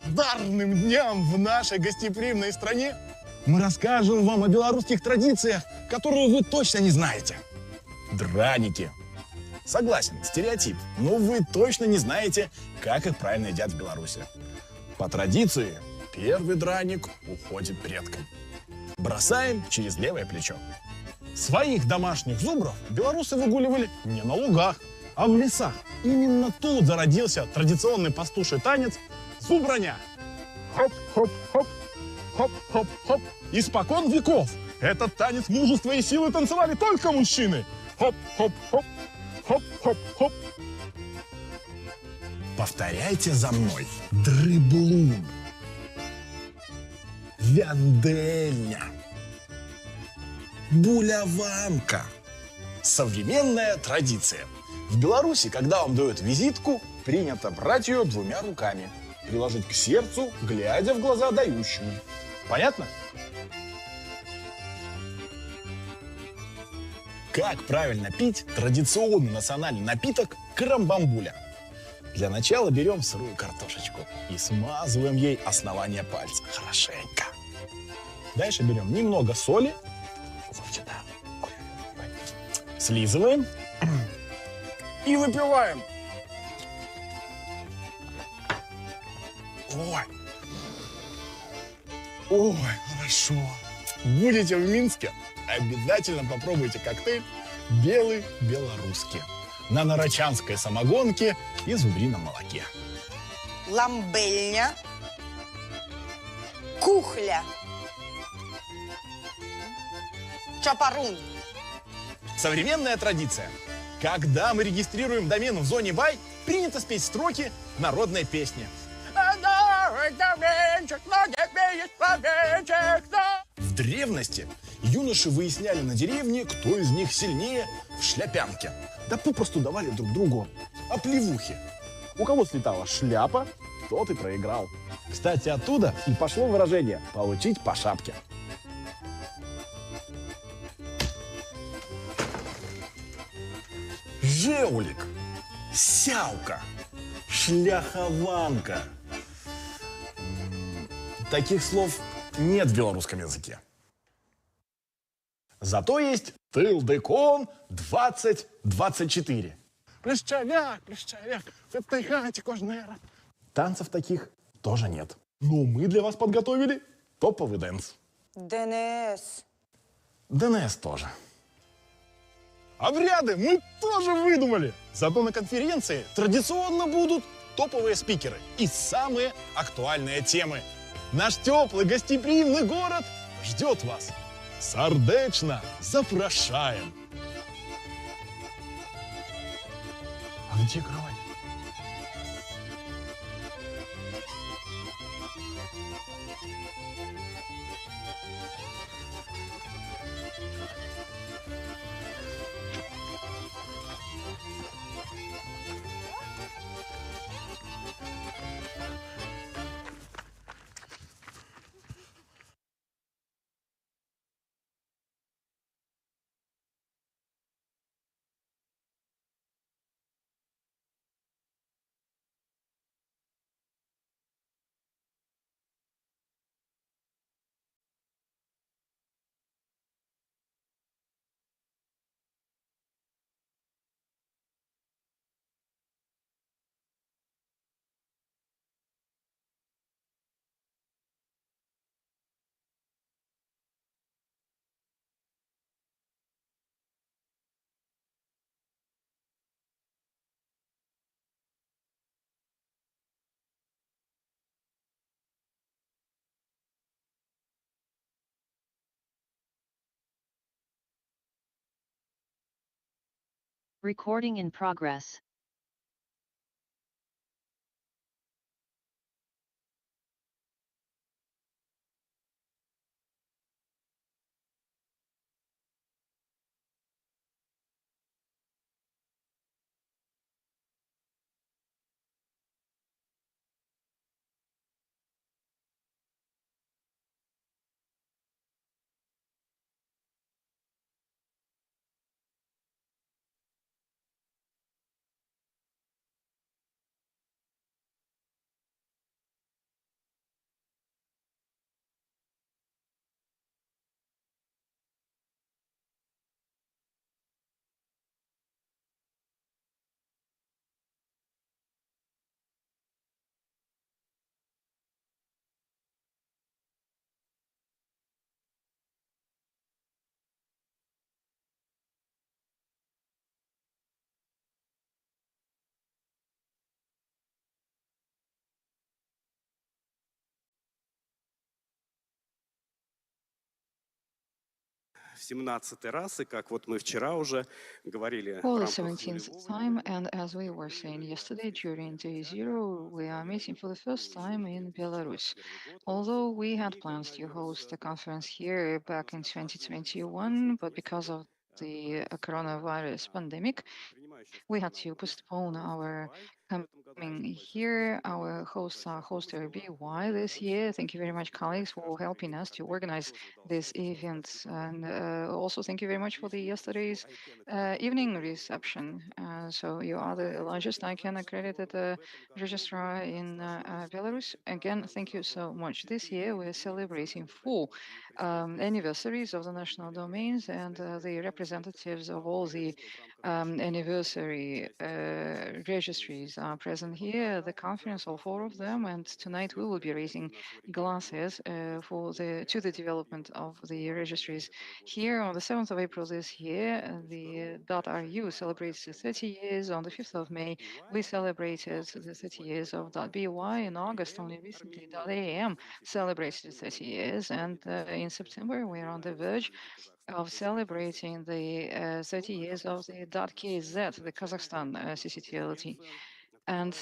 благодарным дням в нашей гостеприимной стране мы расскажем вам о белорусских традициях, которые вы точно не знаете. Драники. Согласен, стереотип, но вы точно не знаете, как их правильно едят в Беларуси. По традиции, первый драник уходит предкам. Бросаем через левое плечо. Своих домашних зубров белорусы выгуливали не на лугах, а в лесах. Именно тут зародился традиционный пастуший танец зубраня. Хоп-хоп-хоп, хоп-хоп-хоп. Испокон веков этот танец мужества и силы танцевали только мужчины. Хоп-хоп-хоп, хоп-хоп-хоп. Повторяйте за мной. Дрыблун, вяндельня, буляванка. Современная традиция. В Беларуси, когда вам дают визитку, принято брать ее двумя руками, приложить к сердцу, глядя в глаза дающему. Понятно? Как правильно пить традиционный национальный напиток крамбамбуля? Для начала берем сырую картошечку и смазываем ей основание пальца хорошенько. Дальше берем немного соли, вот сюда, слизываем и выпиваем. Ой, ой, хорошо. Будете в Минске, обязательно попробуйте коктейль «Белый белорусский» на нарочанской самогонке и зубрином молоке. Ламбельня, кухля, чапарун. Современная традиция. Когда мы регистрируем домен в зоне бай, принято спеть строки народной песни. В древности юноши выясняли на деревне, кто из них сильнее в шляпянке. Да попросту давали друг другу оплевухи. У кого слетала шляпа, тот и проиграл. Кстати, оттуда и пошло выражение «получить по шапке». Жеулик, сявка, шляхованка. Таких слов нет в белорусском языке. Зато есть тылдыкон 2024. Плещавяк, в этой хате кожный раз. Танцев таких тоже нет. Но мы для вас подготовили топовый дэнс. ДНС. ДНС тоже. Обряды мы тоже выдумали. Зато на конференции традиционно будут топовые спикеры и самые актуальные темы. Наш теплый гостеприимный город ждет вас. Сардечно запрошаем. А где кровать? Recording in progress. в 17-й раз, и как вот мы вчера уже говорили For в the рамках 17th нулевого time, дня, and as we were saying yesterday during day zero, we are meeting for the first time in Belarus. Although we had plans to host a conference here back in 2021, but because of the coronavirus pandemic, we had to postpone our coming here. Our hosts are hosted BY this year. Thank you very much, colleagues, for helping us to organize this event. And also thank you very much for the yesterday's evening reception. So you are the largest ICANN accredited registrar in Belarus. Again, thank you so much. This year we're celebrating four anniversaries of the national domains, and the representatives of all the anniversary registries are present here, the conference, all four of them, and tonight we will be raising glasses to the development of the registries. Here on the 7th of April this year, the .ru celebrates the 30 years. On the 5th of May, we celebrated the 30 years of .by. In August, only recently, .am celebrated 30 years, and in September, we are on the verge of celebrating the 30 years of the .kz, the Kazakhstan ccTLD. And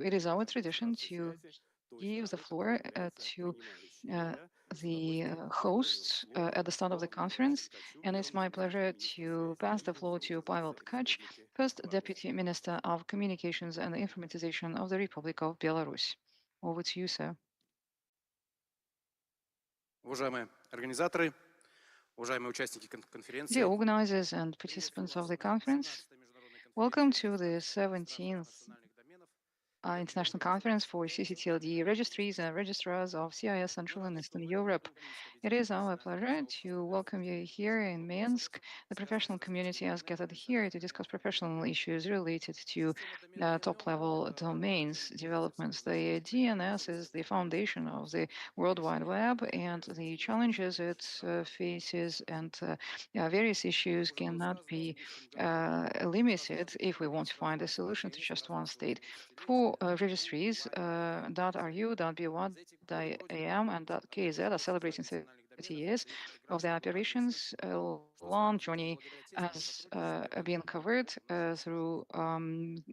it is our tradition to give the floor to uh, the hosts at the start of the conference. And it's my pleasure to pass the floor to Pavel Tkach, First Deputy Minister of Communications and Informatization of the Republic of Belarus. Over to you, sir. уважаемые организаторы, уважаемые участники конференции, Dear organizers and participants of the conference, welcome to the 17th International Conference for ccTLD registries and registrars of CIS Central and Eastern Europe. It is our pleasure to welcome you here in Minsk. The professional community has gathered here to discuss professional issues related to top-level domains developments. The DNS is the foundation of the World Wide Web, and the challenges it faces and various issues cannot be limited if we want to find a solution to just one state. For registries, .ru, .by.am, and .kz are celebrating 30 years of their operations. A long journey has been covered through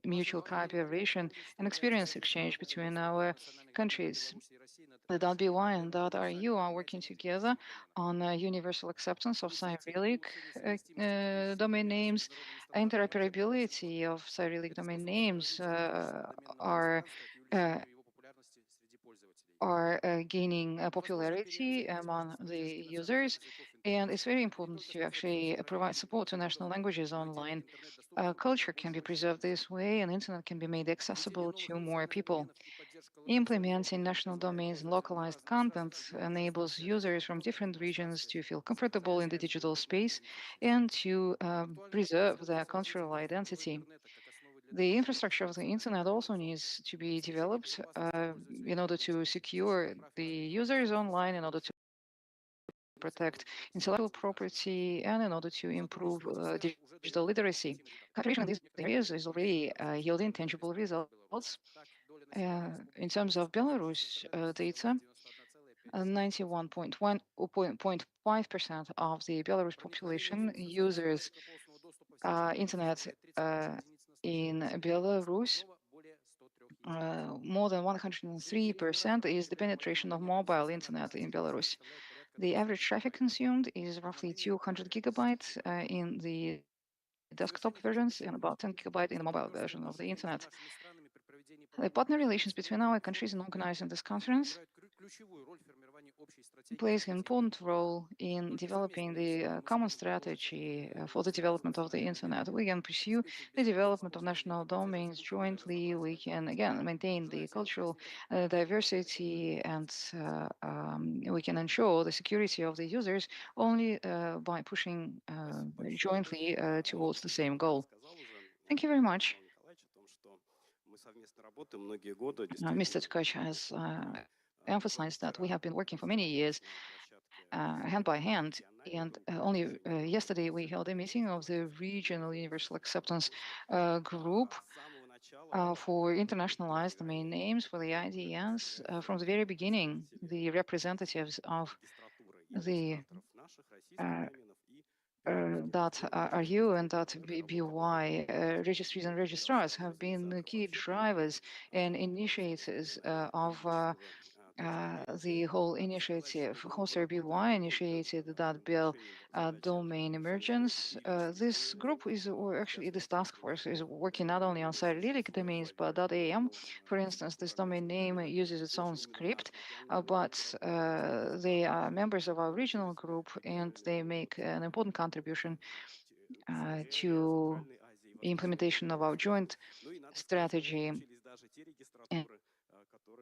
mutual cooperation and experience exchange between our countries. The .by and .ru are working together on universal acceptance of Cyrillic domain names. Interoperability of Cyrillic domain names are gaining popularity among the users, and it's very important to actually provide support to national languages online. Culture can be preserved this way, and internet can be made accessible to more people. Implementing national domains and localized content enables users from different regions to feel comfortable in the digital space and to preserve their cultural identity. The infrastructure of the internet also needs to be developed in order to secure the users online, in order to protect intellectual property, and in order to improve digital literacy. Cooperation in these areas is already yielding tangible results. In terms of Belarus data, 91.5% of the Belarus population uses internet in Belarus. More than 103% is the penetration of mobile internet in Belarus. The average traffic consumed is roughly 200 gigabytes in the desktop versions and about 10 gigabytes in the mobile version of the internet. The partner relations between our countries in organizing this conference plays an important role in developing the common strategy for the development of the internet. We can pursue the development of national domains jointly. We can, again, maintain the cultural diversity, and we can ensure the security of the users only by pushing jointly towards the same goal. Thank you very much. Mr. Tkach has emphasized that we have been working for many years hand by hand, and only yesterday we held a meeting of the Regional Universal Acceptance Group for internationalized domain names, for the IDNs. From the very beginning, the representatives of the .ru and .by registries and registrars have been the key drivers and initiators of the whole initiative. Hoster BY initiated that bill domain emergence. This group is, or actually this task force is working not only on cyrillic domains, but .am. For instance, this domain name uses its own script, but they are members of our regional group and they make an important contribution to implementation of our joint strategy.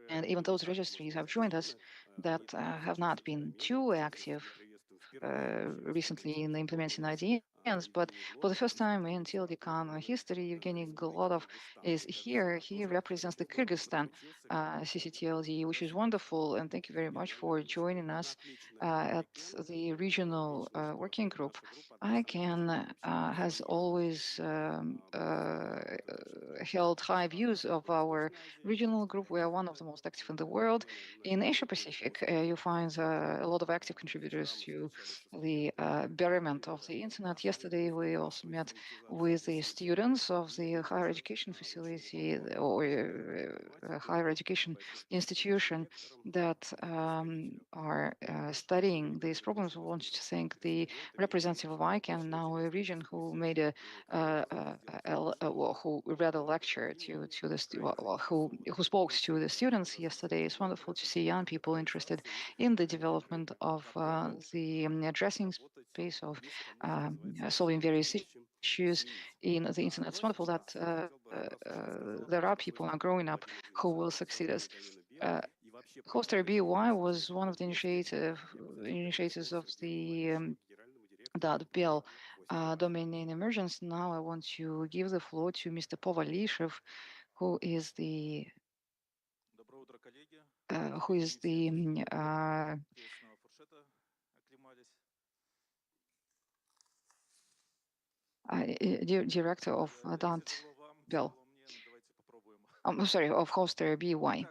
And even those registries have joined us that have not been too active recently in implementing IDNs. But for the first time in TLD history, Evgeny Golodov is here. He represents the Kyrgyzstan ccTLD, which is wonderful. And thank you very much for joining us at the regional working group. ICANN has always held high views of our regional group. We are one of the most active in the world. In Asia Pacific, you find a lot of active contributors to the betterment of the internet. Yesterday, we also met with the students of the higher education facility or higher education institution that are studying these problems. We want to thank the representative of ICANN in our region who made who read a lecture to the who spoke to the students yesterday. It's wonderful to see young people interested in the development of the addressing space of solving various issues in the internet. It's wonderful that there are people now growing up who will succeed us. Hoster BY was one of the initiators of the .bill domain name emergence. Now I want to give the floor to Mr. Povalishev, who is the director of .bill. I'm sorry, of Hoster BY.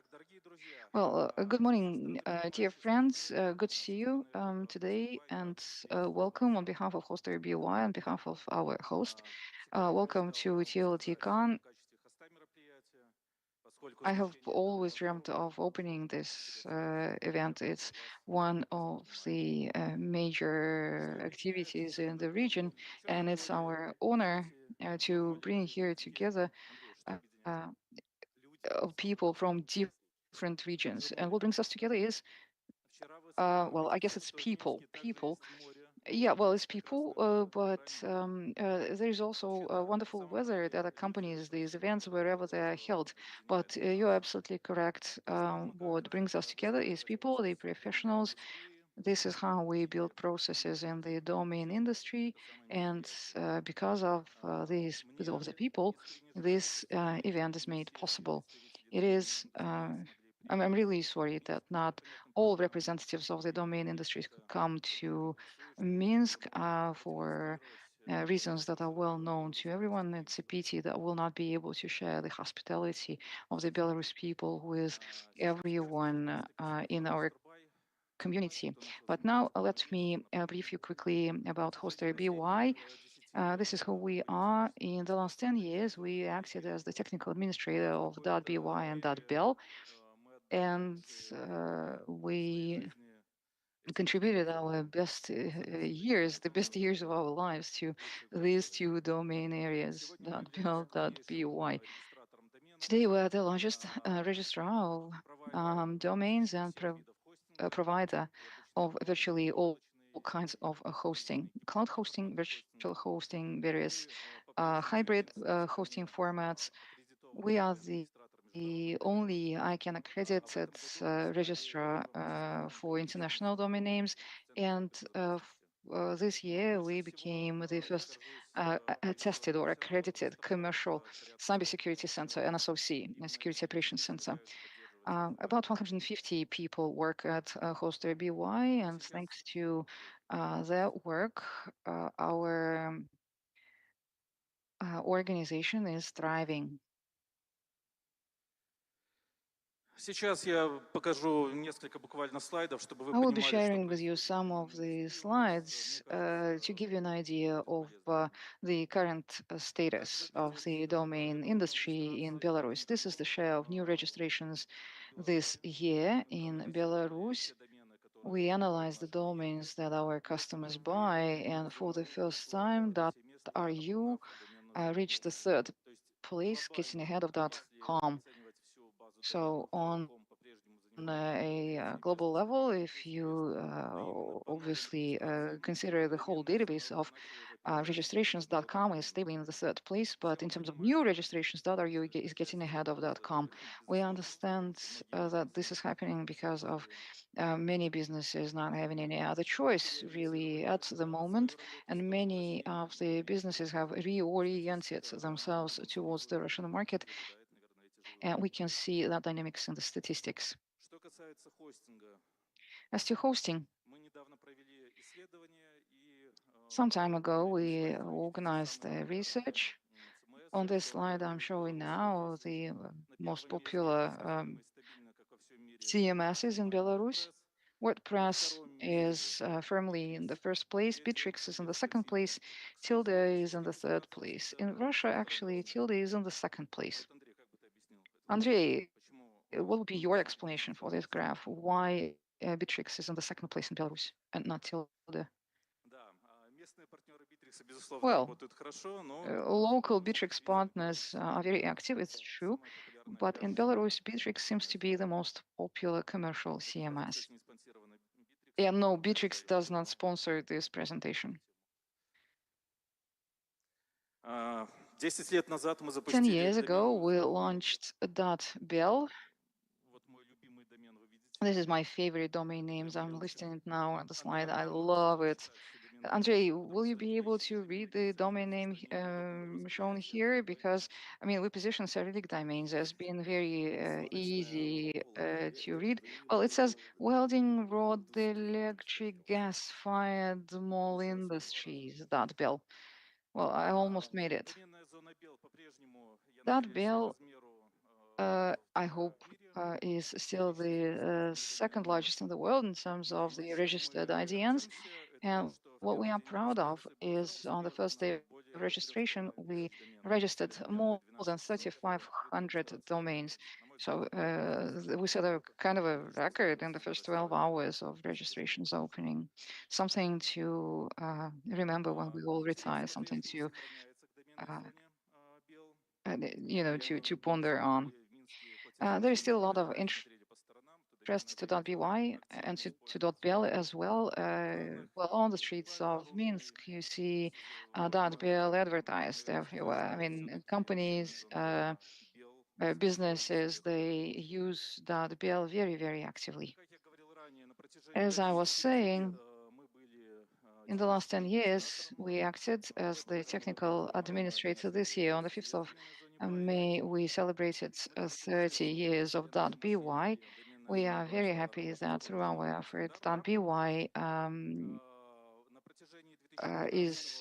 Well, good morning, dear friends. Good to see you today, and welcome on behalf of Hoster BY, on behalf of our host. Welcome to TLDCon. I have always dreamt of opening this event. It's one of the major activities in the region, and it's our honor to bring here together of people from different regions. And what brings us together is, well, I guess it's people. Yeah, well, it's people, but there's also wonderful weather that accompanies these events wherever they are held. But you're absolutely correct. What brings us together is people, the professionals. This is how we build processes in the domain industry, and because of these of the people, this event is made possible. It is. I'm really sorry that not all representatives of the domain industries could come to Minsk for reasons that are well known to everyone. It's a pity that we'll not be able to share the hospitality of the Belarus people with everyone in our community. But now let me brief you quickly about Hoster BY. This is who we are. In the last 10 years, we acted as the technical administrator of .by and .bel, and we contributed our best years, the best years of our lives to these two domain areas, .bel, .by. Today, we are the largest registrar of domains and provider of virtually all kinds of hosting, cloud hosting, virtual hosting, various hybrid hosting formats. We are the only ICANN accredited registrar for international domain names, and this year we became the first attested or accredited commercial cybersecurity center, NSOC, Security Operations Center. About 150 people work at Hoster BY, and thanks to their work, our organization is thriving. Сейчас я покажу несколько буквально слайдов, чтобы вы I will be понимали, что sharing with you происходит some в of the Беларуси. slides Мне кажется, to give you an это idea очень of полезно. the current Как вы status of the видите, domain industry in регистрации Belarus. This is the share of new registrations в this Беларуси. year in Указаны Belarus. те домены, которые We покупают analyze the наши клиенты. domains that our И вот customers впервые buy, and for the организовано first общество time, семейства .ru равноправных доменных reached the знаков. third То есть place, getting глобально, ahead of если .com. оценивать всю базу So доменов, on .com по-прежнему занимает a третье global место среди level, всех if you известных, но именно по новым obviously регистрациям consider the whole доменных database of начали уже переваливать за registrations.com is .com. staying in the third place, Все but in мы terms of понимаем, new что это registrations.ru is getting часть ahead of .com. We безысходности. understand Многие that бизнесы this is happening because of сократили many businesses not having any other choice really переориентировали at the свою moment, работу в and сторону many России. of the businesses have reoriented themselves towards the Russian market, Наблюдает, наверное, эти же and we выводы. can see that dynamics in the statistics. Что касается хостинга, As to hosting, мы недавно провели исследование, и some time на ago, этом we слайде вы видите organized самые a популярные research. On ЦМС, this slide, I'm которые в showing Беларуси now есть. the На most первом месте popular предсказуемо и стабильно, как во всем мире, CMSs in Belarus. WordPress. На WordPress втором месте is firmly in the Bittrex, first place. третье Bittrex is in the без second place. Tilde Кстати, is in the third регистрация place. всегда In была Russia, вторым actually, Tilde главным. is in the second place. Вот, Андрей, как бы ты объяснил этот график? Andrei, Почему what would be your Беларусь на explanation месте for this втором? graph? Why Bittrex is in the second place in Belarus and not Tilde? Да, местные партнеры Bittrex, безусловно, Well, работают хорошо, но local в Bittrex случае виза в partners Беларуси are very это active, it's true. самая популярная But для in россиян Belarus, Bittrex seems to регистрация. be the most popular commercial Эта графика, CMS. кстати, не спонсирована Yeah, Bittrex, no, просто Bittrex я does not выбрал sponsor this эту presentation. тему. 10 лет назад мы 10 запустили years ago, доменную we услугу. launched .bell. Вот мой любимый домен, вы видите. This is my favorite domain names. I'm Прям listing it now on the Андрей, slide. I можете love it. прочитать все доменные Andrei, имена на этом will you be сайте? able to read the domain name shown here? Because, I mean, we position Cyrillic domains as being very easy to read. Well, it says welding, rod, electric, gas-fired, small industries, .bell. Well, I almost made it. Доменная зона Бел по-прежнему, я надеюсь, по .bell, размеру I вторая hope, в мире. is still the Регистрированными second доменами. largest in the world in terms Но of и the чем registered мы IDNs. гордимся, это то, And что в what we первый are день proud of регистрации is on the Беларуси first day of более registration, 300 we доменов. registered Это первые more than 12 часов 3,500 регистрации. domains. На мой So взгляд, это we set a kind of a record in the регистрировался в first 12 России. hours of С точки зрения registrations количества. opening. Something to remember when we all Интерес retire, something по-прежнему to, сохраняется к доменной uh, зоне Бел. to ponder on. Цифровые минские платежные There is still a lot терминалы. of Мы посмотрели по сторонам. То interest доменная to зона Бел .by and активно to используется .bel as well. в главных Well, on the streets фестивалях of оружия. Minsk, you То see есть вот мы .bel advertised говорят, что everywhere. I mean, доменная companies, зона Бел становится все businesses, более they популярной. use .bel very, very actively. Как я говорил ранее, на протяжении As I was 10 лет saying, мы были in the last 10 техническим years, администратором. we acted В as этом the году мы technical празднуем administrator 10 this лет year. On the 5th of доменной зоне Бай. May, we celebrated Это 30 посредством years of .by. взаимодействия доменная We зона are Бай very стала happy that through работоспособной our сегодня effort, стартапом. .by На протяжении is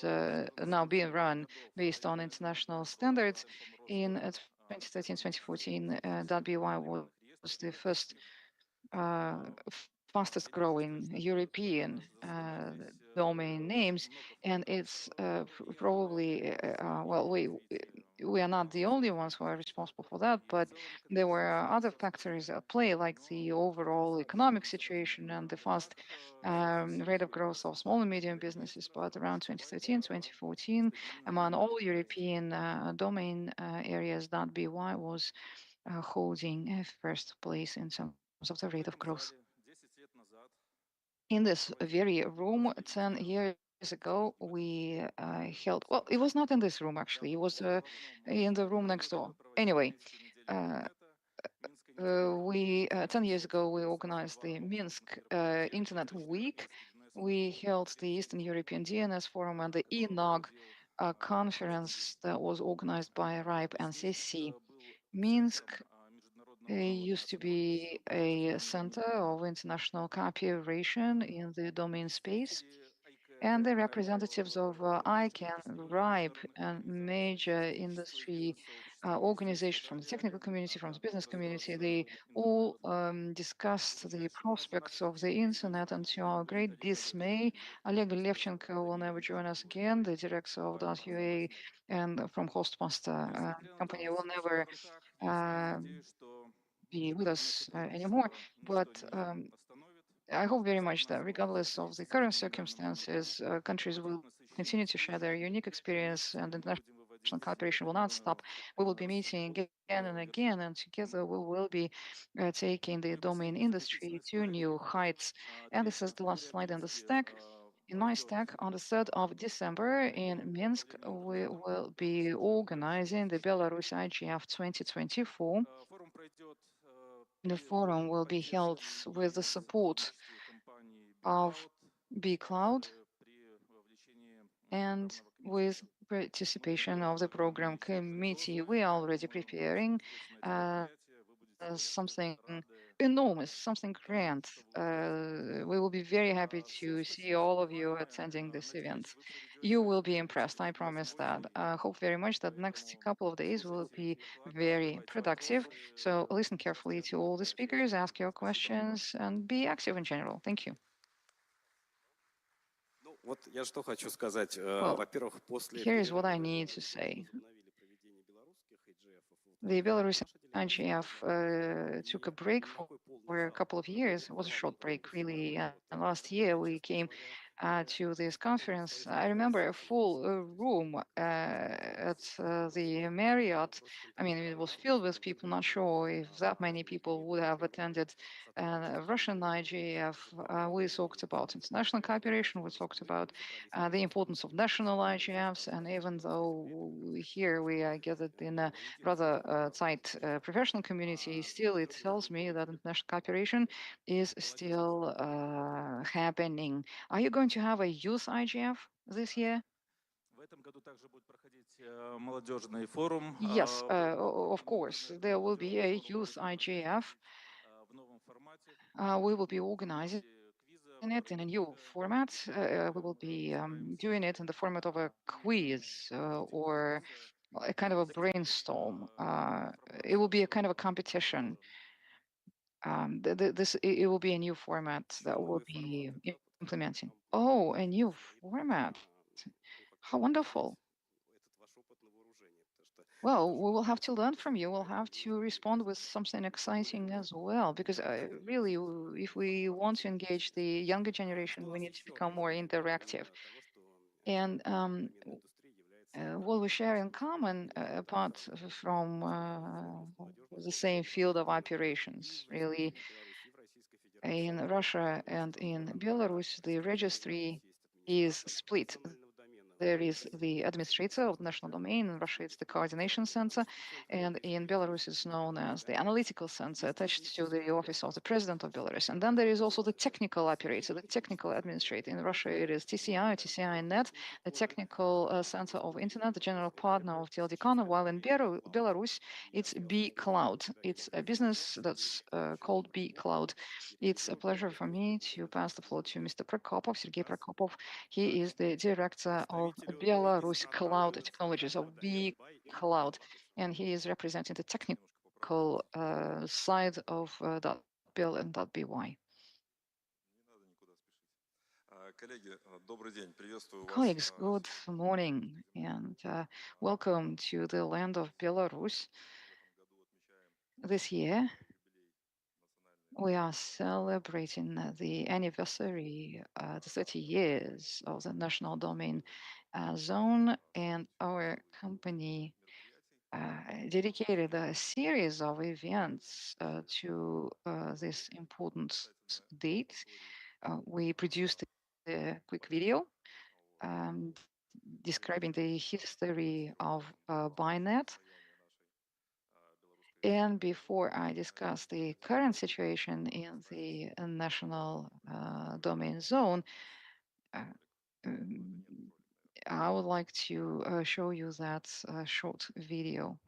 now being 2013-2014 run годов based on доменная зона international Бай была standards. темпом In роста первым местом среди 2013-2014, всех .by электронных was реестров the first европейских. uh, fastest И я хочу сказать, growing что European занимаетесь domain names, много and форумов it's клиентов, probably well, развитие we are not the only ones who are responsible for that, и в but целом there were экономическая other ситуация в factors стране. at play, like Но the это overall достаточно economic быстро. situation and the fast Так, в связи с rate of этим growth of с small and начала medium января businesses. месяца But around Беларусь 2013, стала 2014, among стабильным all European поставщиком. domain areas, .by was holding first place in terms of the В rate of этом growth. зале 10 лет назад In this проводили very room, последний 10 старт years ago, we held, well, it was всероссийского not in this room actually, it was головном in the room next когда door. мы проводили Anyway, Минскую неделю uh, интернета, Минская неделя интернета. we 10 years ago, we Состоялось сразу organized два the крупных Minsk мероприятия. Это Internet Week. Восточноевропейский We DNS-форум, held the Eastern третий, European DNS Forum and the который ENOG проводил РАИП-НСС. conference that was organized by RIPE and Здесь CC. был центром Minsk международного used to сотрудничества be по a регистрированию center доменов. of international cooperation in the domain space. Представители and the representatives of ICANN, RIPE, and major industry organizations from the technical community, from the business community. They all discussed the prospects of the internet, and to our great dismay, Oleg Levchenko will never join us again, the director of .ua and from Hostmaster company will never be with us anymore. But I hope very much that regardless of the current circumstances, countries will continue to share their unique experience and international cooperation will not stop. We will be meeting again and again, and together we will be taking the domain industry to new heights. And this is the last slide in the stack. In my stack, on the 3rd of December in Minsk, we will be organizing the Belarus IGF 2024. The forum will be held with the support of bCloud and with participation of the program committee. We are already preparing something enormous, something grand. We will be very happy to see all of you attending this event. You will be impressed, I promise that. I hope very much that next couple of days will be very productive. So listen carefully to all the speakers, ask your questions, and be active in general. Thank you. Вот я что хочу сказать. Well, Во-первых, после here is what I перерыва need to say. возобновили проведение белорусских IGF The Belarus IGF took a break for a couple of years. It was a short break, really. And last year we came to this conference. I remember a full room at the Marriott. I mean, it was filled with people. Not sure if that many people would have attended Russian IGF. We talked about international cooperation. We talked about the importance of national IGFs. And even though here we are gathered in a rather tight professional community, still it tells me that international cooperation is still happening. Are you going to have a youth IGF this year? В этом году также будет проходить молодежный форум. Yes, of course. There will be a youth IGF. В новом формате. We will be organizing it in a new format. We will be doing it in the format of a quiz or a kind of a brainstorm. It will be a kind of a competition. It will be a new format that we'll be implementing. Oh, a new format. How wonderful. Well, we will have to learn from you. We'll have to respond with something exciting as well, because really, if we want to engage the younger generation, we need to become more interactive. And what we share in common, apart from the same field of operations, really, in Russia and in Belarus, the registry is split. There is the administrator of the national domain. In Russia, it's the coordination center. And in Belarus, it's known as the analytical center attached to the office of the president of Belarus. And then there is also the technical operator, the technical administrator. In Russia, it is TCI Net, the technical center of internet, the general partner of TLD, while in Belarus, it's bCloud. It's a business that's called bCloud. It's a pleasure for me to pass the floor to Mr. Prokopov, Sergei Prokopov. He is the director of Belarus Cloud Technologies, of bCloud, and he is representing the technical side of .bil and .by. Colleagues, good morning and welcome to the land of Belarus. This year, we are celebrating the anniversary, the 30 years of the national domain zone, and our company dedicated a series of events to this important date. We produced a quick video describing the history of BINET. And before I discuss the current situation in the national domain zone, I would like to show you that short video.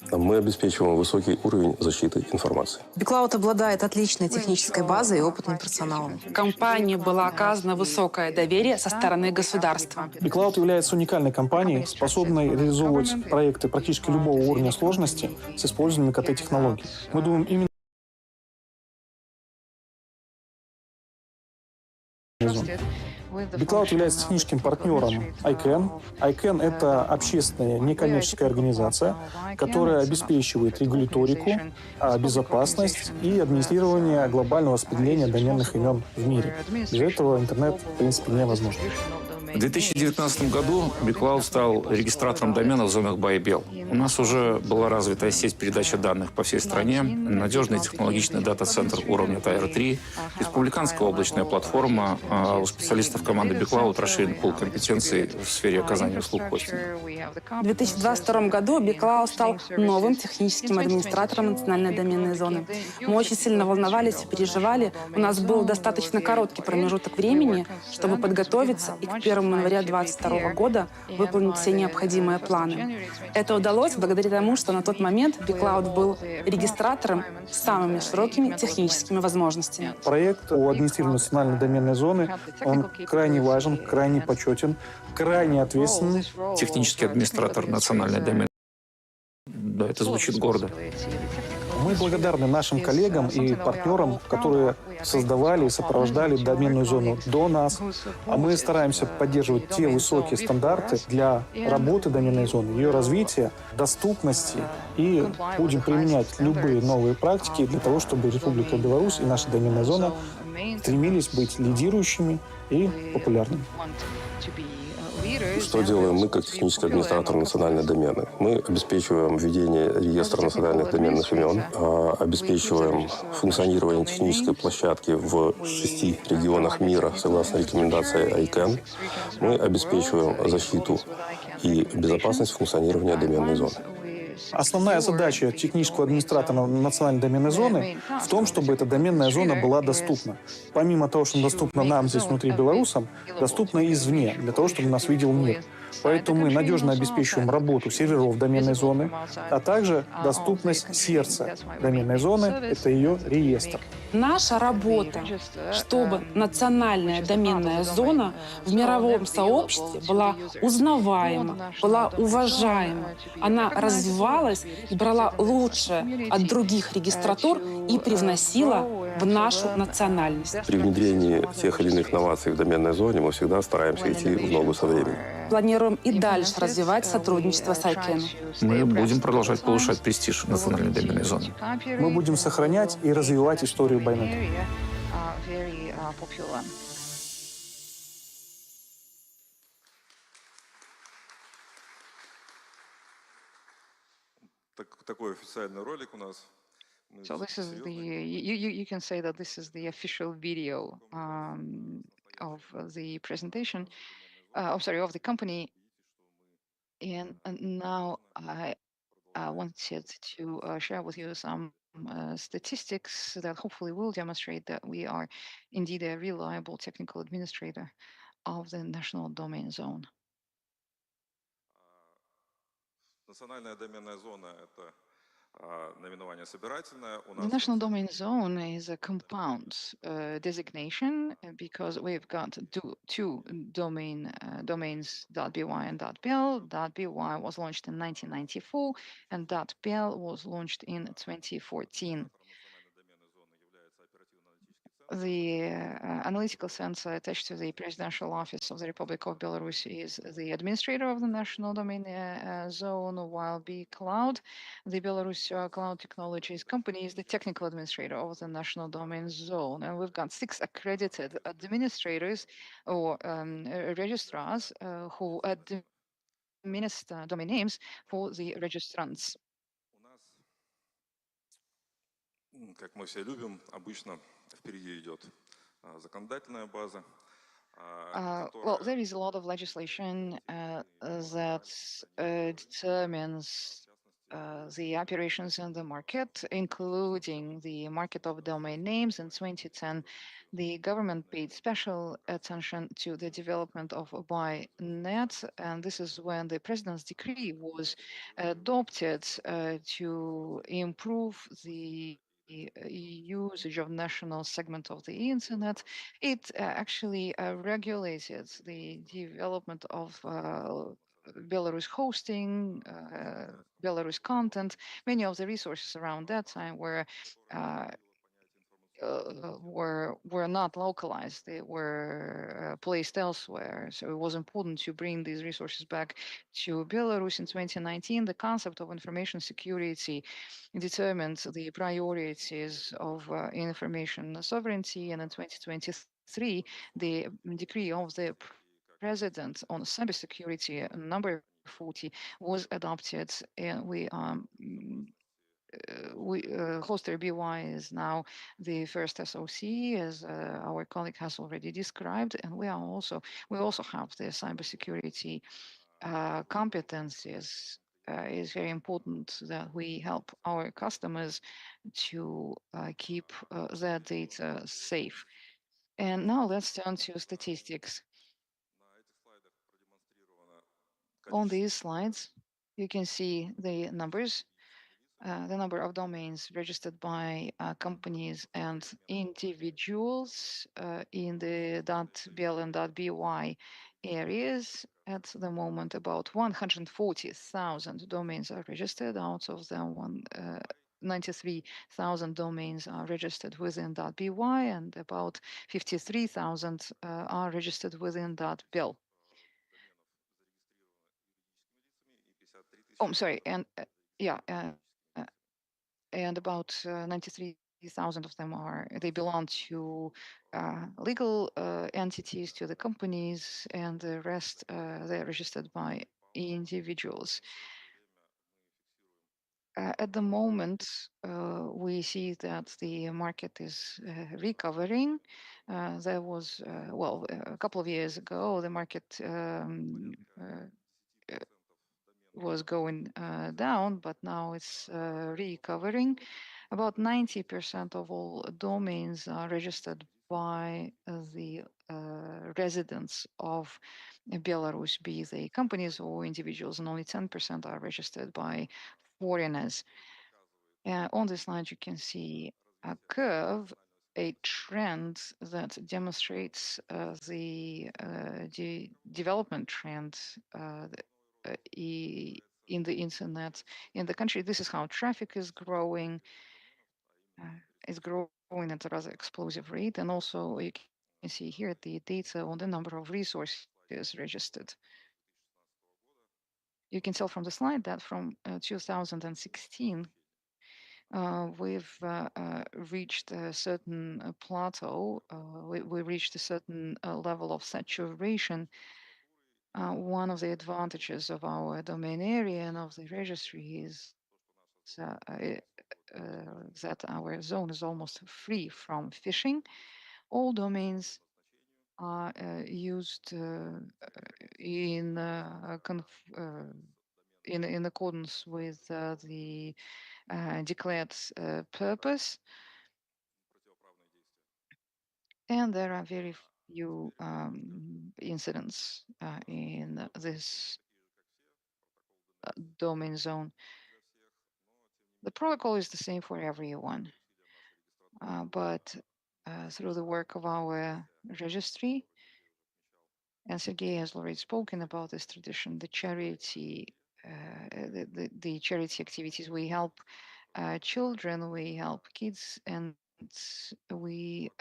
Мы обеспечиваем высокий уровень защиты информации. BigCloud обладает отличной технической базой и опытным персоналом. Компании было оказано высокое доверие со стороны государства. BigCloud является уникальной компанией, способной реализовывать проекты практически любого уровня сложности с использованием КТ-технологий. Мы думаем именно BigCloud является техническим партнером ICANN. ICANN — это общественная некоммерческая организация, которая обеспечивает регуляторику, безопасность и администрирование глобального распределения доменных имен в мире. Без этого интернет, в принципе, невозможен. В 2019 году BigCloud стал регистратором доменов в зонах buy и bill. У нас уже была развитая сеть передачи данных по всей стране, надежный технологичный дата-центр уровня Tier 3, республиканская облачная платформа, у специалистов команды BigCloud расширен пул компетенций в сфере оказания услуг хостинга. В 2022 году BigCloud стал новым техническим администратором национальной доменной зоны. Мы очень сильно волновались и переживали. У нас был достаточно короткий промежуток времени, чтобы подготовиться и к 1 января 2022 года выполнить все необходимые планы. Это удалось благодаря тому, что на тот момент BigCloud был регистратором с самыми широкими техническими возможностями. Проект по администрированию национальной доменной зоны, он крайне важен, крайне почетен, крайне ответственный. Технический администратор национальной доменной. Да, это звучит гордо. Мы благодарны нашим коллегам и партнерам, которые создавали и сопровождали доменную зону до нас. А мы стараемся поддерживать те высокие стандарты для работы доменной зоны, ее развития, доступности. И будем применять любые новые практики для того, чтобы Республика Беларусь и наша доменная зона стремились быть лидирующими и популярными. Что делаем мы, как технический администратор национальной домены? Мы обеспечиваем введение реестра национальных доменных имен, обеспечиваем функционирование технической площадки в 6 регионах мира согласно рекомендации ICANN. Мы обеспечиваем защиту и безопасность функционирования доменной зоны. Основная задача технического администратора национальной доменной зоны в том, чтобы эта доменная зона была доступна. Помимо того, что доступна нам здесь внутри белорусам, доступна и извне, для того, чтобы нас видел мир. Поэтому мы надежно обеспечиваем работу серверов доменной зоны, а также доступность сердца доменной зоны — это ее реестр. Наша работа, чтобы национальная доменная зона в мировом сообществе была узнаваема, была уважаема. Она развивалась и брала лучшее от других регистратур и привносила в нашу национальность. При внедрении тех или иных инноваций в доменной зоне мы всегда стараемся идти в ногу со временем. Планируем и дальше развивать сотрудничество с ICANN. Мы будем продолжать повышать престиж национальной доменной зоны. Мы будем сохранять и развивать историю байнета. Такой официальный ролик у нас. So this is the you can say that this is the official video of the presentation. Of the company. And now I wanted to share with you some statistics that hopefully will demonstrate that we are indeed a reliable technical administrator of the national domain zone. Национальная доменная зона — это наименование собирательное. The national domain zone is a compound designation because we've got two domains .by and .bl. .by was launched in 1994 and .bl was launched in 2014. The analytical center attached to the presidential office of the Republic of Belarus is the administrator of the national domain zone, while BCloud, the Belarus Cloud Technologies company, is the technical administrator of the national domain zone. And we've got 6 accredited administrators or registrars who administer domain names for the registrants. Как мы все любим, обычно впереди идет законодательная база. Well, there is a lot of legislation that determines the operations in the market, including the market of domain names. In 2010, the government paid special attention to the development of ByNet, and this is when the president's decree was adopted to improve the usage of national segment of the internet. It actually regulated the development of Belarus hosting, Belarus content. Many of the resources around that time uh, were not localized; they were placed elsewhere. So it was important to bring these resources back to Belarus. In 2019, the concept of information security determined the priorities of information sovereignty, and in 2023, the decree of the president on cybersecurity, number 40, was adopted, and Hoster BY is now the first SOC, as our colleague has already described, and we also have the cybersecurity competencies. It's very important that we help our customers to keep their data safe. And now let's turn to statistics. On these slides, you can see the numbers, the number of domains registered by companies and individuals in the .bl and .by areas. At the moment, about 140,000 domains are registered. Out of them, 93,000 domains are registered within .by, and about 53,000 are registered within .bl. Oh, I'm sorry, and yeah, and about 93,000 of them they belong to legal entities, to the companies, and the rest they're registered by individuals. At the moment, we see that the market is recovering. There was, a couple of years ago, the market was going down, but now it's recovering. About 90% of all domains are registered by the residents of Belarus, be they companies or individuals, and only 10% are registered by foreigners. On this slide, you can see a curve, a trend that demonstrates the development trend in the internet in the country. This is how traffic is growing. It's growing at a rather explosive rate. And also you can see here the data on the number of resources registered. You can tell from the slide that from 2016, we've reached a certain plateau. We reached a certain level of saturation. One of the advantages of our domain area and of the registry is that our zone is almost free from phishing. All domains are used in accordance with the declared purpose, and there are very few incidents in this domain zone. The protocol is the same for everyone, but through the work of our registry, and Sergei has already spoken about this tradition, the charity activities. We help children, we help kids, and we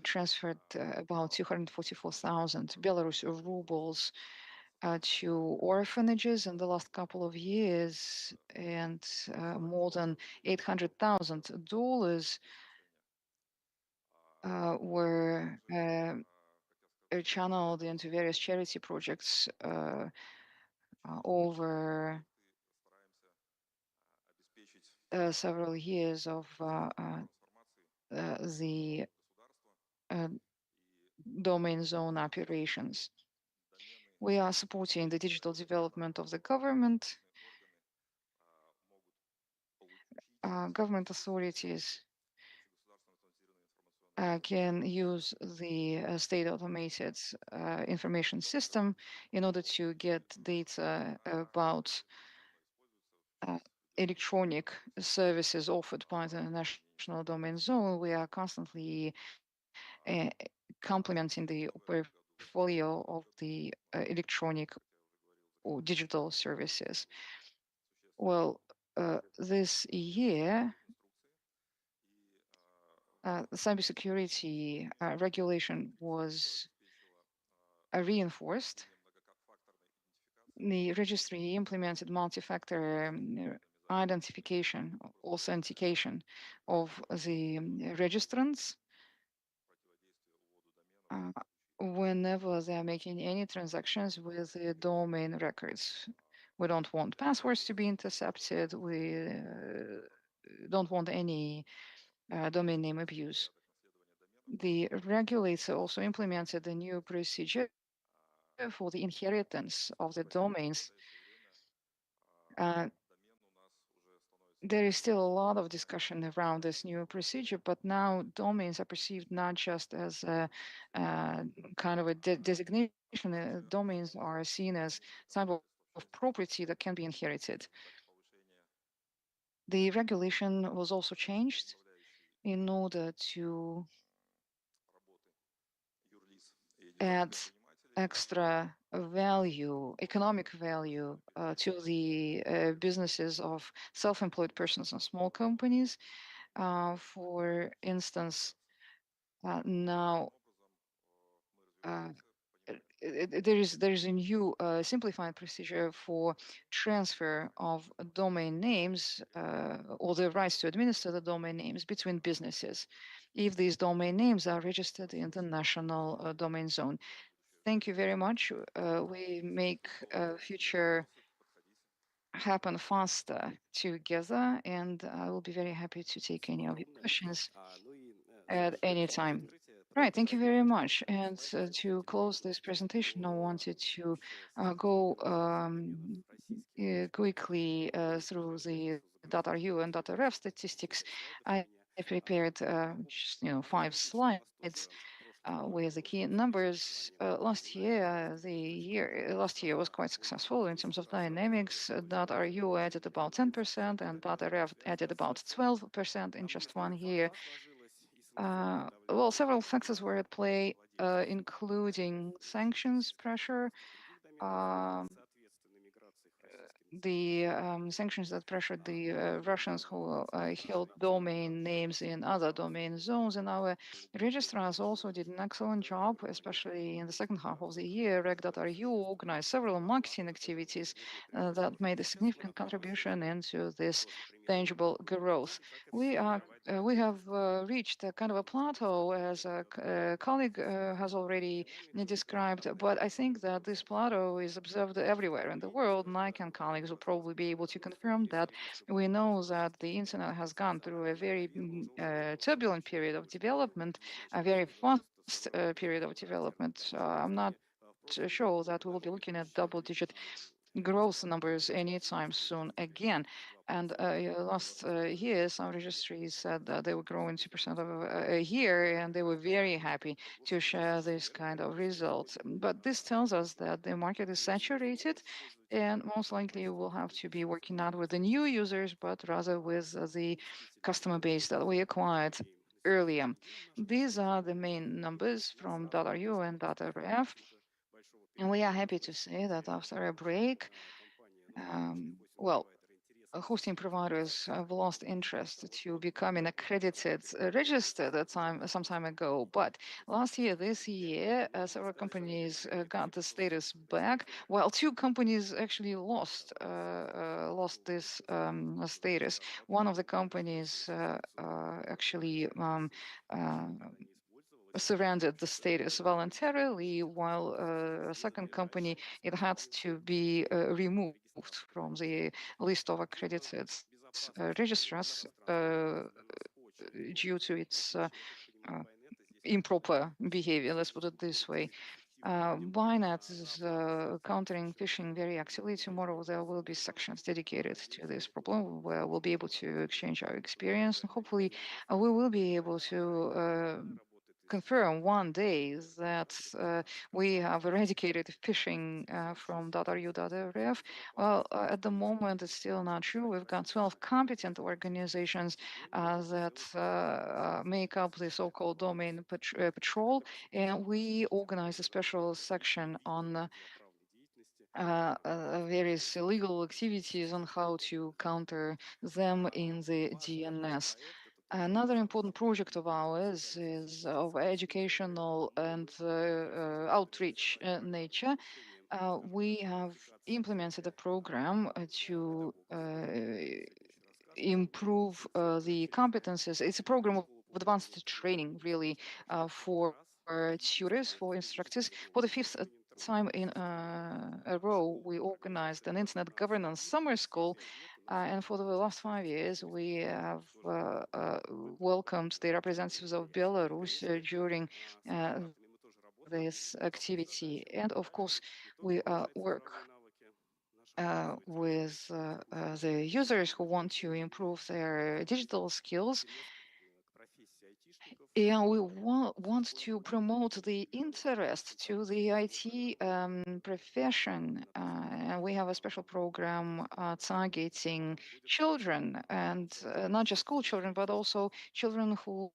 transferred about 244,000 Belarus rubles to orphanages in the last couple of years, and more than $800,000 were channeled into various charity projects over several years of the domain zone operations. We are supporting the digital development of the government. Government authorities can use the state automated information system in order to get data about electronic services offered by the national domain zone. We are constantly complementing the portfolio of the electronic or digital services. Well, this year, the cybersecurity regulation was reinforced. The registry implemented multi-factor identification, authentication of the registrants whenever they are making any transactions with the domain records. We don't want passwords to be intercepted. We don't want any domain name abuse. The regulator also implemented a new procedure for the inheritance of the domains. There is still a lot of discussion around this new procedure, but now domains are perceived not just as a kind of a designation. Domains are seen as type of property that can be inherited. The regulation was also changed in order to add extra value, economic value to the businesses of self-employed persons and small companies. For instance, now there is a new simplified procedure for transfer of domain names or the rights to administer the domain names between businesses if these domain names are registered in the national domain zone. Thank you very much. We make future happen faster together, and I will be very happy to take any of your questions at any time. Right, thank you very much. And to close this presentation, I wanted to go quickly through the .ru and .rf statistics. I prepared just 5 slides with the key numbers. Last year was quite successful in terms of dynamics. .ru added about 10% and .rf added about 12% in just 1 year. Well, several factors were at play, including sanctions pressure, the sanctions that pressured the Russians who held domain names in other domain zones. And our registrars also did an excellent job, especially in the second half of the year. Reg.ru organized several marketing activities that made a significant contribution into this tangible growth. We have reached a kind of a plateau, as a colleague has already described, but I think that this plateau is observed everywhere in the world, and I can colleagues will probably be able to confirm that. We know that the internet has gone through a very turbulent period of development, a very fast period of development. I'm not sure that we will be looking at double-digit growth numbers anytime soon again. And last year, some registries said that they were growing 2% a year, and they were very happy to share this kind of results. But this tells us that the market is saturated, and most likely we'll have to be working not with the new users, but rather with the customer base that we acquired earlier. These are the main numbers from .ru and .rf. And we are happy to say that after a break, hosting providers have lost interest to become an accredited registered some time ago. But this year, several companies got the status back, while 2 companies actually lost this status. One of the companies actually surrendered the status voluntarily, while a second company, it had to be removed from the list of accredited registrars due to its improper behavior, let's put it this way. Bynet is countering phishing very actively. Tomorrow there will be sections dedicated to this problem where we'll be able to exchange our experience, and hopefully we will be able to confirm one day that we have eradicated phishing from .ru.rf. Well, at the moment, it's still not true. We've got 12 competent organizations that make up the so-called domain patrol, and we organize a special section on various illegal activities on how to counter them in the DNS. Another important project of ours is of educational and outreach nature. We have implemented a program to improve the competences. It's a program of advanced training, really, for tutors, for instructors. For the fifth time in a row, we organized an internet governance summer school. And for the last 5 years, we have welcomed the representatives of Belarus during this activity. And of course, we work with the users who want to improve their digital skills. And we want to promote the interest to the IT profession. And we have a special program targeting children, and not just school children, but also children who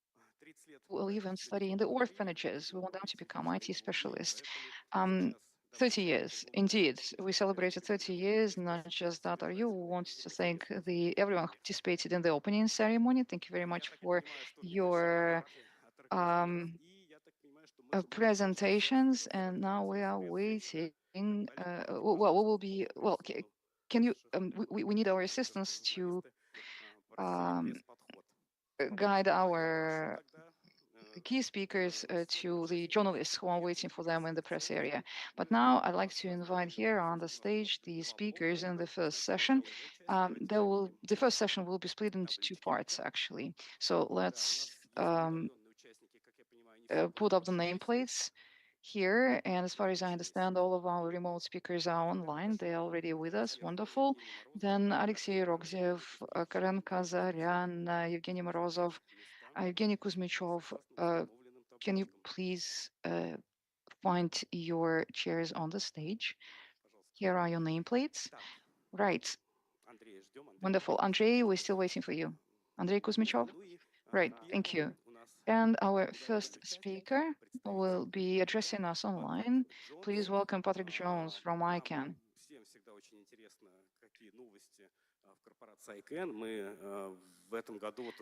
will even study in the orphanages. We want them to become IT specialists. 30 years, indeed. We celebrated 30 years, not just that. We want to thank everyone who participated in the opening ceremony. Thank you very much for your presentations. And now we are waiting. Well, we will be, well, can you, we need our assistance to guide our key speakers to the journalists who are waiting for them in the press area. But now I'd like to invite here on the stage the speakers in the first session. The first session will be split into two parts, actually. So let's put up the nameplates here. And as far as I understand, all of our remote speakers are online. They're already with us. Wonderful. Then Alexey Rogzev, Karen Kazaryan, Evgeny Morozov, Evgeny Kuzmichov. Can you please find your chairs on the stage? Here are your nameplates. Right. Wonderful. Andrei, we're still waiting for you. Andrei Kuzmichov? Right. Thank you. And our first speaker will be addressing us online. Please welcome Patrick Jones from ICANN.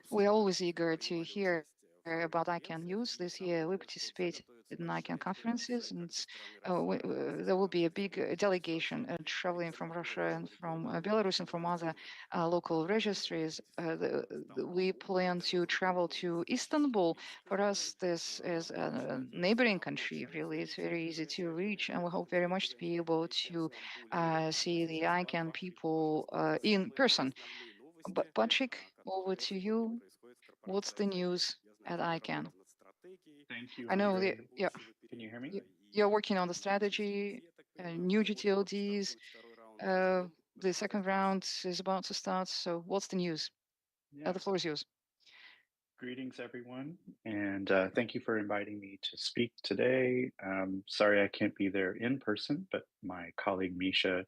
We are always eager to hear about ICANN news. This year we participated in ICANN conferences, and there will be a big delegation traveling from Russia and from Belarus and from other local registries. We plan to travel to Istanbul. For us, this is a neighboring country, really. It's very easy to reach, and we hope very much to be able to see the ICANN people in person. But Patrick, over to you. What's the news at ICANN? Thank you, I know Andrei. that Can you hear me? you're working on the strategy, new GTLDs. The second round is about to start. So what's the news? Yeah. The floor is yours. Greetings, everyone, and thank you for inviting me to speak today. Sorry I can't be there in person, but my colleague Misha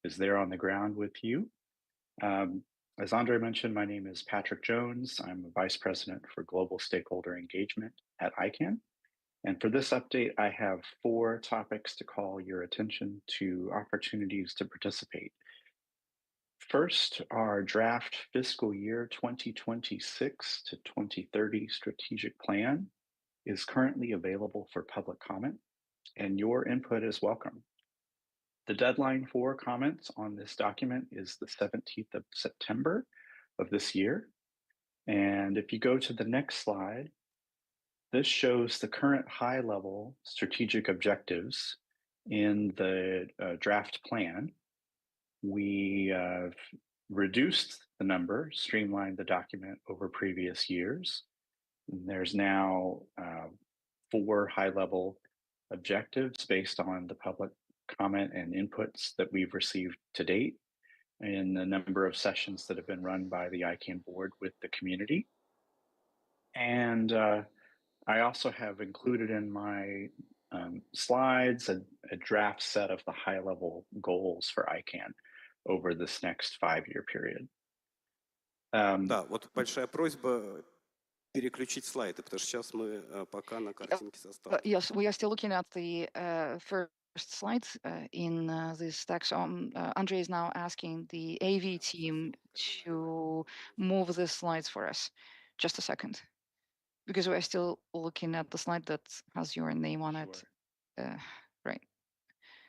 is there on the ground with you. As Andrei mentioned, my name is Patrick Jones. I'm a Vice President for Global Stakeholder Engagement at ICANN. And for this update, I have 4 topics to call your attention to opportunities to participate. First, our draft fiscal year 2026 to 2030 strategic plan is currently available for public comment, and your input is welcome. The deadline for comments on this document is the 17th of September of this year. And if you go to the next slide, this shows the current high-level strategic objectives in the draft plan. We have reduced the number, streamlined the document over previous years. There's now 4 high-level objectives based on the public comment and inputs that we've received to date in the number of sessions that have been run by the ICANN board with the community. And I also have included in my slides a draft set of the high-level goals for ICANN over this next 5-year period. Да, вот большая просьба переключить слайды, потому что сейчас мы пока на картинке состава. Yes, we are still looking at the first slides in this deck. So Andre is now asking the AV team to move the slides for us. Just a second, because we are still looking at the slide that has your name on it. Right.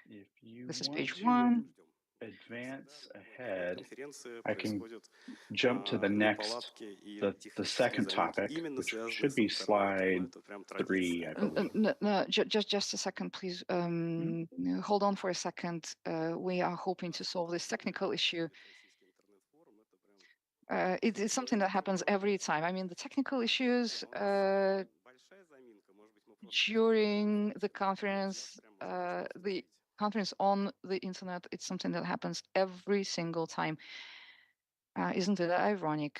If you This is want page to 1. advance ahead, I can jump to the next, the second topic, which should be slide 3, I believe. No, just a second, please. Hold on for a second. We are hoping to solve this technical issue. It's something that happens every time. I mean, the technical issues during the conference on the internet, it's something that happens every single time. Isn't it ironic?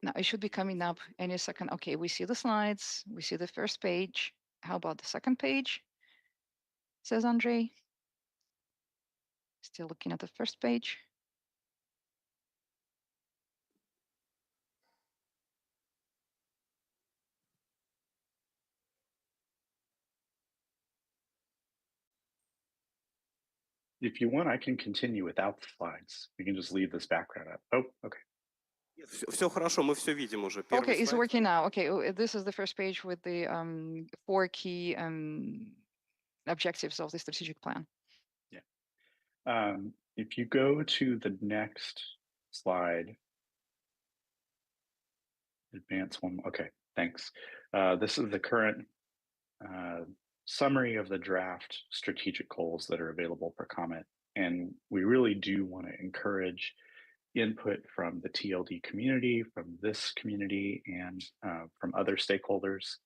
Now, it should be coming up any second. Okay, we see the slides. We see the first page. How about the second page? Says Andre. Still looking at the first page. If you want, I can continue without the slides. We can just leave this background up. Oh, okay. Все хорошо, мы все видим уже. Okay, it's working now. Okay, this is the first page with the 4 key objectives of the strategic plan. Yeah. If you go to the next slide, advance one. Okay, thanks. This is the current summary of the draft strategic goals that are available for comment. And we really do want to encourage input from the TLD community, from this community, and from other stakeholders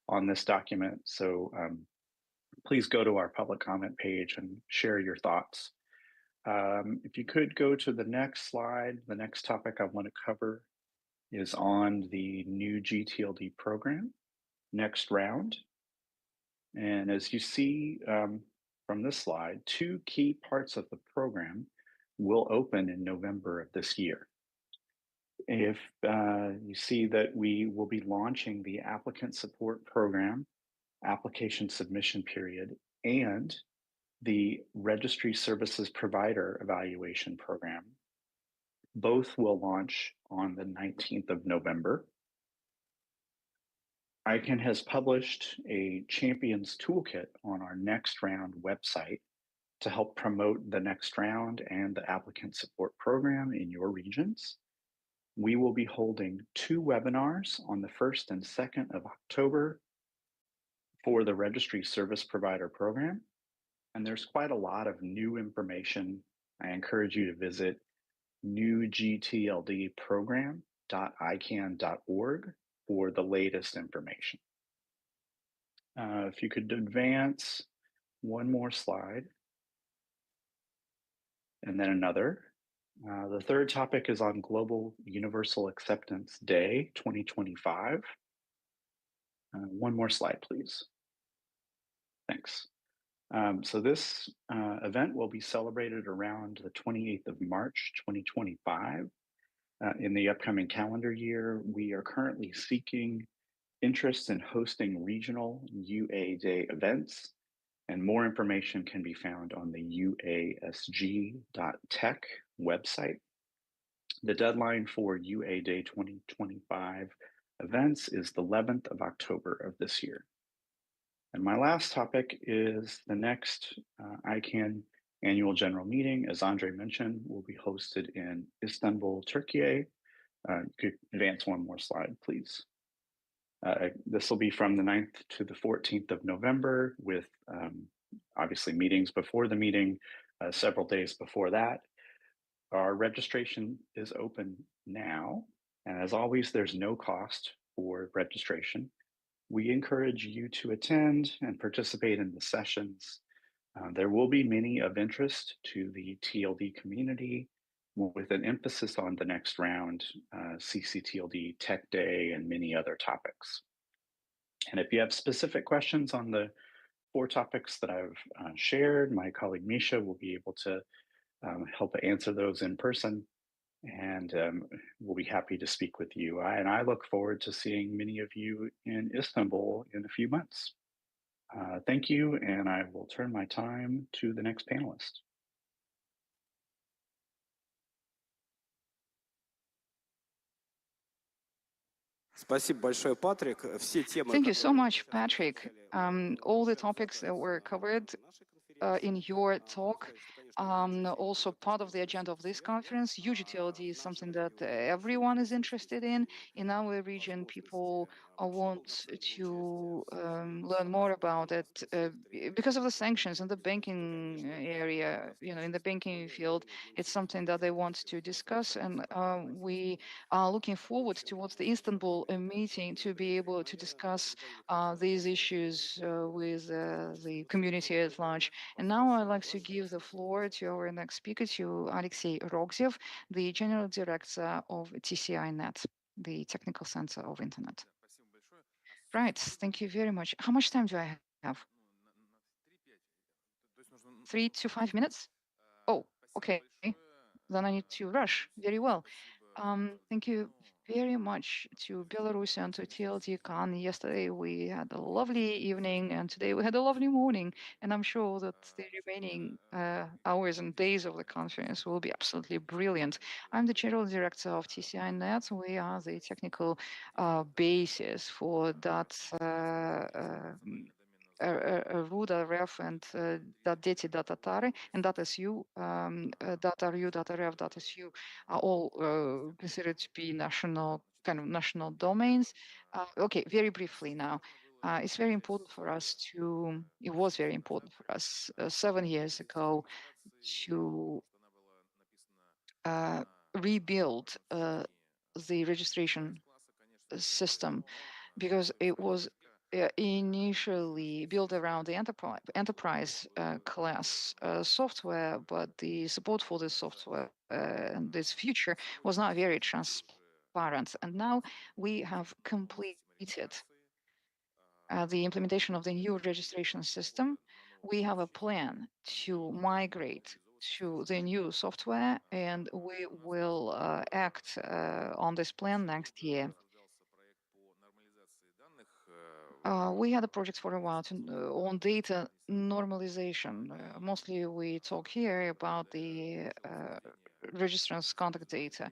on this document. So please go to our public comment page and share your thoughts. If you could go to the next slide, the next topic I want to cover is on the new GTLD program, next round. And as you see from this slide, 2 key parts of the program will open in November of this year. If you see that we will be launching the applicant support program, application submission period, and the registry services provider evaluation program. Both will launch on the 19th of November. ICANN has published a Champions Toolkit on our Next Round website to help promote the Next Round and the Applicant Support Program in your regions. We will be holding 2 webinars on the 1st and 2nd of October for the Registry Service Provider Program. And there's quite a lot of new information. I encourage you to visit newgtldprogram.icann.org for the latest information. If you could advance one more slide, and then another. The third topic is on Global Universal Acceptance Day 2025. One more slide, please. Thanks. So this event will be celebrated around the 28th of March 2025. In the upcoming calendar year, we are currently seeking interest in hosting regional UA Day events, and more information can be found on the uasg.tech website. The deadline for UA Day 2025 events is the 11th of October of this year. And my last topic is the next ICANN annual general meeting, as Andre mentioned, will be hosted in Istanbul, Turkey. You could advance one more slide, please. This will be from the 9th to the 14th of November with obviously meetings before the meeting, several days before that. Our registration is open now. And as always, there's no cost for registration. We encourage you to attend and participate in the sessions. There will be many of interest to the TLD community, with an emphasis on the next round, ccTLD Tech Day, and many other topics. And if you have specific questions on the 4 topics that I've shared, my colleague Misha will be able to help answer those in person, and we'll be happy to speak with you. And I look forward to seeing many of you in Istanbul in a few months. Thank you, and I will turn my time to the next panelist. Thank you so much, Patrick. All the topics that were covered in your talk, also part of the agenda of this conference. UGTLD is something that everyone is interested in. In our region, people want to learn more about it because of the sanctions in the banking area, in the banking field. It's something that they want to discuss, and we are looking forward towards the Istanbul meeting to be able to discuss these issues with the community at large. And now I'd like to give the floor to our next speaker, to Alexey Rogzev, the General Director of TCI-Net, the Technical Center of Internet. Right, thank you very much. How much time do I have? 3 to 5 minutes? Oh, okay. Then I need to rush. Very well. Thank you very much to Belarus and to TLD Khan. Yesterday we had a lovely evening, and today we had a lovely morning. And I'm sure that the remaining hours and days of the conference will be absolutely brilliant. I'm the General Director of TCI-Net. We are the technical basis for that Ruda, Ref, and Deti, Datatare, and Datasu, Dataru, Dataref, Datasu are all considered to be national domains. Okay, very briefly now. It's very important for us it was very important for us 7 years ago to rebuild the registration system, because it was initially built around the enterprise class software, but the support for this software and this future was not very transparent. And now we have completed the implementation of the new registration system. We have a plan to migrate to the new software, and we will act on this plan next year. We had a project for a while on data normalization. Mostly we talk here about the registrants' contact data.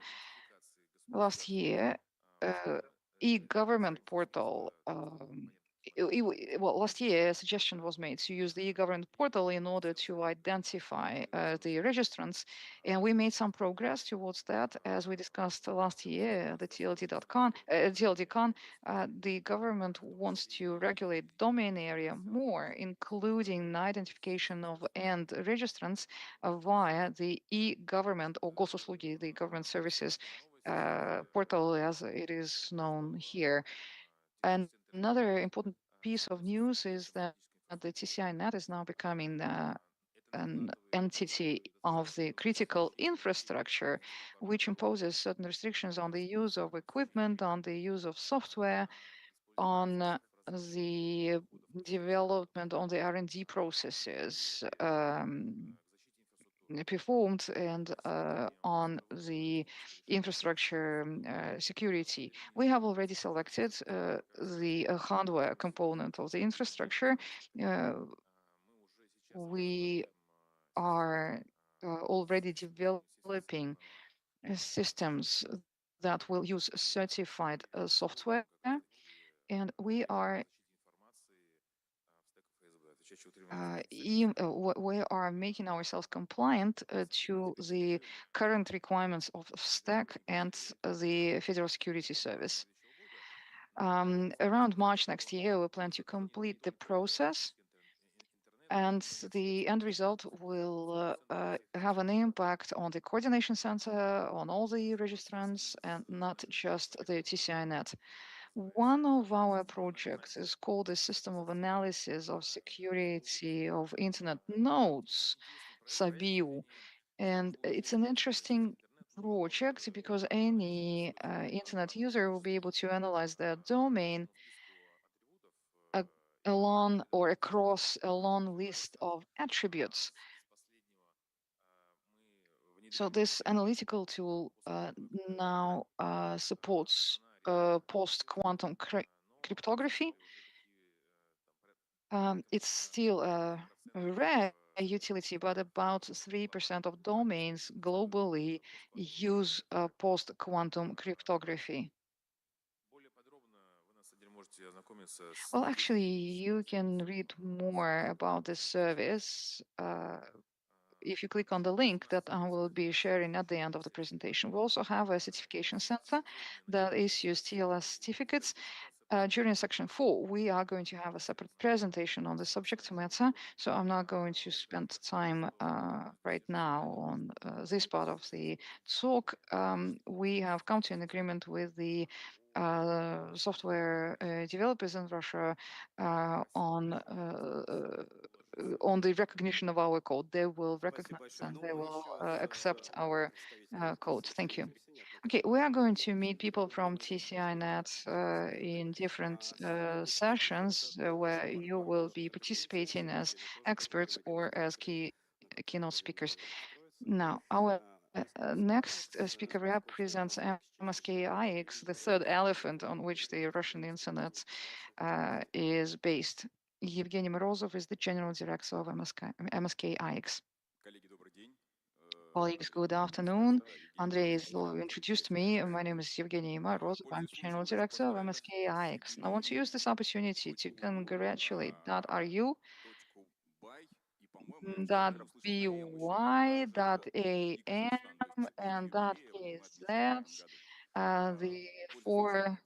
Last year, e-government portal, last year a suggestion was made to use the e-government portal in order to identify the registrants, and we made some progress towards that. As we discussed last year, the TLD.con, the government wants to regulate domain area more, including identification of end registrants via the e-government, or Gosuslugi, the government services portal as it is known here. And another important piece of news is that the TCI-Net is now becoming an entity of the critical infrastructure, which imposes certain restrictions on the use of equipment, on the use of software, on the development, on the R&D processes performed, and on the infrastructure security. We have already selected the hardware component of the infrastructure. We are already developing systems that will use certified software, and we are we are making ourselves compliant to the current requirements of STAC and the Federal Security Service. Around March next year, we plan to complete the process, and the end result will have an impact on the coordination center, on all the registrants, and not just the TCI-Net. One of our projects is called the System of Analysis of Security of Internet Nodes, SABIU. And it's an interesting project because any internet user will be able to analyze their domain along or across a long list of attributes. So this analytical tool now supports post-quantum cryptography. It's still a rare utility, but about 3% of domains globally use post-quantum cryptography. Well, actually, you can read more about this service if you click on the link that I will be sharing at the end of the presentation. We also have a certification center that issues TLS certificates. During section 4, we are going to have a separate presentation on the subject matter, so I'm not going to spend time right now on this part of the talk. We have come to an agreement with the software developers in Russia on the recognition of our code. They will recognize and they will accept our code. Thank you. Okay, we are going to meet people from TCI.net in different sessions where you will be participating as experts or as keynote speakers. Now, our next speaker represents MSK-IX, the third elephant on which the Russian internet is based. Evgeny Morozov is the general director of MSK-IX. Colleagues, good afternoon. Andrei has introduced me. My name is Evgeny Morozov. I'm general director of MSK-IX. I want to use this opportunity to congratulate .ru, .by, .am, and .kz, the four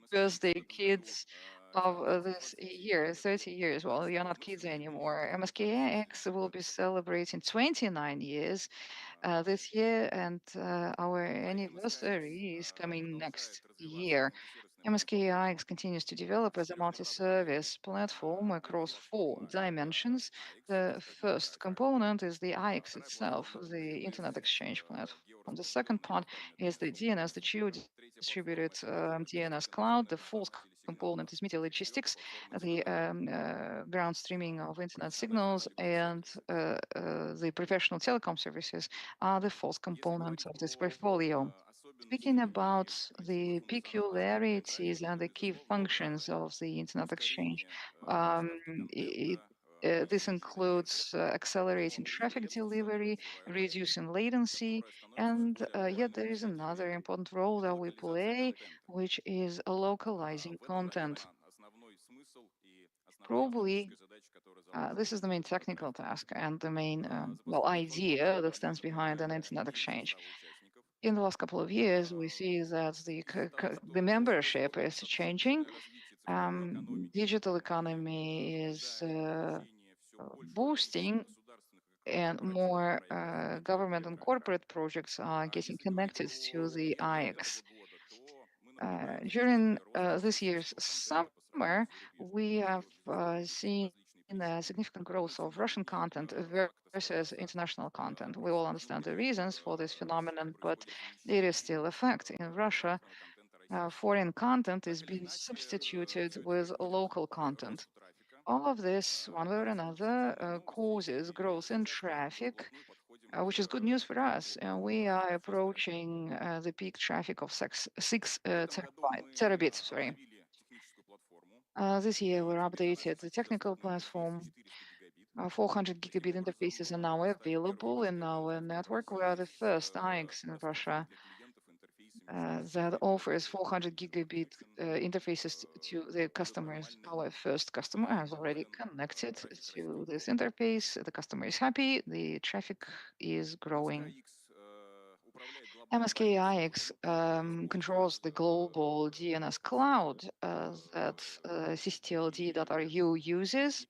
birthday kids of this year, 30 years. Well, you're not kids anymore. MSKX will be celebrating 29 years this year, and our anniversary is coming next year. MSKIX continues to develop as a multi-service platform across 4 dimensions. The first component is the IX itself, the Internet Exchange platform. The second part is the DNS, the geo-distributed DNS cloud. The fourth component is media logistics, the ground streaming of internet signals, and the professional telecom services are the fourth component of this portfolio. Speaking about the peculiarities and the key functions of the Internet Exchange, this includes accelerating traffic delivery, reducing latency, and yet there is another important role that we play, which is localizing content. Probably this is the main technical task and the main idea that stands behind an Internet Exchange. In the last couple of years, we see that the membership is changing. Digital economy is boosting, and more government and corporate projects are getting connected to the IX. During this year's summer, we have seen a significant growth of Russian content versus international content. We all understand the reasons for this phenomenon, but it is still a fact. In Russia, foreign content is being substituted with local content. All of this, one way or another, causes growth in traffic, which is good news for us. We are approaching the peak traffic of 6 terabits. Sorry. This year, we updated the technical platform. 400 gigabit interfaces are now available in our network. We are the first IX in Russia that offers 400 gigabit interfaces to the customers. Our first customer has already connected to this interface. The customer is happy. The traffic is growing. MSKIX controls the global DNS cloud that ccTLD.ru uses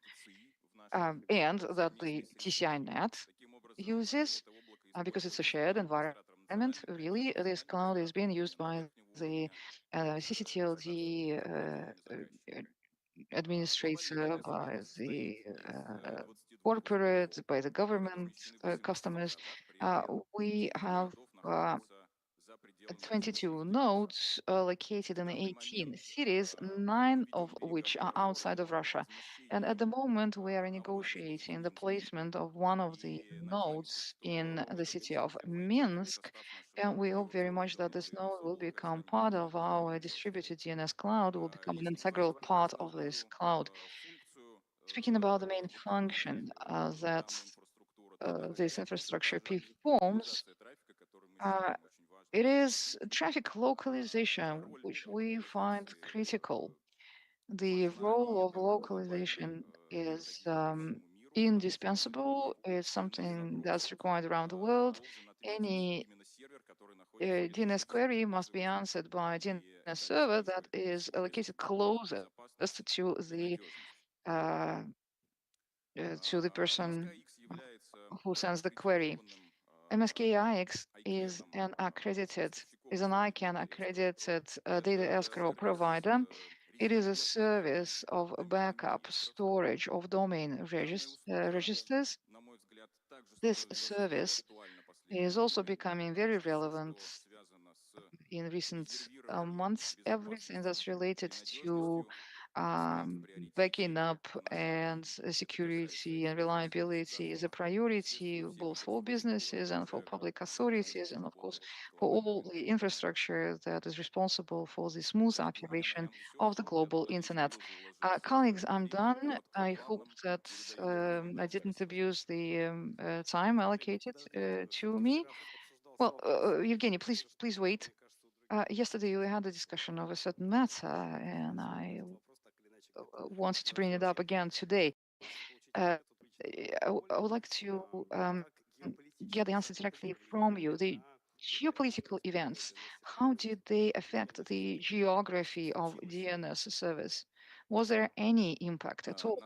and that the TCI.net uses because it's a shared environment environment. Really, this cloud is being used by the ccTLD administrator, by the corporate, by the government customers. We have 22 nodes located in 18 cities, 9 of which are outside of Russia. And at the moment, we are negotiating the placement of one of the nodes in the city of Minsk. And we hope very much that this node will become part of our distributed DNS cloud, will become an integral part of this cloud. Speaking about the main function that this infrastructure performs, it is traffic localization, which we find critical. The role of localization is indispensable. It's something that's required around the world. Any DNS query must be answered by a DNS server that is located closest uh, to the person who sends the query. MSKIX is an ICANN accredited data escrow provider. It is a service of backup storage of domain registers. This service is also becoming very relevant in recent months. Everything that's related to backing up and security and reliability is a priority both for businesses and for public authorities, and of course for all the infrastructure that is responsible for the smooth operation of the global internet. Colleagues, I'm done. I hope that I didn't abuse the time allocated to me. Well, Evgeny, please wait. Yesterday we had a discussion of a certain matter, and I wanted to bring it up again today. I would like to get the answer directly from you. The geopolitical events, how did they affect the geography of DNS service? Was there any impact at all?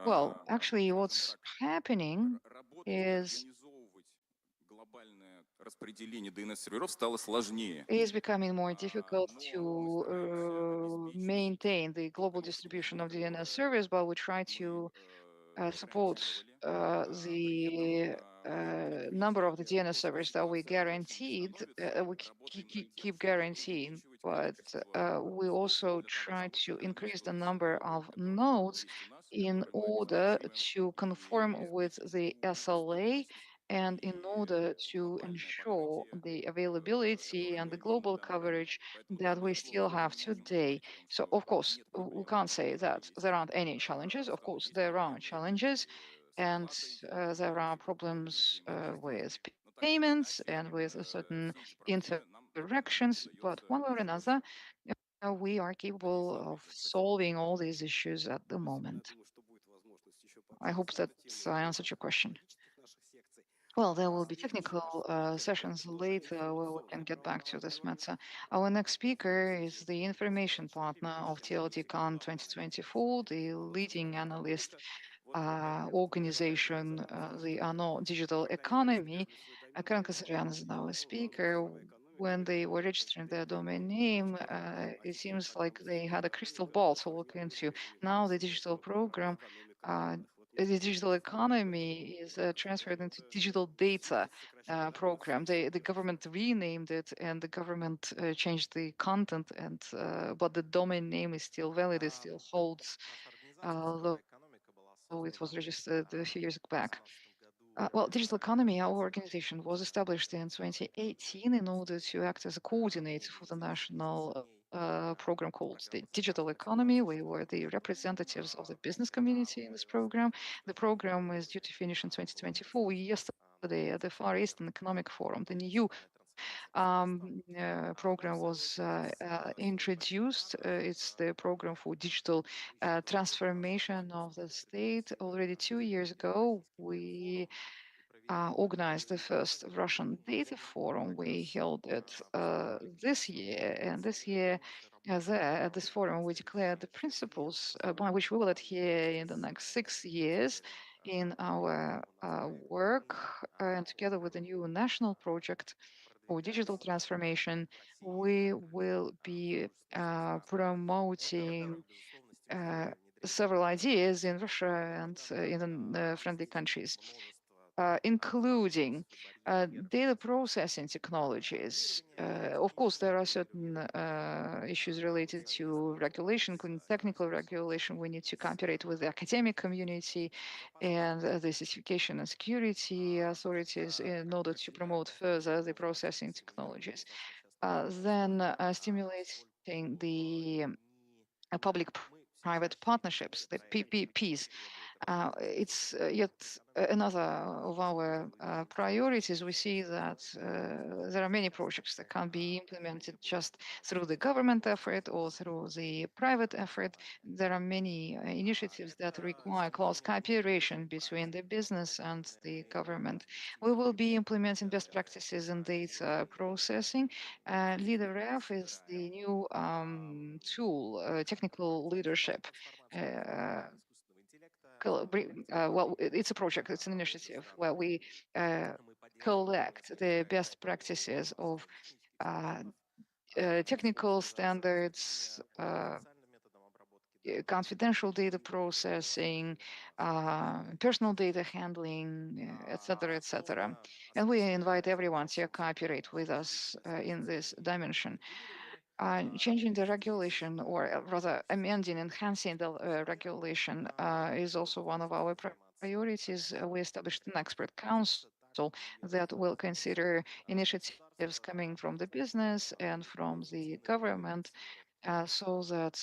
Well, actually, what's happening is it is becoming more difficult to maintain the global distribution of DNS servers, but we try to support the number of the DNS servers that we guaranteed, keep guaranteeing, but we also try to increase the number of nodes in order to conform with the SLA and in order to ensure the availability and the global coverage that we still have today. So, of course, we can't say that there aren't any challenges. Of course, there are challenges, and there are problems with payments and with certain interactions. But one way or another, we are capable of solving all these issues at the moment. I hope that I answered your question. Well, there will be technical sessions later where we can get back to this matter. Our next speaker is the information partner of TLDCon 2024, the leading analyst organization, the ANO Digital Economy. Karen Kasaryan is now a speaker. When they were registering their domain name, it seems like they had a crystal ball to look into. Now the digital program, the digital economy is transferred into digital data program. The government renamed it, and the government changed the content, and but the domain name is still valid. It still holds, though it was registered a few years back. Well, digital economy, our organization was established in 2018 in order to act as a coordinator for the national program called the digital economy. We were the representatives of the business community in this program. The program is due to finish in 2024. Yesterday at the Far Eastern Economic Forum, the new program was introduced. It's the program for digital transformation of the state. Already 2 years ago, we organized the first Russian Data Forum. We held it this year, and this year, there at this forum, we declared the principles by which we will adhere in the next 6 years in our work, and together with the new national project for digital transformation, we will be promoting several ideas in Russia and in the friendly countries, including data processing technologies. Of course, there are certain issues related to regulation, including technical regulation. We need to cooperate with the academic community and the certification and security authorities in order to promote further the processing technologies. Then stimulating the public-private partnerships, the PPPs. It's yet another of our priorities. We see that there are many projects that can be implemented just through the government effort or through the private effort. There are many initiatives that require close cooperation between the business and the government. We will be implementing best practices in data processing. LeaderF is the new tool, technical leadership. Well, it's a project, it's an initiative where we collect the best practices of technical standards, confidential data processing, personal data handling, etc., etc. And we invite everyone to cooperate with us in this dimension. Changing the regulation, or rather amending, enhancing the regulation is also one of our priorities. We established an expert council that will consider initiatives coming from the business and from the government so that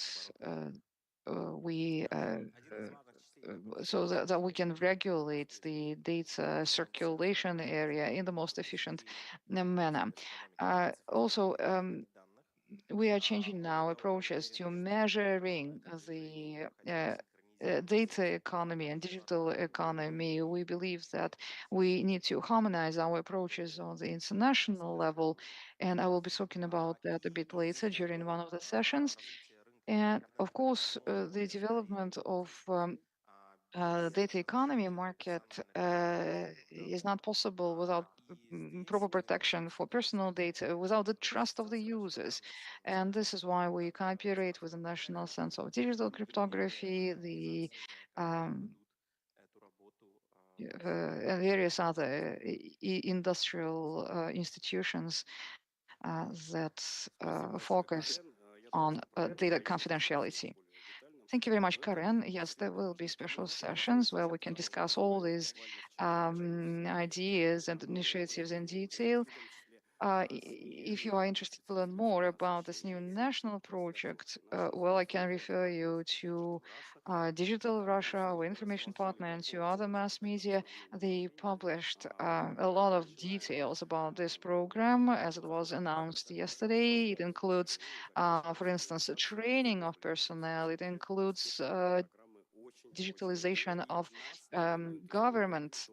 we that we can regulate the data circulation area in the most efficient manner. Also, we are changing now approaches to measuring the data economy and digital economy. We believe that we need to harmonize our approaches on the international level, and I will be talking about that a bit later during one of the sessions. And of course, the development of data economy market is not possible without proper protection for personal data, without the trust of the users. And this is why we cooperate with the National Center of Digital Cryptography, the and various other industrial institutions that focus on data confidentiality. Thank you very much, Karen. Yes, there will be special sessions where we can discuss all these ideas and initiatives in detail. If you are interested to learn more about this new national project, well, I can refer you to Digital Russia, our information partner, and to other mass media. They published a lot of details about this program as it was announced yesterday. It includes, for instance, training of personnel. It includes digitalization of government.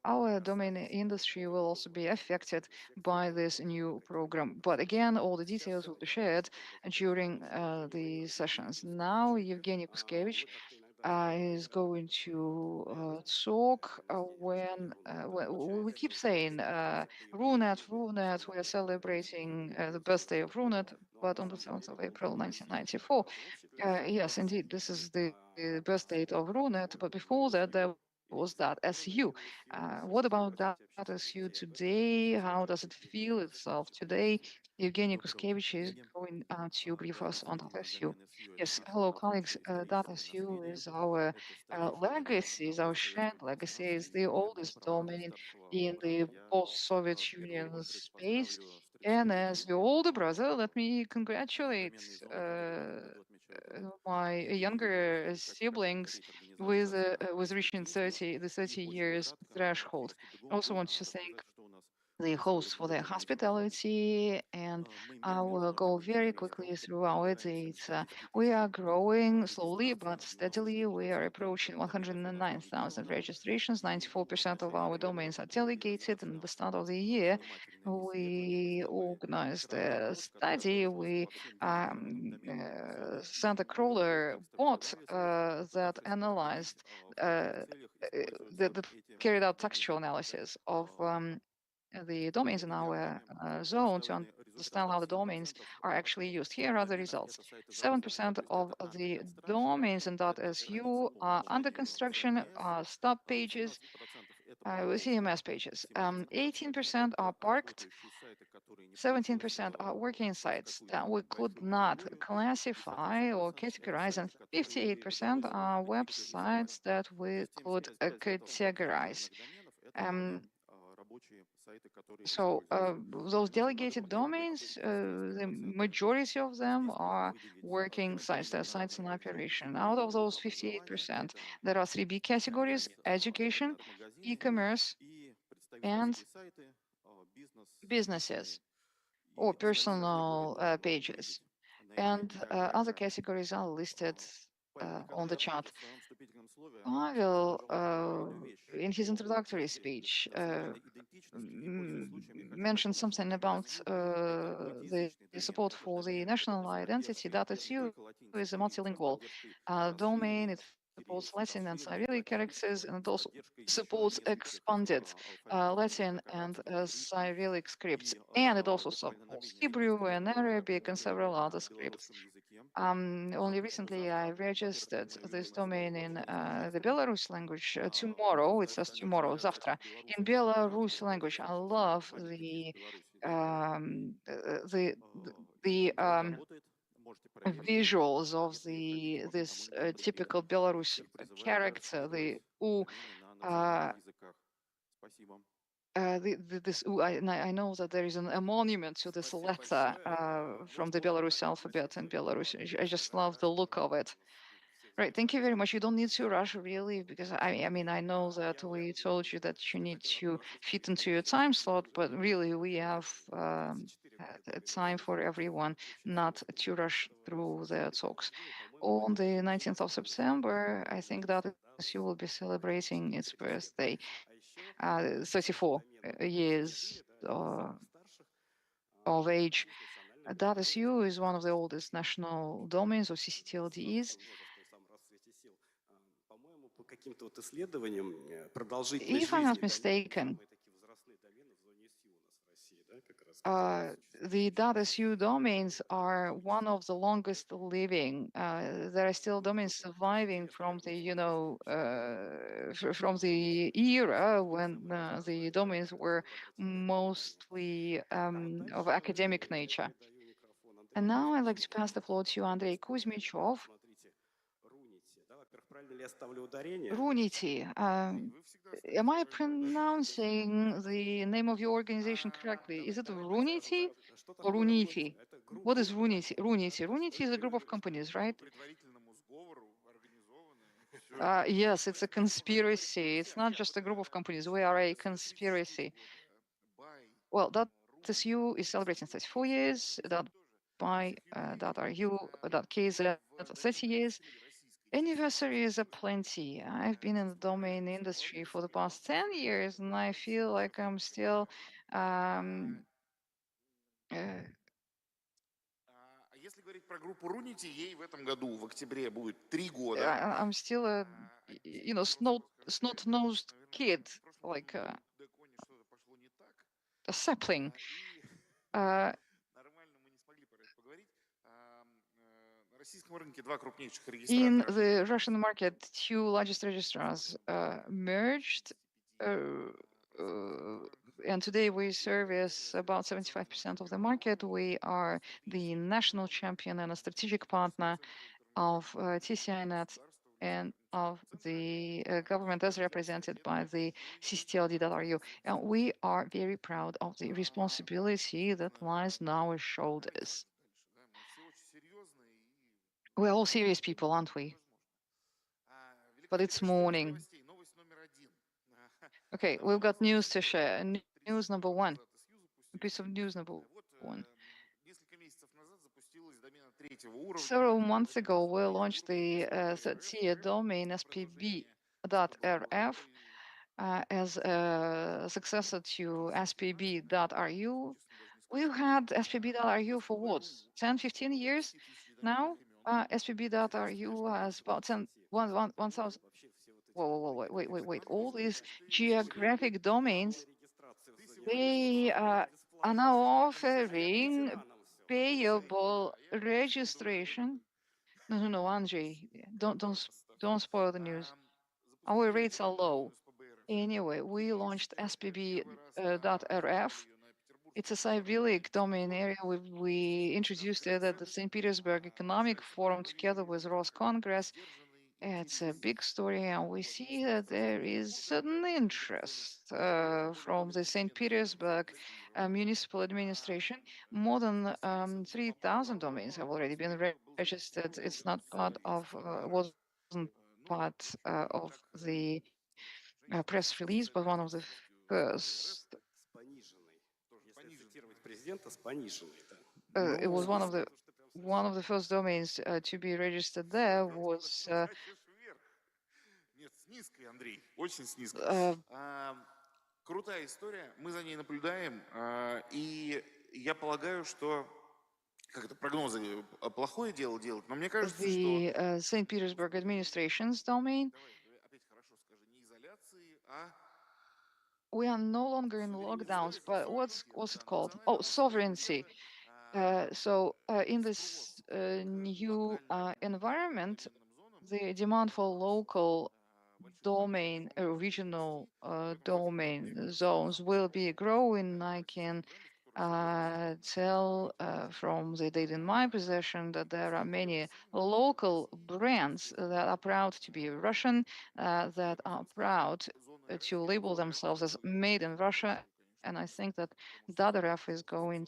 Our domain industry will also be affected by this new program. But again, all the details will be shared during the sessions. Now, Evgeny Kuskevich is going to talk when we keep saying RUNET, we are celebrating the birthday of RUNET, but on the 7th of April 1994. Yes, indeed, this is the birth date of RUNET, but before that, there was that SU. What about that SU today? How does it feel itself today? Evgeny Kuskevich is going to brief us on that SU. Yes, hello, colleagues. That SU is our legacy, is our shared legacy, is the oldest domain in the post-Soviet Union space. And as the older brother, let me congratulate my younger siblings with reaching the 30 years threshold. I also want to thank the host for the hospitality, and I will go very quickly through it. We are growing slowly but steadily. We are approaching 109,000 registrations. 94% of our domains are delegated. And at the start of the year, we organized a study. We sent a crawler bot that analyzed, that carried out textual analysis of the domains in our zone to understand how the domains are actually used. Here are the results. 7% of the domains in .su are under construction, are stop pages, CMS pages. 18% are parked. 17% are working sites that we could not classify or categorize, and 58% are websites that we could categorize. So those delegated domains, the majority of them are working sites, they're sites in operation. Out of those 58%, there are three big categories: education, e-commerce, and businesses or personal pages. And other categories are listed on the chart. Pavel, in his introductory speech, mentioned something about the support for the national identity. .su is a multilingual domain. It supports Latin and Cyrillic characters, and it also supports expanded Latin and Cyrillic scripts. And it also supports Hebrew and Arabic and several other scripts. Only recently I registered this domain in the Belarus language. Tomorrow, it says tomorrow, завтра, in Belarus language. I love the visuals of this typical Belarus character, the U. This I know that there is a monument to this letter from the Belarus alphabet in Belarus. I just love the look of it. Right, thank you very much. You don't need to rush really, because I mean, I know that we told you that you need to fit into your time slot, but really we have time for everyone, not to rush through the talks. On the 19th of September, I think that you will be celebrating its birthday, 34 years of age. .su is one of the oldest national domains, or ccTLDs. If I'm not mistaken, the .su domains are one of the longest living. There are still domains surviving from the, from the era when the domains were mostly of academic nature. And now I'd like to pass the floor to Andrei Kuzmichov. Runity. Am I pronouncing the name of your organization correctly? Is it Runity or Runity? What is Runity? Runity is a group of companies, right? Yes, it's a conspiracy. It's not just a group of companies. We are a conspiracy. Well, .su is celebrating 34 years. .ru, .kz, 30 years. Anniversaries are plenty. I've been in the domain industry for the past 10 years, and I feel like I'm still I'm still a, snot-nosed kid, like a sapling. In the Russian market, two largest registrars merged, and today we service about 75% of the market. We are the national champion and a strategic partner of TCI-net and of the government as represented by the ccTLD.ru. And we are very proud of the responsibility that lies on our shoulders. We're all serious people, aren't we? But it's morning. Okay, we've got news to share. News number one. A piece of news number one. Several months ago, we launched the third-tier domain spb.rf as a successor to spb.ru. We've had spb.ru for what, 10, 15 years now? spb.ru has about 1,000. Whoa, wait. All these geographic domains, they are now offering payable registration. No, Andrei, don't spoil the news. Our rates are low. Anyway, we launched spb.rf. It's a Cyrillic domain area. We introduced it at the St. Petersburg Economic Forum together with Roscongress. It's a big story, and we see that there is certain interest from the St. Petersburg municipal administration. More than 3,000 domains have already been registered. It's not part of, wasn't part of the press release, but one of the first. It was one of the first domains to be registered there was. Крутая история, мы за ней наблюдаем, и я полагаю, что как-то прогнозы плохое дело делать, но мне кажется, что... The St. Petersburg administration's domain. We are no longer in lockdowns, but what's it called? Oh, sovereignty. So in this new environment, the demand for local domain, regional domain zones will be growing. I can tell from the data in my possession that there are many local brands that are proud to be Russian, that are proud to label themselves as made in Russia. And I think that DADRF is going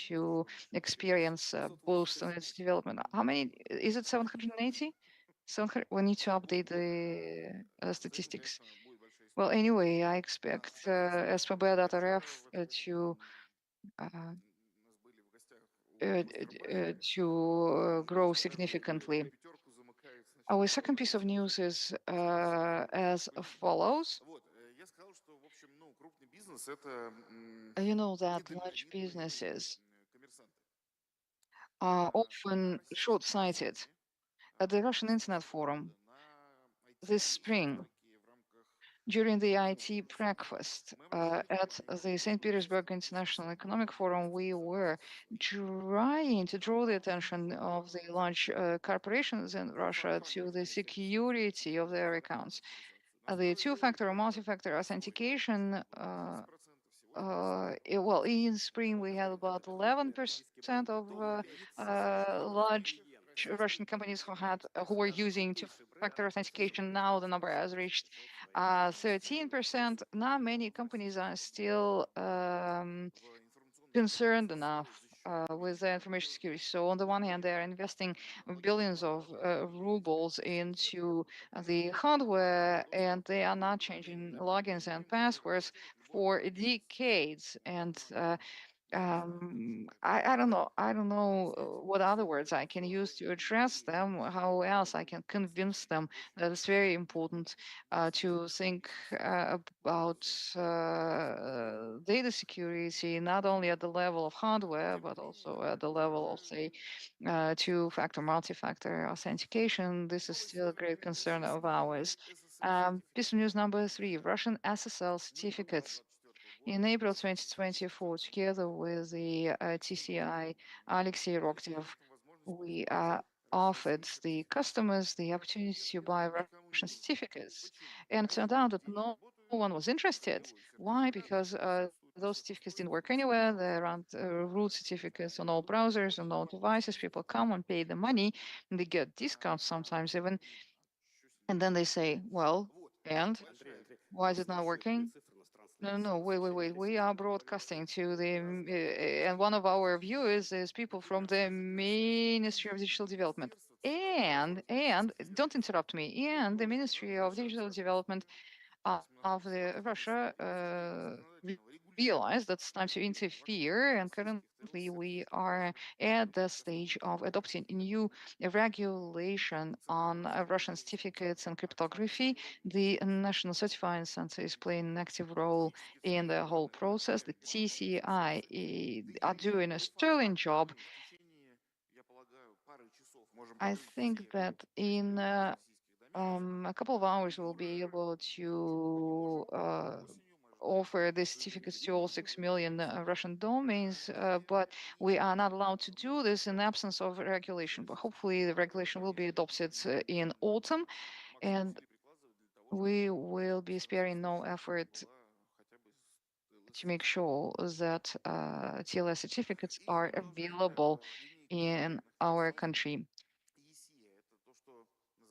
to experience a boost in its development. How many? Is it 780? We need to update the statistics. Well, anyway, I expect SPB.RF to grow significantly. Our second piece of news is as follows. You know that large businesses are often short-sighted. At the Russian Internet Forum this spring, during the IT breakfast at the St. Petersburg International Economic Forum, we were trying to draw the attention of the large corporations in Russia to the security of their accounts. The two-factor or multi-factor authentication, well, in spring we had about 11% of large Russian companies who were using two-factor authentication. Now the number has reached 13%. Now many companies are still concerned enough with their information security. So on the one hand, they're investing billions of rubles into the hardware, and they are not changing logins and passwords for decades. And I don't know. I don't know what other words I can use to address them. How else I can convince them that it's very important to think about data security, not only at the level of hardware, but also at the level of, say, two-factor, multi-factor authentication. This is still a great concern of ours. Piece of news number 3, Russian SSL certificates. In April 2024, together with the TCI Alexei Roktev, we offered the customers the opportunity to buy Russian certificates. And it turned out that no one was interested. Why? Because those certificates didn't work anywhere. There aren't root certificates on all browsers and all devices. People come and pay the money, and they get discounts sometimes even. And then they say, well, and why is it not working? No, wait. We are broadcasting to the, and one of our viewers is people from the Ministry of Digital Development. And don't interrupt me. And the Ministry of Digital Development of the Russia realized that it's time to interfere, and currently we are at the stage of adopting a new regulation on Russian certificates and cryptography. The National Certifying Center is playing an active role in the whole process. The TCI are doing a sterling job. I think that in a couple of hours we'll be able to offer the certificates to all 6 million Russian domains, but we are not allowed to do this in absence of regulation. But hopefully the regulation will be adopted in autumn, and we will be sparing no effort to make sure that TLS certificates are available in our country.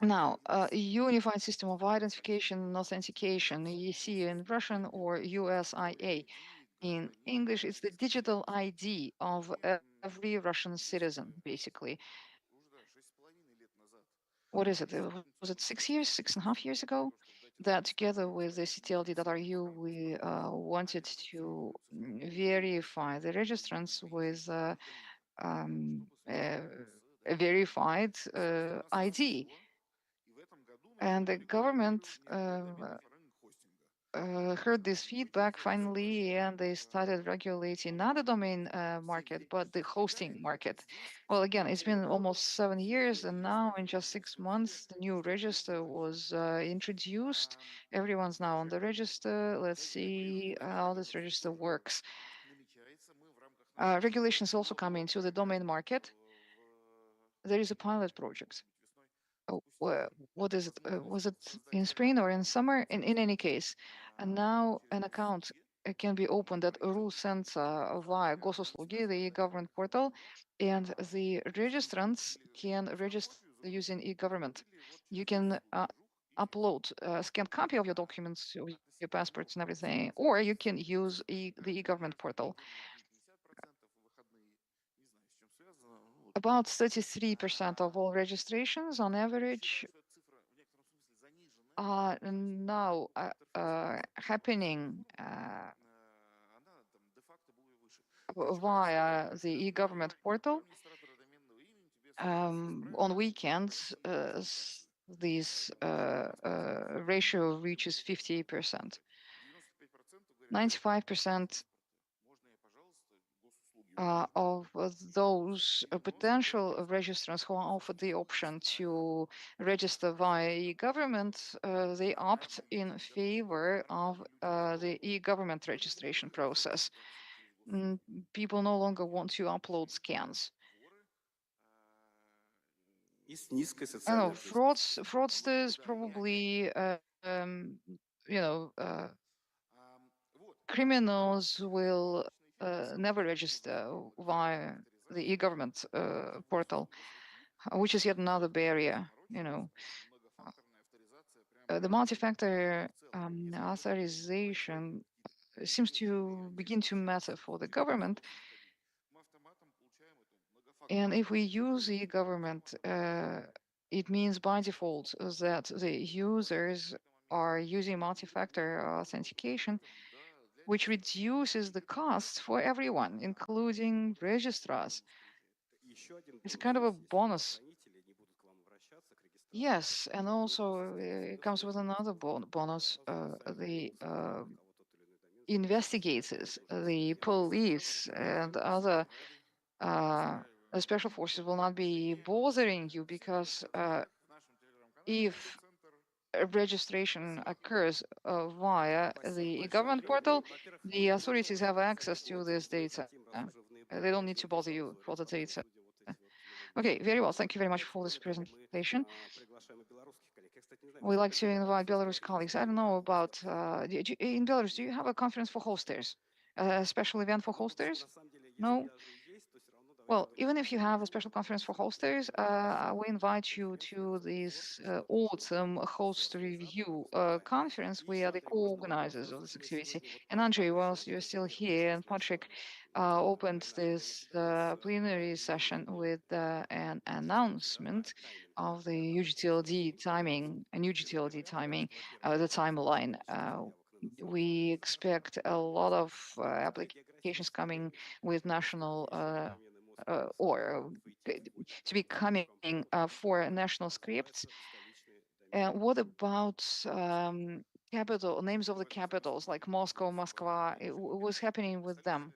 Now, a unified system of identification and authentication, EC in Russian or USIA. In English, it's the digital ID of every Russian citizen, basically. What is it? Was it 6 years, 6.5 years ago? That together with the ccTLD.ru, we wanted to verify the registrants with a verified ID. And the government heard this feedback finally, and they started regulating not the domain market, but the hosting market. Well, again, it's been almost 7 years, and now in just 6 months, the new register was introduced. Everyone's now on the register. Let's see how this register works. Regulations also come into the domain market. There is a pilot project. Oh, what is it? Was it in spring or in summer? In any case, and now an account can be opened at RU Center via Gosuslugi, the e-government portal, and the registrants can register using e-government. You can upload a scanned copy of your documents, your passports and everything, or you can use the e-government portal. About 33% of all registrations on average are now happening via the e-government portal. On weekends, this ratio reaches 50%. 95% of those potential registrants who are offered the option to register via e-government, they opt in favor of the e-government registration process. People no longer want to upload scans. I know fraudsters probably, criminals will never register via the e-government portal, which is yet another barrier. The multi-factor authorization seems to begin to matter for the government. And if we use e-government, it means by default that the users are using multi-factor authentication, which reduces the costs for everyone, including registrars. It's a kind of a bonus. Yes, and also it comes with another bonus. The investigators, the police, and other special forces will not be bothering you because if registration occurs via the government portal, the authorities have access to this data. They don't need to bother you for the data. Okay, very well. Thank you very much for this presentation. We'd like to invite Belarus colleagues. I don't know about, in Belarus, do you have a conference for hosters? A special event for hosters? No? Well, even if you have a special conference for hosters, we invite you to this autumn host review conference. We are the co-organizers of this activity. And Andrei, whilst you're still here, and Patrick opened this plenary session with an announcement of the UGTLD timing, the timeline. We expect a lot of applications coming with national or to be coming for national scripts. And what about capital names of the capitals like Moscow, Moskva? What's happening with them?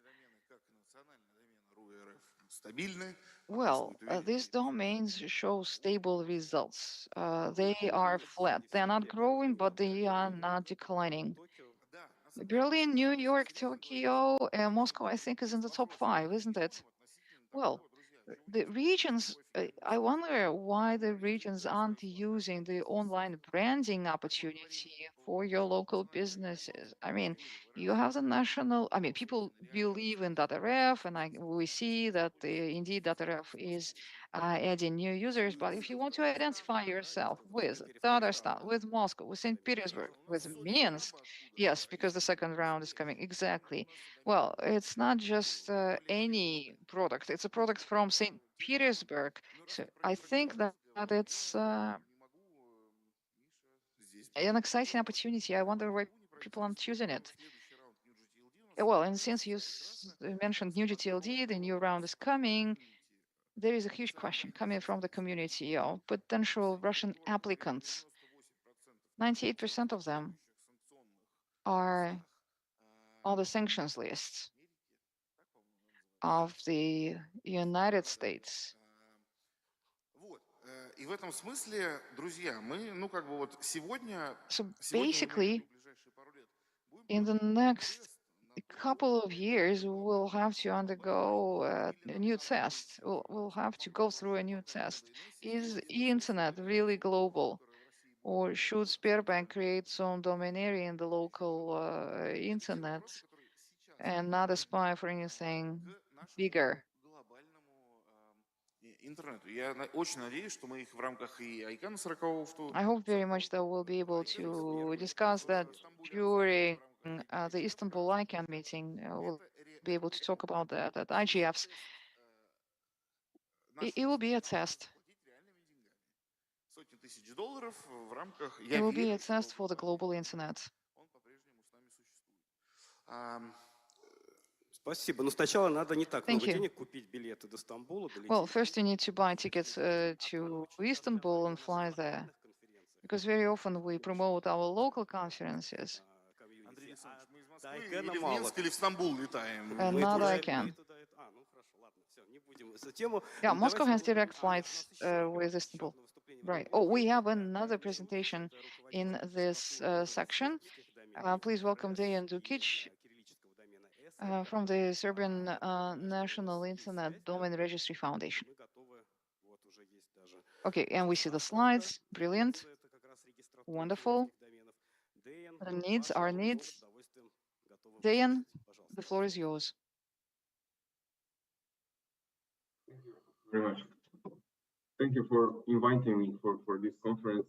Well, these domains show stable results. They are flat. They're not growing, but they are not declining. Berlin, New York, Tokyo, and Moscow, I think, is in the top 5, isn't it? Well, the regions, I wonder why the regions aren't using the online branding opportunity for your local businesses. I mean, you have the national, I mean, people believe in .rf, and we see that indeed .rf is adding new users. But if you want to identify yourself with Tatarstan, with Moscow, with St. Petersburg, with Minsk, yes, because the second round is coming, exactly. Well, it's not just any product. It's a product from St. Petersburg. So I think that it's an exciting opportunity. I wonder why people aren't choosing it. Well, and since you mentioned new GTLD, the new round is coming. There is a huge question coming from the community of potential Russian applicants. 98% of them are on the sanctions list of the United States. И в этом смысле, друзья, мы, ну, как бы вот сегодня... So basically, in the next couple of years, we'll have to undergo a new test. We'll have to go through a new test. Is internet really global? Or should Sberbank create some domain area in the local internet and not aspire for anything bigger? Интернету. Я очень надеюсь, что мы их в рамках и ICANN 40 I hope very much that we'll be able to discuss that during the Istanbul ICANN meeting. We'll be able to talk about that at IGFs. It will be a test. сотни тысяч долларов в рамках... It will be a test for the global internet. Спасибо. Но сначала надо не так много Thank you. денег купить билеты до Стамбула, Well, долететь. first you need to buy tickets to Istanbul and fly there. Because very often we promote our local conferences. Андрей Александрович, мы из Москвы или в Минск, или в Стамбул летаем. And not ICANN. Ну хорошо, ладно, все, не будем эту тему. Yeah, Moscow has direct flights with Istanbul. Right. Oh, we have another presentation in this section. Please welcome Dejan Dukic from the Serbian National Internet Domain Registry Foundation. Okay, and we see the slides. Brilliant. Wonderful. The needs are needs. Dejan, the floor is yours. Very much. Thank you for inviting me for this conference.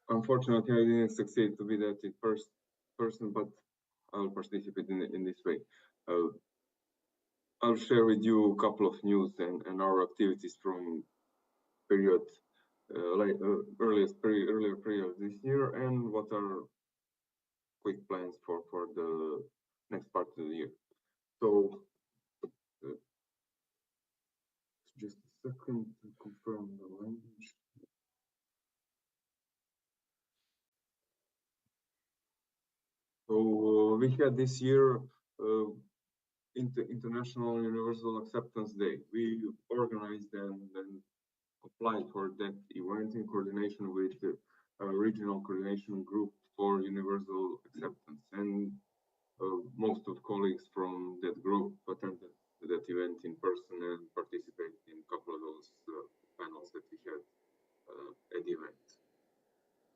Unfortunately, I didn't succeed to be that in person, but I'll participate in this way. I'll share with you a couple of news and our activities from period earlier period this year, and what are quick plans for the next part of the year. So just a second to confirm the language. So we had this year International Universal Acceptance Day. We organized and applied for that event in coordination with the regional coordination group for universal acceptance, and most of colleagues from that group attended that event in person and participated in a couple of those panels that we had at the event.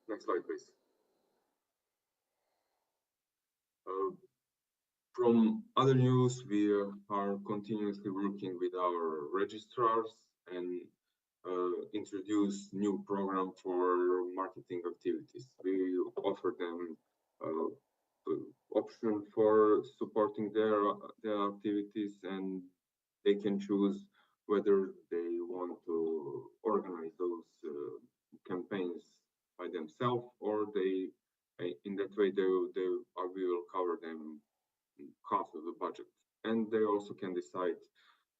Next slide, please. From other news, we are continuously working with our registrars and introduce new program for marketing activities. We offer them option for supporting their activities, and they can choose whether they want to organize those campaigns by themselves, or they In that way, we will cover them half of the budget. And they also can decide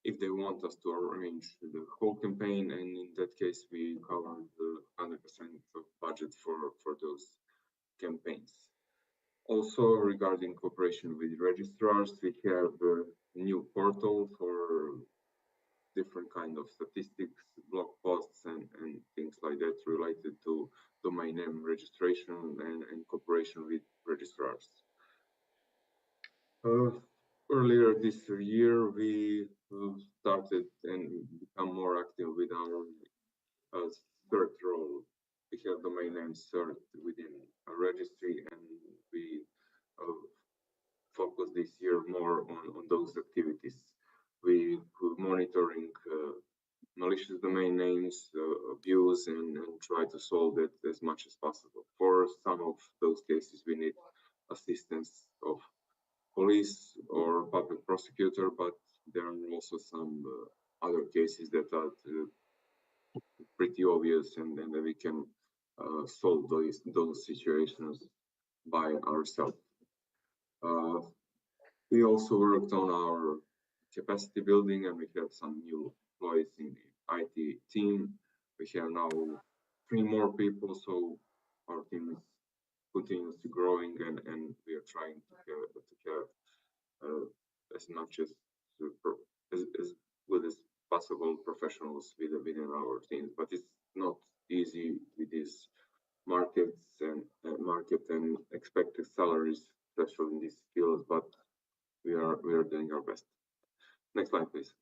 if they want us to arrange the whole campaign, and in that case, we cover the 100% of budget for those campaigns. Also, regarding cooperation with registrars, we have a new portal for different kind of statistics, blog posts, and things like that related to domain name registration and cooperation with registrars. Earlier this year, we started and become more active with our cert role. We have domain name cert within a registry, and we focus this year more on those activities. We're monitoring malicious domain names, abuse, and try to solve it as much as possible. For some of those cases, we need assistance of police or public prosecutor, but there are also some other cases that are pretty obvious, and then we can solve those situations by ourselves. We also worked on our capacity building, and we have some new employees in the IT team. We have now 3 more people, so our team is continuously growing, and we are trying to have as much as good as possible professionals within our teams. But it's not easy with these market and expected salaries, especially in these fields. But we are doing our best. Next slide, please.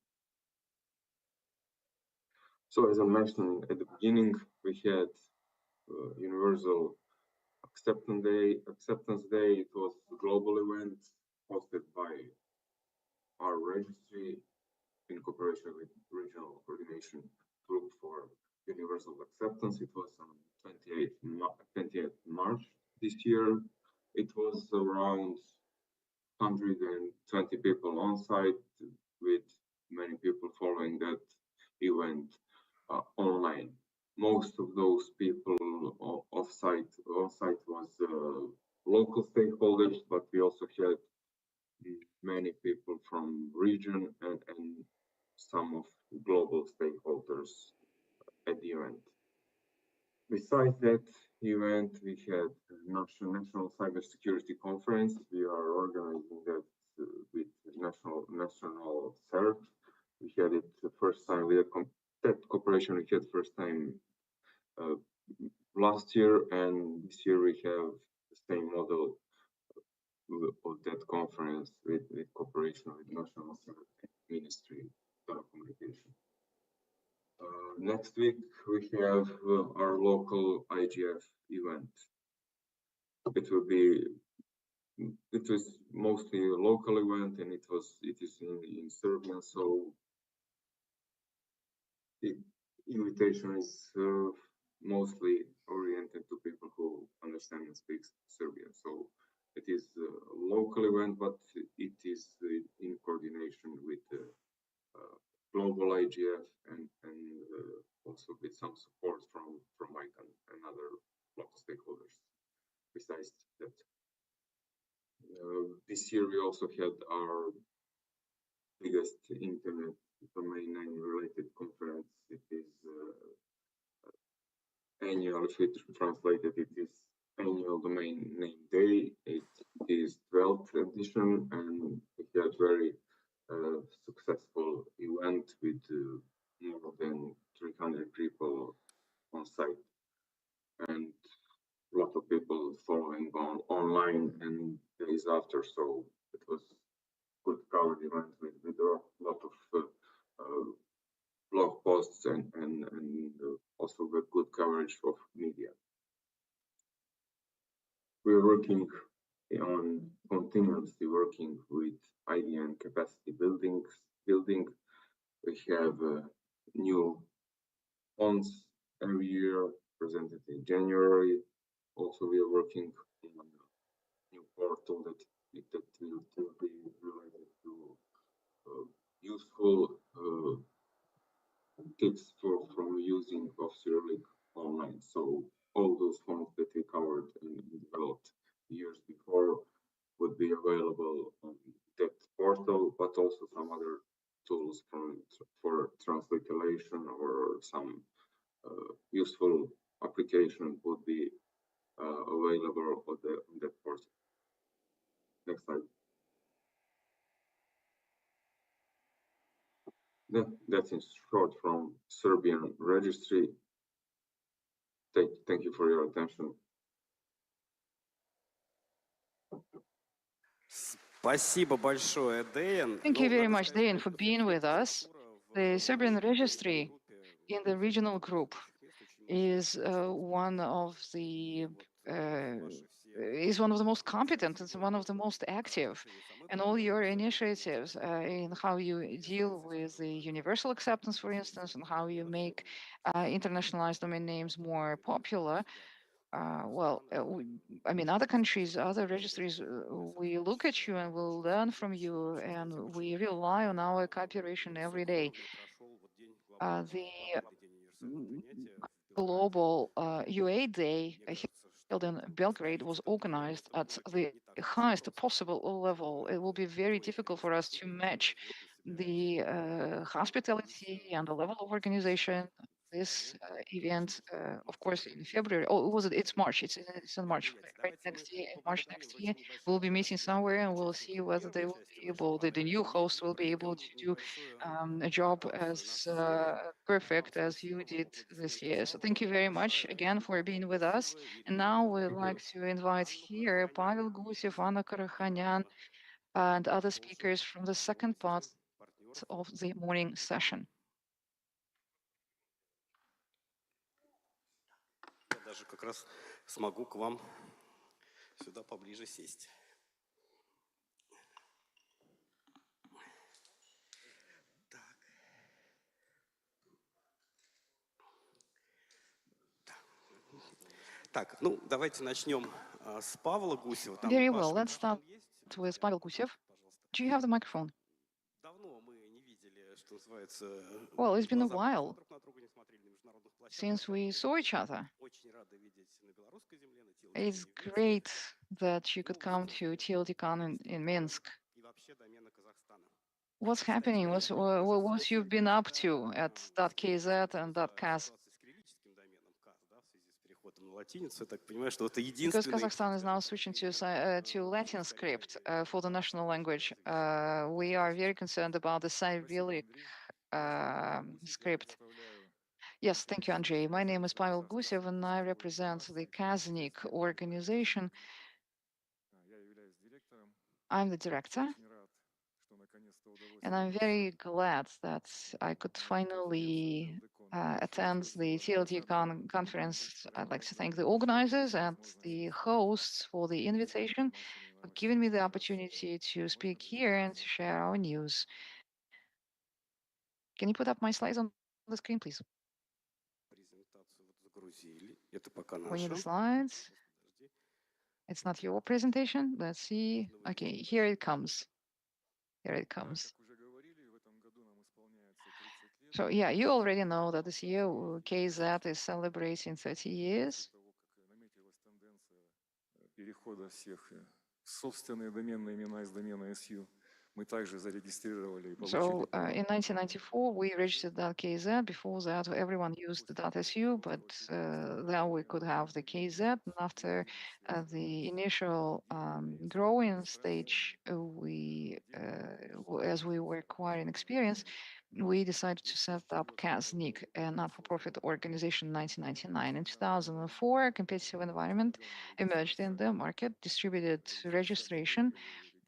So as I mentioned at the beginning, we had Universal Acceptance Day. It was a global event hosted by our registry in cooperation with Regional Coordination Group for Universal Acceptance. It was on 28th March this year. It was around 120 people on site, with many people following that event online. Most of those people on site was local stakeholders, but we also had many people from region and some of global stakeholders at the event. Besides that event, we had a National Cybersecurity Conference. We are organizing that with National CERT. We had it the first time with that cooperation. We had first time last year, and this year we have the same model of that conference with cooperation with National Ministry of Telecommunication. Next week we have our local IGF event. It was mostly a local event, and it is in Serbian, so the invitation is mostly oriented to people who understand and speak Serbian. So it is a local event, but it is in coordination with global IGF and also with some support from ICANN and other local stakeholders. Besides that, this year we also had our biggest internet domain name related conference. It is annual, if we translate it, it is Annual Domain Name Day. It is 12th edition, and we had very successful event with more than 300 people on site, and a lot of people following online and days after. So it was good covered event with a lot of blog posts and also with good coverage of media. We're continuously working with IDN capacity building. We have new funds every year presented in January. Also, we are working on a new portal that will be related to useful tips from using of Cyrillic online. So all those fonts that we covered and developed years before would be available on that portal, but also some other tools for transliteration or some useful application would be available on that portal. Next slide. That's in short from Serbian registry. Thank you for your attention. Спасибо большое, Дэйн. Thank you very much, Dejan, for being with us. The Serbian registry in the regional group is one of the most competent. It's one of the most active, and all your initiatives in how you deal with the universal acceptance, for instance, and how you make internationalized domain names more popular. Other countries, other registries, we look at you and we'll learn from you, and we rely on our cooperation every day. The global UA Day held in Belgrade was organized at the highest possible level. It will be very difficult for us to match the hospitality and the level of organization. This event, of course, in February. Oh, it's March. It's in March, right? Next year, in March next year, we'll be meeting somewhere, and we'll see whether they will be able, the new host will be able to do a job as perfect as you did this year. So thank you very much again for being with us. And now we'd like to invite here Pavel Gusev, Anna Karachanyan, and other speakers from the second part of the morning session. Я даже как раз смогу к вам сюда поближе сесть. Так, ну давайте начнем с Павла Гусева. Very well, let's start with Pavel Gusev. Do you have the microphone? Давно мы не видели, что называется. Well, it's been a while since we saw each other. It's great that you could come to TLDCon in Minsk. What's happening? What you've been up to at .kz and .kaz? Because Kazakhstan is now switching to Latin script for the national language, we are very concerned about the Cyrillic script. Yes, thank you, Andrei. My name is Pavel Gusev, and I represent the Kaznik organization. I'm the director, and I'm very glad that I could finally attend the TLD conference. I'd like to thank the organizers and the hosts for the invitation, for giving me the opportunity to speak here and to share our news. Can you put up my slides on the screen, please? We need the slides. It's not your presentation. Let's see. Okay, here it comes. Here it comes. So yeah, you already know that this year KZ is celebrating 30 years. So in 1994, we registered .kz. Before that, everyone used the .su, but then we could have the KZ. And after the initial growing stage, as we were acquiring experience, we decided to set up Kaznik, a not-for-profit organization in 1999. In 2004, a competitive environment emerged in the market, distributed registration.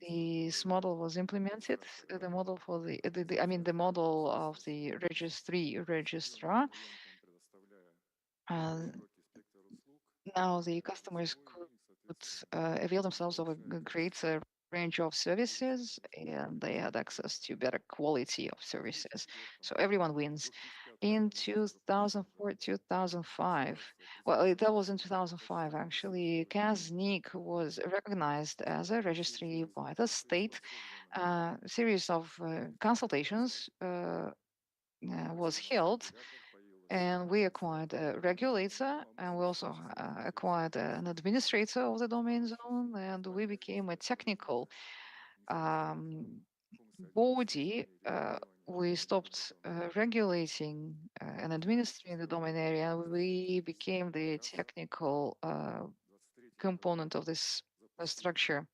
This model was implemented. The model for the model of the registrar. Now the customers could avail themselves of a great range of services, and they had access to better quality of services. So everyone wins. In 2004, 2005, well, that was in 2005 actually, Kaznik was recognized as a registry by the state. A series of consultations was held, And we acquired a regulator, and we also acquired an administrator of the domain zone, and we became a technical body. We stopped regulating and administering the domain area. We became the technical component of this structure.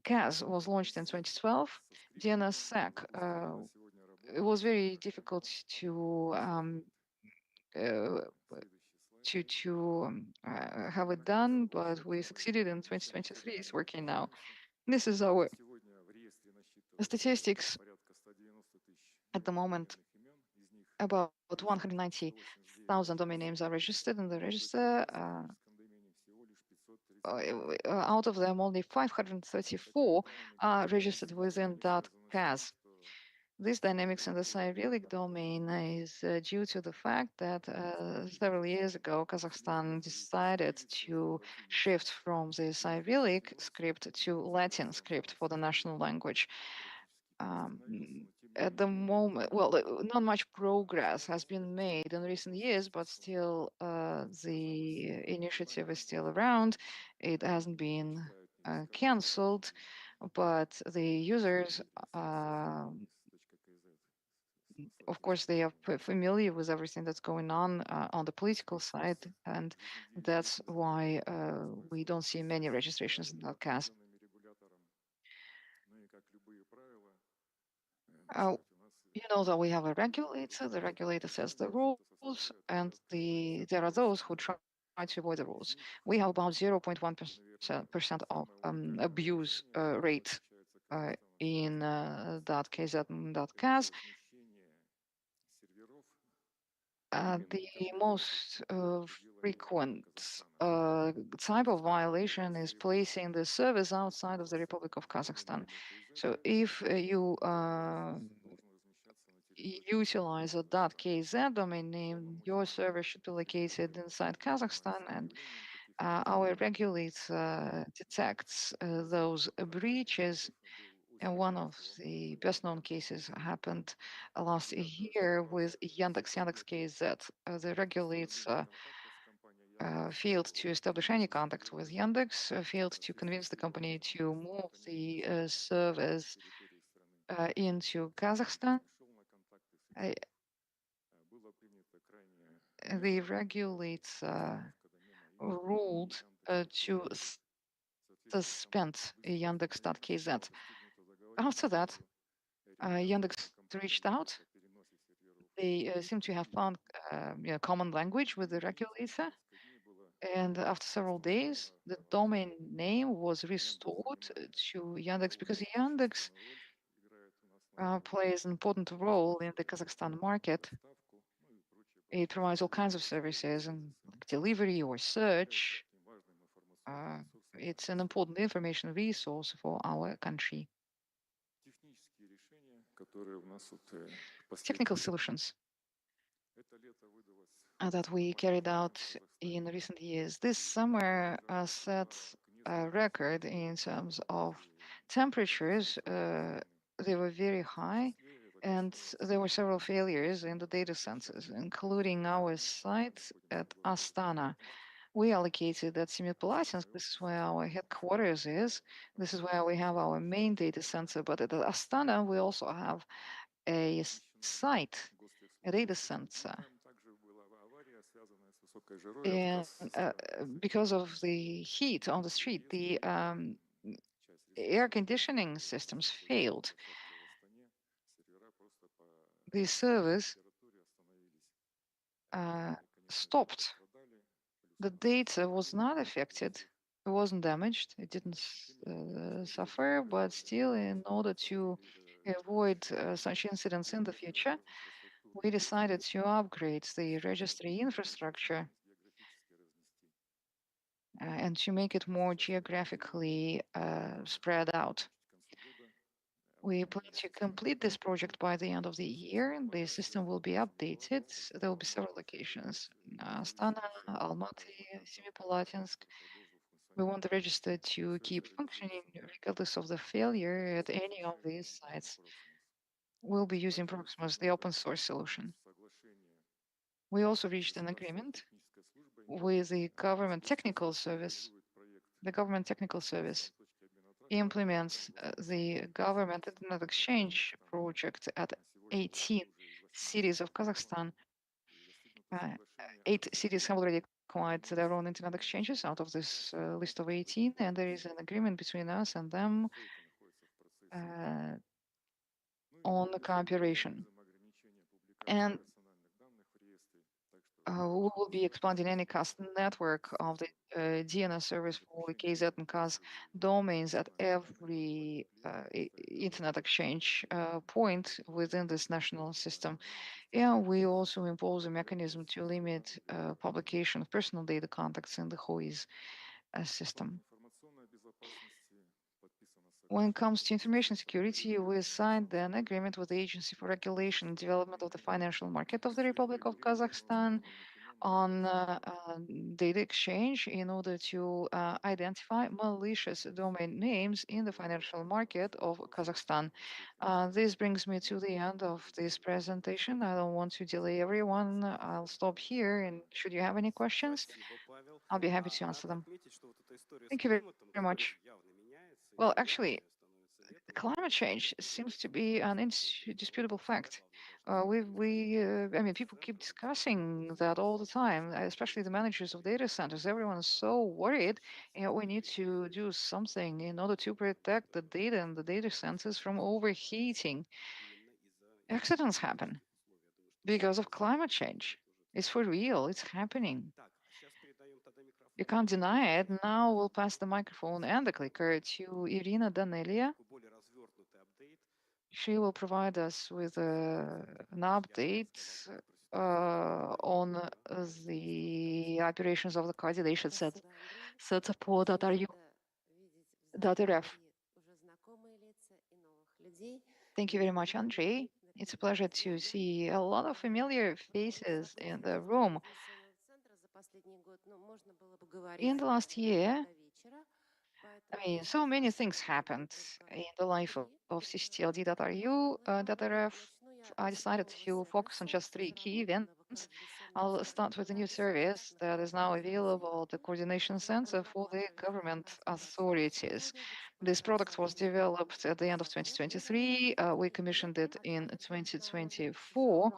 CAS was launched in 2012. DNSSEC, it was very difficult uh, to have it done, but we succeeded in 2023. It's working now. This is our statistics at the moment. About 190,000 domain names are registered in the register. Out of them, only 534 are registered within .cas. This dynamics in the Cyrillic domain is due to the fact that several years ago, Kazakhstan decided to shift from the Cyrillic script to Latin script for the national language. At the moment, well, not much progress has been made in recent years, but still the initiative is still around. It hasn't been cancelled, but the users, of course, they are familiar with everything that's going on the political side, and that's why we don't see many registrations in that case. You know that we have a regulator. The regulator sets the rules, and there are those who try to avoid the rules. We have about 0.1% of abuse rate in that case, that case. The most frequent type of violation is placing the service outside of the Republic of Kazakhstan. So if you utilize a .kz domain name, your server should be located inside Kazakhstan, and our regulator detects those breaches. And one of the best-known cases happened last year with Yandex KZ. The regulator failed to establish any contact with Yandex, failed to convince the company to move the servers into Kazakhstan. The regulator ruled to suspend Yandex.kz. After that, Yandex reached out. They seem to have found common language with the regulator. And after several days, the domain name was restored to Yandex because Yandex plays an important role in the Kazakhstan market. It provides all kinds of services and like delivery or search. It's an important information resource for our country. Technical solutions that we carried out in recent years. This summer set a record in terms of temperatures. They were very high, and there were several failures in the data centers, including our site at Astana. We are located at Semipalatinsk. This is where our headquarters is. This is where we have our main data center. But at Astana, we also have a site, a data center. And because of the heat on the street, the air conditioning systems failed. The servers stopped. The data was not affected. It wasn't damaged. It didn't suffer, but still, in order to avoid such incidents in the future, we decided to upgrade the registry infrastructure and to make it more geographically spread out. We plan to complete this project by the end of the year. The system will be updated. There will be several locations: Astana, Almaty, Semipalatinsk. We want the register to keep functioning regardless of the failure at any of these sites. We'll be using Proximus, the open source solution. We also reached an agreement with the government technical service. The government technical service implements the government internet exchange project at 18 cities of Kazakhstan. 8 cities have already acquired their own internet exchanges out of this list of 18, and there is an agreement between us and them on the cooperation. And we will be expanding any CAS network of the DNS service for the KZ and CAS domains at every internet exchange point within this national system. And we also impose a mechanism to limit publication of personal data contacts in the HOIS system. When it comes to information security, we signed an agreement with the Agency for Regulation and Development of the Financial Market of the Republic of Kazakhstan on data exchange in order to identify malicious domain names in the financial market of Kazakhstan. This brings me to the end of this presentation. I don't want to delay everyone. I'll stop here, and should you have any questions, I'll be happy to answer them. Thank you very much. Well, actually, climate change seems to be an indisputable fact. I mean, people keep discussing that all the time, especially the managers of data centers. Everyone is so worried, and we need to do something in order to protect the data and the data centers from overheating. Accidents happen because of climate change. It's for real. It's happening. You can't deny it. Now we'll pass the microphone and the clicker to Irina Danelia. She will provide us with an update on the operations of the coordination center.ru.rf. Thank you very much, Andrei. It's a pleasure to see a lot of familiar faces in the room. In the last year, I mean, so many things happened in the life of ccTLD.ru.rf. I decided to focus on just 3 key events. I'll start with a new service that is now available, the Coordination Center for the Government Authorities. This product was developed at the end of 2023. We commissioned it in 2024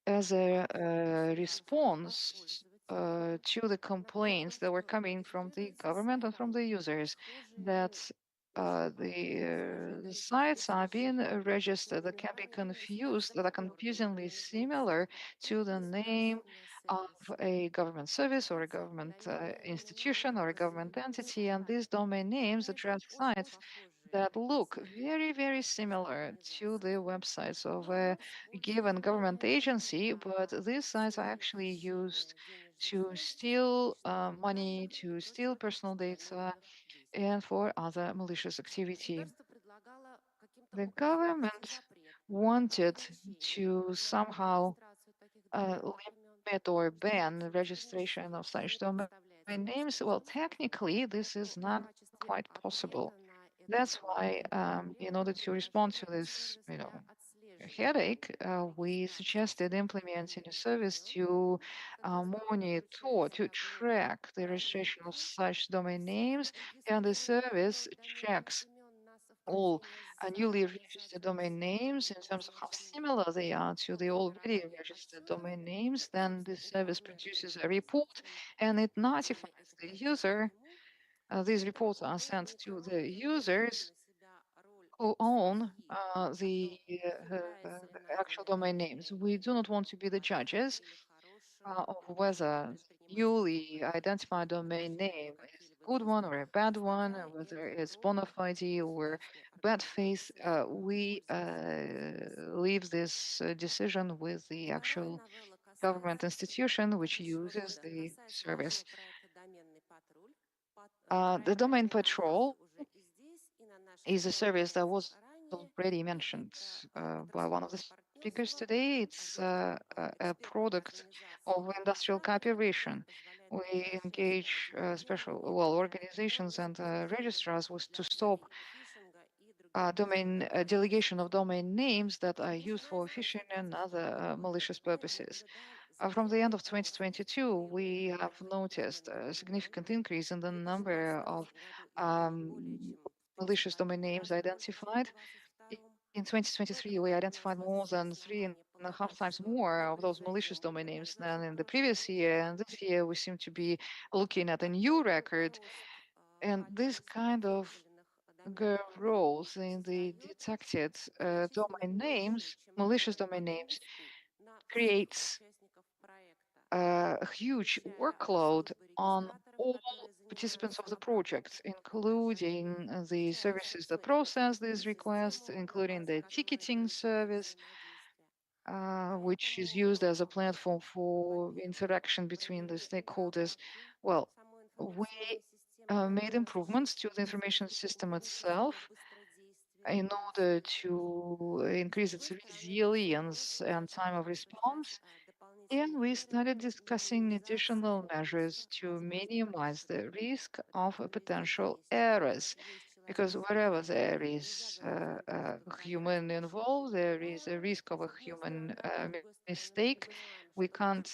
as a response to the complaints that were coming from the government and from the users that the sites are being registered that can be confused, that are confusingly similar to the name of a government service or a government institution or a government entity. And these domain names address sites that look very, very similar to the websites of a given government agency, but these sites are actually used to steal money, to steal personal data, and for other malicious activity. The government wanted to somehow limit or ban the registration of such domain names. Well, technically, this is not quite possible. That's why, in order to respond to this, headache, we suggested implementing a service to monitor, to track the registration of such domain names, and the service checks all newly registered domain names in terms of how similar they are to the already registered domain names. Then the service produces a report and it notifies the user. These reports are sent to the users who own the actual domain names. We do not want to be the judges of whether newly identified domain name is a good one or a bad one, or whether it's bona fide or bad faith. We leave this decision with the actual government institution which uses the service. The domain patrol is a service that was already mentioned by one of the speakers today. It's a product of industrial cooperation. We engage organizations and registrars to stop delegation of domain names that are used for phishing and other malicious purposes. From the end of 2022, we have noticed a significant increase in the number of malicious domain names identified. In 2023, we identified more than 3.5 times more of those malicious domain names than in the previous year. And this year, we seem to be looking at a new record. And this kind of growth in the detected domain names, malicious domain names, creates a huge workload on all participants of the project, including the services that process these requests, including the ticketing service, which is used as a platform for interaction between the stakeholders. Well, we made improvements to the information system itself in order to increase its resilience and time of response. And we started discussing additional measures to minimize the risk of potential errors. Because wherever there is a human involved, there is a risk of a human mistake. We can't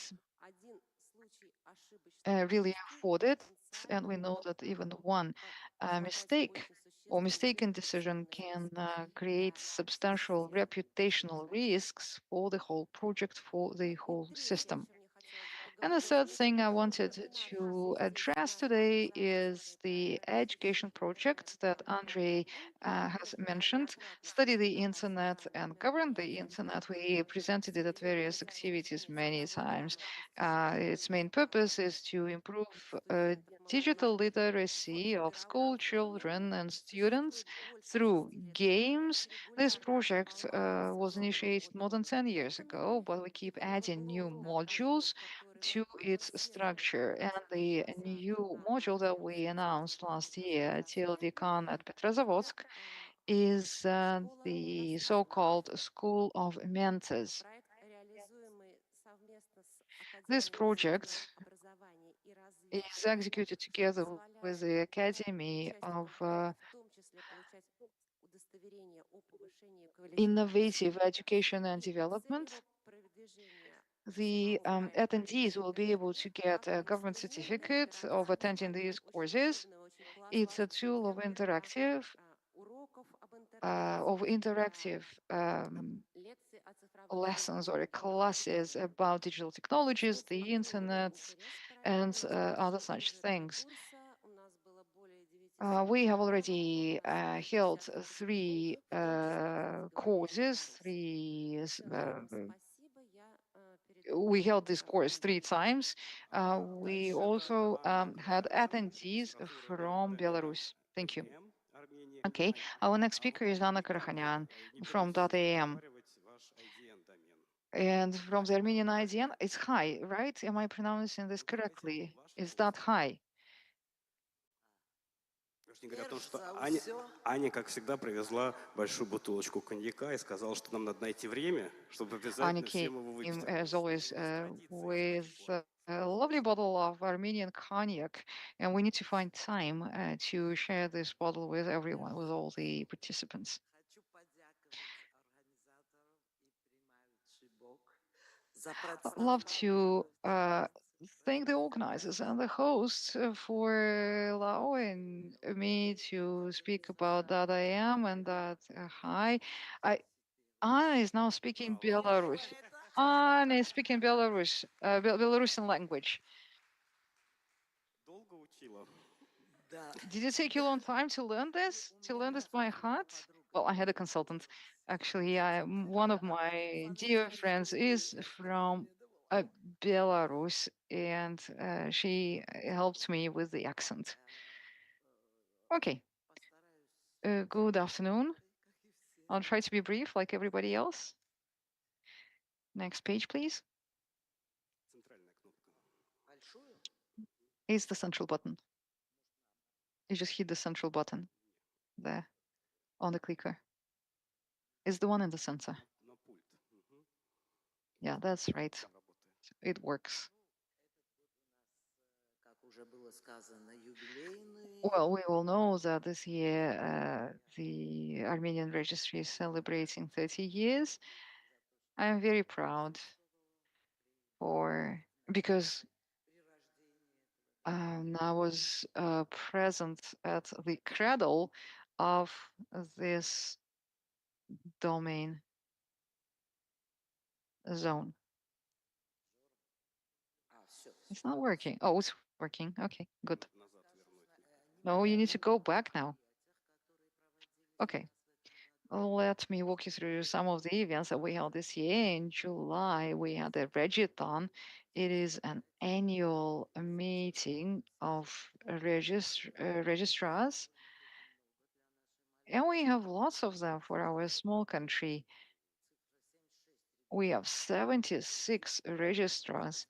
really afford it. And we know that even one mistake or mistaken decision can create substantial reputational risks for the whole project, for the whole system. And the third thing I wanted to address today is the education project that Andrei has mentioned, Study the Internet and Govern the Internet. We presented it at various activities many times. Its main purpose is to improve digital literacy of school children and students through games. This project was initiated more than 10 years ago, but we keep adding new modules to its structure. And the new module that we announced last year, TLD at Petrozavodsk, is the so-called School of Mentors. This project is executed together with the Academy of Innovative Education and Development. The attendees will be able to get a government certificate of attending these courses. It's a tool of interactive lessons or classes about digital technologies, the internet, and other such things. We have already held 3 courses, we held this course 3 times. We also had attendees from Belarus. Thank you. Okay, our next speaker is Anna Karahanyan from .am. And from the Armenian IDN, it's high, right? Am I pronouncing this correctly? Is that high? Не говоря о том, что Аня, как всегда, привезла большую бутылочку коньяка и сказала, что нам надо найти время, чтобы обязательно всем его выпить. Anya came, as always, with a lovely bottle of Armenian cognac, and we need to find time to share this bottle with everyone, with all the participants. I'd love to thank the organizers and the hosts for allowing me to speak about that I am and that hi. Anna is now speaking Belarus. Anna is speaking Belarusian language. Did it take you a long time to learn this? To learn this by heart? Well, I had a consultant. Actually, one of my dear friends is from Belarus, and she helped me with the accent. Okay. Good afternoon. I'll try to be brief like everybody else. Next page, please. It's the central button. You just hit the central button there on the clicker. It's the one in the center. Yeah, that's right. It works. Well, we all know that this year the Armenian registry is celebrating 30 years. I am very proud for because I was present at the cradle of this domain zone. It's not working. Oh, it's working. Okay, good. No, you need to go back now. Okay. Let me walk you through some of the events that we held this year. In July, we had a Regiton. It is an annual meeting of registrars, and we have lots of them for our small country. We have 76 registrars.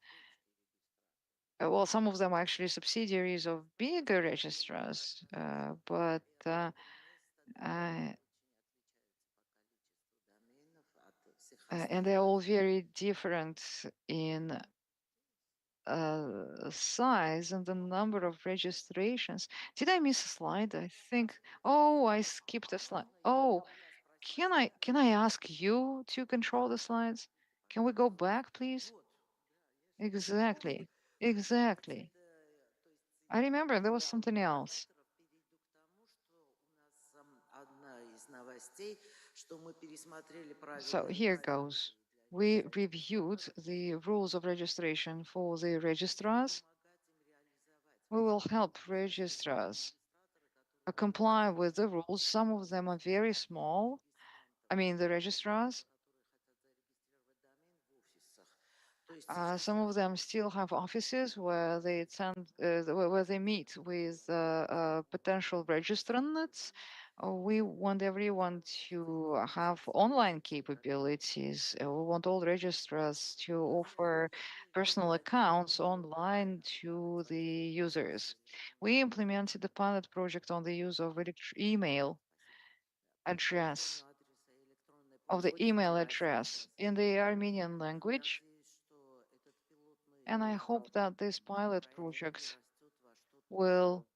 Well, some of them are actually subsidiaries of bigger registrars, but and they're all very different in size and the number of registrations. Did I miss a slide? I think. Oh, I skipped a slide. Oh, can I ask you to control the slides? Can we go back, please? Exactly. Exactly. I remember there was something else. So here goes. We reviewed the rules of registration for the registrars. We will help registrars comply with the rules. Some of them are very small. I mean, the registrars. Some of them still have offices where they attend, where they meet with potential registrants. We want everyone to have online capabilities. We want all registrars to offer personal accounts online to the users. We implemented a pilot project on the use of email address, of the email address in the Armenian language. And I hope that this pilot project will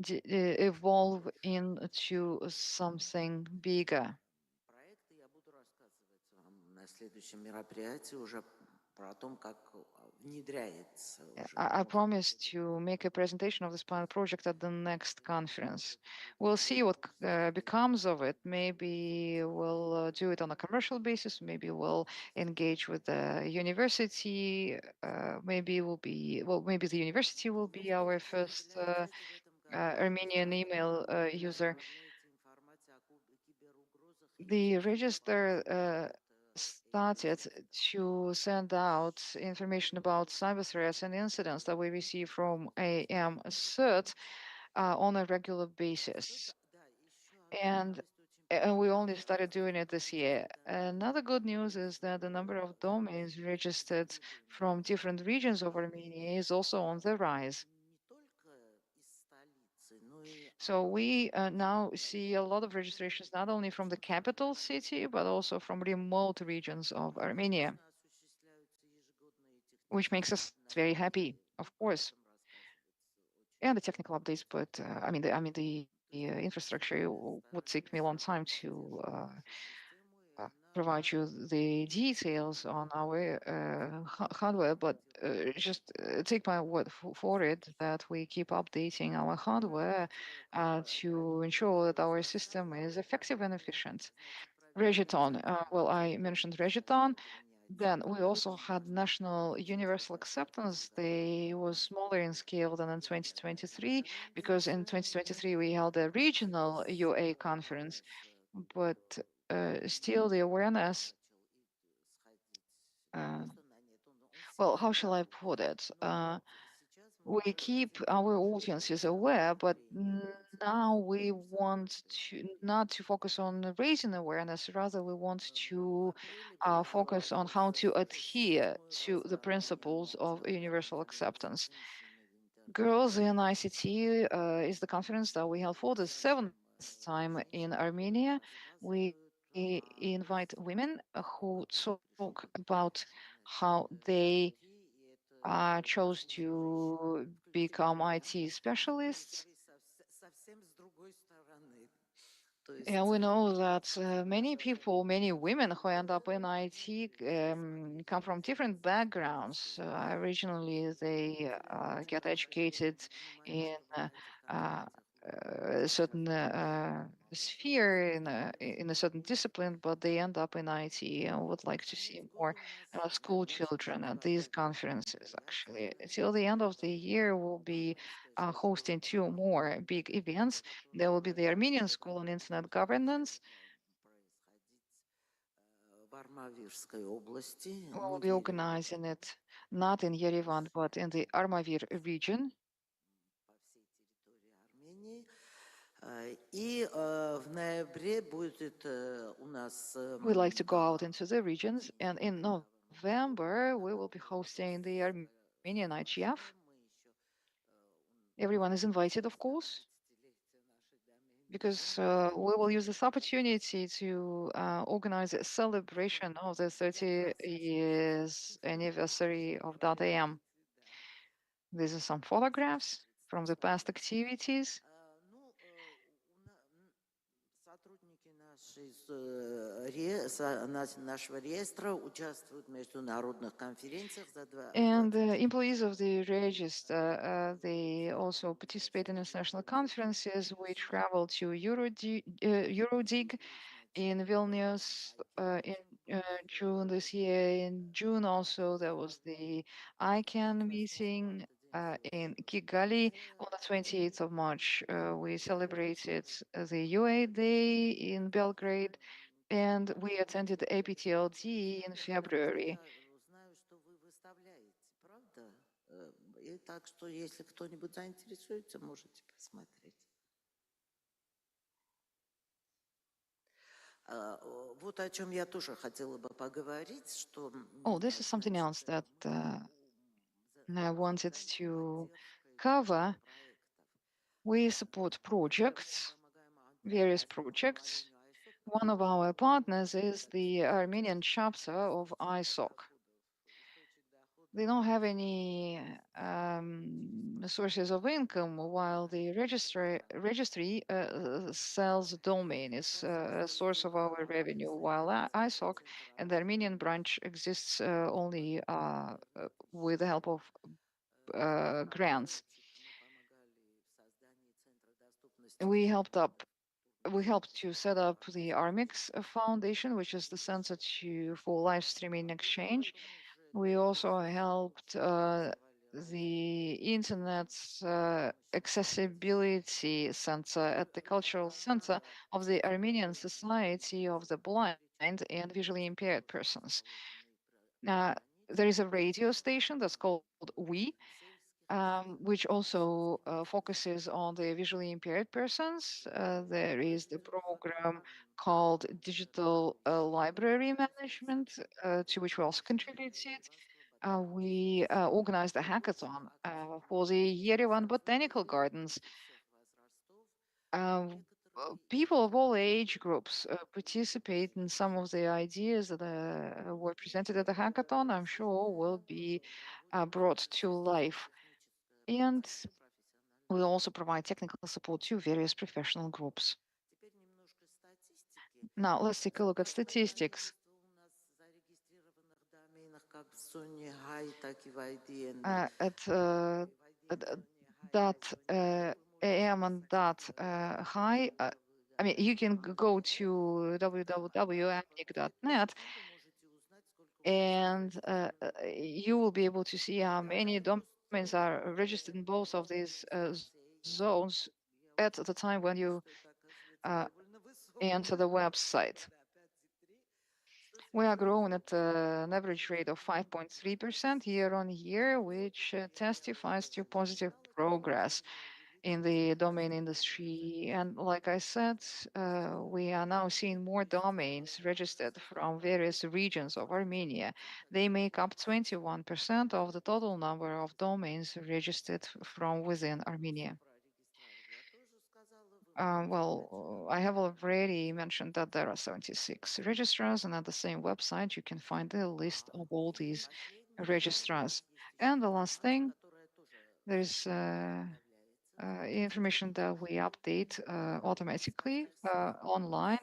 evolve into something bigger. I promise to make a presentation of this pilot project at the next conference. We'll see what becomes of it. Maybe we'll do it on a commercial basis. Maybe we'll engage with the university. Maybe maybe the university will be our first Armenian email user. The register started to send out information about cyber threats and incidents that we receive from AM CERT on a regular basis. And we only started doing it this year. Another good news is that the number of domains registered from different regions of Armenia is also on the rise. So we now see a lot of registrations, not only from the capital city, but also from remote regions of Armenia, which makes us very happy, of course. And the technical updates, but the infrastructure would take me a long time to provide you the details on our hardware, but just take my word for it that we keep updating our hardware to ensure that our system is effective and efficient. Regiton, well, I mentioned Regiton. Then we also had national universal acceptance. They was smaller in scale than in 2023, because in 2023 we held a regional UA conference, but still the awareness, well, how shall I put it? We keep our audiences aware, but now we want to not to focus on raising awareness, rather we want to focus on how to adhere to the principles of universal acceptance. Girls in ICT is the conference that we held for the seventh time in Armenia. We invite women who talk about how they chose to become IT specialists. Yeah, we know that many people, many women who end up in IT come from different backgrounds. Originally, they get educated in uh, a certain sphere, in a certain discipline, but they end up in IT and would like to see more school children at these conferences. Actually, till the end of the year, we'll be hosting two more big events. There will be the Armenian School on Internet Governance. We will be organizing it not in Yerevan, but in the Armavir region. We like to go out into the regions, and in November, we will be hosting the Armenian IGF. Everyone is invited, of course, because we will use this opportunity to organize a celebration of the 30 years anniversary of .am. These are some photographs from the past activities. And employees of the register, they also participate in international conferences. We travel to Eurodig in Vilnius in June this year. In June also, there was the ICANN meeting in Kigali. On the 28th of March, we celebrated the UA Day in Belgrade, and we attended the APTLD in February. Oh, this is something else that I wanted to cover. We support projects, various projects. One of our partners is the Armenian chapter of ISOC. They don't have any sources of income, while the registry sells domain is a source of our revenue, while ISOC and the Armenian branch exists only with the help of grants. We helped to set up the Armix Foundation, which is the center for live streaming exchange. We also helped the Internet Accessibility Center at the Cultural Center of the Armenian Society of the Blind and Visually Impaired Persons. There is a radio station that's called We, which also focuses on the visually impaired persons. There is the program called Digital Library Management, to which we also contributed. We organized a hackathon for the Yerevan Botanical Gardens. People of all age groups participate in some of the ideas that were presented at the hackathon. I'm sure will be brought to life. And we also provide technical support to various professional groups. Now, let's take a look at statistics. At .am and .hi, I mean, you can go to www.amnic.net and you will be able to see how many domains are registered in both of these zones at the time when you enter the website. We are growing at an average rate of 5.3% year on year, which testifies to positive progress in the domain industry. And like I said, we are now seeing more domains registered from various regions of Armenia. They make up 21% of the total number of domains registered from within Armenia. I have already mentioned that there are 76 registrars, and at the same website, you can find a list of all these registrars. And the last thing, there's information that we update automatically online.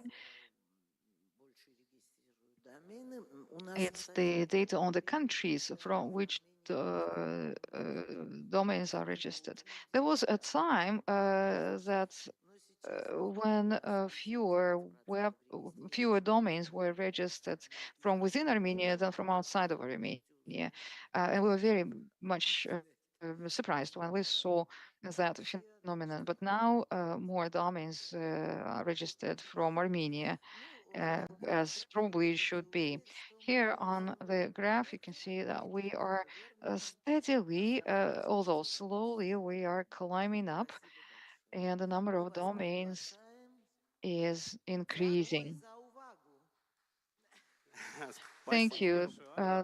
It's the data on the countries from which the domains are registered. There was a time that when fewer domains were registered from within Armenia than from outside of Armenia, and we were very much surprised when we saw that phenomenon. But now more domains are registered from Armenia, as probably should be. Here on the graph, you can see that we are steadily, although slowly, we are climbing up, and the number of domains is increasing. Thank you.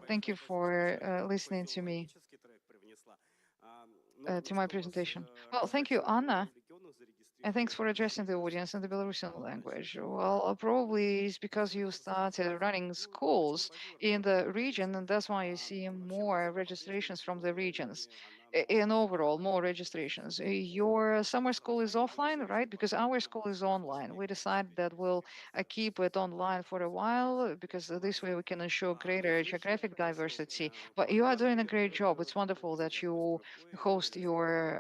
Thank you for listening to me, to my presentation. Well, thank you, Anna. And thanks for addressing the audience in the Belarusian language. Well, probably it's because you started running schools in the region, and that's why you see more registrations from the regions. In overall, more registrations. Your summer school is offline, right? Because our school is online. We decided that we'll keep it online for a while because this way we can ensure greater geographic diversity. But you are doing a great job. It's wonderful that you host your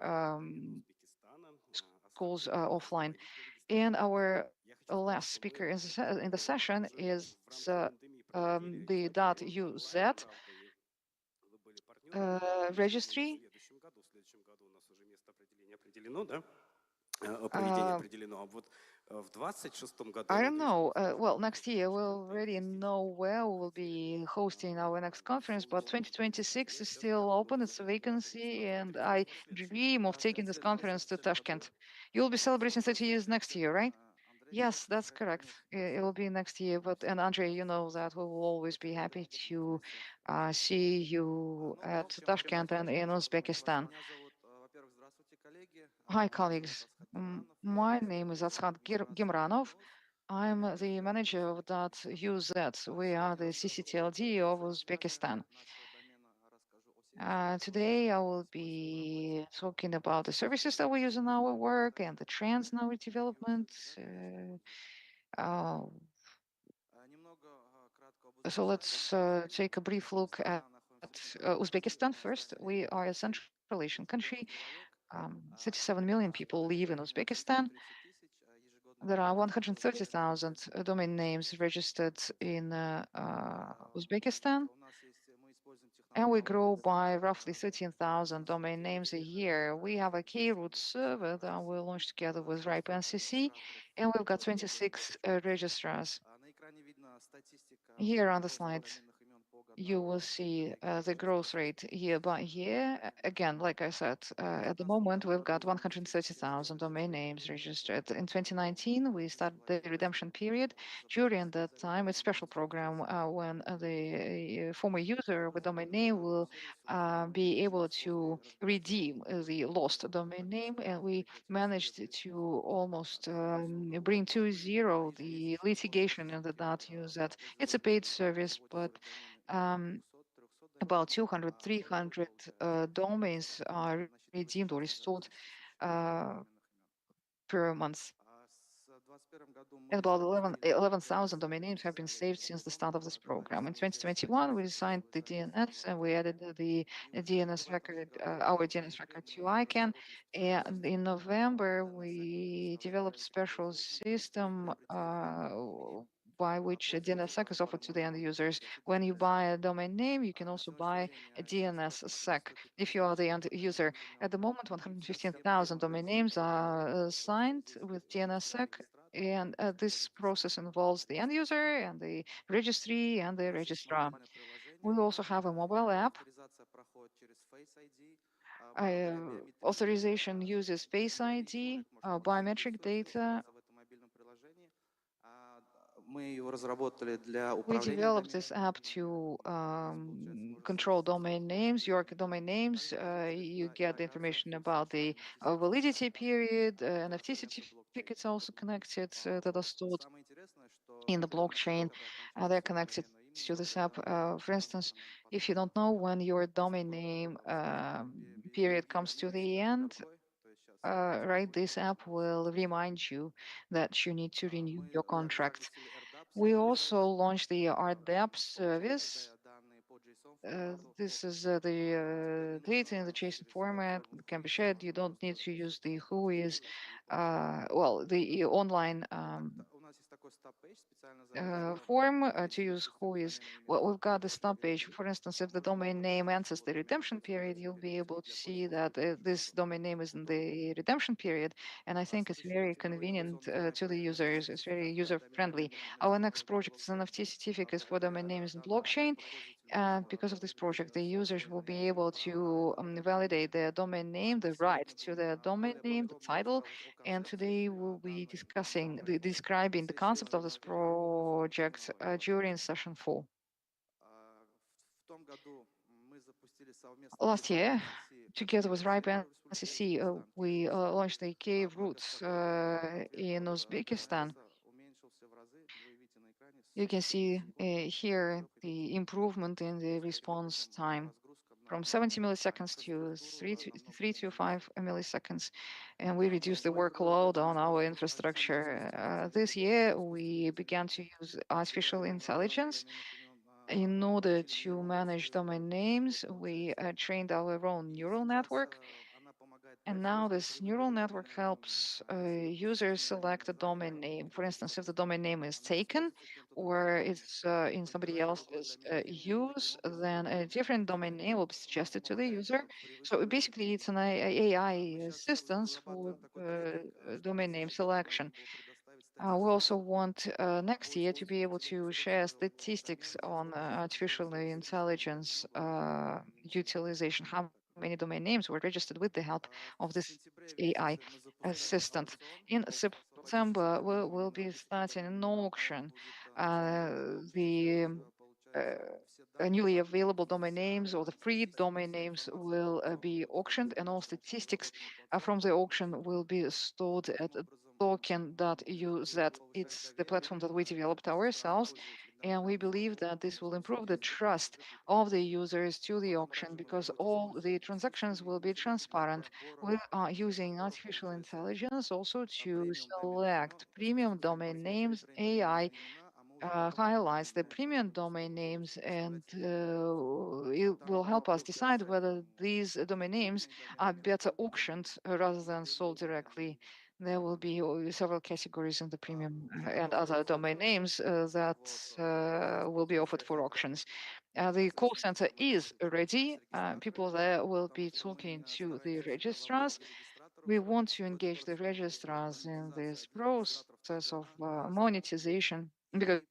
schools offline. And our last speaker in the session is the .uz registry. I don't know. Well, next year we already know where we will be hosting our next conference, but 2026 is still open. It's a vacancy, and I dream of taking this conference to Tashkent. You'll be celebrating 30 years next year, right? Yes, that's correct. It will be next year. But and Andrei, you know that we will always be happy to see you at Tashkent and in Uzbekistan. Hi, colleagues. My name is Atshat Gimranov. I'm the manager of .uz. We are the ccTLD of Uzbekistan. Today, I will be talking about the services that we use in our work and the trends in our development. Uh, so let's take a brief look at Uzbekistan first. We are a Central Asian country. 37 million people live in Uzbekistan. There are 130,000 domain names registered in Uzbekistan, and we grow by roughly 13,000 domain names a year. We have a K-root server that we launched together with RIPE NCC, and we've got 26 registrars. Here on the slide, you will see the growth rate year by year. Again, like I said, at the moment, we've got 130,000 domain names registered. In 2019, we started the redemption period. During that time, a special program when the former user with domain name will be able to redeem the lost domain name. And we managed to almost bring to zero the litigation in the .uz. It's a paid service, but about 200, 300 domains are redeemed or restored per month. And about 11,000 domain names have been saved since the start of this program. In 2021, we signed the DNS and we added the DNS record, our DNS record to ICANN. And in November, we developed a special system by which a DNSSEC is offered to the end users. When you buy a domain name, you can also buy a DNSSEC if you are the end user. At the moment, 115,000 domain names are signed with DNSSEC, and this process involves the end user and the registry and the registrar. We also have a mobile app. Authorization uses Face ID, biometric data. We developed this app to control domain names, your domain names. You get the information about the validity period, NFT certificates also connected that are stored in the blockchain. They're connected to this app. For instance, if you don't know when your domain name period comes to the end, right, this app will remind you that you need to renew your contract. We also launched the RDAP service. This is the data in the JSON format can be shared. You don't need to use the who is, well, the online form to use who is. Well, we've got the stop page. For instance, if the domain name enters the redemption period, you'll be able to see that this domain name is in the redemption period. And I think it's very convenient to the users. It's very user friendly. Our next project is NFT certificates for domain names and blockchain. Because of this project, the users will be able to validate their domain name, the right to their domain name, the title. And today we'll be describing the concept of this project during session 4. Last year, together with RIPE and NCC, we launched the cave routes in Uzbekistan. You can see here the improvement in the response time from 70 milliseconds to 3 to 5 milliseconds, and we reduced the workload on our infrastructure. This year, we began to use artificial intelligence in order to manage domain names. We trained our own neural network. And now this neural network helps users select a domain name. For instance, if the domain name is taken or it's in somebody else's use, then a different domain name will be suggested to the user. So basically, it's an AI assistance for domain name selection. We also want next year to be able to share statistics on artificial intelligence utilization, how many domain names were registered with the help of this AI assistant. In September, we'll be starting an auction. The newly available domain names or the free domain names will be auctioned, and all statistics from the auction will be stored at token.uz. It's the platform that we developed ourselves, and we believe that this will improve the trust of the users to the auction because all the transactions will be transparent. We are using artificial intelligence also to select premium domain names. AI highlights the premium domain names, and it will help us decide whether these domain names are better auctioned rather than sold directly. There will be several categories in the premium and other domain names that will be offered for auctions. The call center is ready. People there will be talking to the registrars. We want to engage the registrars in this process of monetization because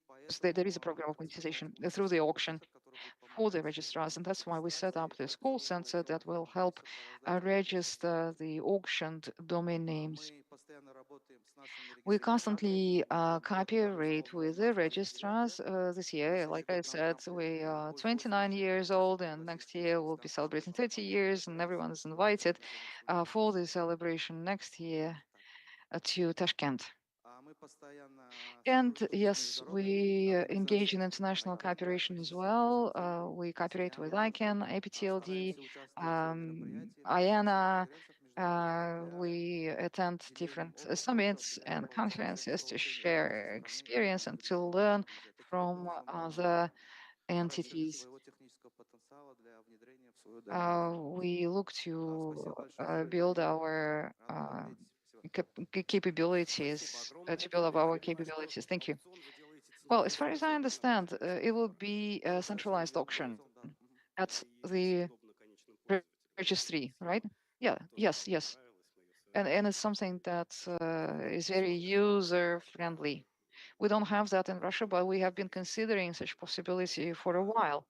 there is a program of monetization through the auction for the registrars, and that's why we set up this call center that will help register the auctioned domain names. We constantly cooperate with the registrars this year. Like I said, we are 29 years old, and next year we'll be celebrating 30 years, and everyone is invited for the celebration next year to Tashkent. And yes, we engage in international cooperation as well. We cooperate with ICANN, APTLD, IANA. We attend different summits and conferences to share experience and to learn from other entities. We look to build our capabilities, to build up our capabilities. Thank you. Well, as far as I understand, it will be a centralized auction at the registry, right? Yeah, yes. And it's something that is very user friendly. We don't have that in Russia, but we have been considering such possibility for a while.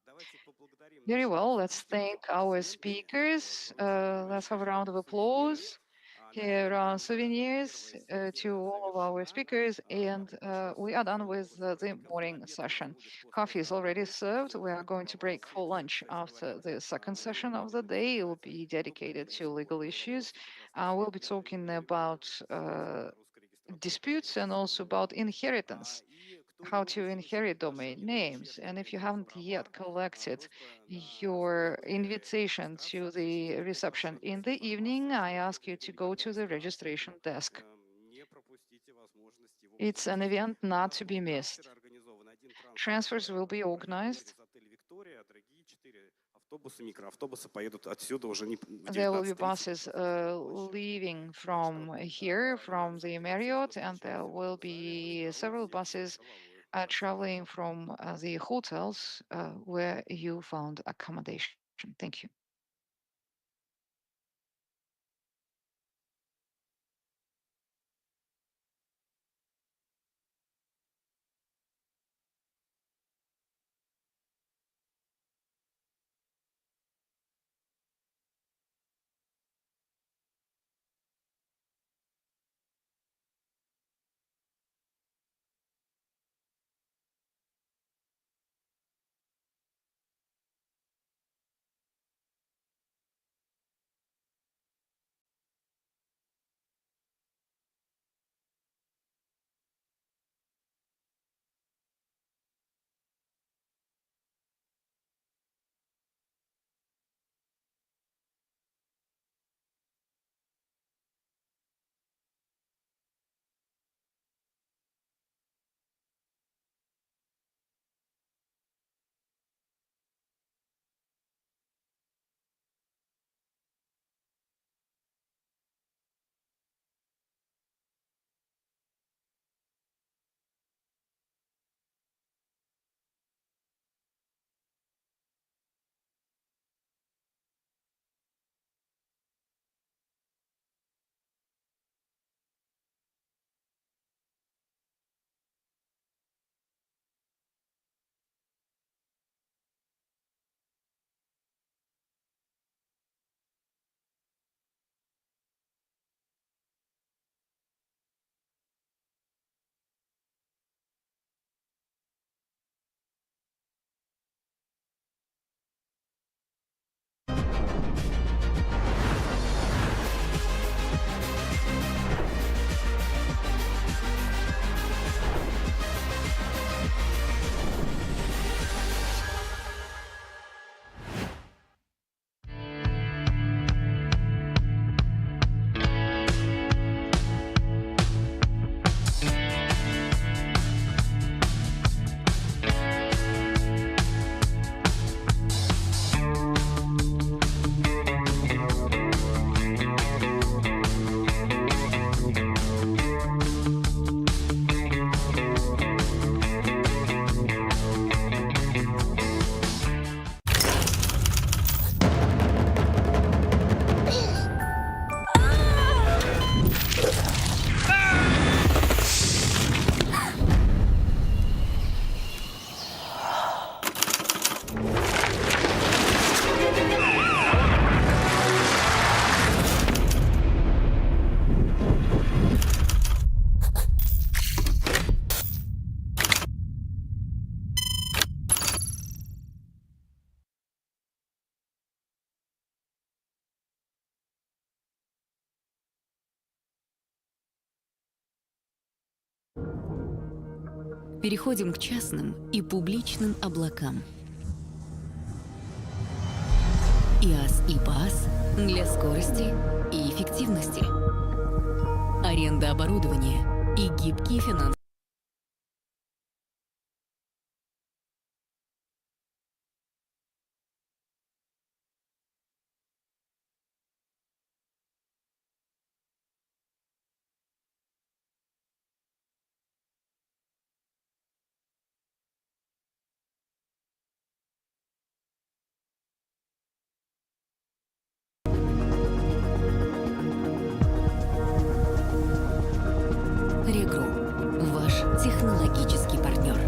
Very well, let's thank our speakers. Let's have a round of applause. Here are souvenirs to all of our speakers, and we are done with the morning session. Coffee is already served. We are going to break for lunch after the second session of the day. It will be dedicated to legal issues. We'll be talking about disputes and also about inheritance. how to inherit domain names. And if you haven't yet collected your invitation to the reception in the evening, I ask you to go to the registration desk. It's an event not to be missed. Transfers will be organized. There will be buses leaving from here, from the Marriott, and there will be several buses traveling from the hotels where you found accommodation. Thank you. Переходим к частным и публичным облакам. ИАС и ПАС для скорости и эффективности. Аренда оборудования и гибкие финансы. Ваш технологический партнер.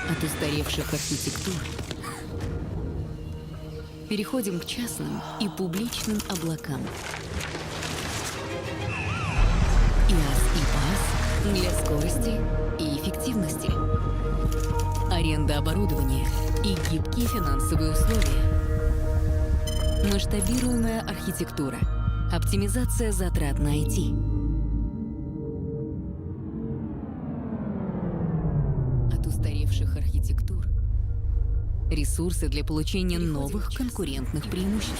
От устаревших архитектур переходим к частным и публичным облакам. ИАС и ПАС для скорости и эффективности. Аренда оборудования и гибкие финансовые условия. Масштабируемая архитектура. Оптимизация затрат на IT. От устаревших архитектур. Ресурсы для получения новых конкурентных преимуществ.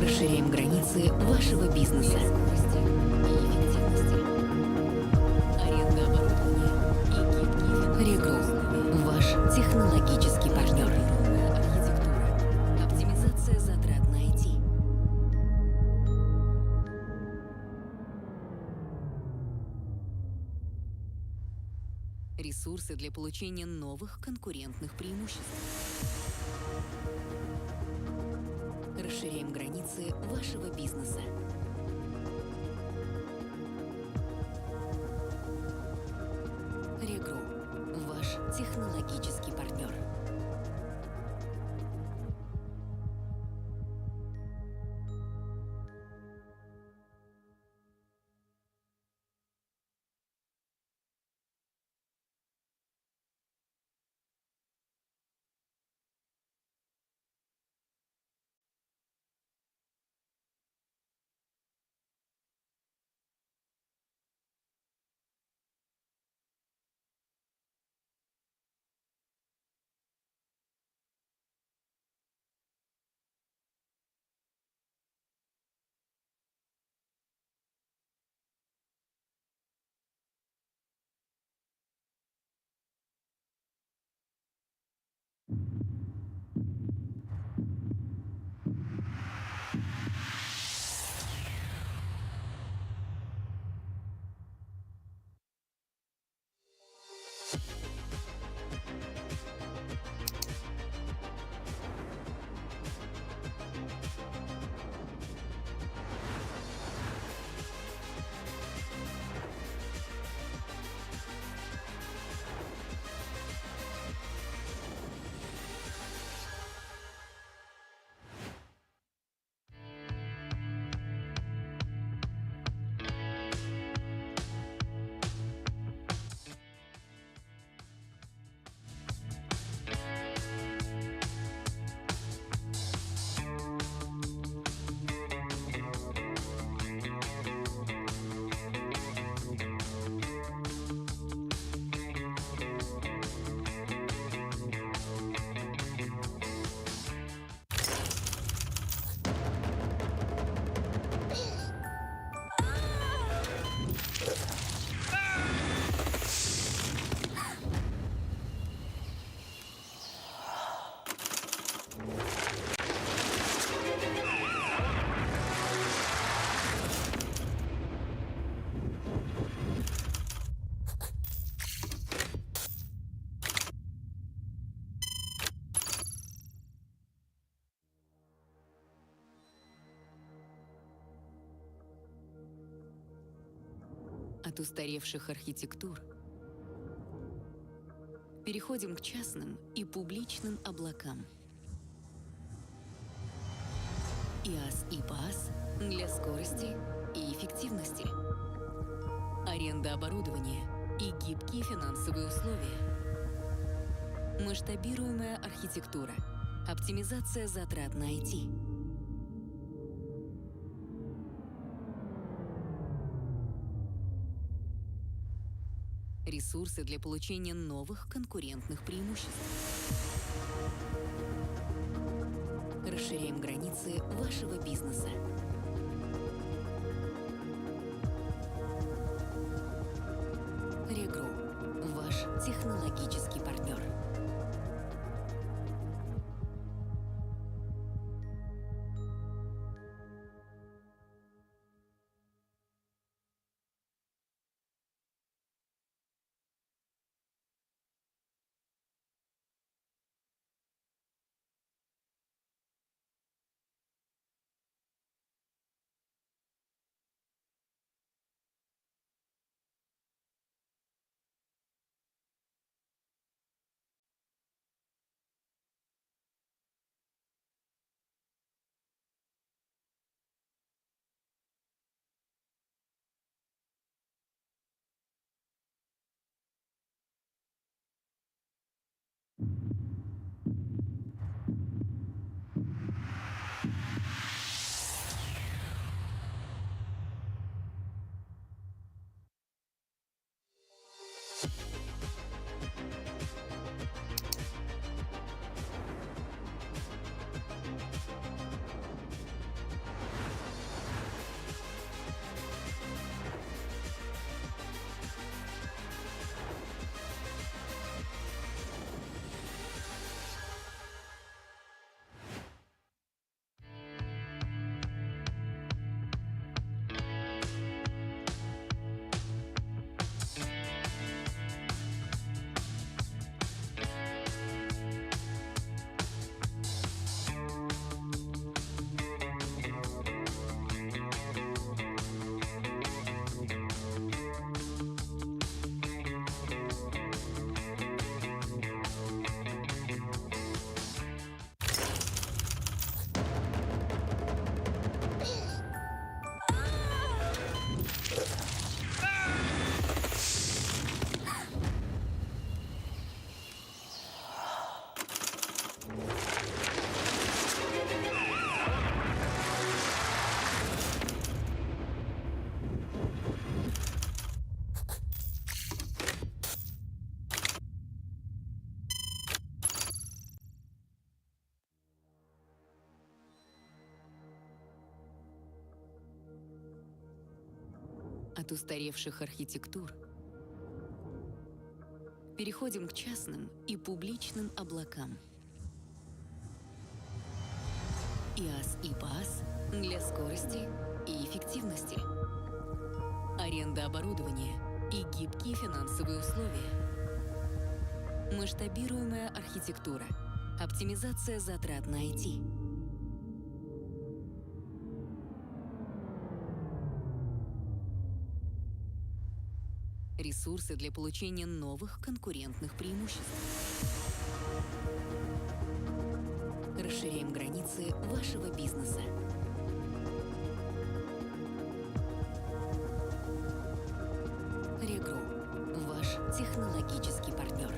Расширяем границы вашего бизнеса. Аренда оборудования и гибкие Регру. Ваш технологический партнер. Архитектура. Оптимизация затрат на IT. Ресурсы для получения новых конкурентных преимуществ. Расширяем границы вашего бизнеса. Регру. Ваш технологический партнер. От устаревших архитектур переходим к частным и публичным облакам. ИАС и ПАС для скорости и эффективности. Аренда оборудования и гибкие финансовые условия. Масштабируемая архитектура. Оптимизация затрат на IT. Ресурсы для получения новых конкурентных преимуществ. Расширяем границы вашего бизнеса. Регру. Ваш технологический партнер. От устаревших архитектур переходим к частным и публичным облакам. ИaaS и PaaS для скорости и эффективности. Аренда оборудования и гибкие финансовые условия. Масштабируемая архитектура. Оптимизация затрат на IT. Ресурсы для получения новых конкурентных преимуществ. Расширяем границы вашего бизнеса. Регру – ваш технологический партнер.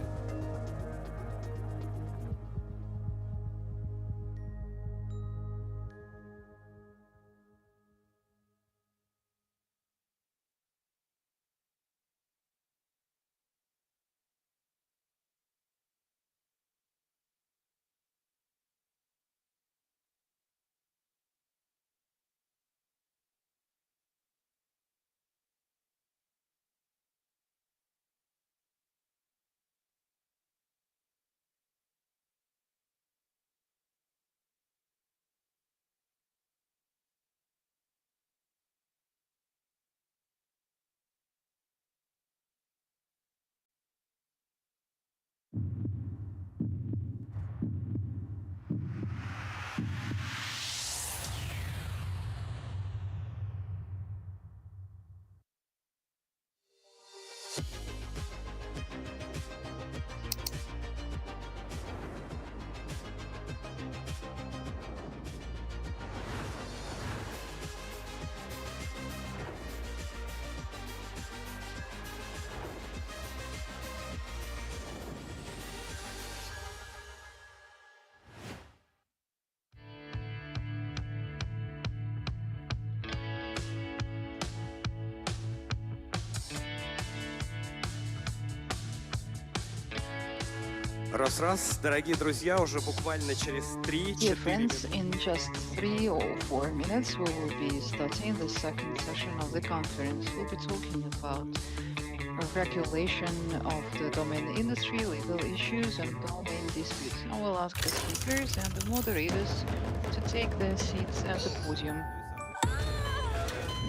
Раз-раз, дорогие друзья, уже буквально через 3-4 Dear friends, in just 3 or 4 minutes, we will be starting the second session of the conference. We'll be talking about regulation of the domain industry, legal issues, and domain disputes. I will ask the speakers and the moderators to take their seats at the podium.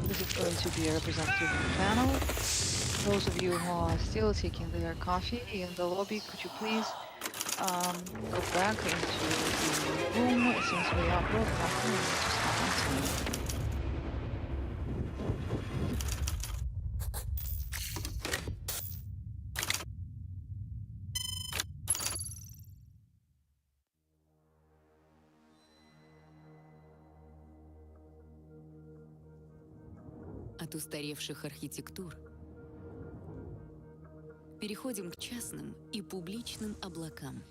This is going to be a representative panel. Those of you who are still taking their coffee in the lobby, could you please go back into the room since we are broadcasting and need to start on time. От устаревших архитектур переходим к частным и публичным облакам.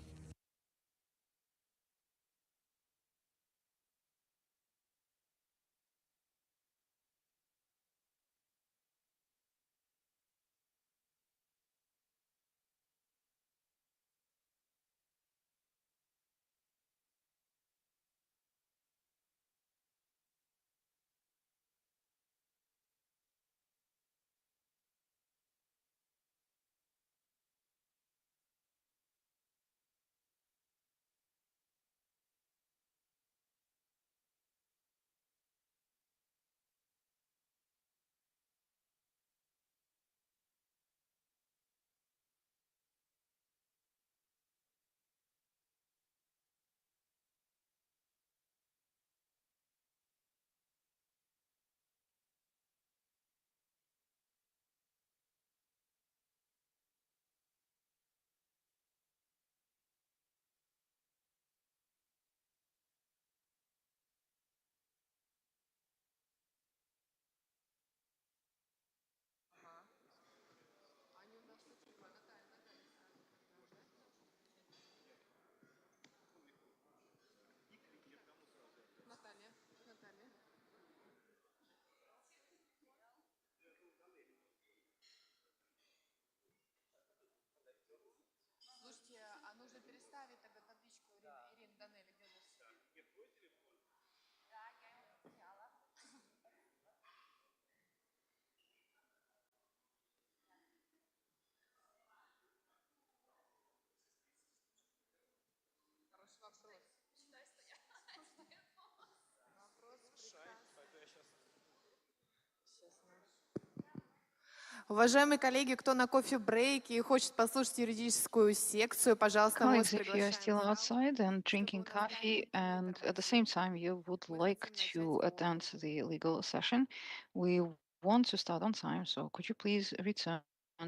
Уважаемые коллеги, кто на кофе-брейке и хочет послушать юридическую секцию, пожалуйста, мы вас Colleagues, if you are приглашаем still в зал. outside and drinking coffee, and at the same time you would like to attend the legal session, we want to start on time, so could you please return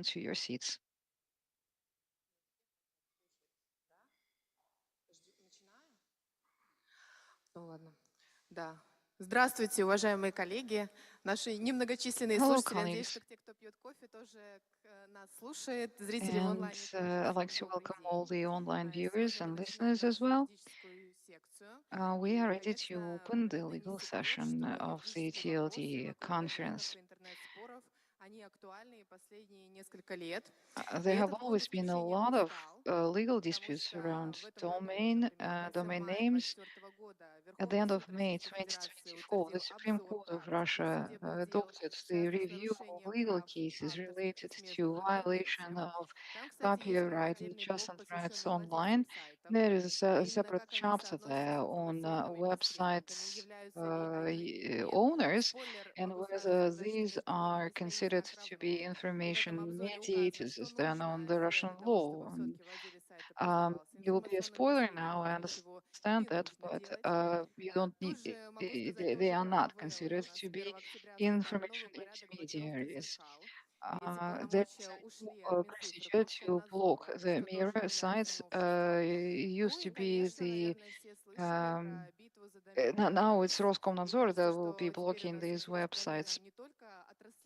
to your seats? Ну ладно. Да. Здравствуйте, уважаемые коллеги, наши немногочисленные Hello, слушатели. Надеюсь, что colleagues. те, кто пьет кофе, тоже нас слушает. Зрители в And онлайне тоже I'd like всем to добрый welcome all день. the online viewers Сегодня мы and начинаем listeners as нашу well. юридическую секцию. We are И, ready to конечно, open the мы не legal секрет, session что of the юридические вопросы TLD вокруг доменов conference. и интернет-споров, они актуальны последние несколько лет. И There have этот год always been a исключением lot не of стал, legal потому disputes что в around этом году, например, в конце domain мая names. 2024 года At the Верховный end суд of May Российской Федерации 2024, the утвердил Supreme обзор Court of практики Russia судебных дел, adopted the связанных с review of нарушением legal прав cases авторов related к to смежным violation конвенциям. of Там, кстати, есть прям copyright and отдельный блок, adjacent rights посвященный владельцам online. сайтов, There is а a именно separate как они chapter соотносятся there с on информационными посредниками, websites являются ли они ими. owners Спойлер, and могу сразу whether сказать, что these Верховный are не стоит considered так to be равно. И в этом information обзоре указано, mediators что as then on нужно the сделать Russian для того, чтобы law. все-таки владелец сайта признавался It will be a информационным spoiler now, посредником, I то есть его understand не that, нужно but делать. you don't need, Тоже могу сказать they тоже are про not новеллу. У considered нас to с be 1 октября стартовал information новый порядок блокировки intermediaries. зеркал. И эти There's полномочия a ушли new от Минцифры procedure к to block Роскомнадзору, the что тоже mirror является sites. новшеством. Ну Used и, to be конечно, the наверное, все слышали um, про битву за домены now it's *.rs. И Roskomnadzor кажется, that will be что теперь у blocking these российских websites. доменов не только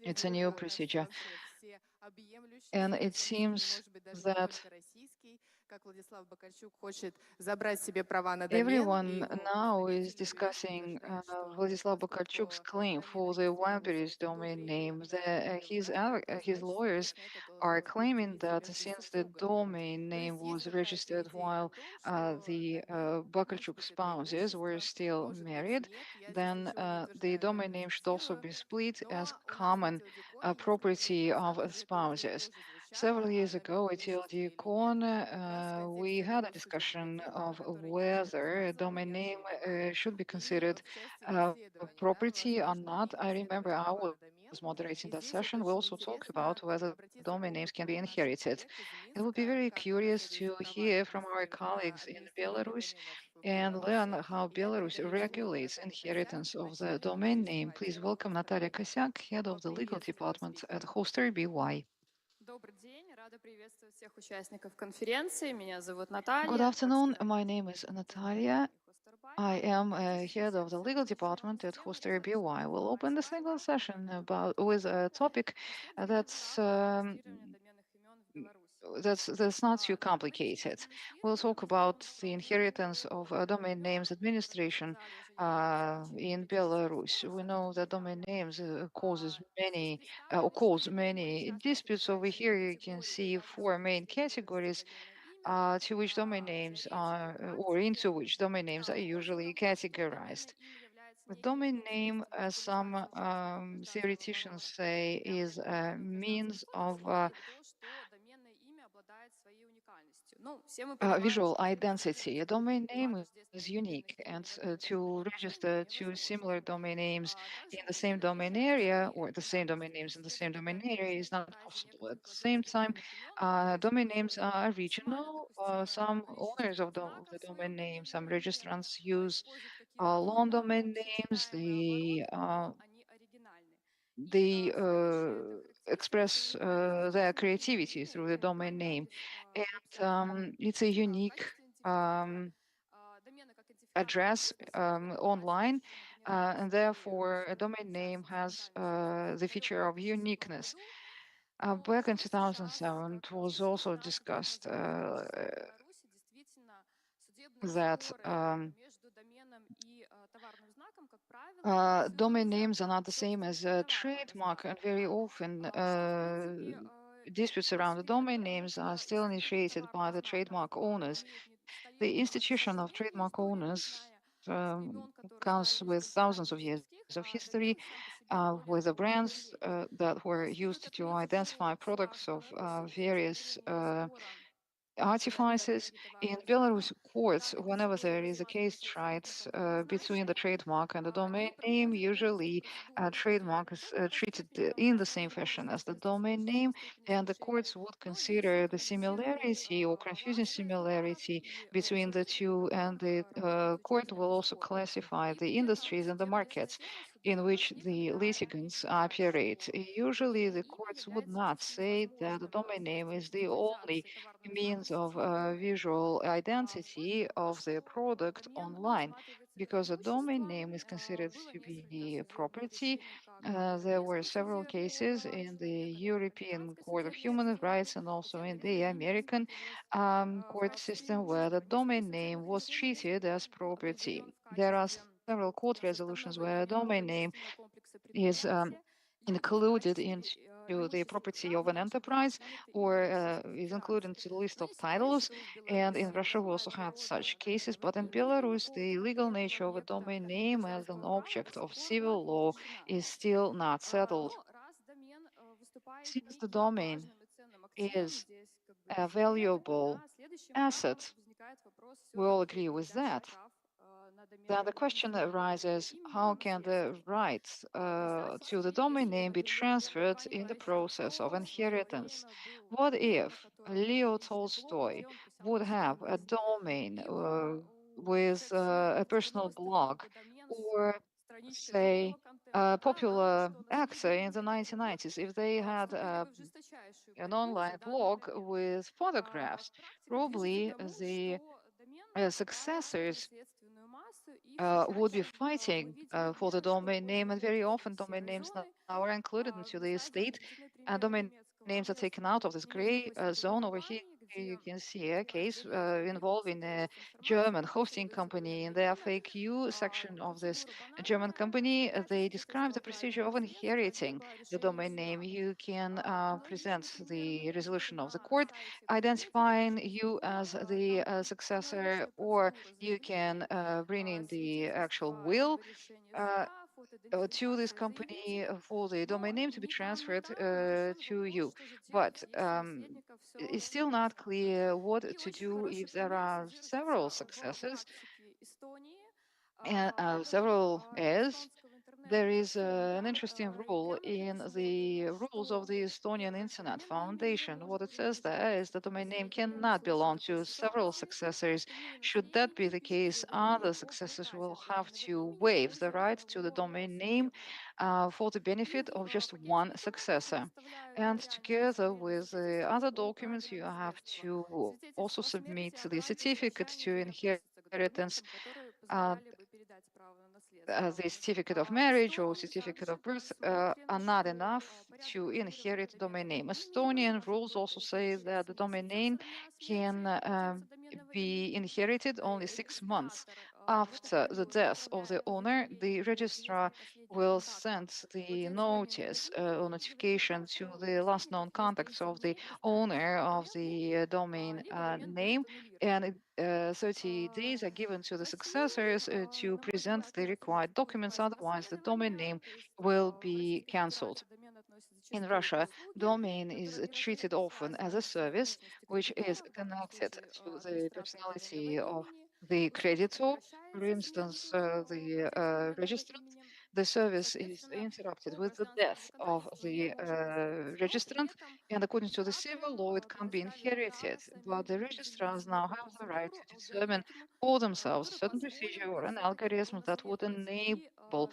It's a new отраслевой, кажется, procedure. вообще всеобъемлющий, And it всепрощающий, seems может быть, даже не that только российский, как Владислав Бакарчук хочет забрать себе права на домен, и everyone его now is представительный юрист discussing утверждает, что Vladislav Bokarchuk's поскольку claim for домены the регистрируются Wildberries в то domain время, name. когда они были в браке, то His значит, lawyers соответственно, это are должно быть claiming дети that между since the супругами. domain То name есть есть was какая-то registered идея о while том, что the домен может Bokarchuk быть это spouses were имущество, still может быть married, нет. Я здесь then ничего не the утверждаю, domain только name should also цитирую. be split as Но у нас на common Телдиконе несколько лет property of назад уже эта идея spouses. тоже звучала, Several а years ago домен at имущество TLD или нет, Con, как раз в we контексте had a одного судебного discussion дела, про of которое я уже whether a рассказывала domain name неожиданно, should be и considered в части расследований, да, property or возможно not. ли I remember наследовать I права на домен. was moderating И that здесь вот session. We очень also talked интересно about whether обратиться к domain names can опыту be наших inherited. коллег из It would be Минска, very как там curious расследуются to права hear на from our colleagues in администрирование Belarus доменов в and learn Беларуси. how И я Belarus передаю слово regulates Наталье Косяк, inheritance of the начальнику domain name. юридического Please отдела welcome Natalia Хостер БИ. Kosyak, head of the legal Поприветствуем department at спикера. Hoster BY. Добрый день, рада приветствовать всех участников конференции. Меня зовут Good Наталья, afternoon. My name is Natalia. I am head of the legal department at Hoster BY. We'll open this legal session with a topic that's that's not too complicated. We'll talk about the inheritance of domain names administration in Belarus. We know that domain names cause many disputes. Over here, you can see four main categories to which domain names are, or into which domain names are usually categorized. The domain name, as some theoreticians say, is a means of visual identity. A domain name is unique, and to register two similar domain names in the same domain area or the same domain names in the same domain area is not possible. At the same time, domain names are regional. Some owners of the domain name, some registrants use long domain names. They express their creativity through the domain name, and it's a unique address online, and therefore a domain name has the feature of uniqueness. Back in 2007, it was also discussed that domain names are not the same as a trademark, and very often disputes around the domain names are still initiated by the trademark owners. The institution of trademark owners comes with thousands of years of history, with the brands that were used to identify products of various artifices. In Belarus courts, whenever there is a case tried between the trademark and the domain name, usually trademark is treated in the same fashion as the domain name, and the courts would consider the similarity or confusing similarity between the two, and the court will also classify the industries and the markets in which the litigants operate. Usually, the courts would not say that the domain name is the only means of visual identity of the product online, because a domain name is considered to be a property. There were several cases in the European Court of Human Rights and also in the American court system where the domain name was treated as property. There are several court resolutions where a domain name is included into the property of an enterprise or is included into the list of titles. And in Russia, we also had such cases. But in Belarus, the legal nature of a domain name as an object of civil law is still not settled. Since the domain is a valuable asset, we all agree with that. Then the question arises, how can the rights to the domain name be transferred in the process of inheritance? What if Leo Tolstoy would have a domain with a personal blog, or say a popular actor in the 1990s, if they had an online blog with photographs? Probably the successors would be fighting for the domain name, and very often domain names now are included into the estate, and domain names are taken out of this gray zone. Over here, you can see a case involving a German hosting company. In the FAQ section of this German company, they describe the procedure of inheriting the domain name. You can present the resolution of the court identifying you as the successor, or you can bring in the actual will to this company for the domain name to be transferred to you. But it's still not clear what to do if there are several successors and several heirs. There is an interesting rule in the rules of the Estonian Internet Foundation. What it says there is that the domain name cannot belong to several successors. Should that be the case, other successors will have to waive the right to the domain name for the benefit of just one successor. And together with the other documents, you have to also submit the certificate to inheritance, the certificate of marriage or certificate of birth are not enough to inherit domain name. Estonian rules also say that the domain name can be inherited only 6 months after the death of the owner. The registrar will send the notice or notification to the last known contacts of the owner of the domain name, and 30 days are given to the successors to present the required documents, otherwise the domain name will be cancelled. In Russia, domain is treated often as a service which is connected to the personality of the creditor. For instance, the registrant. The service is interrupted with the death of the registrant, and according to the civil law, it can be inherited. But the registrars now have the right to determine for themselves a certain procedure or an algorithm that would enable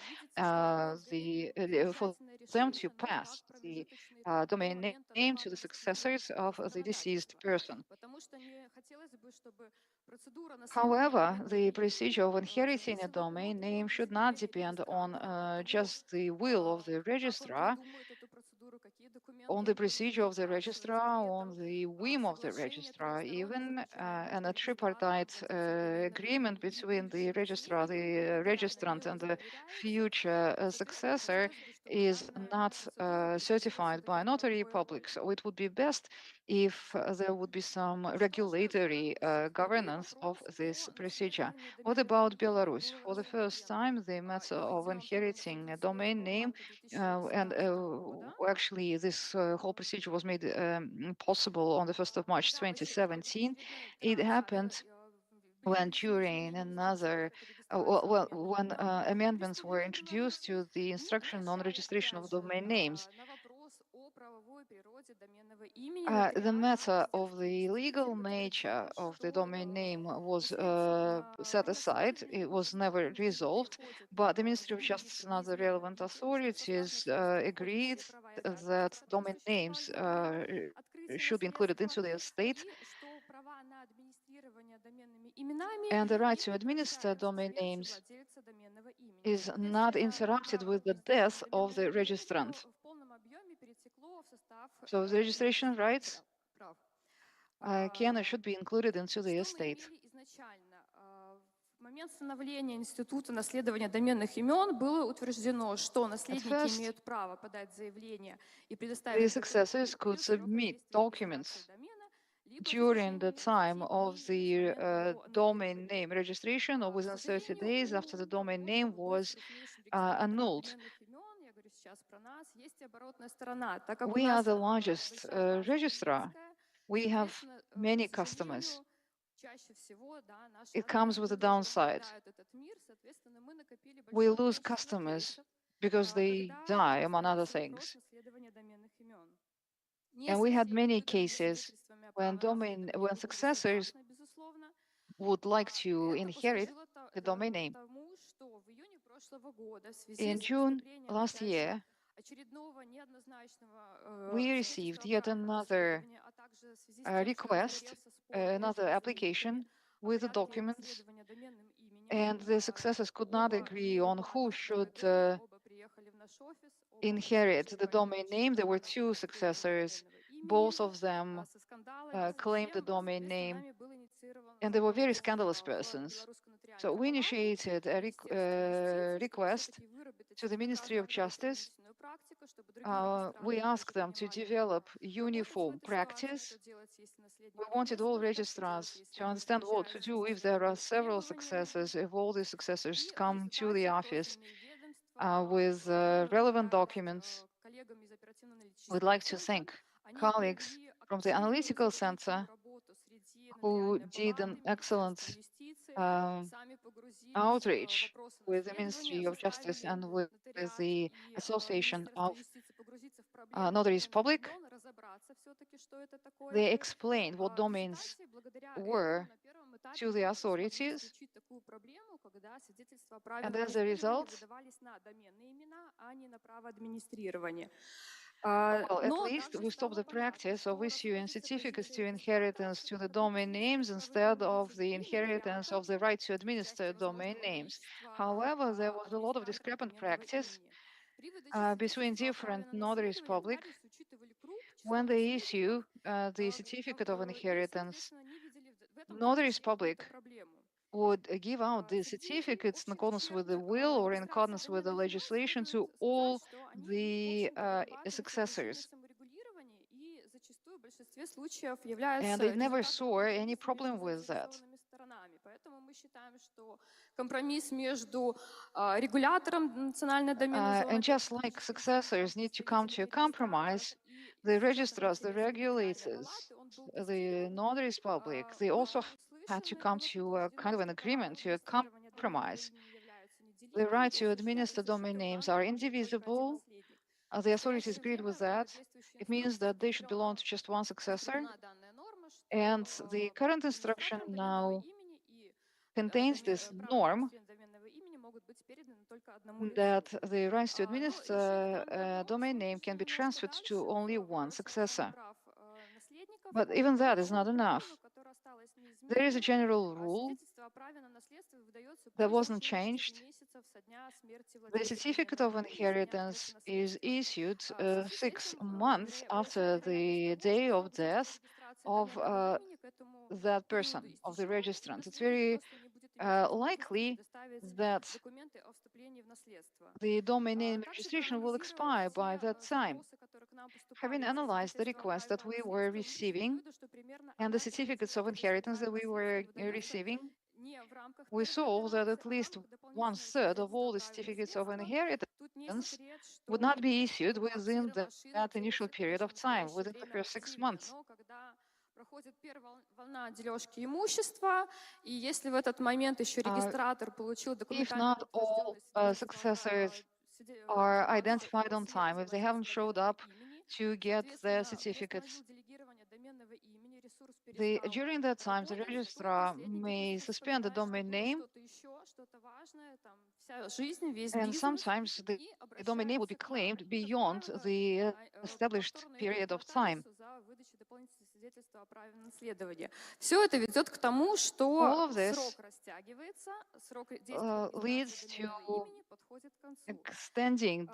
for them to pass the domain name to the successors of the deceased person. However, the procedure of inheriting a domain name should not depend on just the will of the registrar, on the procedure of the registrar, on the whim of the registrar, even, and a tripartite agreement between the registrar, the registrant, and the future successor is not certified by a notary public. So it would be best if there would be some regulatory governance of this procedure. What about Belarus? For the first time, the matter of inheriting a domain name, actually this whole procedure was made possible on the 1st of March 2017. It happened when during another, when amendments were introduced to the instruction on registration of domain names. The matter of the legal nature of the domain name was set aside. It was never resolved, but the Ministry of Justice and other relevant authorities agreed that domain names should be included into the estate, and the right to administer domain names is not interrupted with the death of the registrant. So the registration rights can or should be included into the estate. В момент становления Института наследования доменных имен было утверждено, что наследники имеют право подать заявление и предоставить... The successors could submit documents during the time of the domain name registration or within 30 days after the domain name was annulled. We are the largest registrar. We have many customers. It comes with a downside. We lose customers because they die, among other things. And we had many cases when successors would like to inherit the domain name. In June last year, we received yet another request, another application with the documents, and the successors could not agree on who should inherit the domain name. There were two successors. Both of them claimed the domain name, and they were very scandalous persons. So we initiated a request to the Ministry of Justice. We asked them to develop uniform practice. We wanted all registrars to understand what to do if there are several successors, if all the successors come to the office with relevant documents. We'd like to thank colleagues from the analytical center who did an excellent outreach with the Ministry of Justice and with the Association of Notaries Public. They explained what domains were to the authorities, and as a result, well, at least we stopped the practice of issuing certificates to inheritance to the domain names instead of the inheritance of the right to administer domain names. However, there was a lot of discrepant practice between different notaries public. When they issue the certificate of inheritance, notaries public would give out the certificates in accordance with the will or in accordance with the legislation to all the successors. And they never saw any problem with that. And just like successors need to come to a compromise, the registrars, the regulators, the notaries public, they also had to come to a kind of an agreement, to a compromise. The right to administer domain names are indivisible. The authorities agreed with that. It means that they should belong to just one successor. And the current instruction now contains this norm that the rights to administer a domain name can be transferred to only one successor. But even that is not enough. There is a general rule that wasn't changed. The certificate of inheritance is issued 6 months after the day of death of that person, of the registrant. It's very likely that the domain name registration will expire by that time. Having analyzed the requests that we were receiving and the certificates of inheritance that we were receiving, we saw that at least 1/3 of all the certificates of inheritance would not be issued within that initial period of time, within the first 6 months. Проходит первая волна дележки имущества, и если в этот момент еще регистратор получил If not all successors are identified on time, if they haven't showed up to get their certificates, during that time, the registrar may suspend the domain name, and sometimes the domain name will be claimed beyond the established period of time. Все это ведет к тому, что срок растягивается, срок leads to extending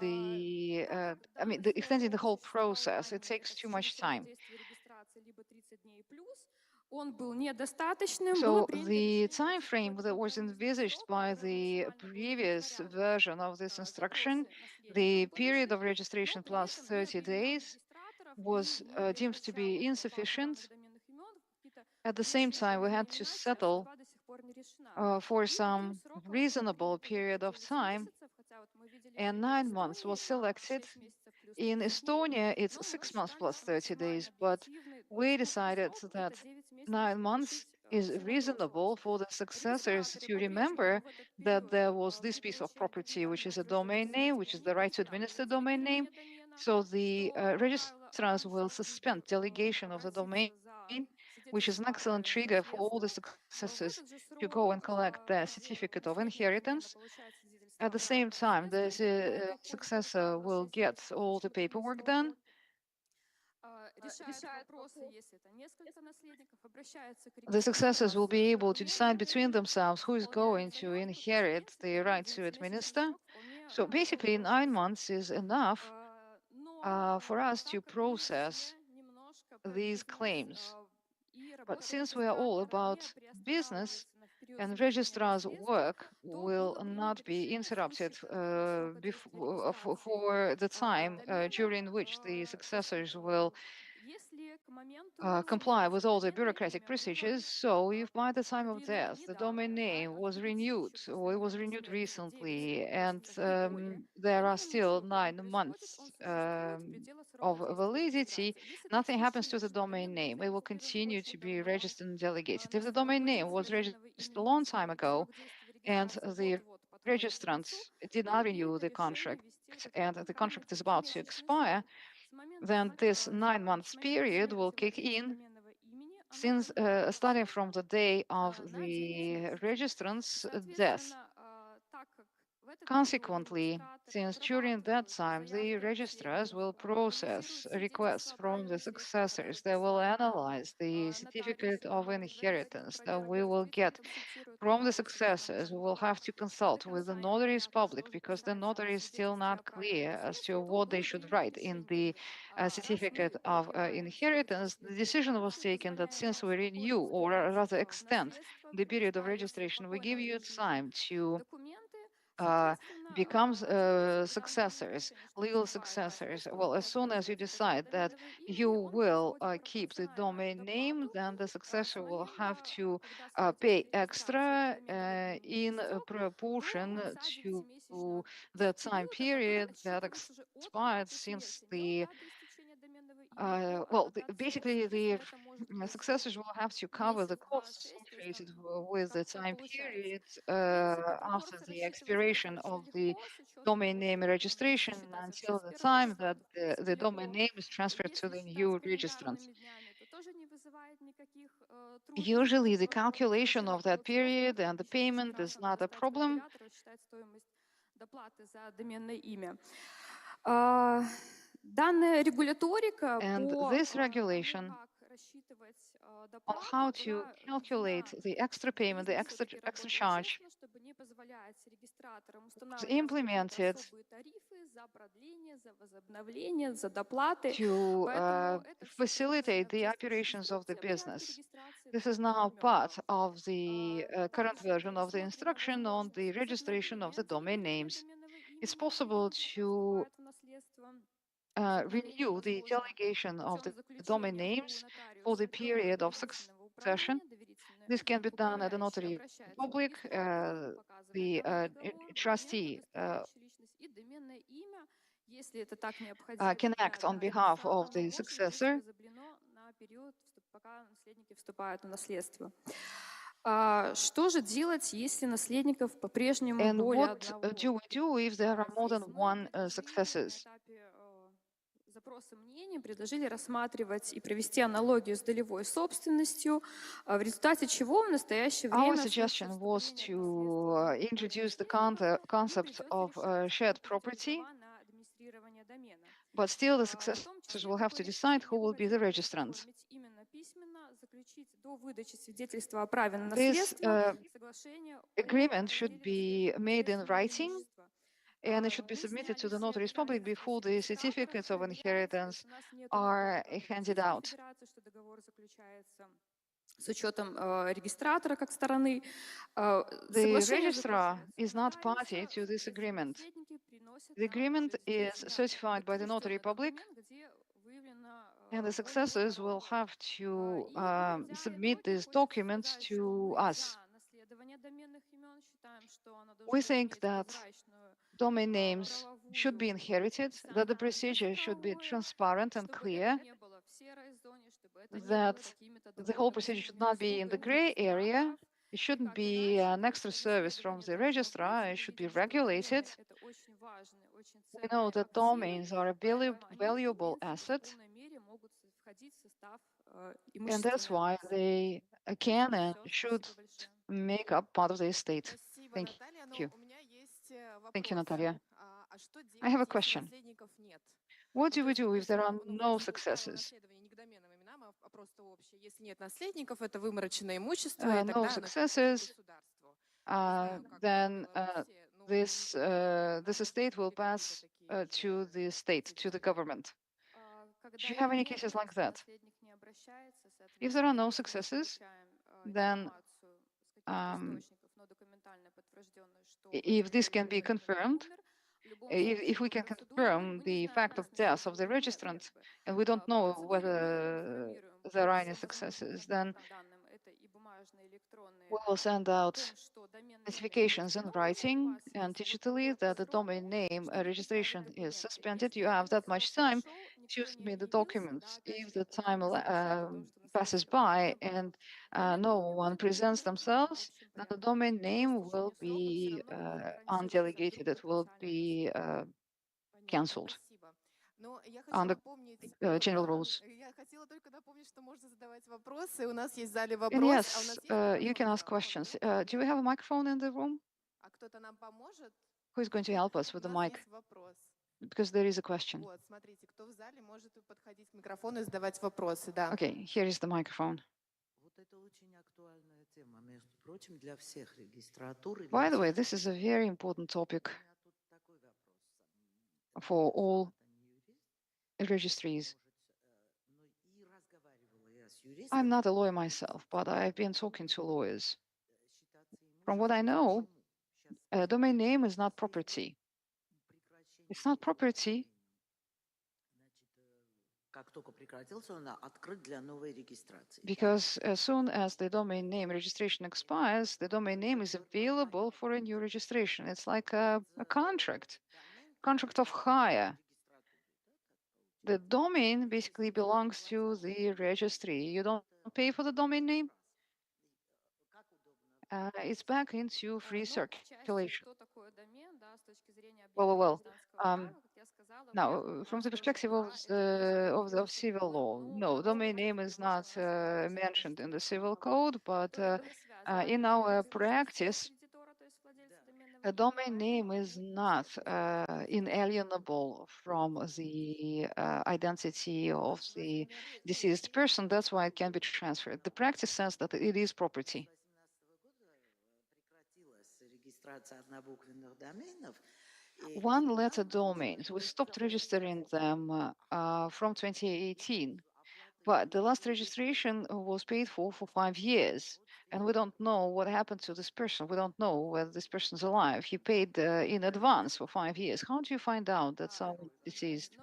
extending the whole process. It takes too much time. So the time frame that was envisaged by the previous version of this instruction, the period of registration plus 30 days, was deemed to be insufficient. At the same time, we had to settle for some reasonable period of time, and 9 months was selected. In Estonia, it's 6 months plus 30 days, but we decided that 9 months is reasonable for the successors to remember that there was this piece of property, which is a domain name, which is the right to administer domain name. So the registrars will suspend delegation of the domain, which is an excellent trigger for all the successors to go and collect their certificate of inheritance. At the same time, the successor will get all the paperwork done. The successors will be able to decide between themselves who is going to inherit the right to administer. So basically, 9 months is enough for us to process these claims. But since we are all about business, and registrar's work will not be interrupted for the time during which the successors will comply with all the bureaucratic procedures. So if by the time of death the domain name was renewed, or it was renewed recently, and there are still 9 months of validity, nothing happens to the domain name. It will continue to be registered and delegated. If the domain name was registered a long time ago and the registrant did not renew the contract and the contract is about to expire, then this 9 months period will kick in since starting from the day of the registrant's death. Consequently, since during that time the registrars will process requests from the successors, they will analyze the certificate of inheritance that we will get from the successors. We will have to consult with the notaries public because the notary is still not clear as to what they should write in the certificate of inheritance. The decision was taken that since we renew, or rather extend, the period of registration, we give you time to becomes successors, legal successors. Well, as soon as you decide that you will keep the domain name, then the successor will have to pay extra in proportion to the time period that expired since the basically the successors will have to cover the costs associated with the time period after the expiration of the domain name registration until the time that the domain name is transferred to the new registrant. Usually the calculation of that period and the payment is not a problem. And this regulation on how to calculate the extra payment, the extra charge, was implemented to facilitate the operations of the business. This is now part of the current version of the instruction on the registration of the domain names. It's possible to renew the delegation of the domain names for the period of succession. This can be done at the notary public. The trustee can act on behalf of the successor. Что же делать, если наследников по-прежнему And более what одного? do we do if there are more than one successors? Запроса мнений предложили рассматривать и провести аналогию с долевой собственностью, в результате чего в настоящее Our время suggestion was to introduce the concept of shared property, but still the successors will have to decide who will be the registrant. This agreement should be made in writing, and it should be submitted to the notaries public before the certificates of inheritance are handed out. С учетом регистратора как стороны. The registrar is not party to this agreement. The agreement is certified by the notary public, and the successors will have to submit these documents to us. We think that domain names should be inherited, that the procedure should be transparent and clear, that the whole procedure should not be in the gray area. It shouldn't be an extra service from the registrar. It should be regulated. We know that domains are a valuable asset, and that's why they can and should make up part of the estate. Thank you. Thank you, Natalia. I have a question. What do we do if there are no successors? No successors, then this estate will pass to the state, to the government. Do you have any cases like that? If there are no successors, then if this can be confirmed, if we can confirm the fact of death of the registrant, and we don't know whether there are any successors, then we will send out notifications in writing and digitally that the domain name registration is suspended. You have that much time to submit the documents. If the time passes by and no one presents themselves, then the domain name will be undelegated. It will be cancelled under general rules. And yes, you can ask questions. Do we have a microphone in the room? Who is going to help us with the mic? Because there is a question. Okay, here is the microphone. By the way, this is a very important topic for all registries. I'm not a lawyer myself, but I've been talking to lawyers. From what I know, a domain name is not property. It's not property because as soon as the domain name registration expires, the domain name is available for a new registration. It's like a contract of hire. The domain basically belongs to the registry. You don't pay for the domain name. It's back into free circulation. Now, from the perspective of civil law, no, domain name is not mentioned in the civil code, but in our practice, a domain name is not inalienable from the identity of the deceased person. That's why it can be transferred. The practice says that it is property. One-letter domains, we stopped registering them from 2018. But the last registration was paid for 5 years, and we don't know what happened to this person. We don't know whether this person's alive. He paid in advance for 5 years. How do you find out that someone deceased?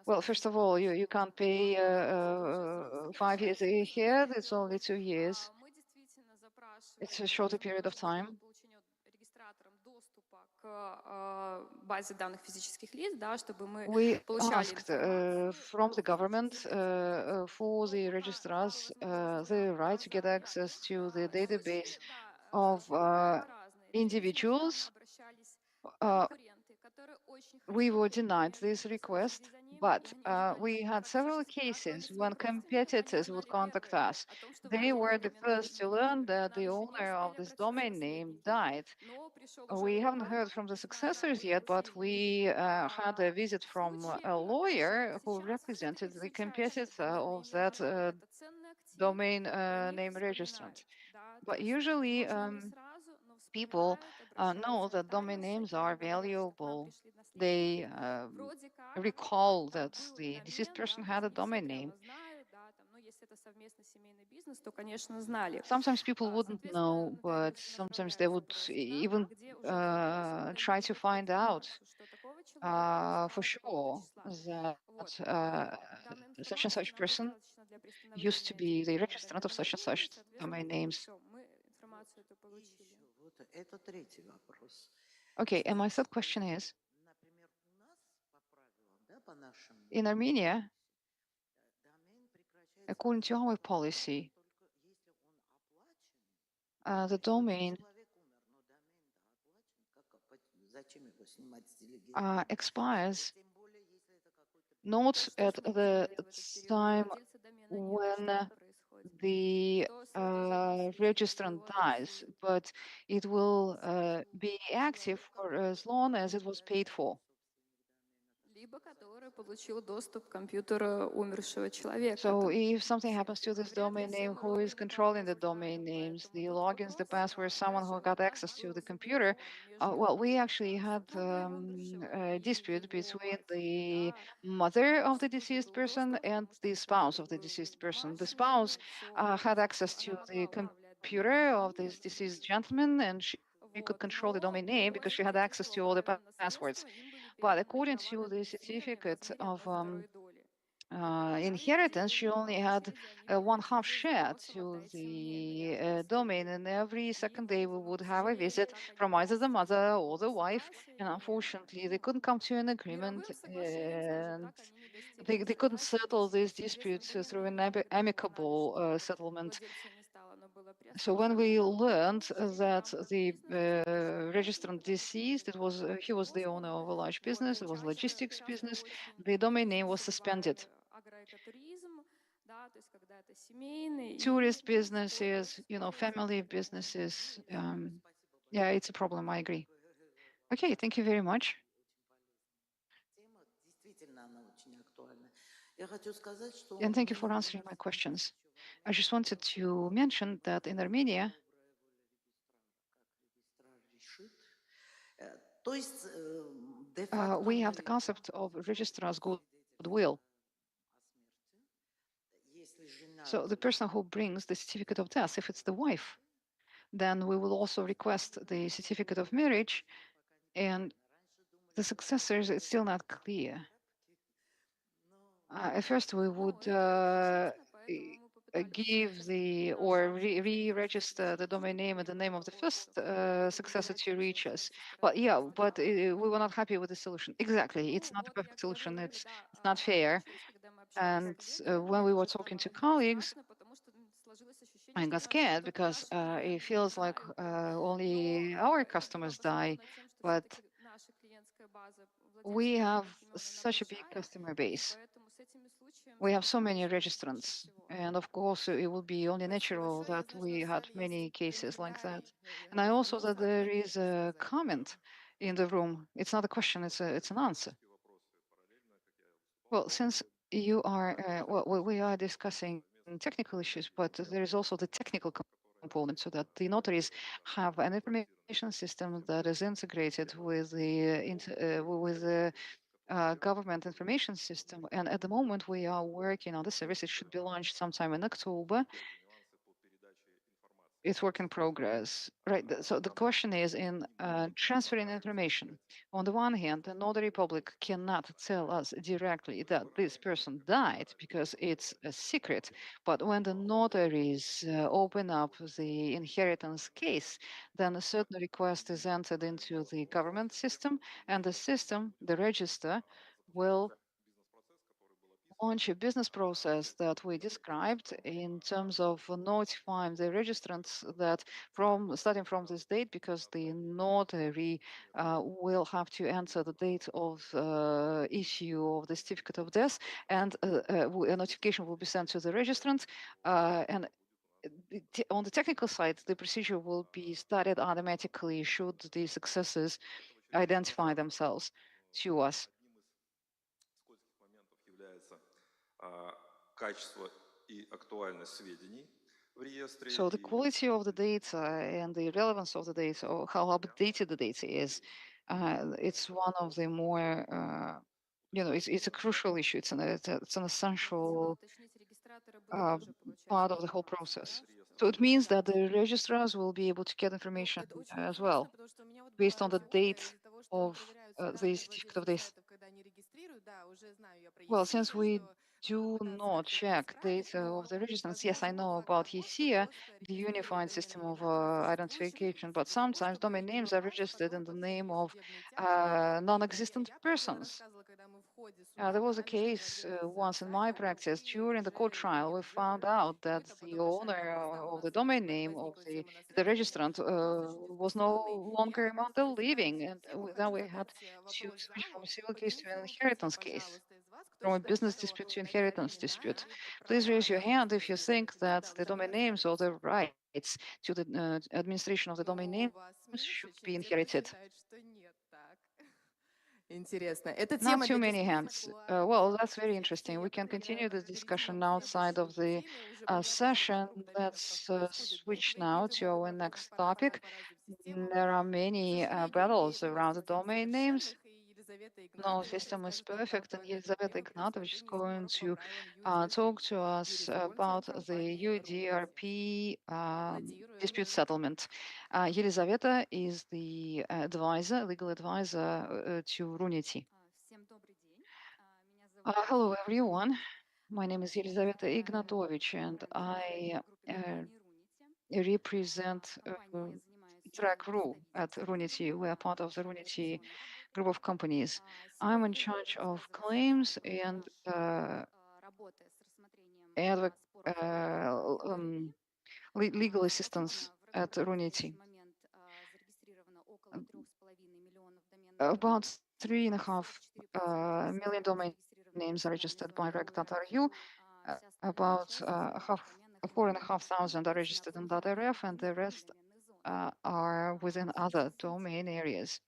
Well, first of all, you can't pay 5 years ahead. It's only 2 years. It's a shorter period of time. Базе данных физических лиц, да, чтобы мы We получали asked информацию. from the government for the registrars the right to get access to the database of individuals. We were denied this request, but we had several cases when competitors would contact us. They were the first to learn that the owner of this domain name died. We haven't heard from the successors yet, but we had a visit from a lawyer who represented the competitor of that domain name registrant. But usually people know that domain names are valuable. They recall that the deceased person had a domain name. Sometimes people wouldn't know, but sometimes they would even try to find out for sure that such and such person used to be the registrant of such and such domain names. Okay, and my third question is, in Armenia, according to our policy, the domain expires not at the time when the registrant dies, but it will be active for as long as it was paid for. So if something happens to this domain name, who is controlling the domain names, the logins, the passwords, someone who got access to the computer? Well, we actually had a dispute between the mother of the deceased person and the spouse of the deceased person. The spouse had access to the computer of this deceased gentleman, and she could control the domain name because she had access to all the passwords. But according to the certificate of inheritance, she only had one half share to the domain, and every second day we would have a visit from either the mother or the wife, and unfortunately they couldn't come to an agreement, and they couldn't settle these disputes through an amicable settlement. So when we learned that the registrant deceased, he was the owner of a large business, it was logistics business, the domain name was suspended. Tourist businesses, family businesses. Yeah, it's a problem, I agree. Okay, thank you very much. And thank you for answering my questions. I just wanted to mention that in Armenia, we have the concept of registrar's goodwill. So the person who brings the certificate of death, if it's the wife, then we will also request the certificate of marriage, and the successors, it's still not clear. At first, we would give or re-register the domain name and the name of the first successor to reach us. But yeah, but we were not happy with the solution. Exactly, it's not a perfect solution. It's not fair. And when we were talking to colleagues, I got scared because it feels like only our customers die, but we have such a big customer base. We have so many registrants, and of course, it would be only natural that we had many cases like that. And I also that there is a comment in the room. It's not a question; it's an answer. Well, since you are, we are discussing technical issues, but there is also the technical component, so that the notaries have an information system that is integrated with the government information system. And at the moment, we are working on the service. It should be launched sometime in October. It's work in progress, right? So the question is in transferring information. On the one hand, the notary public cannot tell us directly that this person died because it's a secret. But when the notaries open up the inheritance case, then a certain request is entered into the government system, and the system, the register, will launch a business process that we described in terms of notifying the registrants that from starting from this date, because the notary will have to enter the date of issue of the certificate of death, and a notification will be sent to the registrant, and on the technical side, the procedure will be started automatically should the successors identify themselves to us. So the quality of the data and the relevance of the data, or how updated the data is, it's one of the more, it's a crucial issue. It's an essential part of the whole process. So it means that the registrars will be able to get information as well, based on the date of the certificate of death. Well, since we do not check data of the registrants, yes, I know about ECIA, the Unified System of Identification, but sometimes domain names are registered in the name of non-existent persons. There was a case once in my practice during the court trial. We found out that the owner of the domain name of the registrant was no longer among the living, and then we had to switch from a civil case to an inheritance case, from a business dispute to inheritance dispute. Please raise your hand if you think that the domain names or the rights to the administration of the domain names should be inherited. Not too many hands. Well, that's very interesting. We can continue the discussion outside of the session. Let's switch now to our next topic. There are many battles around the domain names. No system is perfect, and Elizaveta Ignatovich is going to talk to us about the UDRP dispute settlement. Elizaveta is the legal advisor to Runity. Hello, everyone. My name is Elizaveta Ignatovich, and I represent Track.ru at Runity. We are part of the Runity group of companies. I'm in charge of claims and legal assistance at Runity. About 3.5 million domain names are registered by reg.ru. About 4,500 are registered in .rf, and the rest are within other domain areas.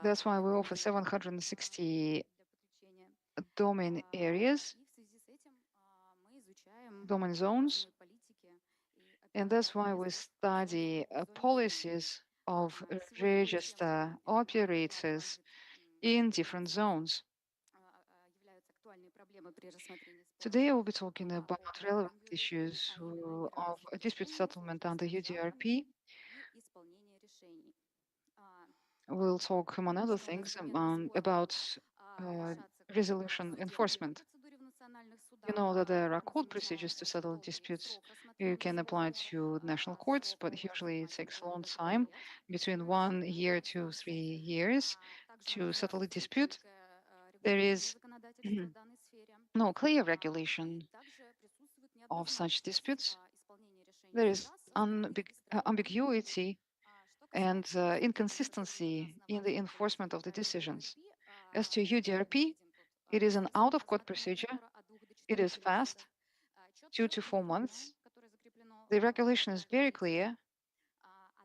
That's why we offer 760 domain areas, domain zones, and that's why we study policies of register operators in different zones. Today, I will be talking about relevant issues of dispute settlement under UDRP. We'll talk, among other things, about resolution enforcement. You know that there are court procedures to settle disputes. You can apply to national courts, but usually it takes a long time, between 1 year to 3 years, to settle a dispute. There is no clear regulation of such disputes. There is ambiguity and inconsistency in the enforcement of the decisions. As to UDRP, it is an out-of-court procedure. It is fast, 2 to 4 months. The regulation is very clear.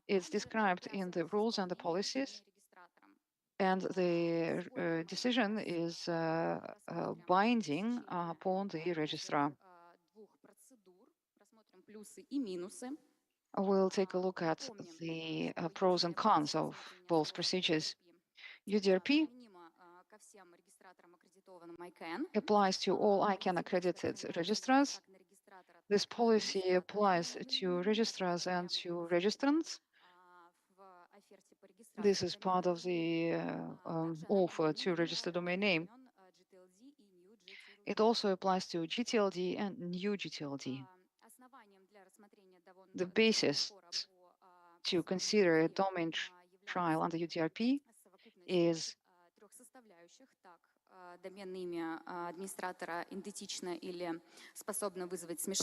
It's described in the rules and the policies, and the decision is binding upon the registrar. We'll take a look at the pros and cons of both procedures. UDRP applies to all ICANN accredited registrars. This policy applies to registrars and to registrants. This is part of the offer to register domain name. It also applies to GTLD and new GTLD. The basis to consider a domain trial under UDRP is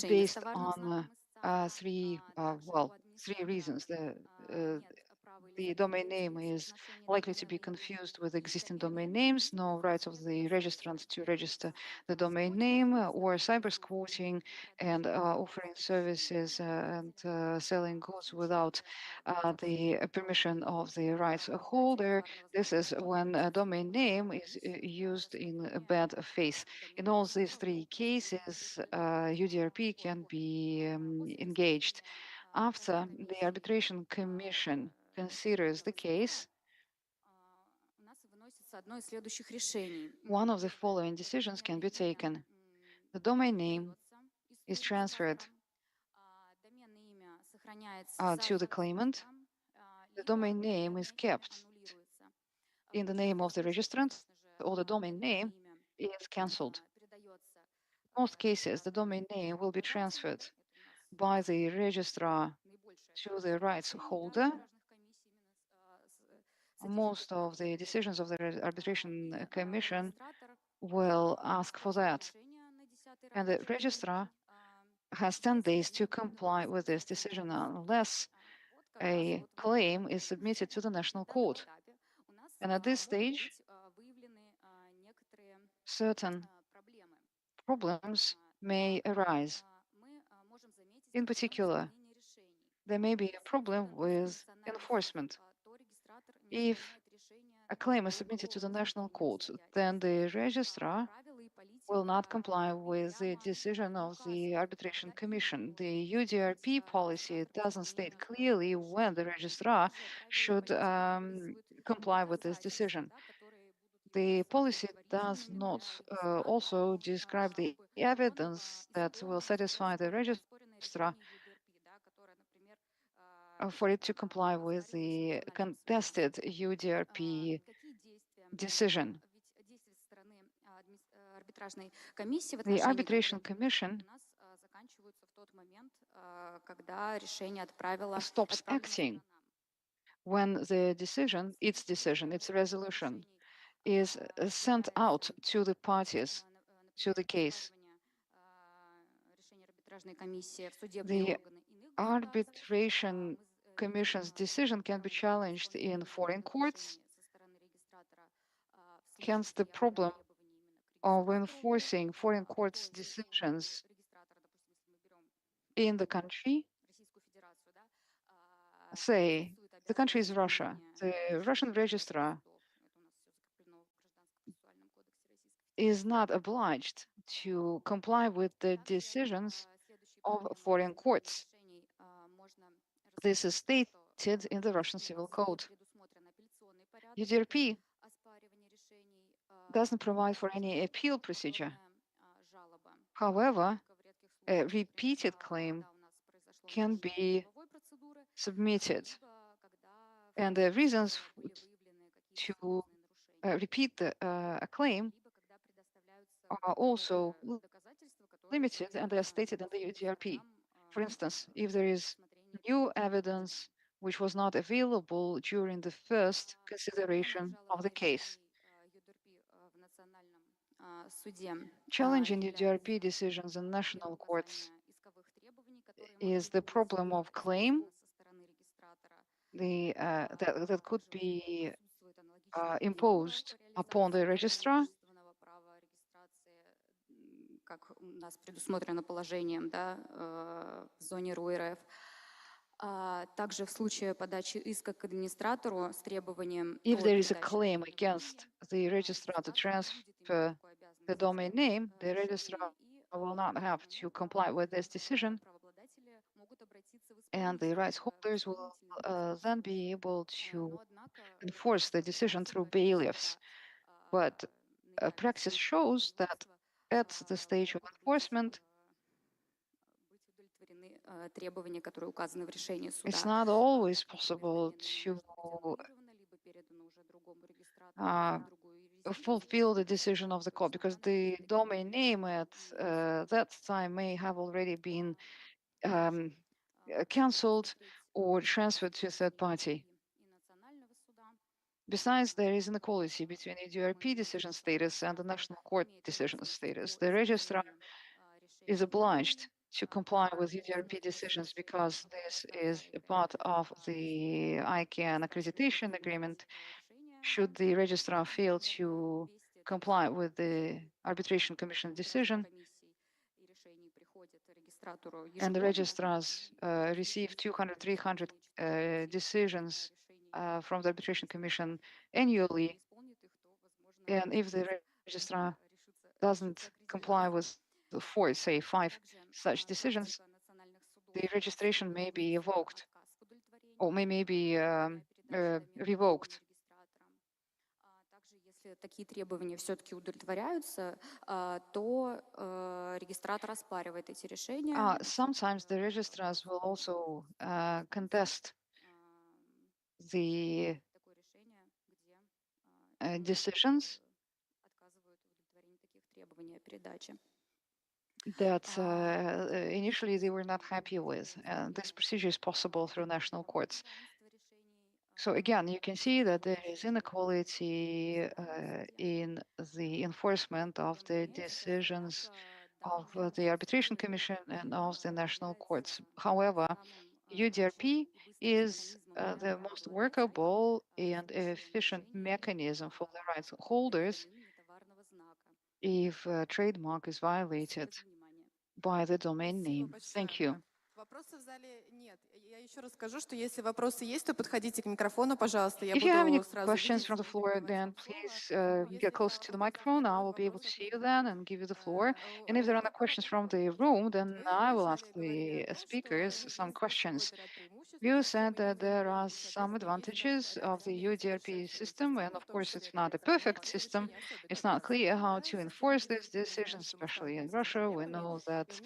based on three reasons. The domain name is likely to be confused with existing domain names, no rights of the registrant to register the domain name, or cyber squatting and offering services and selling goods without the permission of the rights holder. This is when a domain name is used in a bad faith. In all these three cases, UDRP can be engaged. After the arbitration commission considers the case, one of the following decisions can be taken. The domain name is transferred to the claimant. The domain name is kept in the name of the registrant, or the domain name is cancelled. In most cases, the domain name will be transferred by the registrar to the rights holder. Most of the decisions of the arbitration commission will ask for that. And the registrar has 10 days to comply with this decision unless a claim is submitted to the national court. And at this stage, certain problems may arise. In particular, there may be a problem with enforcement. If a claim is submitted to the national court, then the registrar will not comply with the decision of the arbitration commission. The UDRP policy doesn't state clearly when the registrar should comply with this decision. The policy does not also describe the evidence that will satisfy the registrar for it to comply with the contested UDRP decision. The arbitration commission stops acting when the decision, its resolution, is sent out to the parties to the case. The arbitration commission's decision can be challenged in foreign courts. Hence, the problem of enforcing foreign courts' decisions in the country. Say, the country is Russia. The Russian registrar is not obliged to comply with the decisions of foreign courts. This is stated in the Russian Civil Code. UDRP doesn't provide for any appeal procedure. However, a repeated claim can be submitted, and the reasons to repeat a claim are also limited, and they are stated in the UDRP. For instance, if there is new evidence which was not available during the first consideration of the case. Challenging UDRP decisions in national courts is the problem of claim that could be imposed upon the registrar. Как у нас предусмотрено положением, да, в зоне РУ РФ. Также в случае подачи иска к администратору с требованием... If there is a claim against the registrar to transfer the domain name, the registrar will not have to comply with this decision, and the rights holders will then be able to enforce the decision through bailiffs. But practice shows that at the stage of enforcement, требования, которые указаны в решении it's суда, not always possible to fulfill the decision of the court because the domain name at that time may have already been cancelled or transferred to a third party. Besides, there is inequality between EDRP decision status and the national court decision status. The registrar is obliged to comply with EDRP decisions because this is a part of the ICANN accreditation agreement. Should the registrar fail to comply with the arbitration commission decision, and the registrars receive 200, 300 decisions from the arbitration commission annually, and if the registrar doesn't comply with four, say 5 such decisions, the registration may be revoked or may be revoked. Если такие требования все-таки удовлетворяются, то регистратор оспаривает эти решения. Sometimes the registrars will also contest the decisions that initially they were not happy with. This procedure is possible through national courts. So again, you can see that there is inequality in the enforcement of the decisions of the arbitration commission and of the national courts. However, UDRP is the most workable and efficient mechanism for the rights holders if a trademark is violated by the domain name. Thank you. Вопросов в зале нет. Я еще раз скажу, что если вопросы есть, то подходите к микрофону, пожалуйста. Я If you have any буду сразу questions видеть from the и floor, давать then вам please слово. get closer to the microphone. I will be able to see you then and give you the floor. And if there are no questions from the room, then I will ask the speakers some questions. You said that there are some advantages of the UDRP system, and of course, it's not a perfect system. It's not clear how to enforce these decisions, especially in Russia. We know that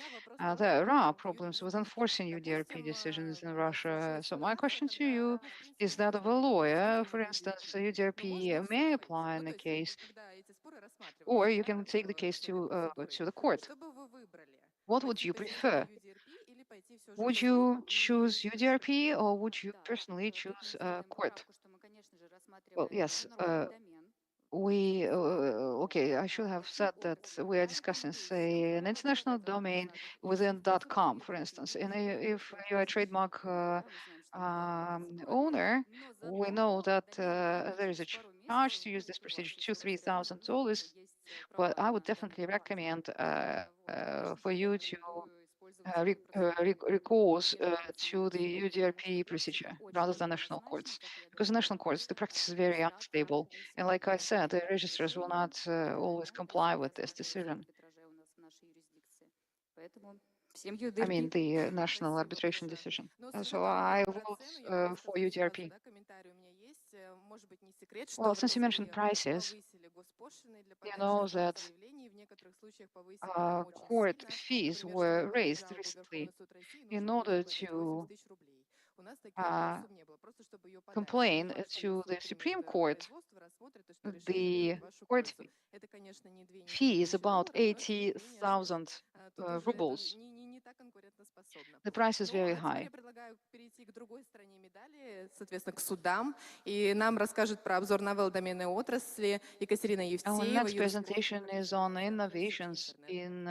there are problems with enforcing UDRP decisions in Russia. So my question to you is that of a lawyer. For instance, UDRP may apply in a case, or you can take the case to the court. What would you prefer? Would you choose UDRP or would you personally choose court? Well, yes. Okay, I should have said that we are discussing, say, an international domain within .com, for instance. And if you're a trademark owner, we know that there is a charge to use this procedure, $2,000-3,000. But I would definitely recommend for you to recourse to the UDRP procedure rather than national courts. Because in national courts, the practice is very unstable. And like I said, the registrars will not always comply with this decision. I mean, the national arbitration decision. So I vote for UDRP. Well, since you mentioned prices, you know that court fees were raised recently in order to complain to the Supreme Court. The court fee is about 80,000 rubles. The price is very high. Соответственно, к судам. И нам расскажет про обзор новелл доменной отрасли Екатерина Our Евсеева. next presentation is on innovations in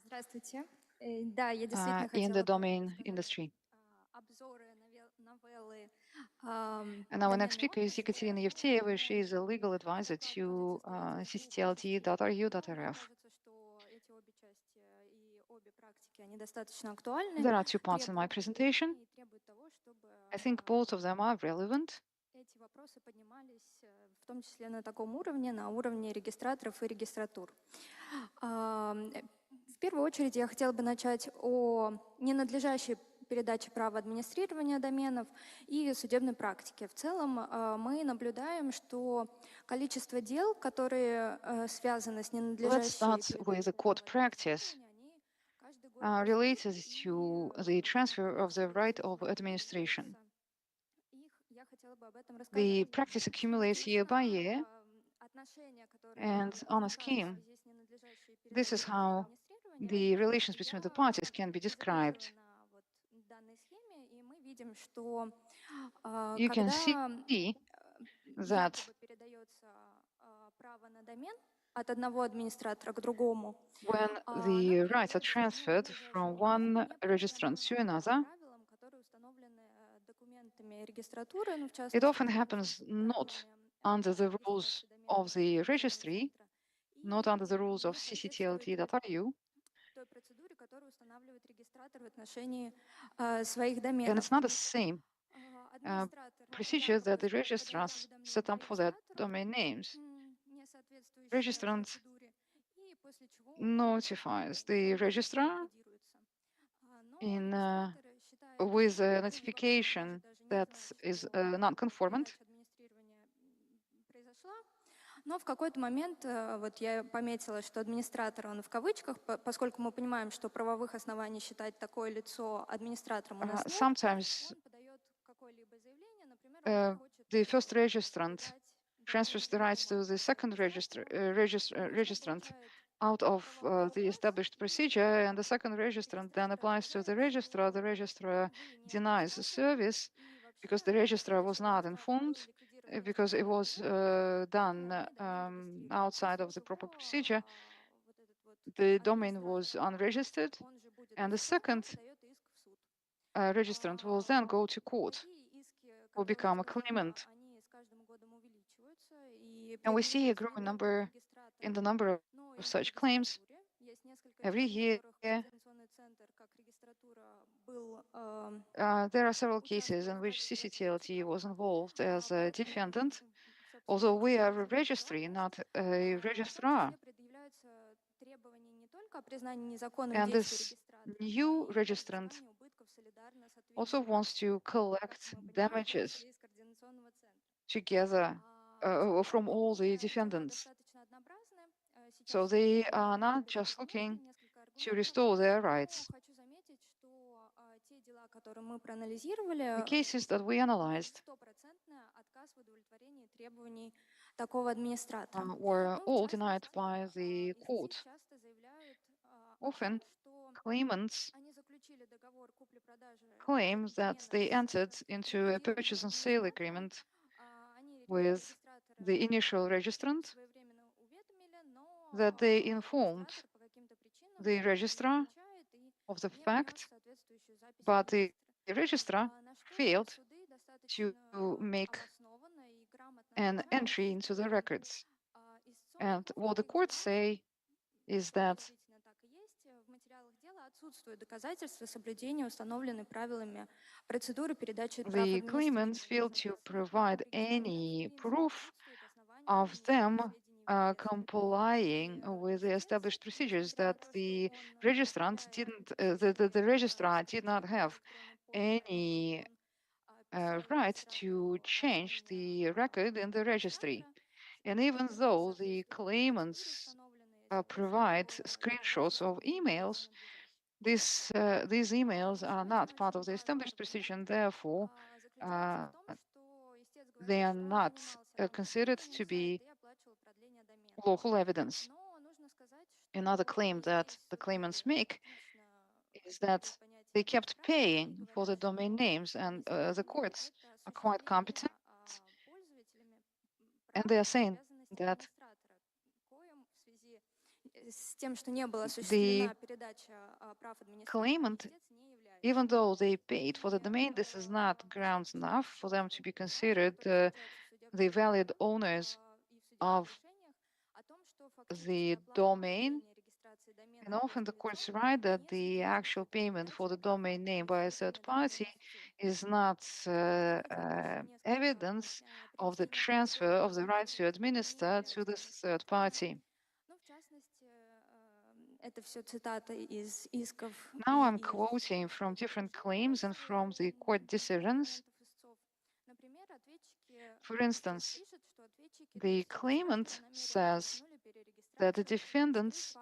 Здравствуйте. Да, я действительно in the хотела domain industry. обзоры новеллы And our next speaker is Ekaterina Yevteeva. She is a legal advisor to ccTLD.ru.rf. There are two parts in my presentation. I think both of them are relevant. Эти вопросы поднимались в том числе на таком уровне, на уровне регистраторов и регистратур. В первую очередь я хотела бы начать о ненадлежащей передачи права администрирования доменов и судебной практики. В целом мы наблюдаем, что количество дел, которые связаны с Let's ненадлежащей start with the court practice related to the transfer of the right of administration. The practice accumulates year by year, and on a scheme, this is how the relations between the parties can be described. You can see that от одного администратора к другому, when the rights are transferred from one registrant to another, it often happens not under the rules of the registry, not under the rules of ccTLD.ru, той процедуре, которую устанавливает регистратор в отношении своих and доменов. it's not the same procedure that the registrars set up for their domain names. Registrant notifies the registrar in with a notification that is non-conformant. Но в какой-то момент вот я пометила, что администратор, он в кавычках, поскольку мы понимаем, что правовых оснований считать такое лицо администратором у нас нет, Sometimes он подает какое-либо заявление, например, он хочет the first registrant transfers the rights to the second registrant out of the established procedure, and the second registrant then applies to the registrar. The registrar denies the service because the registrar was not informed, because it was done outside of the proper procedure. The domain was unregistered, and the second registrant will then go to court or become a claimant. And we see a growing number in the number of such claims every year. There are several cases in which ccTLD was involved as a defendant, although we are a registry, not a registrar. And this new registrant also wants to collect damages together from all the defendants. So they are not just looking to restore their rights. The cases that we analyzed were all denied by the court. Often, claimants claim that they entered into a purchase and sale agreement with the initial registrant, that they informed the registrar of the fact, but the registrar failed to make an entry into the records. And what the courts say is that the claimants failed to provide any proof of them complying with the established procedures, that the registrant didn't, the registrar did not have any right to change the record in the registry. And even though the claimants provide screenshots of emails, these emails are not part of the established procedure, and therefore they are not considered to be lawful evidence. Another claim that the claimants make is that they kept paying for the domain names, and the courts are quite competent, and they are saying that the claimant, even though they paid for the domain, this is not grounds enough for them to be considered the valid owners of the domain. And often the courts write that the actual payment for the domain name by a third party is not evidence of the transfer of the right to administer to this third party. Это все цитата из исков. Now I'm quoting from different claims and from the court decisions. For instance, the claimant says that the defendants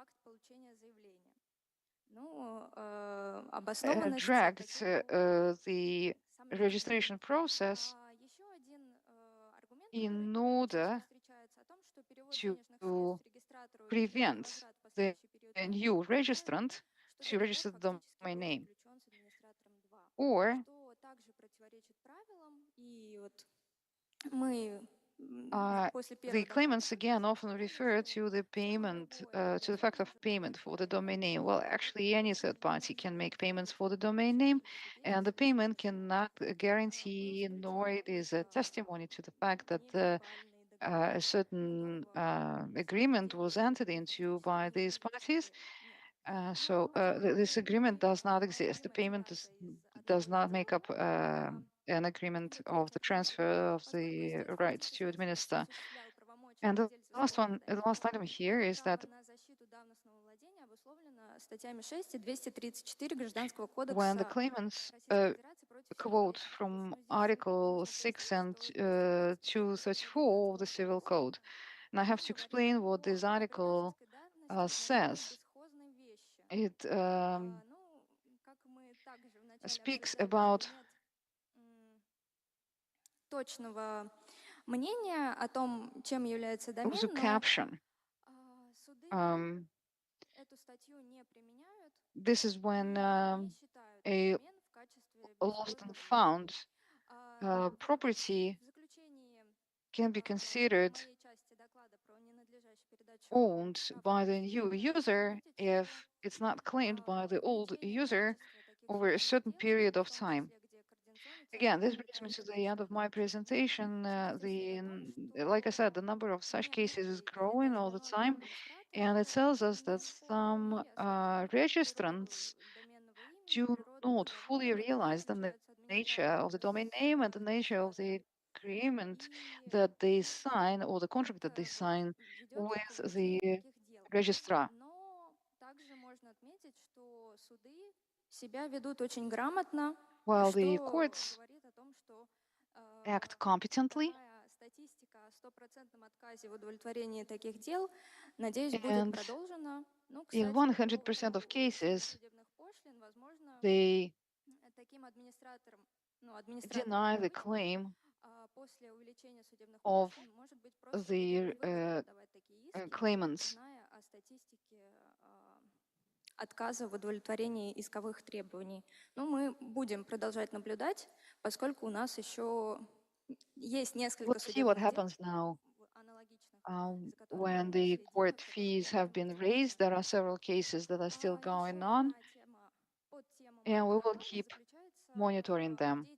dragged the registration process in order to prevent the new registrant to register the domain name. Or the claimants again often refer to the payment, to the fact of payment for the domain name. Well, actually, any third party can make payments for the domain name, and the payment cannot guarantee, nor it is a testimony to the fact that a certain agreement was entered into by these parties. So this agreement does not exist. The payment does not make up an agreement of the transfer of the rights to administer. And the last one, the last item here is that when the claimants quote from Article 6 and 234 of the Civil Code, and I have to explain what this article says. It speaks about точного мнения о том, чем является домен, the caption. This is when a lost and found property can be considered owned by the new user if it's not claimed by the old user over a certain period of time. Again, this brings me to the end of my presentation. Like I said, the number of such cases is growing all the time, and it tells us that some registrants do not fully realize the nature of the domain name and the nature of the agreement that they sign or the contract that they sign with the registrar. While the courts act competently, and in 100% of cases, they deny the claim of the claimants. Отказа в удовлетворении исковых требований. Но мы будем продолжать наблюдать, поскольку у нас еще есть несколько судебных дел. We'll see what happens now. When the court fees have been raised, there are several cases that are still going on, and we will keep monitoring them.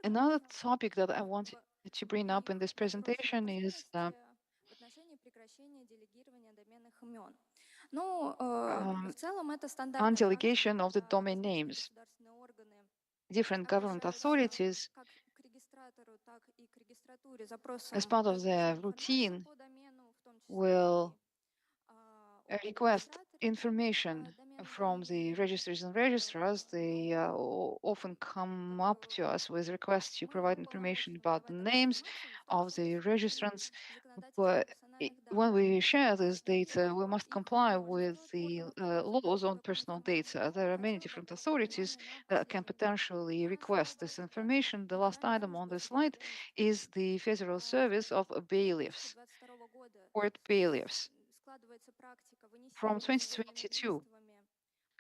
Another topic that I wanted to bring up in this presentation is undelegation of the domain names. Different government authorities, as part of their routine, will request information from the registries and registrars. They often come up to us with requests to provide information about the names of the registrants. But when we share this data, we must comply with the laws on personal data. There are many different authorities that can potentially request this information. The last item on the slide is the Federal Service of Bailiffs, court bailiffs. From 2022,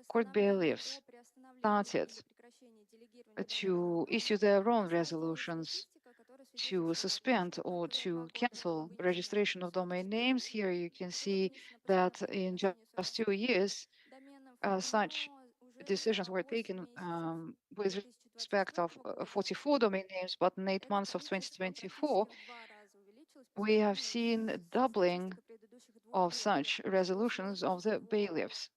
court bailiffs started to issue their own resolutions to suspend or to cancel registration of domain names. Here you can see that in just 2 years, such decisions were taken with respect of 44 domain names, but in 8 months of 2024, we have seen doubling of such resolutions of the bailiffs.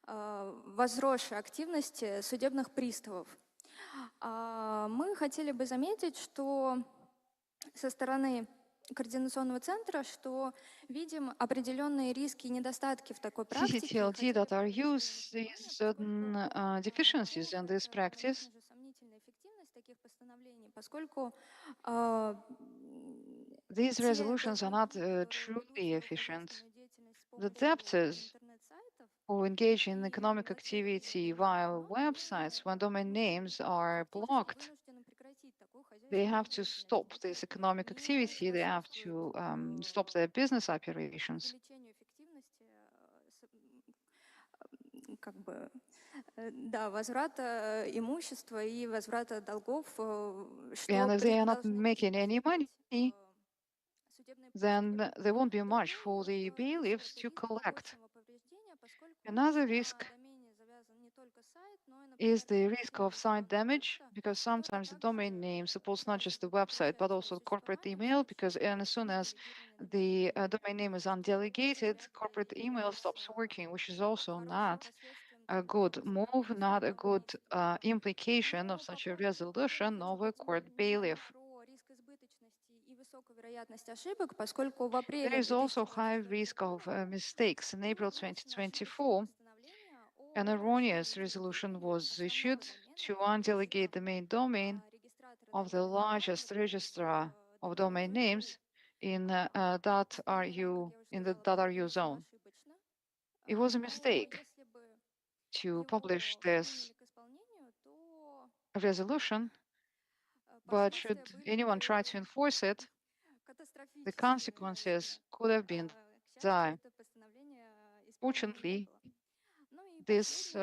Возросшей активности судебных приставов. Мы хотели бы заметить, что со стороны Координационного центра, что видим определенные риски и недостатки в такой практике. ccTLD that our use sees certain deficiencies in this practice. Сомнительная эффективность таких постановлений, поскольку these resolutions are not truly efficient. The debtors who engage in economic activity via websites, when domain names are blocked, they have to stop this economic activity, they have to stop their business operations. Возврата имущества и возврата долгов, and if they are not making any money, then there won't be much for the bailiffs to collect. Another risk is the risk of site damage, because sometimes the domain name supports not just the website, but also corporate email, because as soon as the domain name is undelegated, corporate email stops working, which is also not a good move, not a good implication of such a resolution of a court bailiff. There is also high risk of mistakes. In April 2024, an erroneous resolution was issued to undelegate the main domain of the largest registrar of domain names in .ru in the .ru zone. It was a mistake to publish this resolution, but should anyone try to enforce it, the consequences could have been dire. Fortunately, this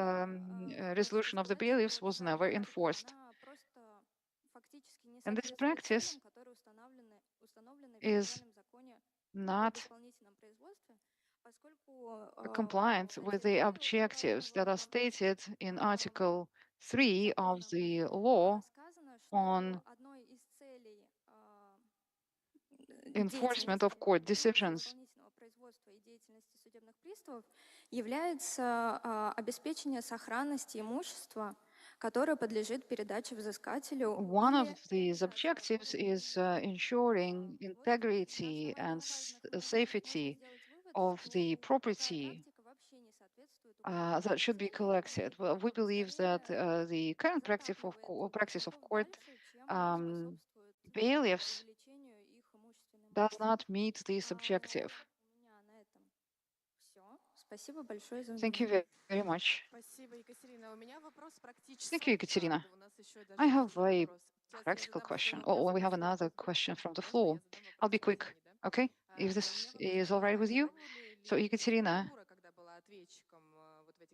resolution of the bailiffs was never enforced. And this practice is not compliant with the objectives that are stated in Article 3 of the law on enforcement of court decisions. Является обеспечение сохранности имущества, которое подлежит передаче взыскателю. One of these objectives is ensuring integrity and safety of the property that should be collected. Well, we believe that the current practice of court bailiffs does not meet this objective. Thank you very much. Thank you, Ekaterina. I have a practical question. Oh, we have another question from the floor. I'll be quick, okay? If this is all right with you. So, Ekaterina,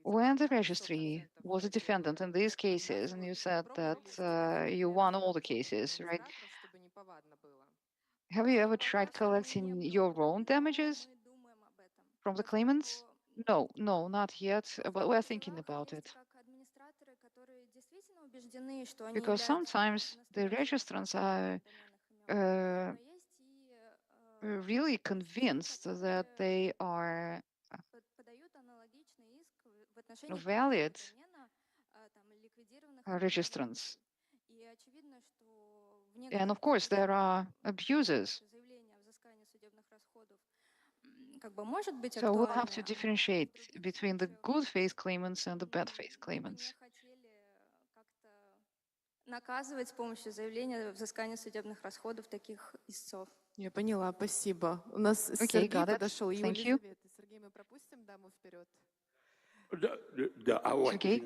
when the registry was a defendant in these cases, and you said that you won all the cases, right? Have you ever tried collecting your own damages from the claimants? No, not yet, but we're thinking about it. Because sometimes the registrants are really convinced that they are valid registrants. And of course, there are abusers. So we'll have to differentiate between the good faith claimants and the bad faith claimants. Наказывать с помощью заявления взыскания судебных расходов таких истцов. Я поняла, спасибо. У нас Сергей подошел. Thank you. Сергей, мы пропустим даму вперед. Сергей?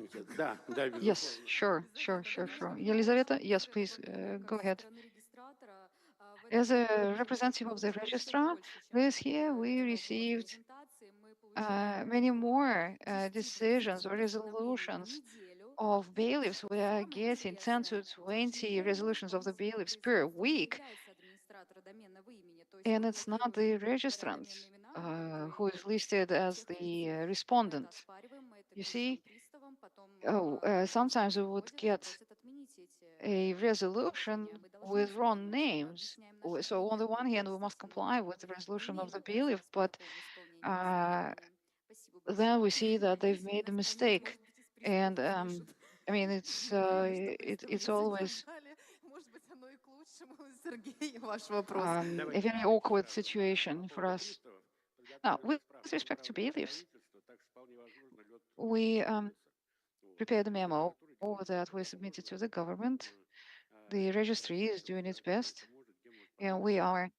Yes, sure. Елизавета, yes, please, go ahead. As a representative of the registrar, this year we received many more decisions or resolutions of bailiffs. We are getting 10 to 20 resolutions of the bailiffs per week. And it's not the registrant who is listed as the respondent. You see, sometimes we would get a resolution with wrong names. So on the one hand, we must comply with the resolution of the bailiff, but then we see that they've made a mistake. And I mean, it's always a very awkward situation for us. Now, with respect to bailiffs, we prepared a memo that we submitted to the government. The registry is doing its best, and we are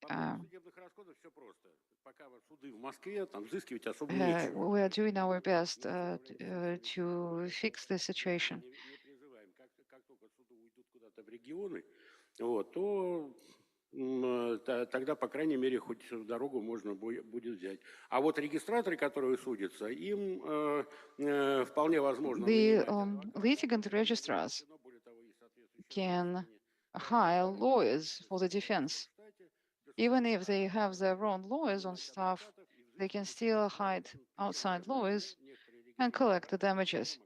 doing our best to fix the situation. Тогда, по крайней мере, хоть дорогу можно будет взять. А вот регистраторы, которые судятся, им вполне возможно The litigant registrars can hire lawyers for the defense. Even if they have their own lawyers on staff, they can still hide outside lawyers and collect the damages.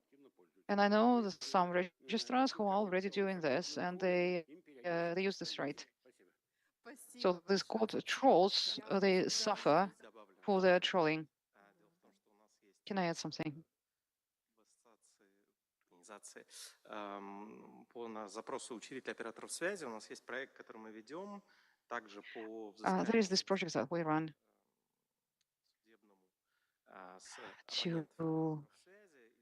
And I know that some registrars who are already doing this, and they use this right. So these court trolls, they suffer for their trolling. Can I add something? По запросу учредителя операторов связи у нас есть проект, который мы ведем, также по There is this project that we run to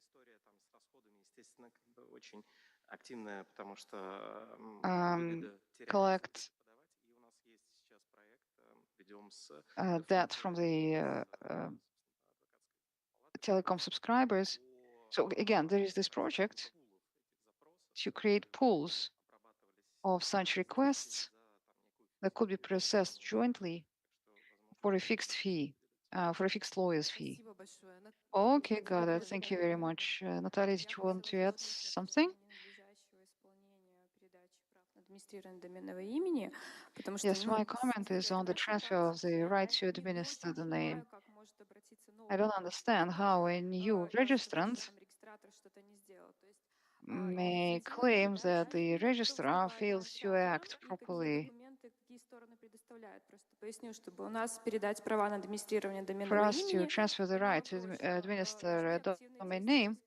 история там с расходами, естественно, как бы очень активная, потому что collect that from the telecom subscribers. So again, there is this project to create pools of such requests that could be processed jointly for a fixed fee, for a fixed lawyer's fee. Okay, got it. Thank you very much. Natalia, did you want to add something? Yes, my comment is on the transfer of the right to administer the name. I don't understand how a new registrant may claim that the registrar fails to act properly. For us to transfer the right to administer a domain name,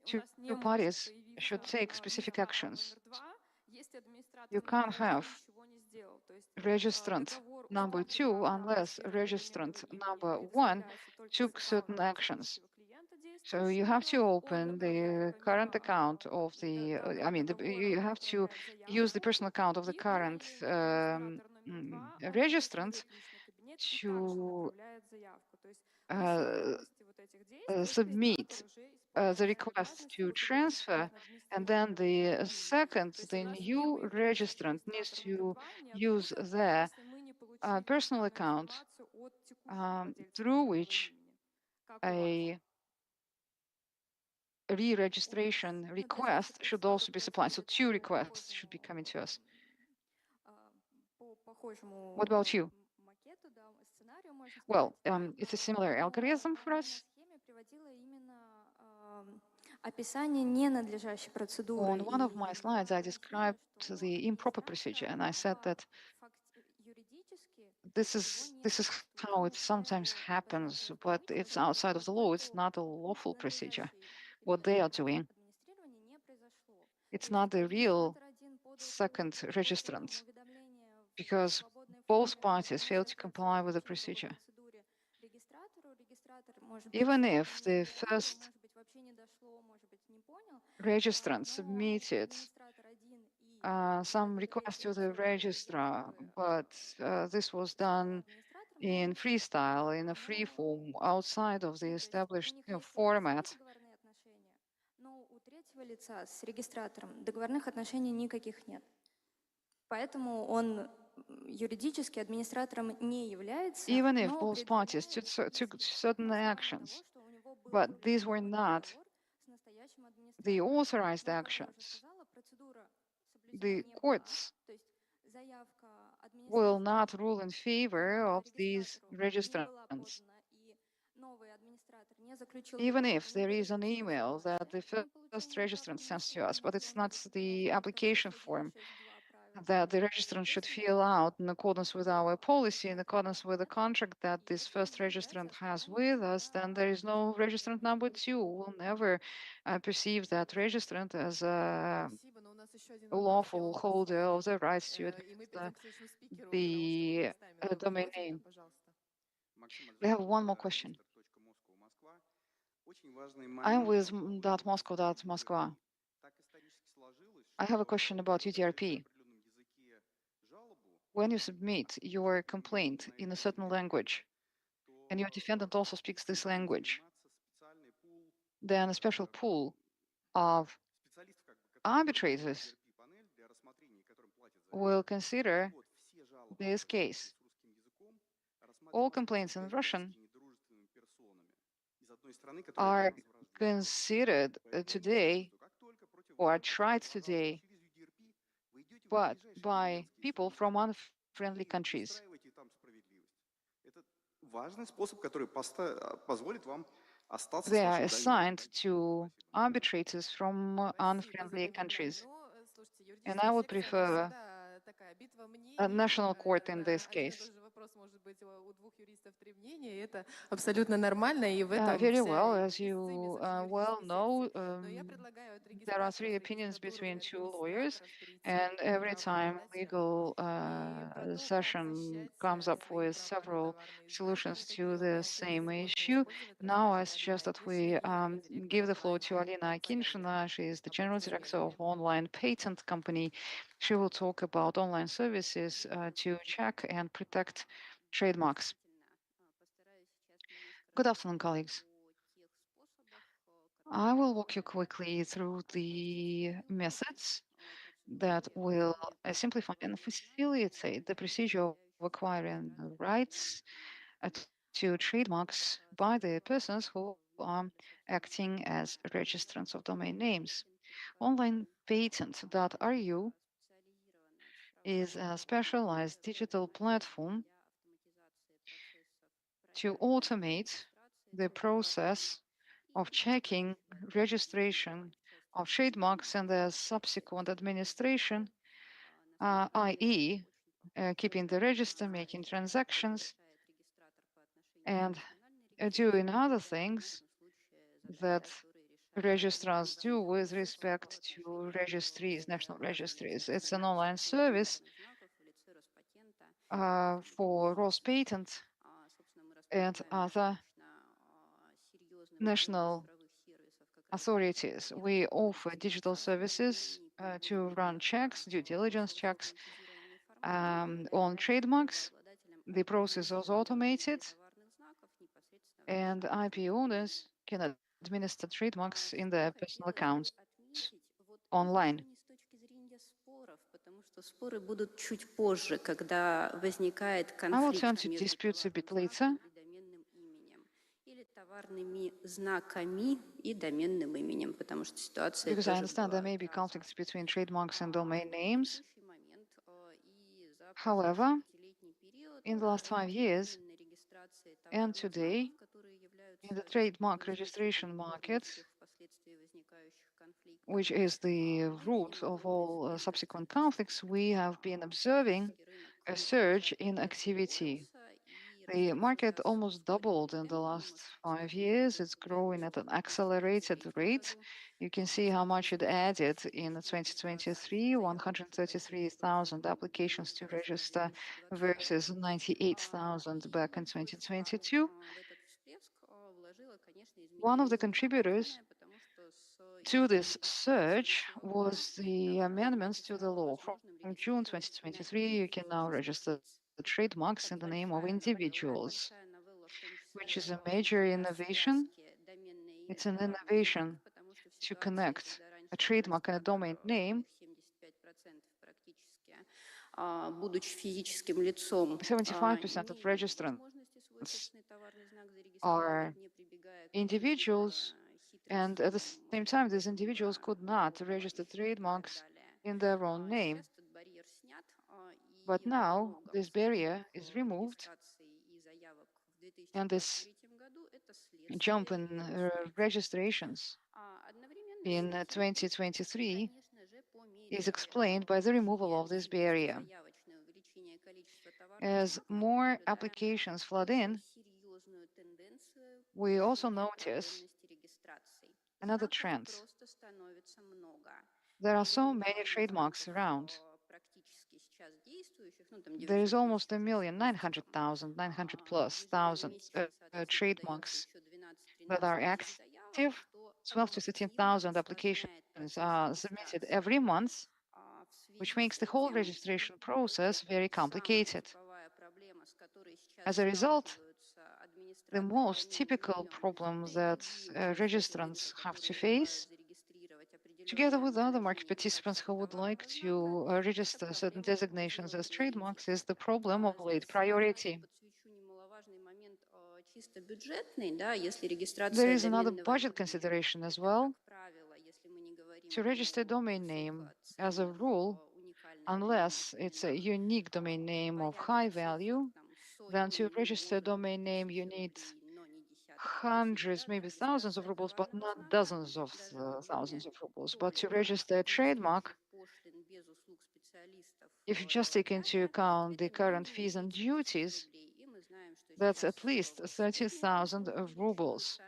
two parties should take specific actions. You can't have registrant number 2 unless registrant number 1 took certain actions. So you have to open the current account of the, you have to use the personal account of the current registrant to submit the request to transfer, and then the new registrant needs to use their personal account through which a re-registration request should also be supplied. So 2 requests should be coming to us. What about you? Well, it's a similar algorithm for us. On one of my slides, I described the improper procedure, and I said that this is how it sometimes happens, but it's outside of the law. It's not a lawful procedure. What they are doing, it's not the real second registrant, because both parties fail to comply with the procedure. Even if the first registrant submitted some request to the registrar, but this was done in freestyle, in a free form, outside of the established format. Но у третьего лица с регистратором договорных отношений никаких нет. Поэтому он юридически администратором не является. Even if both parties took certain actions, but these were not the authorized actions, the courts will not rule in favor of these registrants. Even if there is an email that the first registrant sends to us, but it's not the application form that the registrant should fill out in accordance with our policy, in accordance with the contract that this first registrant has with us, then there is no registrant number 2. We'll never perceive that registrant as lawful holder of the rights to administer the domain name. We have one more question. I'm with .moscow.moskva. I have a question about UTRP. When you submit your complaint in a certain language, and your defendant also speaks this language, then a special pool of arbitrators will consider this case. All complaints in Russian are considered today or tried today, but by people from unfriendly countries. They are assigned to arbitrators from unfriendly countries. And I would prefer a national court in this case. Very well, as you well know, there are three opinions between two lawyers, and every time legal session comes up with several solutions to the same issue. Now I suggest that we give the floor to Alina Akinshina. She is the General Director of Online Patent Company. She will talk about online services to check and protect trademarks. Good afternoon, colleagues. I will walk you quickly through the methods that will simplify and facilitate the procedure of acquiring rights to trademarks by the persons who are acting as registrants of domain names. OnlinePatent.ru is a specialized digital platform to automate the process of checking registration of trademarks and their subsequent administration, i.e., keeping the register, making transactions, and doing other things that registrars do with respect to registries, national registries. It's an online service for Rospatent and other national authorities. We offer digital services to run checks, due diligence checks on trademarks. The process is automated, and IP owners can administer trademarks in their personal accounts online. I will turn to disputes a bit later. Because I understand there may be conflicts between trademarks and domain names. However, in the last 5 years and today, in the trademark registration market, which is the root of all subsequent conflicts, we have been observing a surge in activity. The market almost doubled in the last 5 years. It's growing at an accelerated rate. You can see how much it added in 2023, 133,000 applications to register versus 98,000 back in 2022. One of the contributors to this surge was the amendments to the law. From June 2023, you can now register the trademarks in the name of individuals, which is a major innovation. It's an innovation to connect a trademark and a domain name. 75% of registrants are individuals, and at the same time, these individuals could not register trademarks in their own name. But now this barrier is removed, and this jump in registrations in 2023 is explained by the removal of this barrier. As more applications flood in, we also notice another trend. There are so many trademarks around. There is almost 1,900,000, 900 plus thousand trademarks that are active. 12 to 13,000 applications are submitted every month, which makes the whole registration process very complicated. As a result, the most typical problem that registrants have to face, together with other market participants who would like to register certain designations as trademarks, is the problem of late priority. There is another budget consideration as well. To register domain name, as a rule, unless it's a unique domain name of high value, then to register domain name you need hundreds, maybe thousands of rubles, but not dozens of thousands of rubles. But to register a trademark, if you just take into account the current fees and duties, that's at least 30,000 rubles.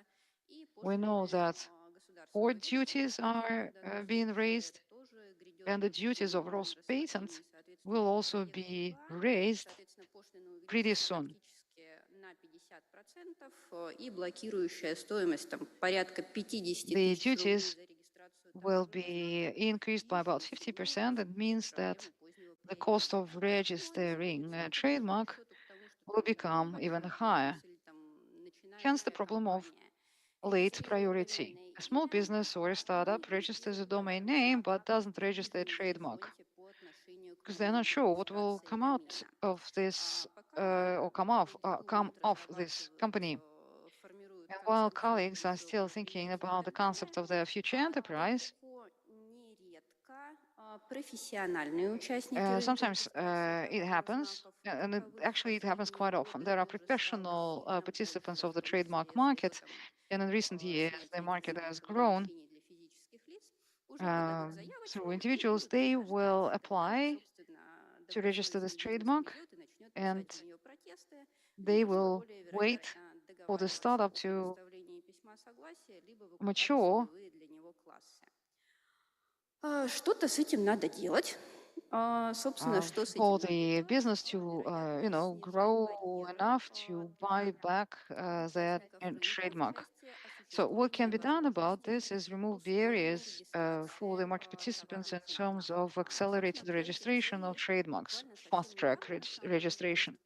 We know that port duties are being raised, and the duties of Rospatent will also be raised pretty soon. The duties will be increased by about 50%. That means that the cost of registering a trademark will become even higher. Hence the problem of late priority. A small business or a startup registers a domain name but doesn't register a trademark because they're not sure what will come out of this or come off this company. And while colleagues are still thinking about the concept of their future enterprise, sometimes it happens, and actually it happens quite often. There are professional participants of the trademark market, and in recent years the market has grown through individuals. They will apply to register this trademark, and they will wait for the startup to mature. Что-то с этим надо делать. For the business to, grow enough to buy back their trademark. So what can be done about this is remove barriers for the market participants in terms of accelerated registration of trademarks, fast-track registration.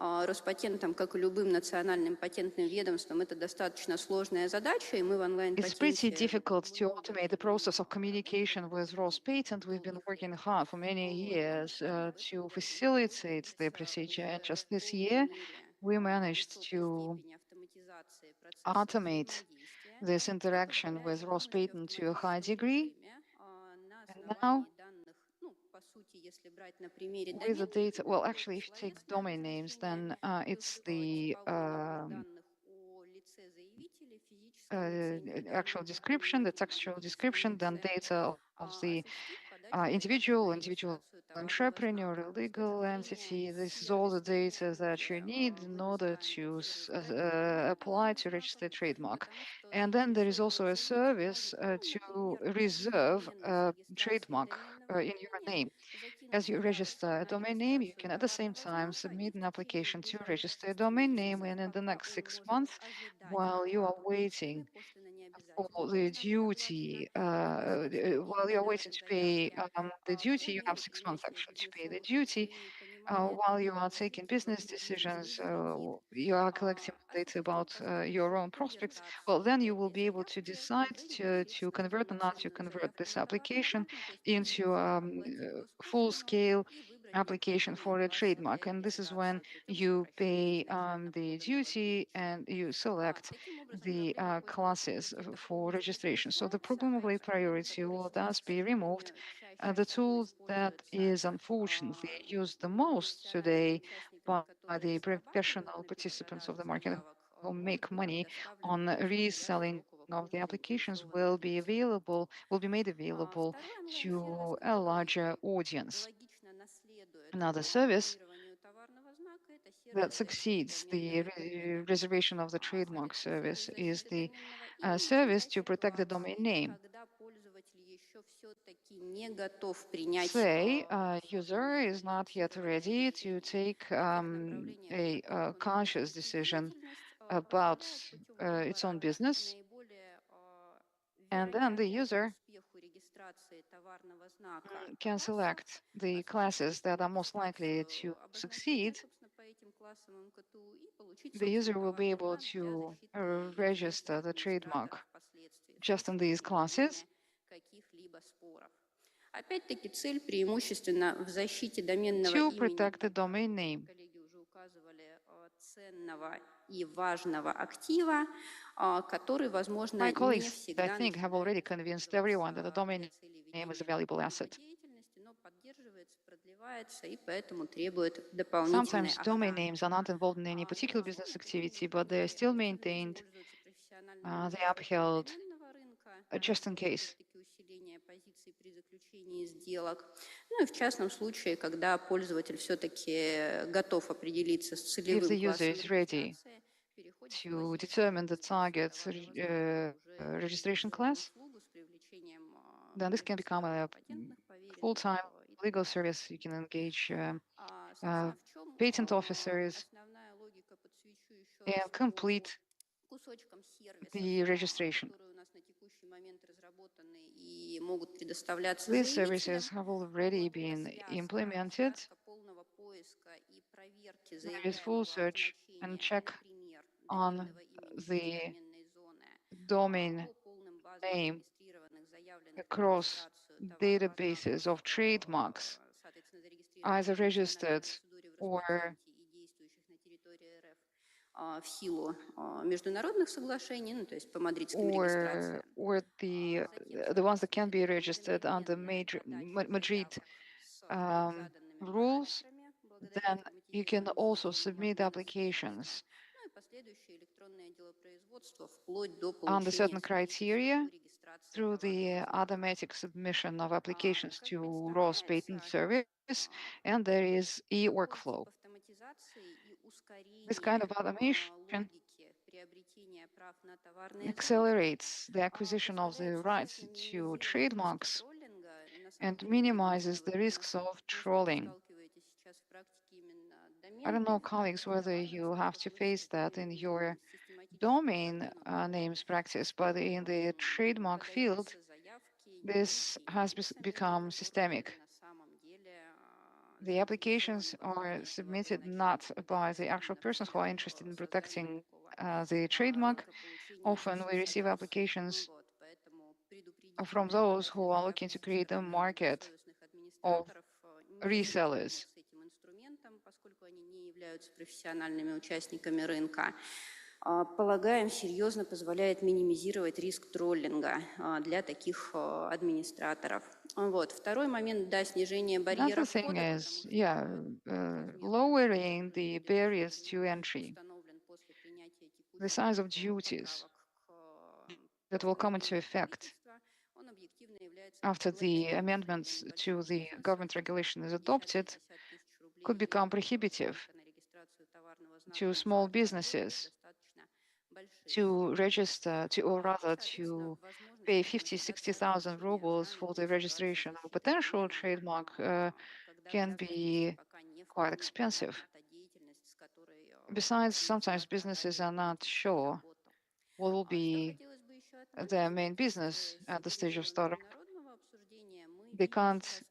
Роспатентом, как и любым национальным патентным ведомством, это достаточно сложная задача, и мы в It's pretty difficult to automate the process of communication with Rospatent. We've been working hard for many years to facilitate the procedure, and just this year we managed to automate this interaction with Rospatent to a high degree. And now, with the data, well, actually, if you take domain names, then it's the actual description, the textual description, then data of the individual entrepreneur, or legal entity. This is all the data that you need in order to apply to register a trademark. And then there is also a service to reserve a trademark in your name. As you register a domain name, you can at the same time submit an application to register a domain name, and in the next 6 months, while you are waiting for the duty, while you're waiting to pay the duty, you have 6 months actually to pay the duty. While you are taking business decisions, you are collecting data about your own prospects, well, then you will be able to decide to convert or not to convert this application into full-scale application for a trademark. And this is when you pay the duty and you select the classes for registration. So the problem of late priority will thus be removed. The tool that is unfortunately used the most today by the professional participants of the market who make money on reselling of the applications will be made available to a larger audience. Another service that succeeds the reservation of the trademark service is the service to protect the domain name. Say, user is not yet ready to take a conscious decision about its own business, and then the user can select the classes that are most likely to succeed. The user will be able to register the trademark just in these classes. Опять-таки цель преимущественно в защите доменного To имени, protect the domain name. коллеги уже указывали, ценного и важного актива, который, возможно, My не colleagues, всегда I think, have already convinced everyone that the domain name is a valuable asset. но поддерживается, продлевается и поэтому требует дополнительной Sometimes domain names are not involved in any particular business activity, but they are still maintained, they are upheld just in case. усиление позиций при заключении сделок. Ну и в частном случае, когда пользователь все-таки готов определиться с If целевым the user классом is ready to determine the target registration class, then this can become a full-time legal service. You can engage patent officers and complete the registration. These services have already been implemented. There is full search and check on the domain name across databases of trademarks, either registered or в силу международных соглашений, ну, то есть по мадридским регистрациям. or the ones that can be registered under Madrid rules, then you can also submit applications under certain criteria through the automatic submission of applications to ROS Patent Service, and there is e-workflow. This kind of automation accelerates the acquisition of the rights to trademarks and minimizes the risks of trolling. I don't know, colleagues, whether you have to face that in your domain names practice, but in the trademark field, this has become systemic. The applications are submitted not by the actual persons who are interested in protecting the trademark. Often we receive applications from those who are looking to create a market of resellers. Поскольку они не являются профессиональными участниками рынка, полагаем, серьезно позволяет минимизировать риск троллинга для таких администраторов. Вот. Второй момент, да, снижение барьеров входа. Lowering the barriers to entry, the size of duties that will come into effect after the amendments to the government regulation is adopted could become prohibitive to small businesses to register, or rather to pay 50,000-60,000 rubles for the registration of a potential trademark can be quite expensive. Besides, sometimes businesses are not sure what will be their main business at the stage of startup. They can't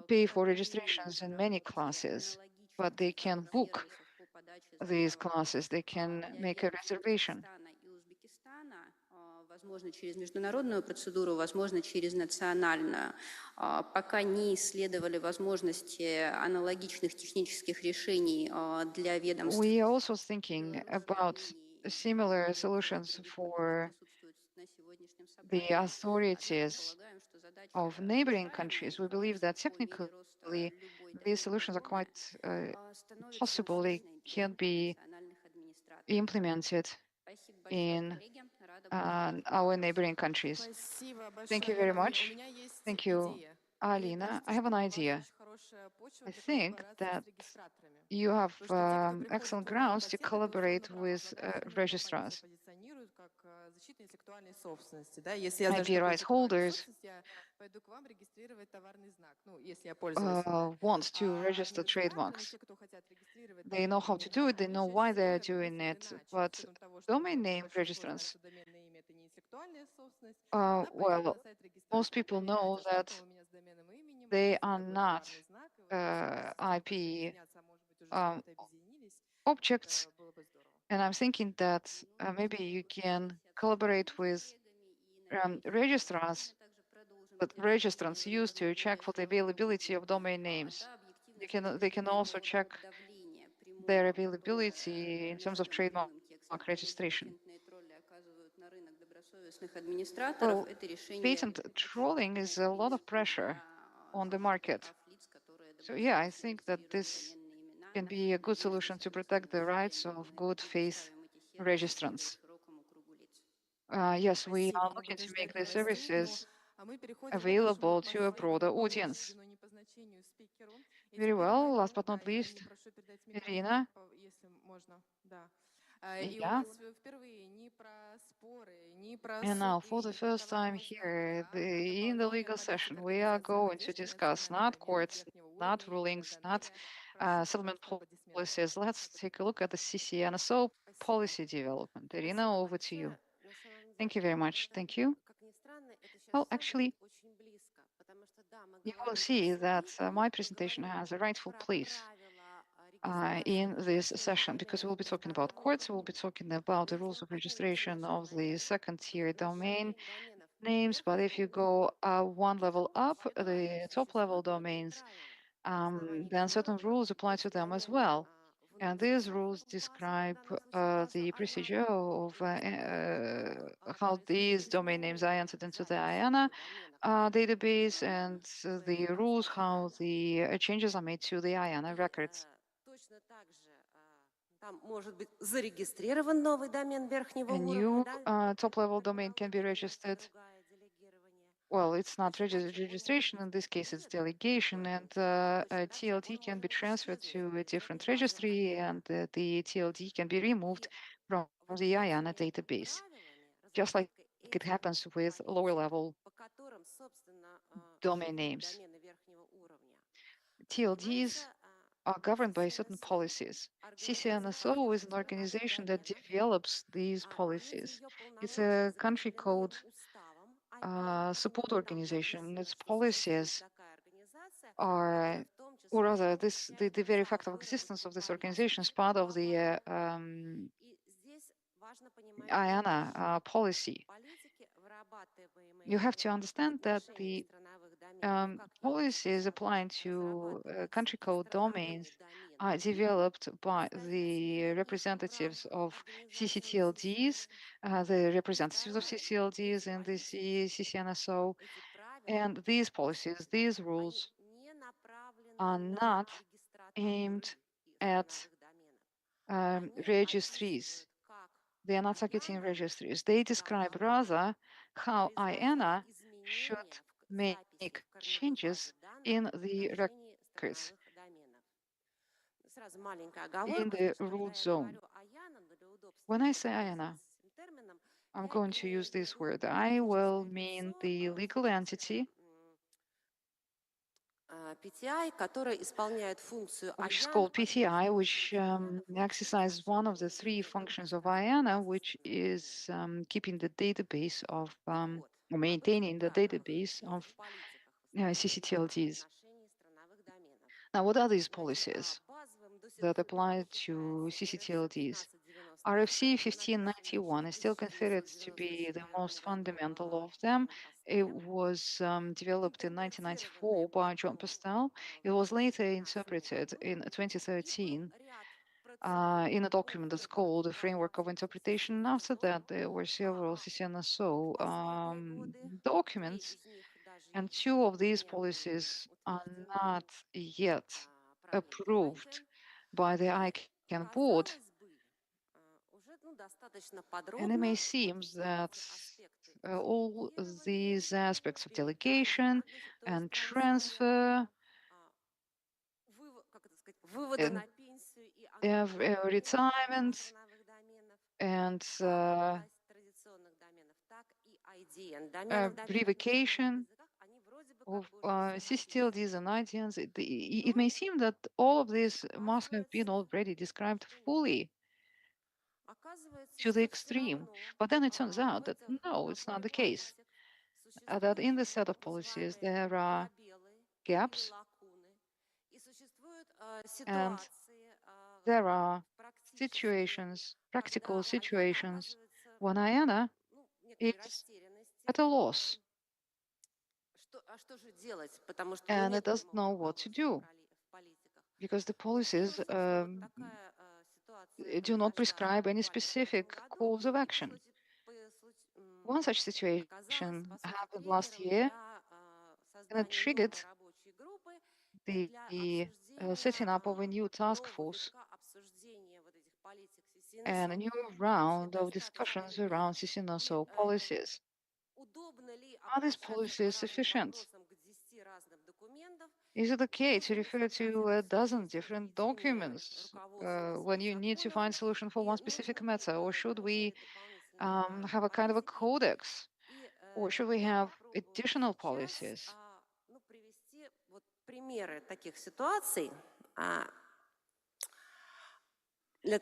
pay for registrations in many classes, but they can book these classes, they can make a reservation. Возможно, через международную процедуру, возможно, через национальную. Пока не исследовали возможности аналогичных технических решений для ведомств. We are also thinking about similar solutions for the authorities of neighboring countries. We believe that technically these solutions are quite possible. They can be implemented in our neighboring countries. Thank you very much. Thank you, Alina. I have an idea. I think that you have excellent grounds to collaborate with registrars. IP rights holders want to register trademarks. They know how to do it, they know why they're doing it, but domain name registrants, well, most people know that they are not IP objects, and I'm thinking that maybe you can collaborate with registrars that registrants use to check for the availability of domain names. They can also check their availability in terms of trademark registration. Well, patent trolling is a lot of pressure on the market. So yeah, I think that this can be a good solution to protect the rights of good faith registrants. Yes, we are looking to make the services available to a broader audience. Very well. Last but not least, Irina. Yeah. And now, for the first time here, in the legal session, we are going to discuss not courts, not rulings, not settlement policies. Let's take a look at the CCNSO policy development. Irina, over to you. Thank you very much. Thank you. Well, actually, you will see that my presentation has a rightful place in this session, because we'll be talking about courts, we'll be talking about the rules of registration of the second-tier domain names. But if you go one level up, the top-level domains, then certain rules apply to them as well. And these rules describe the procedure of how these domain names are entered into the IANA database, and the rules how the changes are made to the IANA records. A new top-level domain can be registered. Well, it's not registration, in this case it's delegation, and TLD can be transferred to a different registry, and the TLD can be removed from the IANA database, just like it happens with lower-level domain names. TLDs are governed by certain policies. CCNSO is an organization that develops these policies. It's a country code support organization. Its policies are, or rather, the very fact of existence of this organization is part of the IANA policy. You have to understand that the policies applying to country code domains are developed by the representatives of ccTLDs, the representatives of ccTLDs in the CCNSO, and these policies, these rules are not aimed at registries. They are not targeting registries. They describe rather how IANA should make changes in the records, in the root zone. When I say IANA, I'm going to use this word. I will mean the legal entity which is called PTI, which exercises one of the three functions of IANA, which is keeping the database of, or maintaining the database of ccTLDs. Now, what are these policies that apply to ccTLDs? RFC 1591 is still considered to be the most fundamental of them. It was developed in 1994 by John Postel. It was later interpreted in 2013 in a document that's called the Framework of Interpretation. After that, there were several CCNSO documents, and two of these policies are not yet approved by the ICANN board. And it may seem that all these aspects of delegation and transfer retirement and revocation of ccTLDs and IDNs. It may seem that all of this must have been already described fully to the extreme, but then it turns out that no, it's not the case. That in the set of policies there are gaps and there are situations, practical situations, when IANA is at a loss and it doesn't know what to do because the policies do not prescribe any specific course of action. One such situation happened last year and it triggered the setting up of a new task force and a new round of discussions around CCNSO policies. Are these policies sufficient? Is it okay to refer to a dozen different documents when you need to find a solution for one specific matter? Or should we have a kind of a codex? Or should we have additional policies?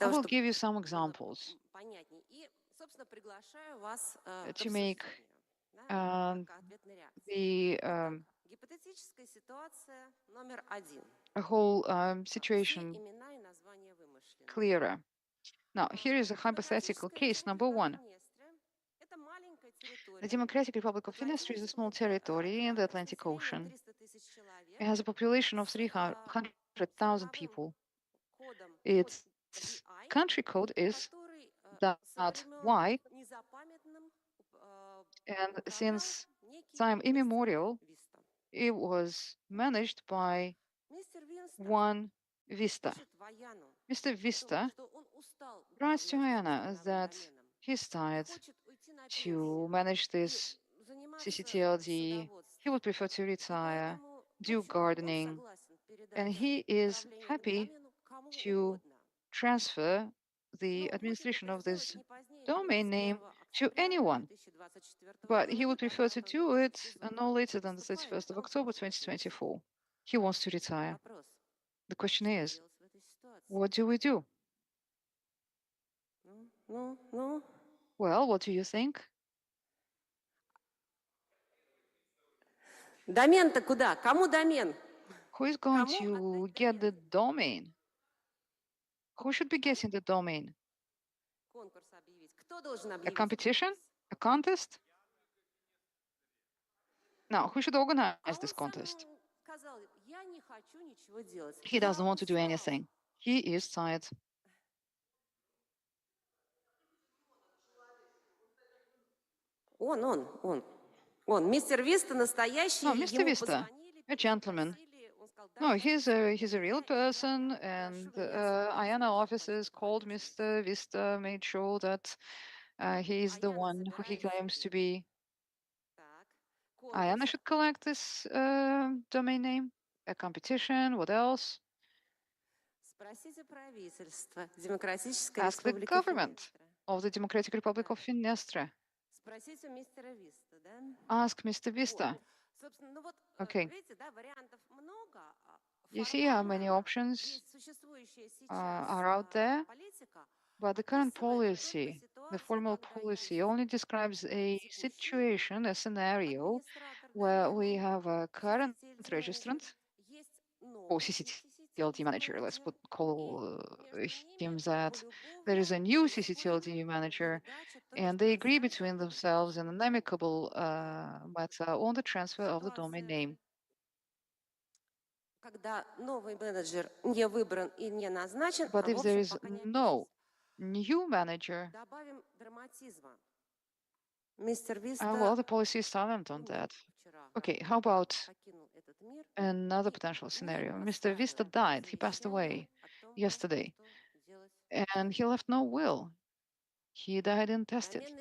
I will give you some examples to make the whole situation clearer. Now, here is a hypothetical case number one. The Democratic Republic of Finistria is a small territory in the Atlantic Ocean. It has a population of 300,000 people. Its country code is .y, and since time immemorial, it was managed by one Vista. Mr. Vista writes to IANA that he's tired to manage this ccTLD. He would prefer to retire, do gardening, and he is happy to transfer the administration of this domain name to anyone. But he would prefer to do it no later than the 31st of October 2024. He wants to retire. The question is, what do we do? Well, what do you think? Домен-то куда? Кому домен? Who is going to get the domain? Who should be getting the domain? A competition? A contest? Now, who should organize this contest? He doesn't want to do anything. He is tired. Мистер Виста настоящий. No, Mr. Vista, a gentleman. No, he's a real person, and IANA officers called Mr. Vista, made sure that he is the one who he claims to be. IANA should collect this domain name. A competition, what else? Ask the government of the Democratic Republic of Finistria. Ask Mr. Vista. Okay. You see how many options are out there? But the current policy, the formal policy, only describes a situation, a scenario, where we have a current registrant, or ccTLD manager, let's call him that. There is a new ccTLD manager, and they agree between themselves in an amicable matter on the transfer of the domain name. But if there is no new manager, well, the policy is silent on that. Okay, how about another potential scenario? Mr. Vista died. He passed away yesterday, and he left no will. He died intestate.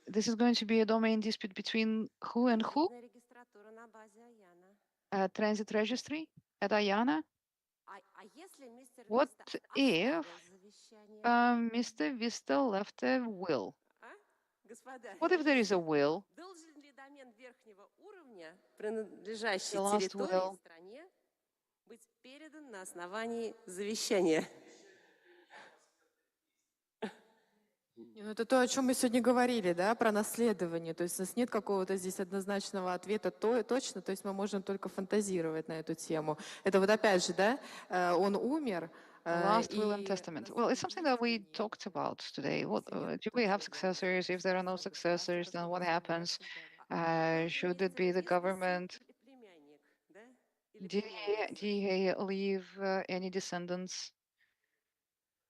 This is going to be a domain dispute between who and who? A transit registry at IANA? What if Mr. Vista left a will? What if there is a will? The last will. Быть передан на основании завещания. Ну, это то, о чем мы сегодня говорили, да, про наследование. То есть у нас нет какого-то здесь однозначного ответа точно, то есть мы можем только фантазировать на эту тему. Это вот опять же, да, он умер. Last will and testament. Well, it's something that we talked about today. What do we have successors? If there are no successors, then what happens? Should it be the government? Did he leave any descendants?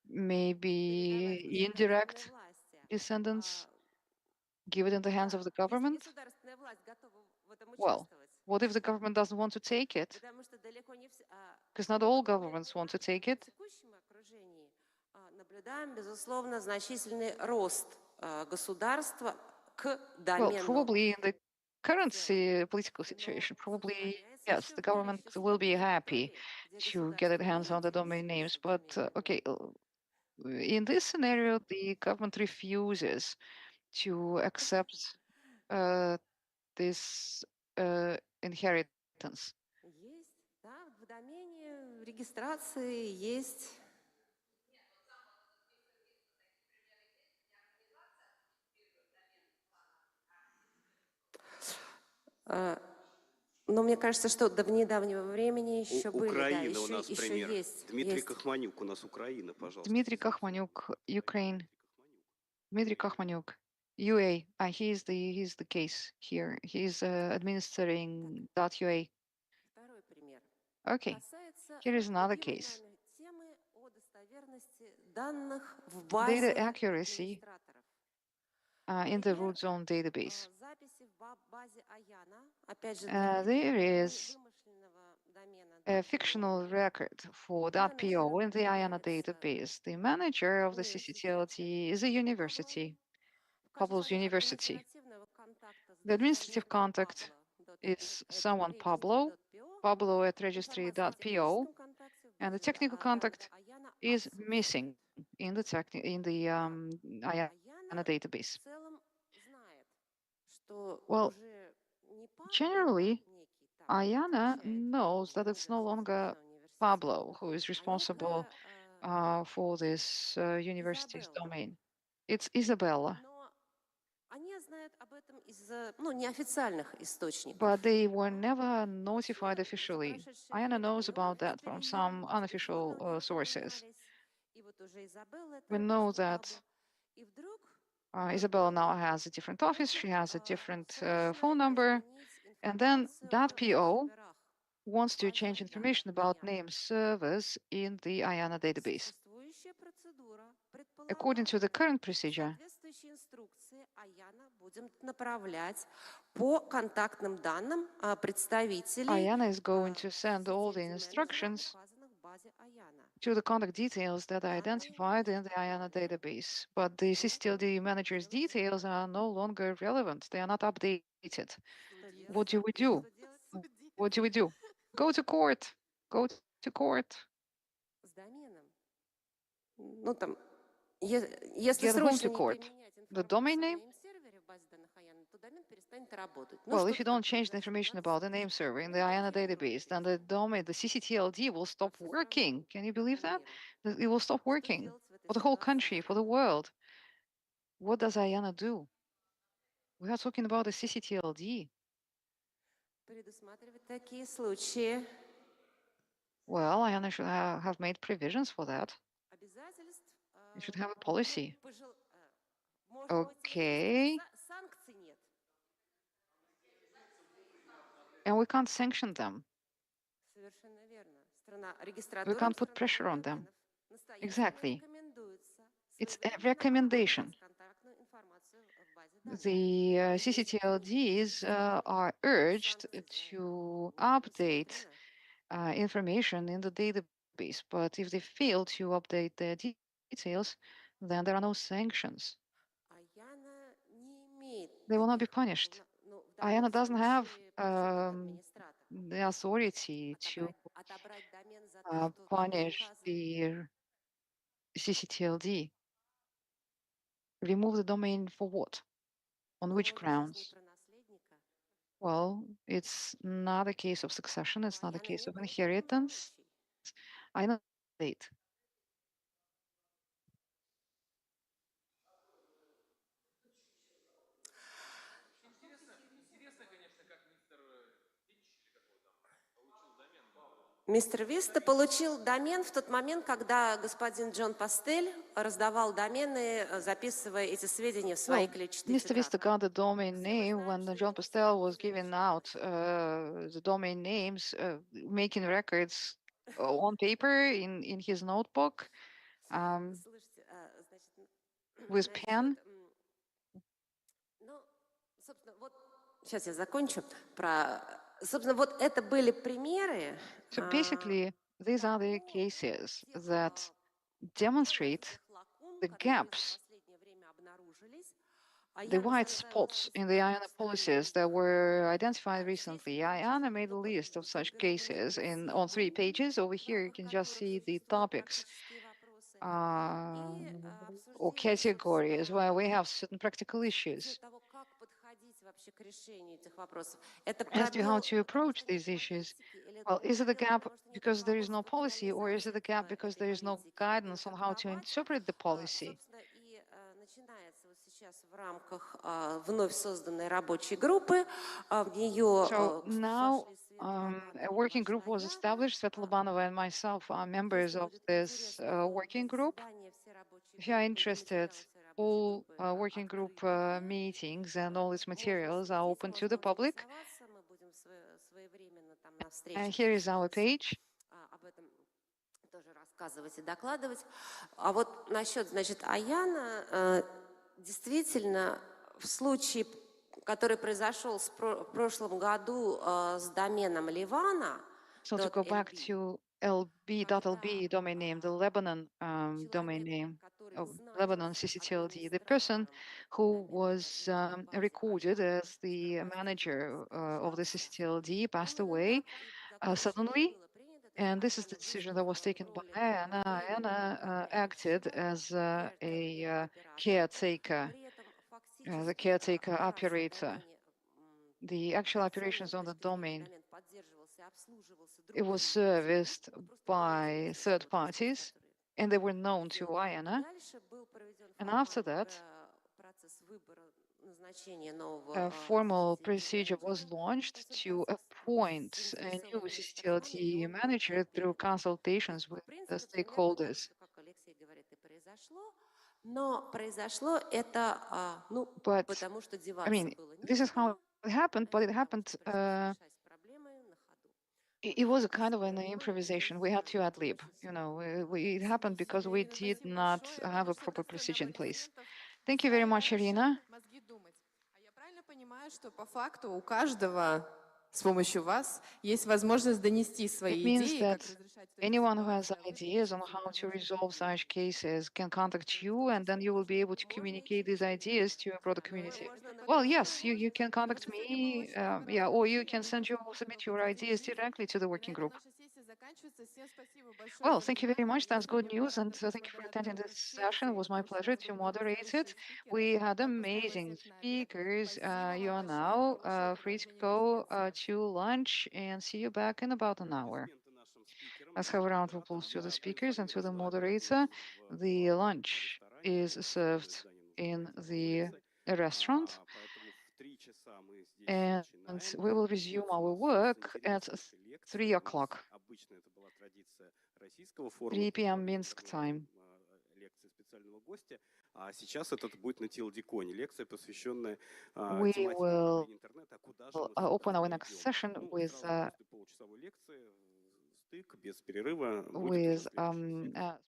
Maybe indirect descendants? Give it in the hands of the government? Well, what if the government doesn't want to take it? Because not all governments want to take it. Наблюдаем, безусловно, значительный рост государства к Well, домену. probably in the current political situation, probably, yes, the government will be happy to get its hands on the domain names. But, okay, in this scenario, the government refuses to accept this inheritance. Есть, да, в домене, в регистрации есть. Но мне кажется, что до недавнего времени еще были, Украина да, у нас еще пример. есть. Дмитрий Кахманюк, у нас Украина, пожалуйста. Дмитрий Кахманюк, Ukraine. Dmitry Kakhmanyuk, UA. He's the case here. He's administering .ua. Второй пример. Okay, here is another case. Темы о достоверности данных в Data базе accuracy in the root zone database. записи в базе Аяна, опять же, There is a fictional record for .po in the IANA database. The manager of the ccTLD is a university, Pablo's university. The administrative contact is someone Pablo at registry.po, and the technical contact is missing in the IANA database. Well, generally, IANA knows that it's no longer Pablo who is responsible for this university's domain. It's Isabella. Они знают об этом из, неофициальных источников. But they were never notified officially. IANA knows about that from some unofficial sources. We know that Isabella now has a different office, she has a different phone number, and then that PO wants to change information about name servers in the IANA database. According to the current procedure, IANA is going to send all the instructions to the contact details that are identified in the IANA database. But the ccTLD manager's details are no longer relevant. They are not updated. What do we do? What do we do? Go to court. Go to court. Get home to court. The domain name? Well, if you don't change the information about the name server in the IANA database, then the domain, the ccTLD will stop working. Can you believe that? It will stop working for the whole country, for the world. What does IANA do? We are talking about the ccTLD. Well, IANA should have made provisions for that. It should have a policy. Okay. And we can't sanction them. We can't put pressure on them. Exactly. It's a recommendation. The ccTLDs are urged to update information in the database, but if they fail to update their details, then there are no sanctions. They will not be punished. IANA doesn't have the authority to Отобрать домен за то, что punish the ccTLD. Remove the domain for what? On which grounds? Well, it's not a case of succession. It's not a case of inheritance. I know it. Мистер Виста получил домен в тот момент, когда господин Джон Пастель раздавал домены, записывая эти сведения в свои клетчатые Mr. Vista тетрадки. got the domain name when John Pastel was giving out the domain names, making records on paper in his notebook Слушайте, with pen. Ну, собственно, вот сейчас я закончу. Собственно, вот это были примеры. So basically, these are the cases that demonstrate the gaps, the white spots in the IANA policies that were identified recently. IANA made a list of such cases on 3 pages. Over here, you can just see the topics or categories where we have certain practical issues. As to how to approach these issues, well, is it a gap because there is no policy, or is it a gap because there is no guidance on how to interpret the policy? Начинается вот сейчас в рамках вновь созданной рабочей группы. В нее So now a working group was established. Svetlana Banova and myself are members of this working group. If you are interested, all working group meetings and all its materials are open to the public. And here is our page. Об этом тоже рассказывать и докладывать. А вот насчет, значит, Аяна, действительно, в случае, который произошел в прошлом году с доменом Ливана, So to go back to LB.LB domain name, the Lebanon domain name of Lebanon ccTLD, the person who was recorded as the manager of the ccTLD passed away suddenly. And this is the decision that was taken by Anna. Anna acted as a caretaker, the caretaker operator. The actual operations on the domain, it was serviced by third parties, and they were known to IANA. And after that, a formal procedure was launched to appoint a new ccTLD manager through consultations with the stakeholders. But, I mean, this is how it happened, but it happened, it was a kind of an improvisation. We had to ad lib, you know, it happened because we did not have a proper procedure in place. Thank you very much, Irina. Я правильно понимаю, что по факту у каждого с помощью вас есть возможность донести свои идеи, как разрешать anyone who has ideas on how to resolve such cases can contact you, and then you will be able to communicate these ideas to a broader community. Well, yes, you can contact me, yeah, or you can submit your ideas directly to the working group. Well, thank you very much. That's good news, and thank you for attending this session. It was my pleasure to moderate it. We had amazing speakers. You are now free to go to lunch, and see you back in about an hour. Let's have a round of applause to the speakers and to the moderator. The lunch is served in the restaurant, and we will resume our work at 3 o'clock, 3 p.m. Minsk time. А сейчас это будет на TLD-коне, лекция, посвященная we тематике will интернета, а куда же мы open our next session with после получасовой лекции, стык, без перерыва, будет уже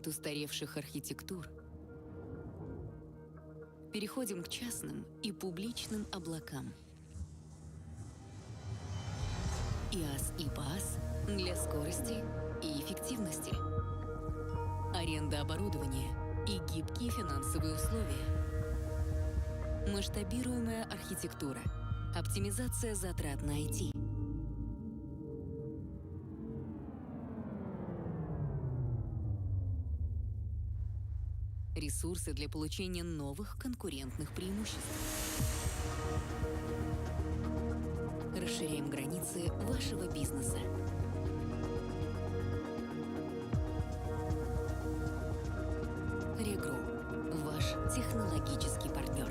От устаревших архитектур переходим к частным и публичным облакам. ИaaS и PaaS для скорости и эффективности. Аренда оборудования и гибкие финансовые условия. Масштабируемая архитектура. Оптимизация затрат на IT. Ресурсы для получения новых конкурентных преимуществ. Расширяем границы вашего бизнеса. Регру – ваш технологический партнер.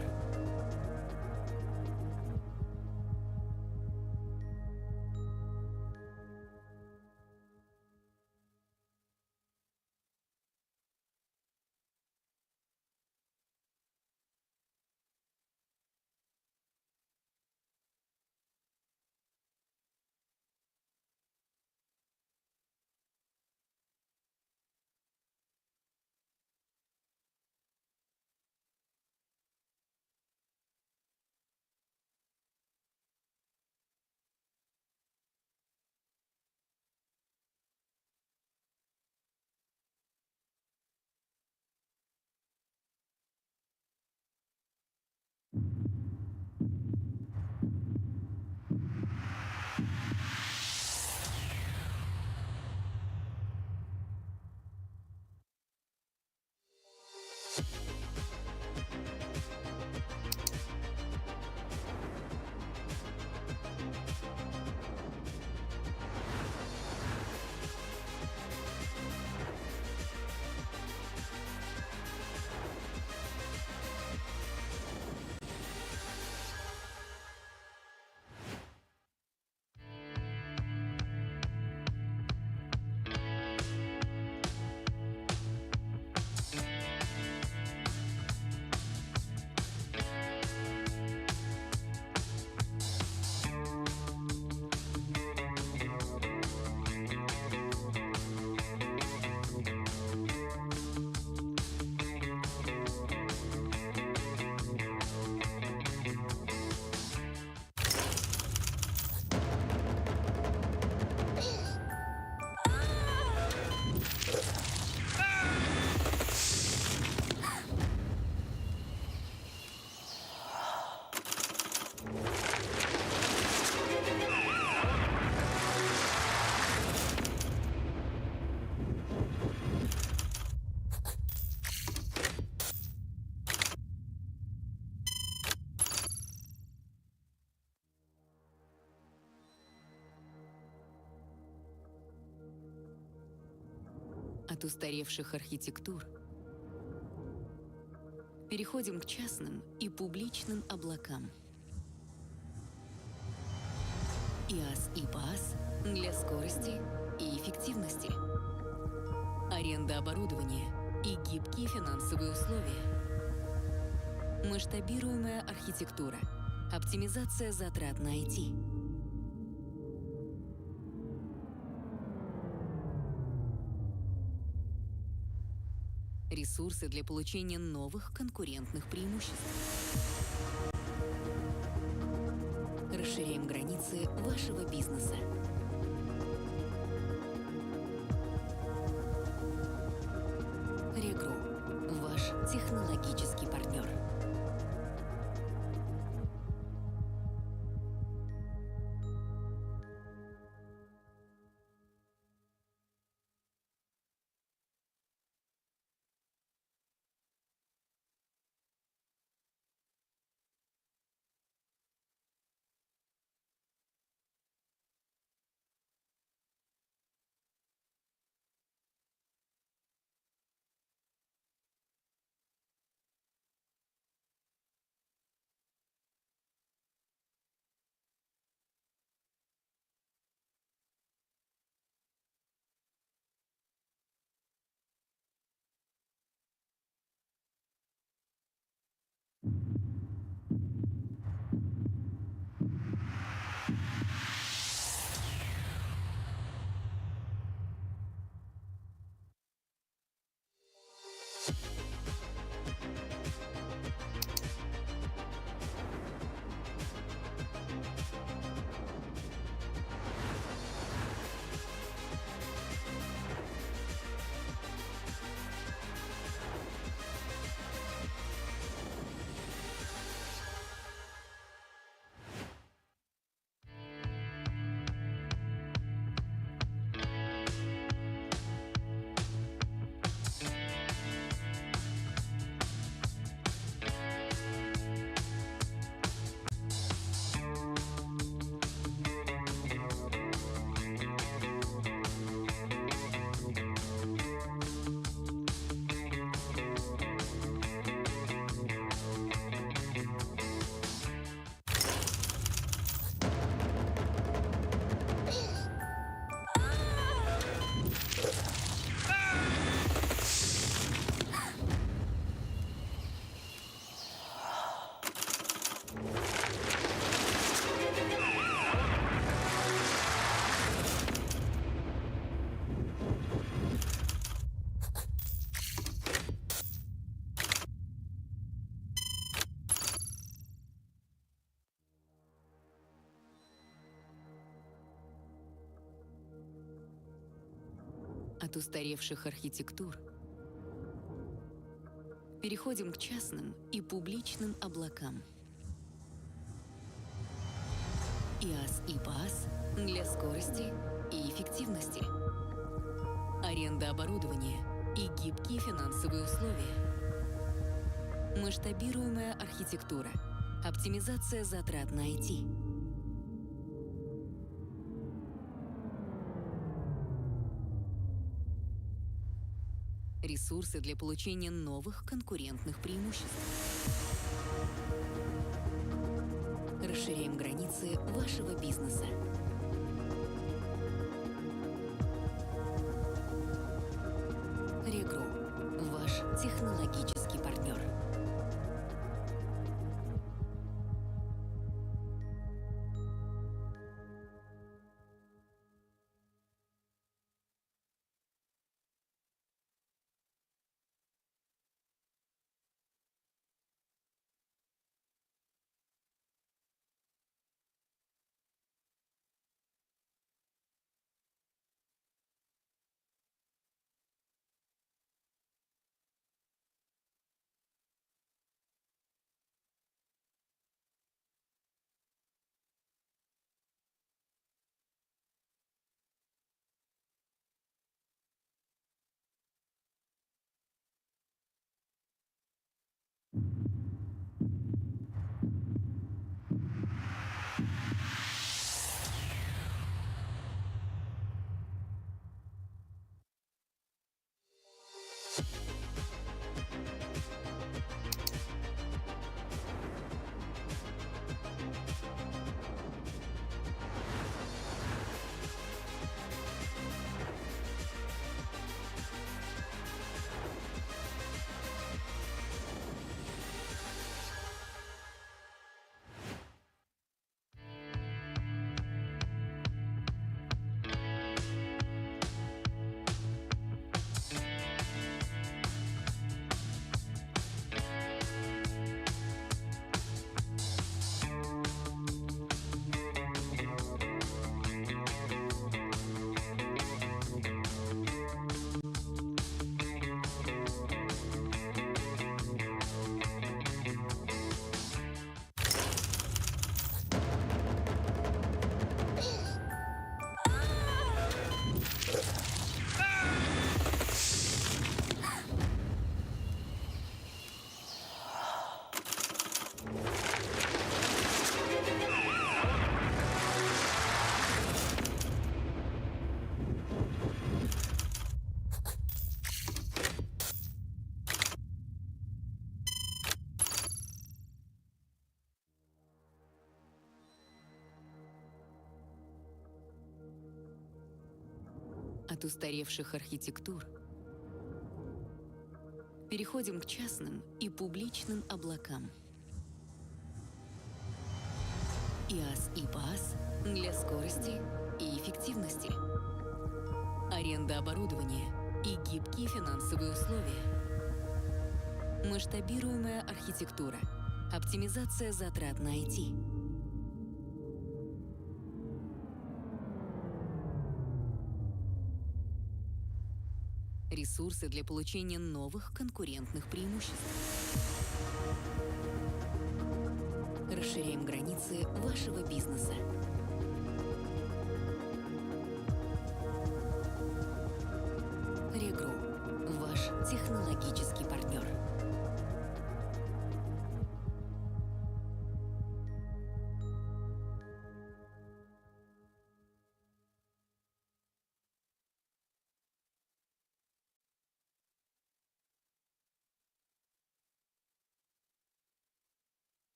От устаревших архитектур переходим к частным и публичным облакам. ИaaS и PaaS для скорости и эффективности. Аренда оборудования и гибкие финансовые условия. Масштабируемая архитектура. Оптимизация затрат на IT. Ресурсы для получения новых конкурентных преимуществ. Расширяем границы вашего бизнеса. Регру – ваш технологический партнер. От устаревших архитектур переходим к частным и публичным облакам. IaaS и PaaS для скорости и эффективности. Аренда оборудования и гибкие финансовые условия. Масштабируемая архитектура. Оптимизация затрат на IT. Ресурсы для получения новых конкурентных преимуществ. Расширяем границы вашего бизнеса. Регру – ваш технологический партнер. От устаревших архитектур переходим к частным и публичным облакам. IaaS и PaaS для скорости и эффективности. Аренда оборудования и гибкие финансовые условия. Масштабируемая архитектура. Оптимизация затрат на IT. Ресурсы для получения новых конкурентных преимуществ. Расширяем границы вашего бизнеса. Регру – ваш технологический партнер.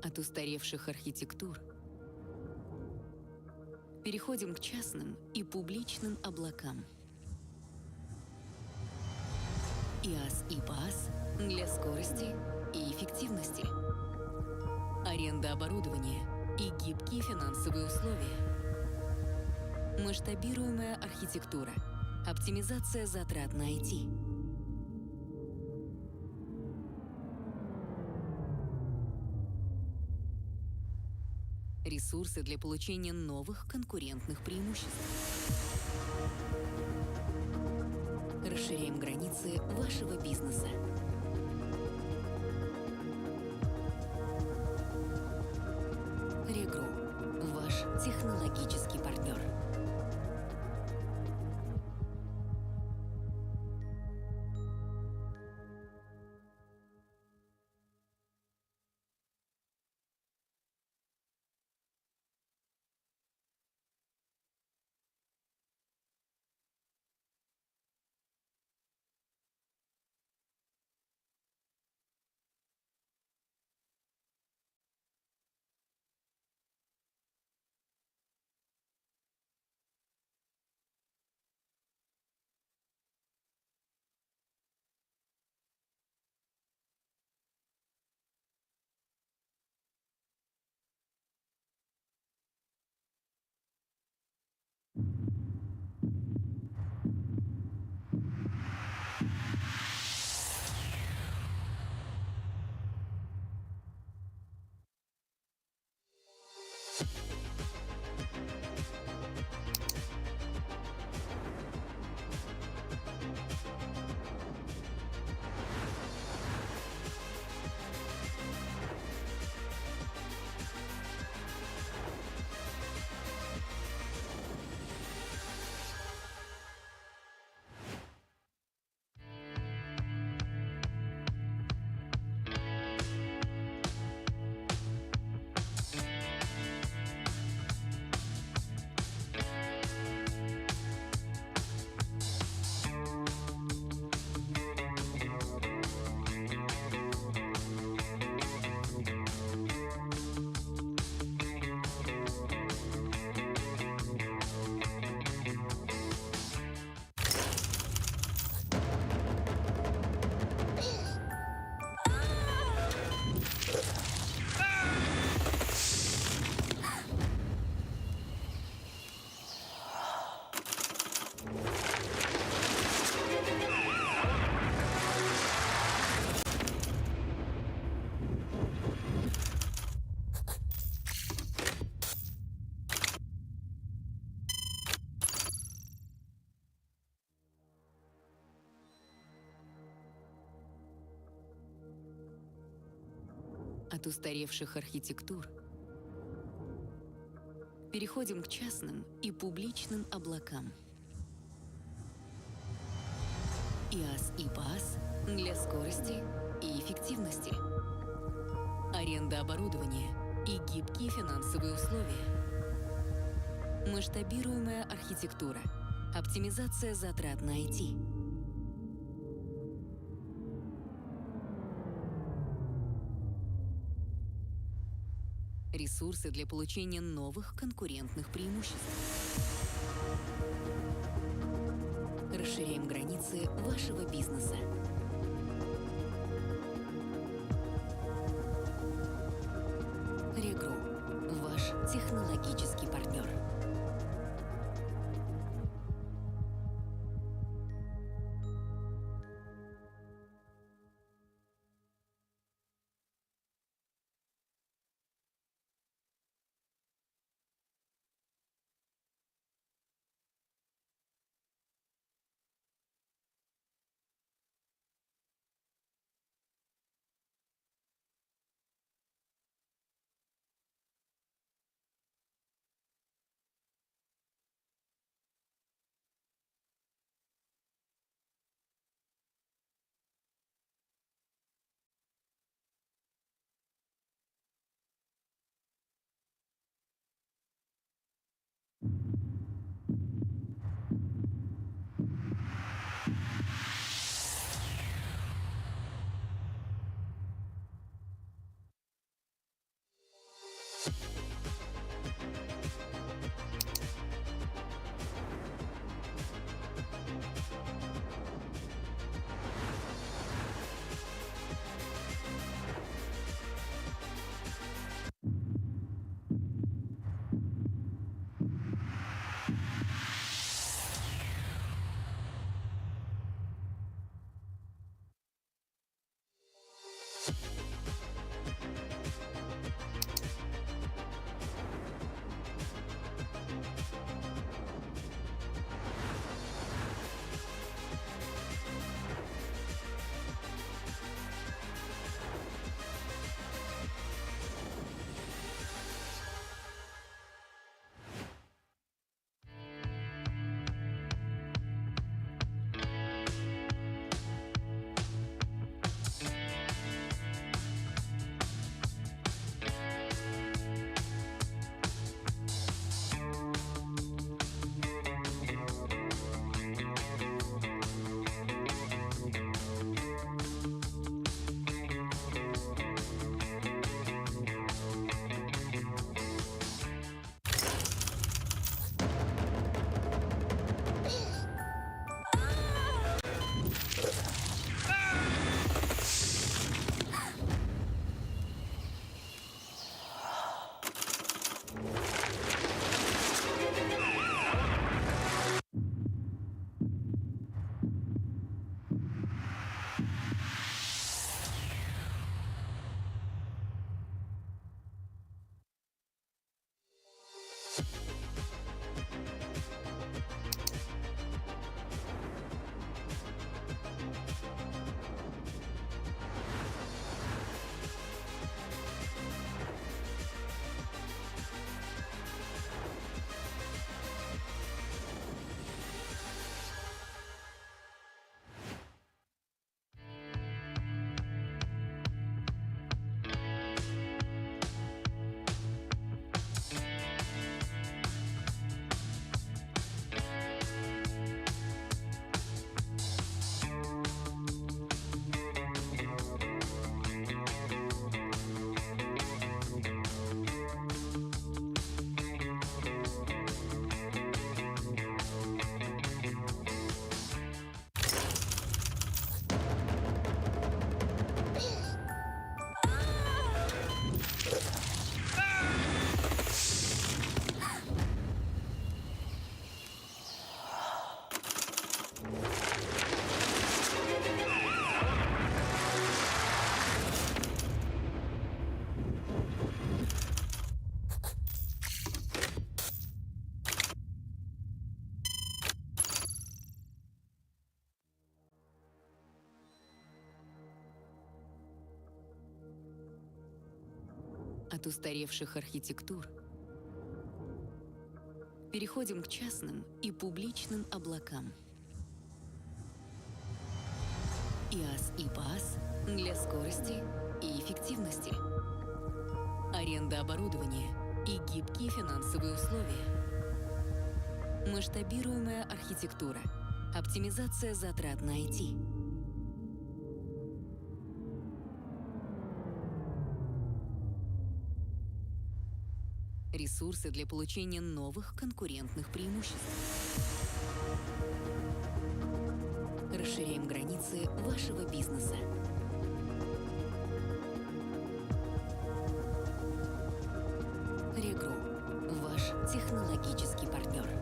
От устаревших архитектур переходим к частным и публичным облакам. ИaaS и PaaS для скорости и эффективности. Аренда оборудования и гибкие финансовые условия. Масштабируемая архитектура. Оптимизация затрат на IT. Ресурсы для получения новых конкурентных преимуществ. Расширяем границы вашего бизнеса. Регру – ваш технологический партнер. От устаревших архитектур переходим к частным и публичным облакам. ИaaS и PaaS для скорости и эффективности. Аренда оборудования и гибкие финансовые условия. Масштабируемая архитектура. Оптимизация затрат на IT. Ресурсы для получения новых конкурентных преимуществ. Расширяем границы вашего бизнеса. Регру – ваш технологический партнер. от устаревших архитектур переходим к частным и публичным облакам. IaaS и PaaS для скорости и эффективности. Аренда оборудования и гибкие финансовые условия. Масштабируемая архитектура. Оптимизация затрат на IT. Ресурсы для получения новых конкурентных преимуществ. Расширяем границы вашего бизнеса. Регру – ваш технологический партнер.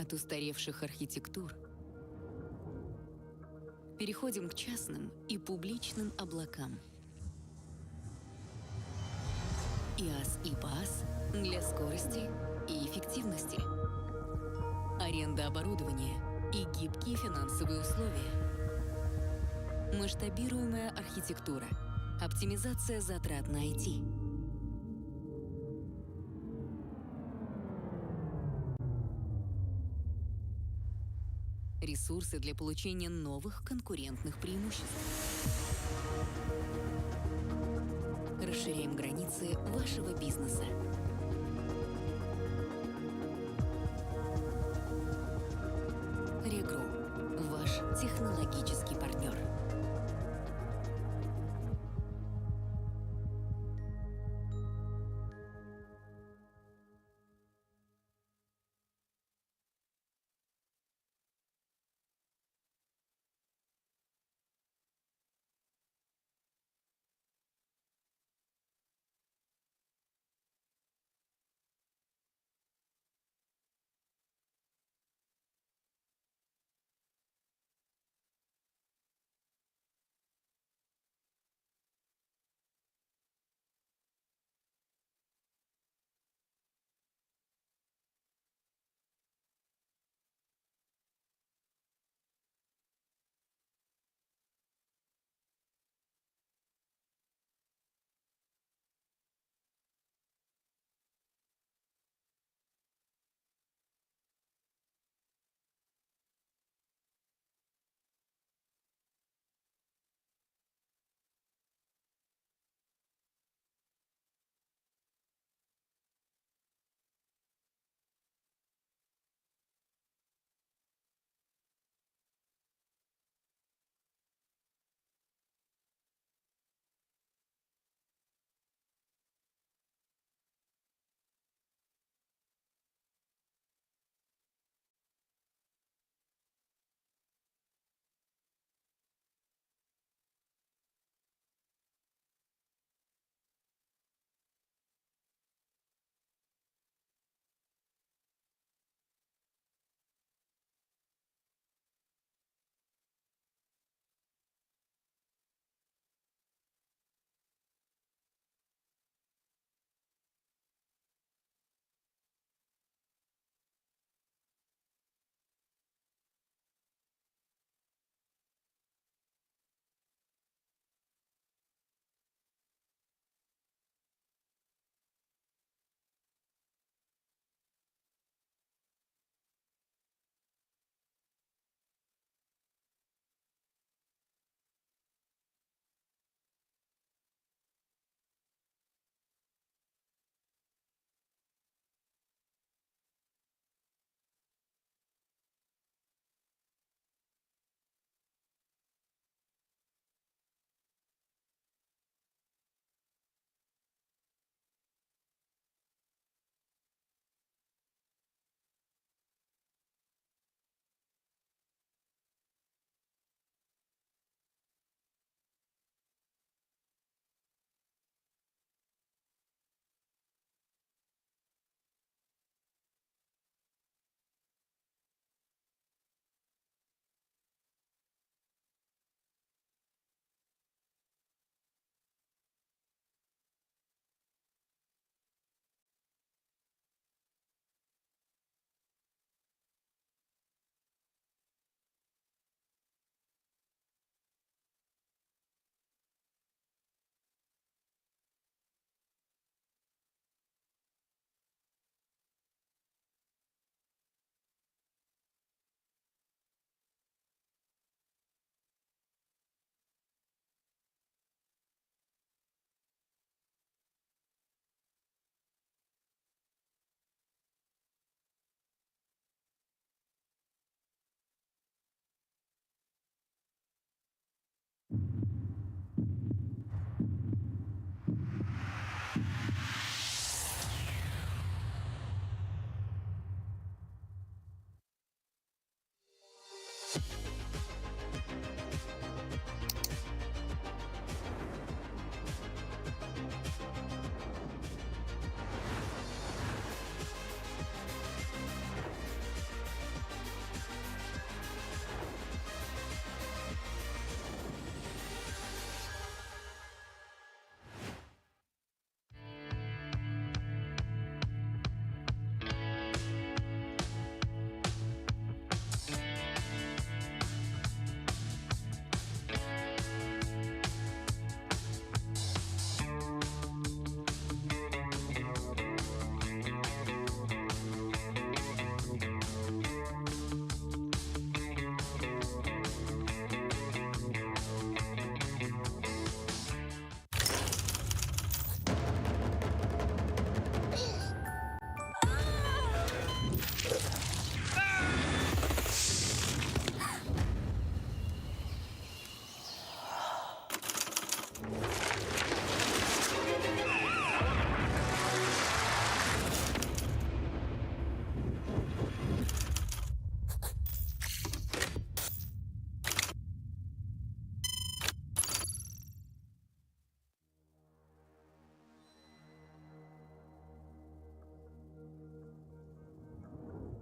от устаревших архитектур переходим к частным и публичным облакам. ИaaS и PaaS для скорости и эффективности. Аренда оборудования и гибкие финансовые условия. Масштабируемая архитектура. Оптимизация затрат на IT. Ресурсы для получения новых конкурентных преимуществ. Расширяем границы вашего бизнеса. Регру – ваш технологический партнер.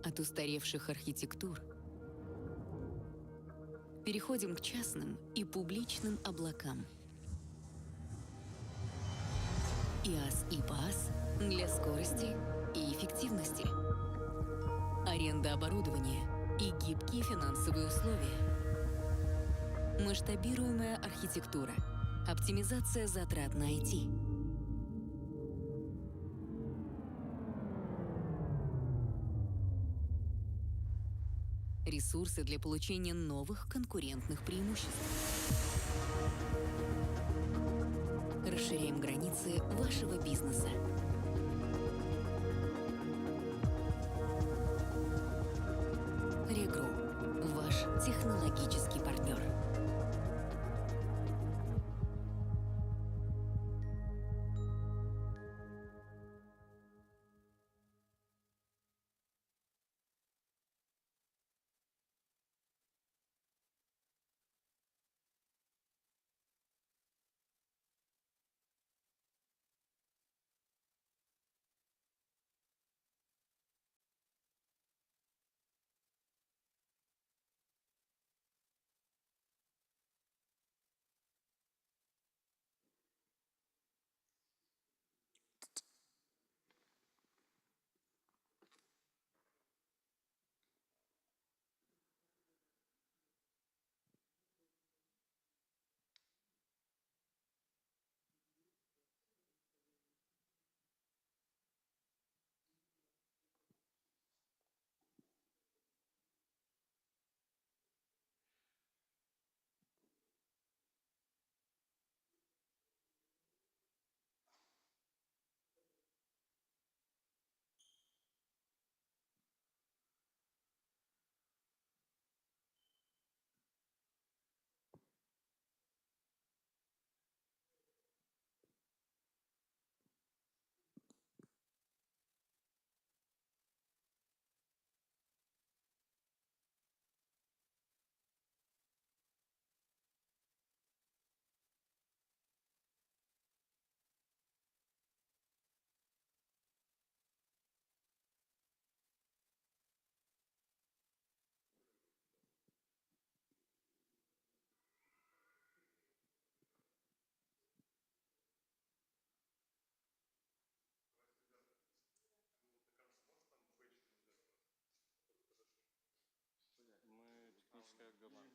от устаревших архитектур. Переходим к частным и публичным облакам. IaaS и PaaS для скорости и эффективности. Аренда оборудования и гибкие финансовые условия. Масштабируемая архитектура. Оптимизация затрат на IT. Ресурсы для получения новых конкурентных преимуществ. Расширяем границы вашего бизнеса. Регру – ваш технологический партнер. Мы техническая команда.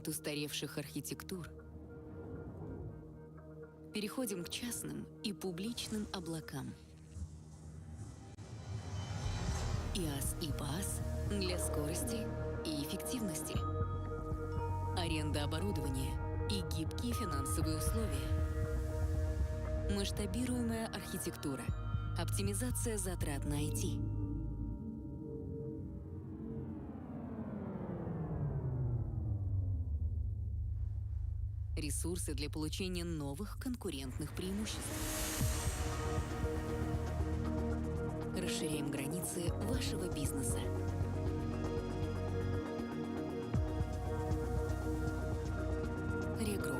от устаревших архитектур переходим к частным и публичным облакам. ИaaS и PaaS для скорости и эффективности. Аренда оборудования и гибкие финансовые условия. Масштабируемая архитектура. Оптимизация затрат на IT. Ресурсы для получения новых конкурентных преимуществ. Расширяем границы вашего бизнеса. Регру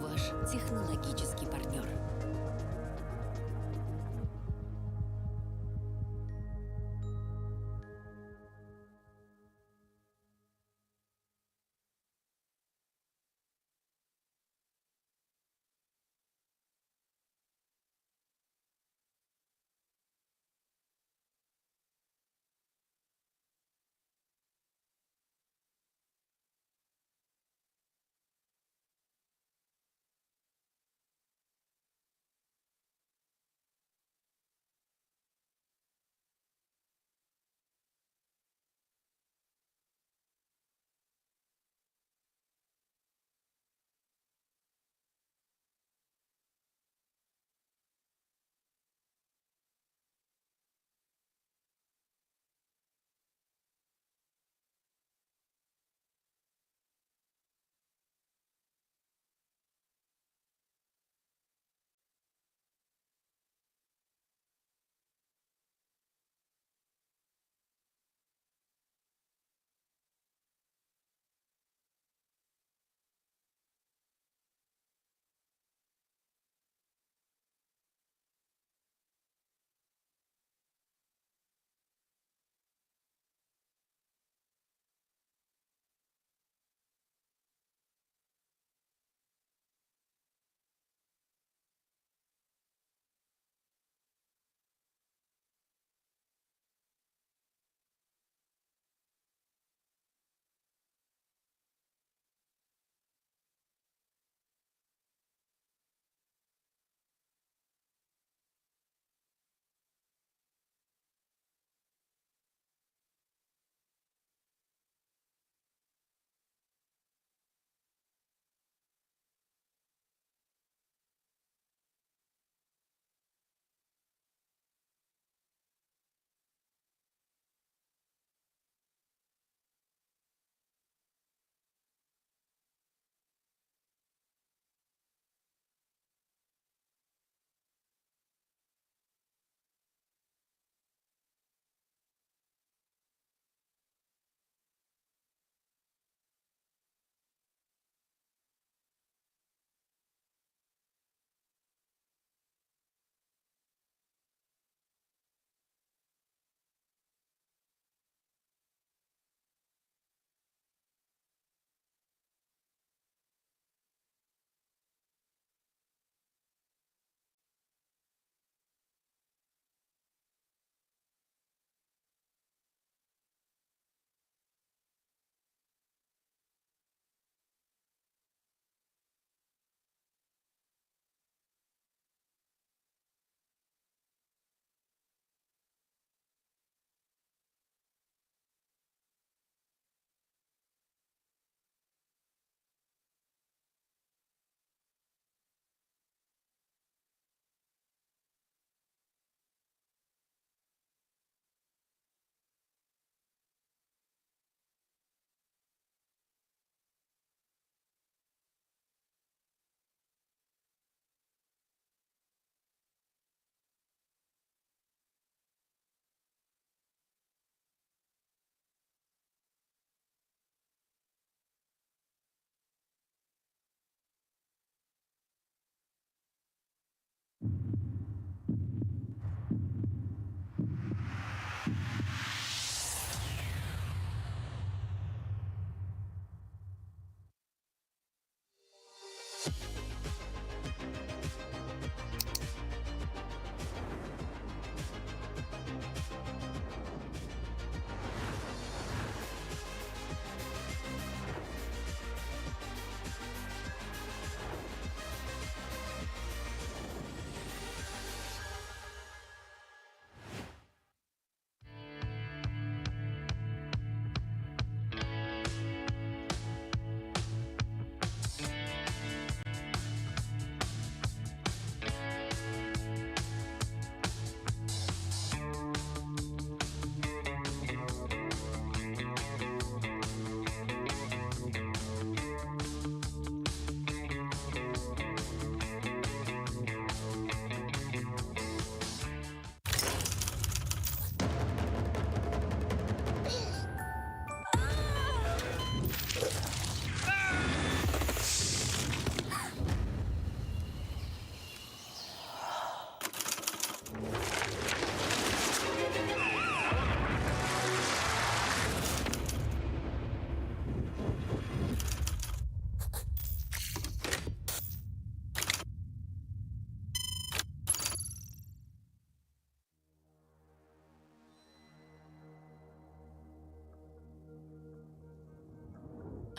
– ваш технологический партнер.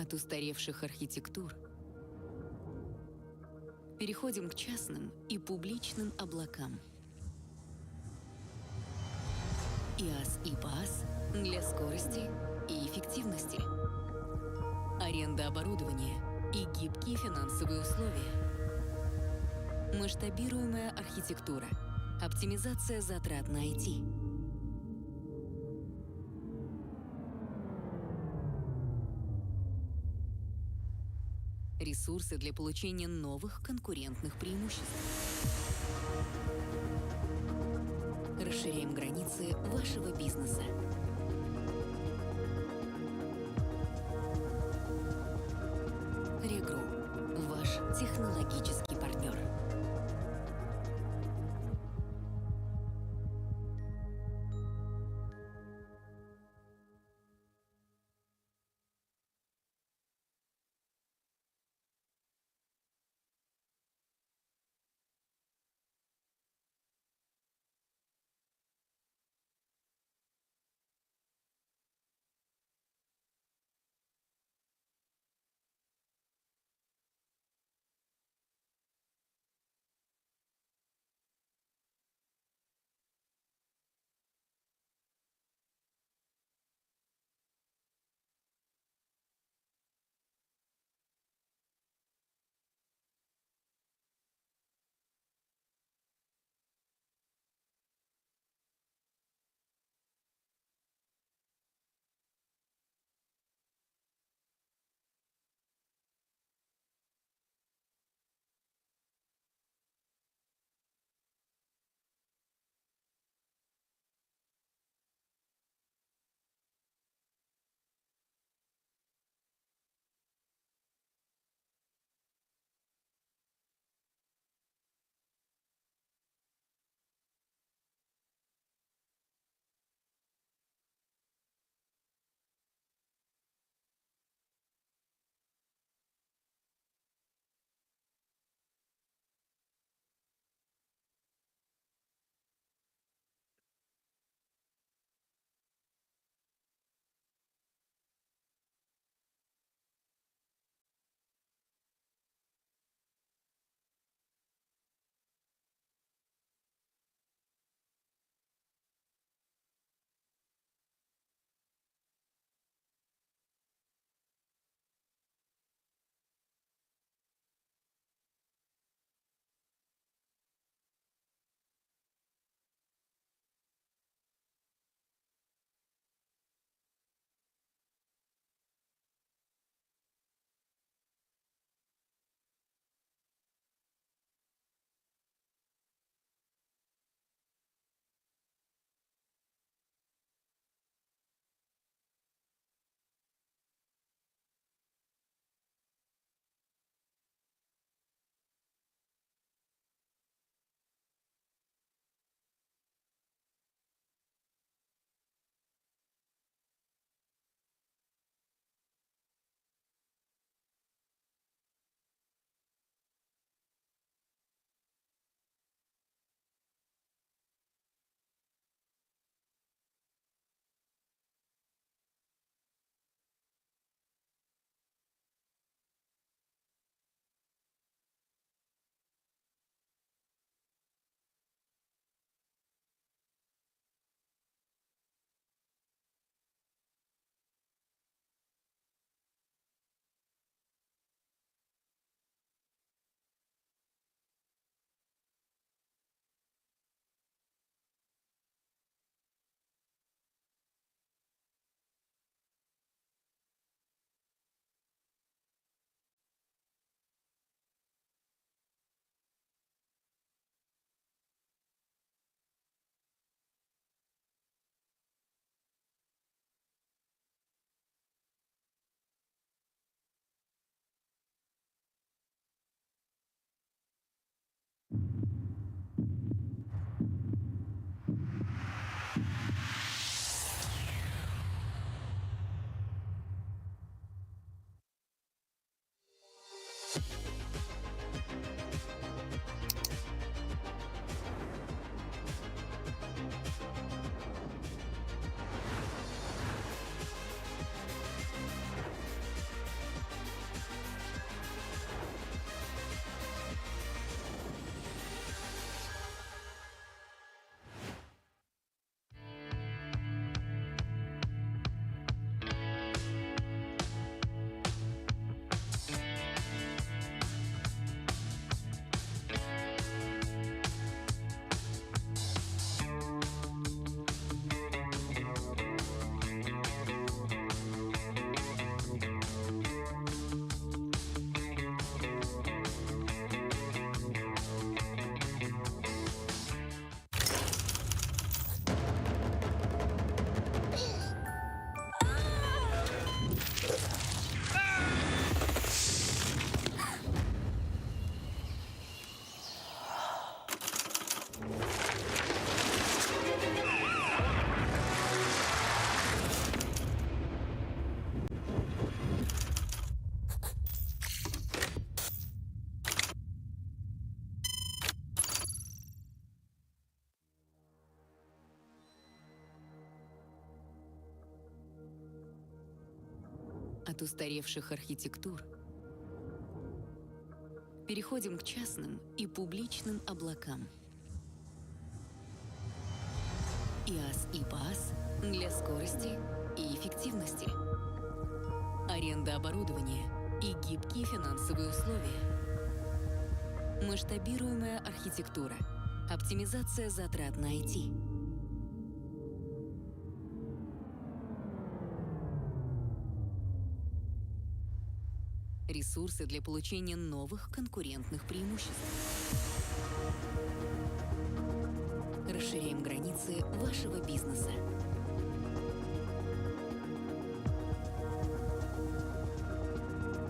от устаревших архитектур переходим к частным и публичным облакам. IaaS и PaaS для скорости и эффективности. Аренда оборудования и гибкие финансовые условия. Масштабируемая архитектура. Оптимизация затрат на IT. Ресурсы для получения новых конкурентных преимуществ. Расширяем границы вашего бизнеса. Регру – ваш технологический партнер. от устаревших архитектур переходим к частным и публичным облакам. IaaS и PaaS для скорости и эффективности. Аренда оборудования и гибкие финансовые условия. Масштабируемая архитектура. Оптимизация затрат на IT. Ресурсы для получения новых конкурентных преимуществ. Расширяем границы вашего бизнеса.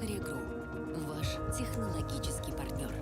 Регру – ваш технологический партнер.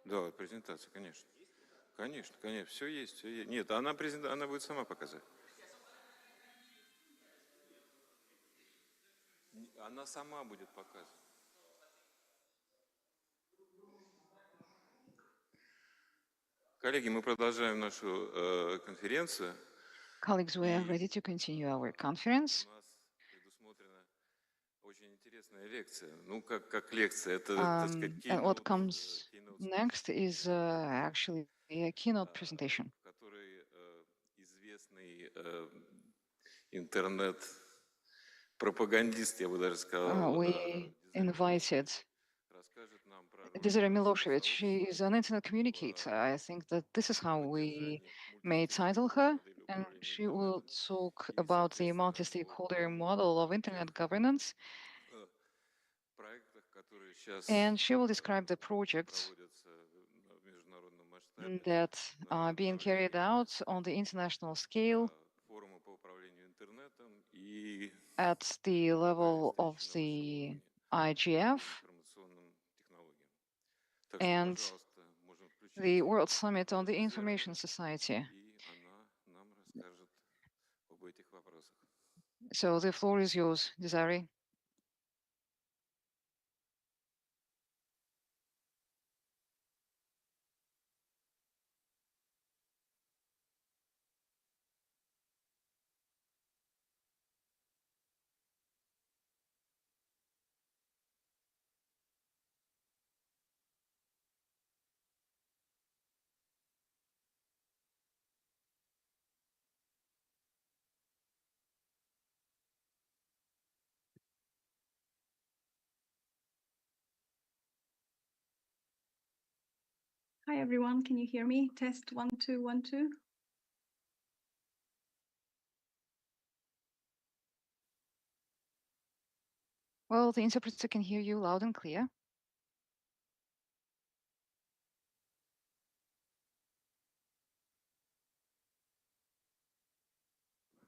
Да, презентация, конечно. Конечно, конечно, все есть, все есть. Нет, она будет сама показывать. Она сама будет показывать. Коллеги, мы продолжаем нашу конференцию. Colleagues, we are ready to continue our conference. У нас предусмотрена очень интересная лекция. Ну, как лекция, это, так сказать, And what comes next is actually a keynote presentation. в которой известный интернет-пропагандист, я бы даже сказал, We invited Desiree Milosevic. She is an internet communicator. I think that this is how we may title her. And she will talk about the multi-stakeholder model of internet governance. And she will describe the projects that are being carried out on the international scale at the level of the IGF and the World Summit on the Information Society. So the floor is yours, Desiree. Hi everyone, can you hear me? Test 1 2 1 2. Well, the interpreter can hear you loud and clear.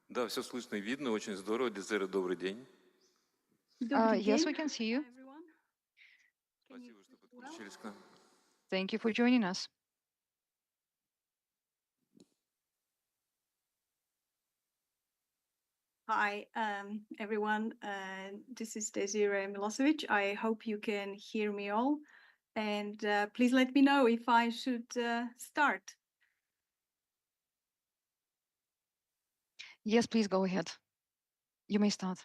Да, все слышно и видно, очень здорово. Дезера, добрый день. Yes, we can see you. Спасибо, что подключились к нам. Thank you for joining us. Hi, everyone. This is Desiree Milosevic. I hope you can hear me all. And please let me know if I should start. Yes, please go ahead. You may start.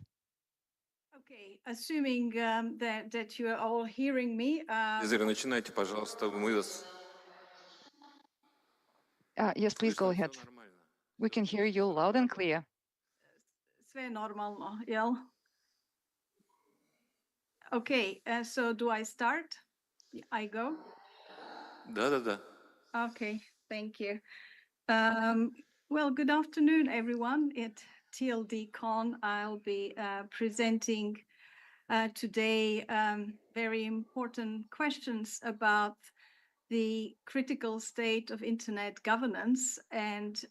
Okay, assuming that you are all hearing me. Дезера, начинайте, пожалуйста. Мы вас... Yes, please go ahead. We can hear you loud and clear. Sve normalno, jel? Okay, so do I start? I go? Да. Okay, thank you. Well, good afternoon, everyone. At TLDCon, I'll be presenting today very important questions about the critical state of internet governance. And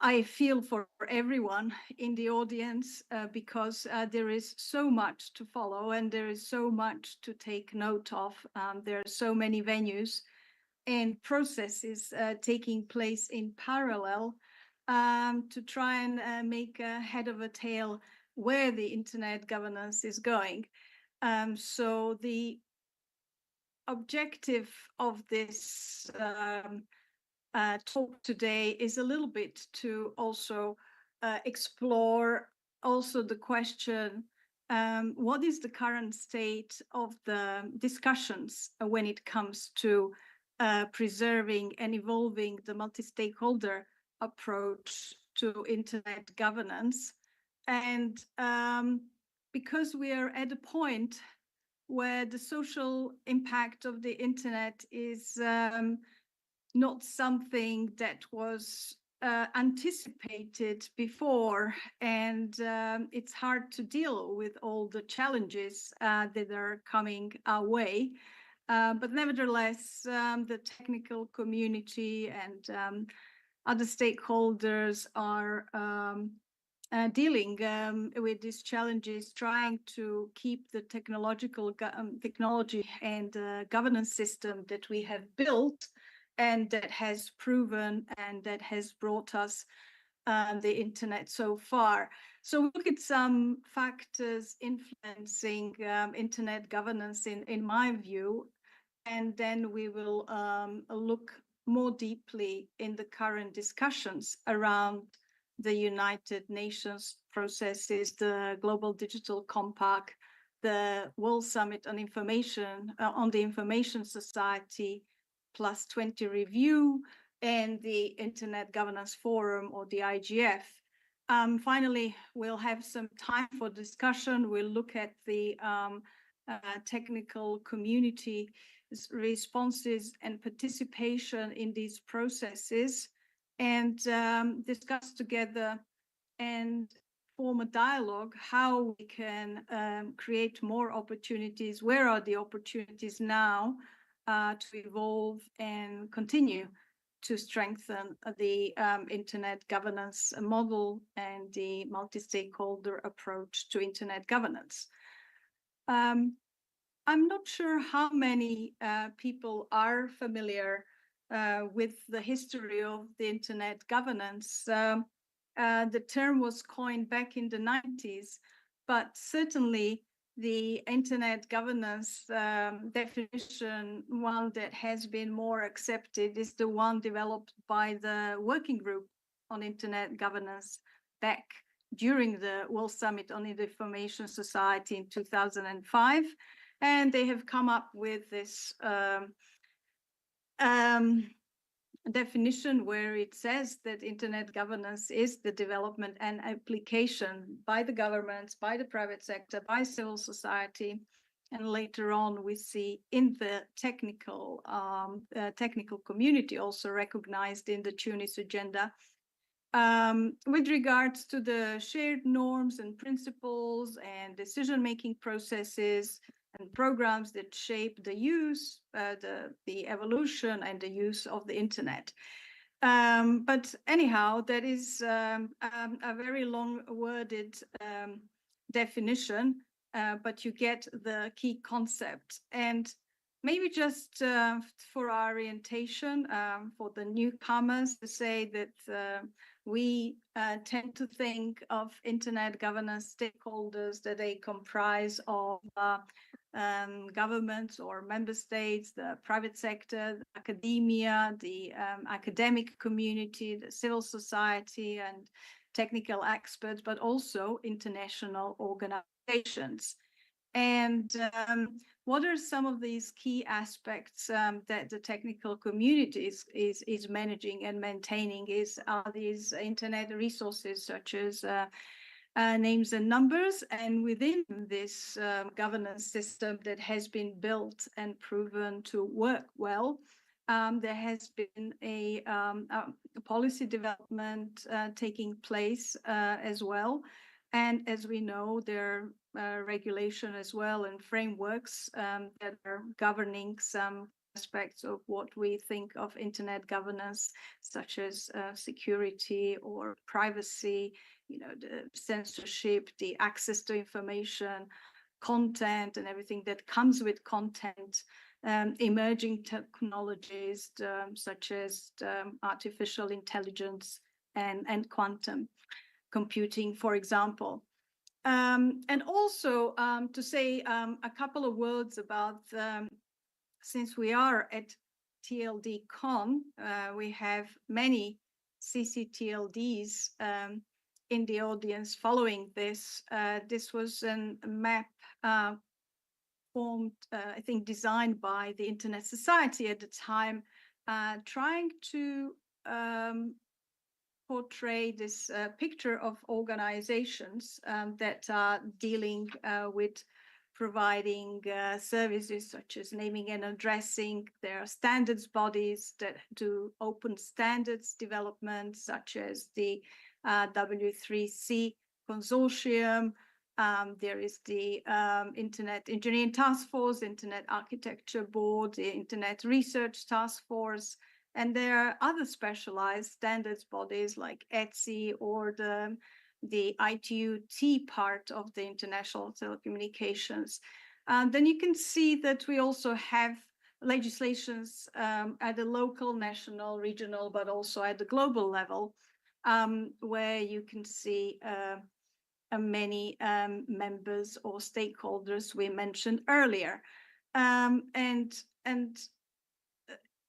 I feel for everyone in the audience because there is so much to follow and there is so much to take note of. There are so many venues and processes taking place in parallel to try and make a head of a tail where the internet governance is going. So the objective of this talk today is a little bit to also explore also the question, what is the current state of the discussions when it comes to preserving and evolving the multi-stakeholder approach to internet governance. And because we are at a point where the social impact of the internet is not something that was anticipated before, and it's hard to deal with all the challenges that are coming our way. But nevertheless, the technical community and other stakeholders are dealing with these challenges, trying to keep the technology and governance system that we have built and that has proven and that has brought us the internet so far. So we look at some factors influencing internet governance in my view, and then we will look more deeply in the current discussions around the United Nations processes, the Global Digital Compact, the World Summit on Information, on the Information Society, Plus 20 review, and the Internet Governance Forum, or the IGF. Finally, we'll have some time for discussion. We'll look at the technical community responses and participation in these processes, and discuss together and form a dialogue how we can create more opportunities. Where are the opportunities now to evolve and continue to strengthen the internet governance model and the multi-stakeholder approach to internet governance? I'm not sure how many people are familiar with the history of the internet governance. The term was coined back in the 90s, but certainly the internet governance definition, one that has been more accepted, is the one developed by the Working Group on Internet Governance back during the World Summit on the Information Society in 2005. And they have come up with this definition where it says that internet governance is the development and application by the governments, by the private sector, by civil society. And later on, we see in the technical community also recognized in the Tunis agenda, with regards to the shared norms and principles and decision-making processes and programs that shape the use, the evolution and the use of the internet. But anyhow, that is a very long-worded definition, but you get the key concept. And maybe just for our orientation, for the newcomers, to say that we tend to think of internet governance stakeholders that they comprise of governments or member states, the private sector, the academia, the academic community, the civil society and technical experts, but also international organizations. And what are some of these key aspects that the technical community is managing and maintaining? Are these internet resources such as names and numbers, and within this governance system that has been built and proven to work well, there has been a policy development taking place as well. And as we know, there are regulation as well and frameworks that are governing some aspects of what we think of internet governance, such as security or privacy, the censorship, the access to information, content, and everything that comes with content, emerging technologies such as artificial intelligence and quantum computing, for example. And also to say a couple of words about, since we are at TLDCon, we have many ccTLDs in the audience following this. This was a map formed, I think, designed by the Internet Society at the time, trying to portray this picture of organizations that are dealing with providing services such as naming and addressing. There are standards bodies that do open standards development, such as the W3C consortium. There is the Internet Engineering Task Force, Internet Architecture Board, the Internet Research Task Force, and there are other specialized standards bodies like ETSI or the ITU-T part of the international telecommunications. Then you can see that we also have legislations at the local, national, regional, but also at the global level, where you can see many members or stakeholders we mentioned earlier. And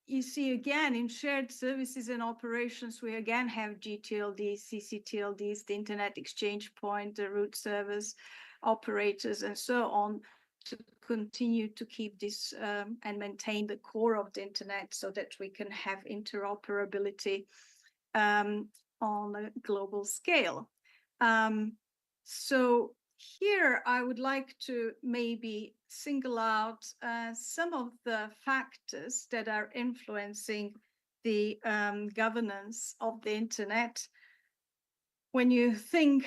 you see again in shared services and operations, we again have GTLD, ccTLDs, the Internet Exchange Point, the root servers, operators, and so on, to continue to keep this and maintain the core of the Internet so that we can have interoperability on a global scale. So here I would like to maybe single out some of the factors that are influencing the governance of the Internet. When you think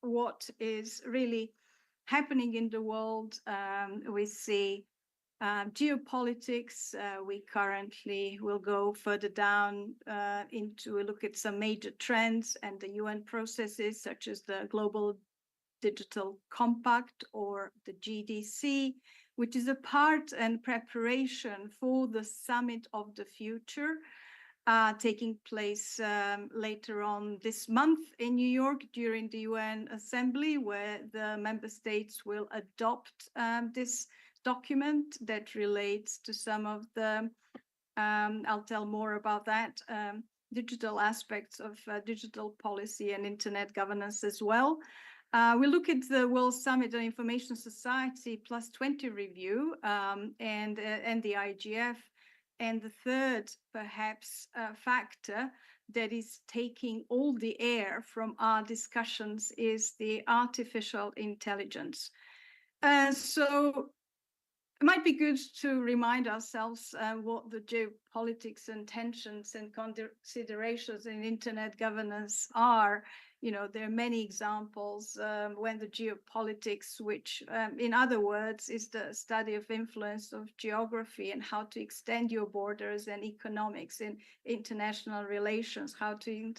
what is really happening in the world, we see geopolitics. We currently will go further down into a look at some major trends and the UN processes, such as the Global Digital Compact or the GDC, which is a part and preparation for the Summit of the Future, taking place later on this month in New York during the UN Assembly, where the member states will adopt this document that relates to some of the, I'll tell more about that, digital aspects of digital policy and internet governance as well. We look at the World Summit on Information Society Plus 20 review and the IGF. And the third, perhaps, factor that is taking all the air from our discussions is the artificial intelligence. So it might be good to remind ourselves what the geopolitics and tensions and considerations in internet governance are. You know, there are many examples when the geopolitics, which in other words is the study of influence of geography and how to extend your borders and economics in international relations, how to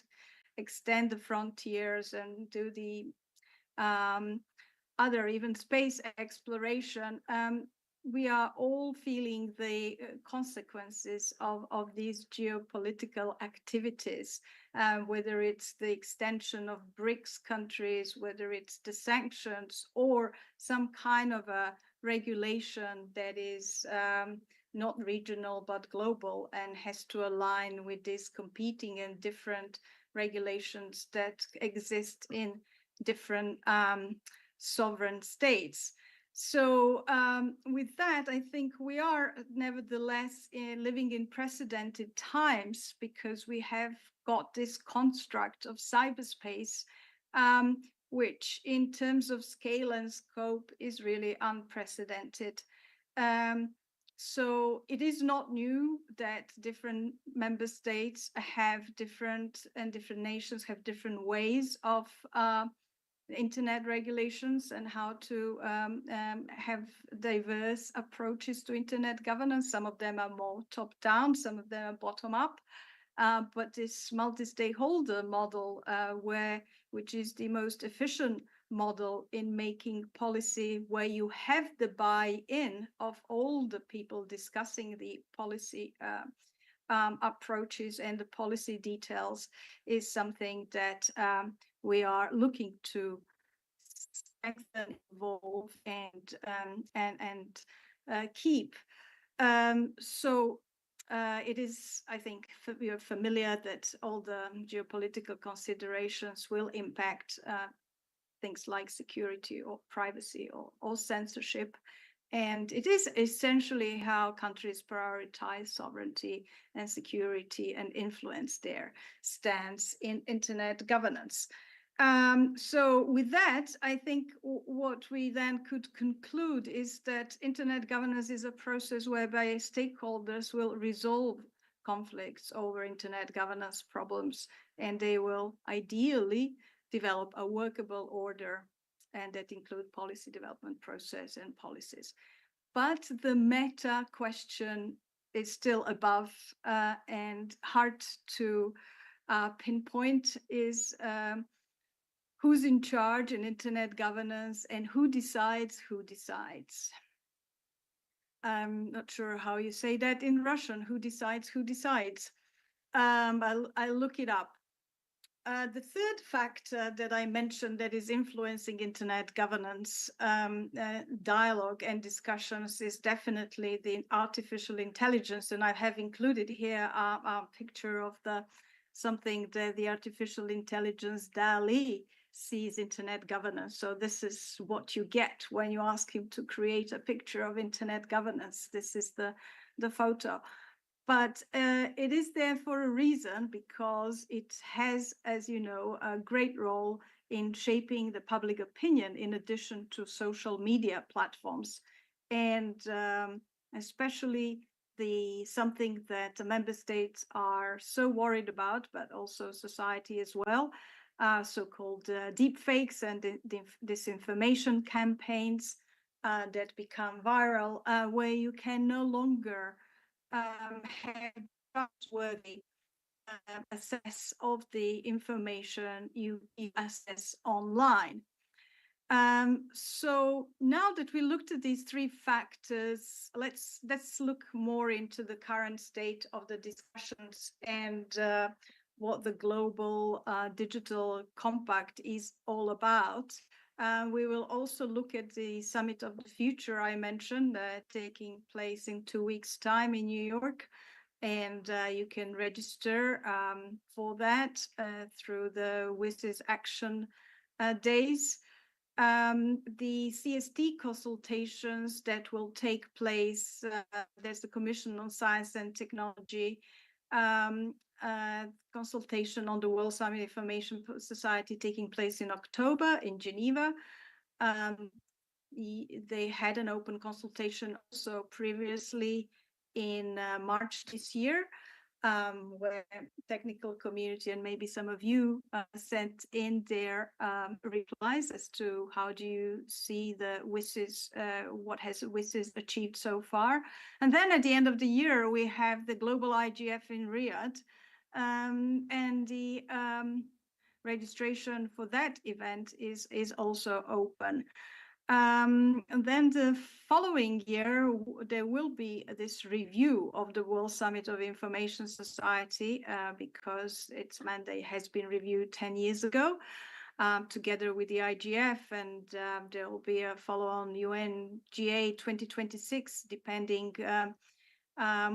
extend the frontiers and do the other, even space exploration. We are all feeling the consequences of these geopolitical activities, whether it's the extension of BRICS countries, whether it's the sanctions or some kind of a regulation that is not regional but global and has to align with these competing and different regulations that exist in different sovereign states. So with that, I think we are nevertheless living in precedented times because we have got this construct of cyberspace, which in terms of scale and scope is really unprecedented. So it is not new that different member states have different nations have different ways of internet regulations and how to have diverse approaches to internet governance. Some of them are more top-down, some of them are bottom-up. But this multi-stakeholder model, which is the most efficient model in making policy, where you have the buy-in of all the people discussing the policy approaches and the policy details, is something that we are looking to strengthen, evolve, and keep. So it is, I think, we are familiar that all the geopolitical considerations will impact things like security or privacy or censorship. And it is essentially how countries prioritize sovereignty and security and influence their stance in internet governance. So with that, I think what we then could conclude is that internet governance is a process whereby stakeholders will resolve conflicts over internet governance problems, and they will ideally develop a workable order, and that include policy development process and policies. But the meta question is still above and hard to pinpoint is who's in charge in internet governance and who decides who decides. I'm not sure how you say that in Russian, who decides who decides. I'll look it up. The third factor that I mentioned that is influencing internet governance dialogue and discussions is definitely the artificial intelligence. And I have included here a picture of something that the artificial intelligence DALL-E sees internet governance. So this is what you get when you ask him to create a picture of internet governance. This is the photo. But it is there for a reason, because it has, as you know, a great role in shaping the public opinion in addition to social media platforms. And especially something that the member states are so worried about, but also society as well, so-called deep fakes and disinformation campaigns that become viral, where you can no longer have trustworthy assess of the information you access online. So now that we looked at these three factors, let's look more into the current state of the discussions and what the global digital compact is all about. We will also look at the Summit of the Future I mentioned, taking place in 2 weeks' time in New York. And you can register for that through the WSIS Action Days. The CST consultations that will take place, there's the Commission on Science and Technology consultation on the World Summit Information Society taking place in October in Geneva. they had an open consultation also previously in March this year, where technical community and maybe some of you sent in their replies as to how do you see the WSIS, what has WSIS achieved so far. And then at the end of the year, we have the Global IGF in Riyadh, and the registration for that event is also open. And then the following year, there will be this review of the World Summit of Information Society because its mandate has been reviewed 10 years ago together with the IGF, and there will be a follow-on UNGA 2026, depending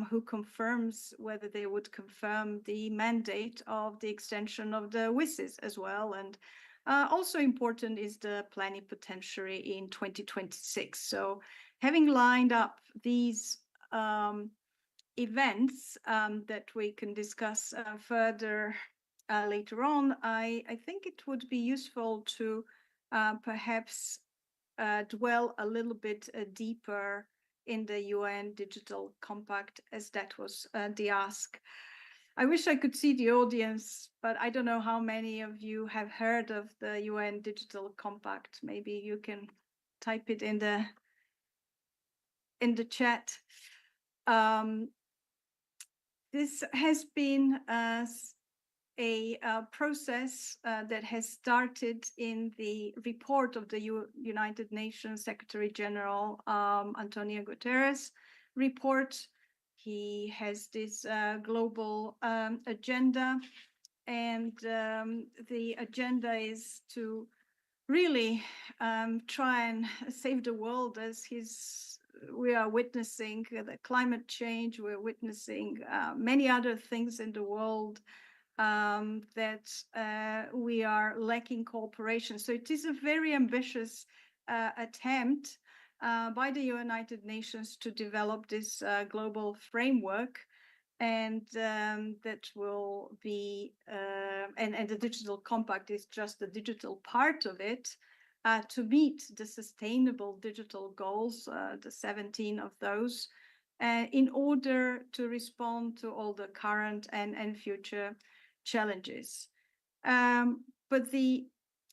who confirms whether they would confirm the mandate of the extension of the WSIS as well. And also important is the plenipotentiary in 2026. So having lined up these events that we can discuss further later on, I think it would be useful to perhaps dwell a little bit deeper in the UN Digital Compact, as that was the ask. I wish I could see the audience, but I don't know how many of you have heard of the UN Digital Compact. Maybe you can type it in the chat. This has been a process that has started in the report of the United Nations Secretary General Antonio Guterres report. He has this global agenda, and the agenda is to really try and save the world, as we are witnessing the climate change, we're witnessing many other things in the world that we are lacking cooperation. So it is a very ambitious attempt by the United Nations to develop this global framework, and that will be, and the Digital Compact is just the digital part of it, to meet the sustainable digital goals, the 17 of those, in order to respond to all the current and future challenges. But the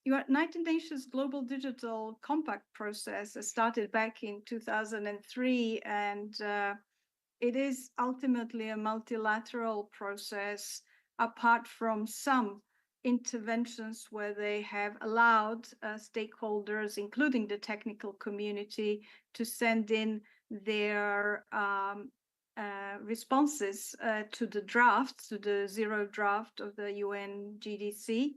United Nations Global Digital Compact process started back in 2003, and it is ultimately a multilateral process, apart from some interventions where they have allowed stakeholders, including the technical community, to send in their responses to the draft, to the zero draft of the UN GDC,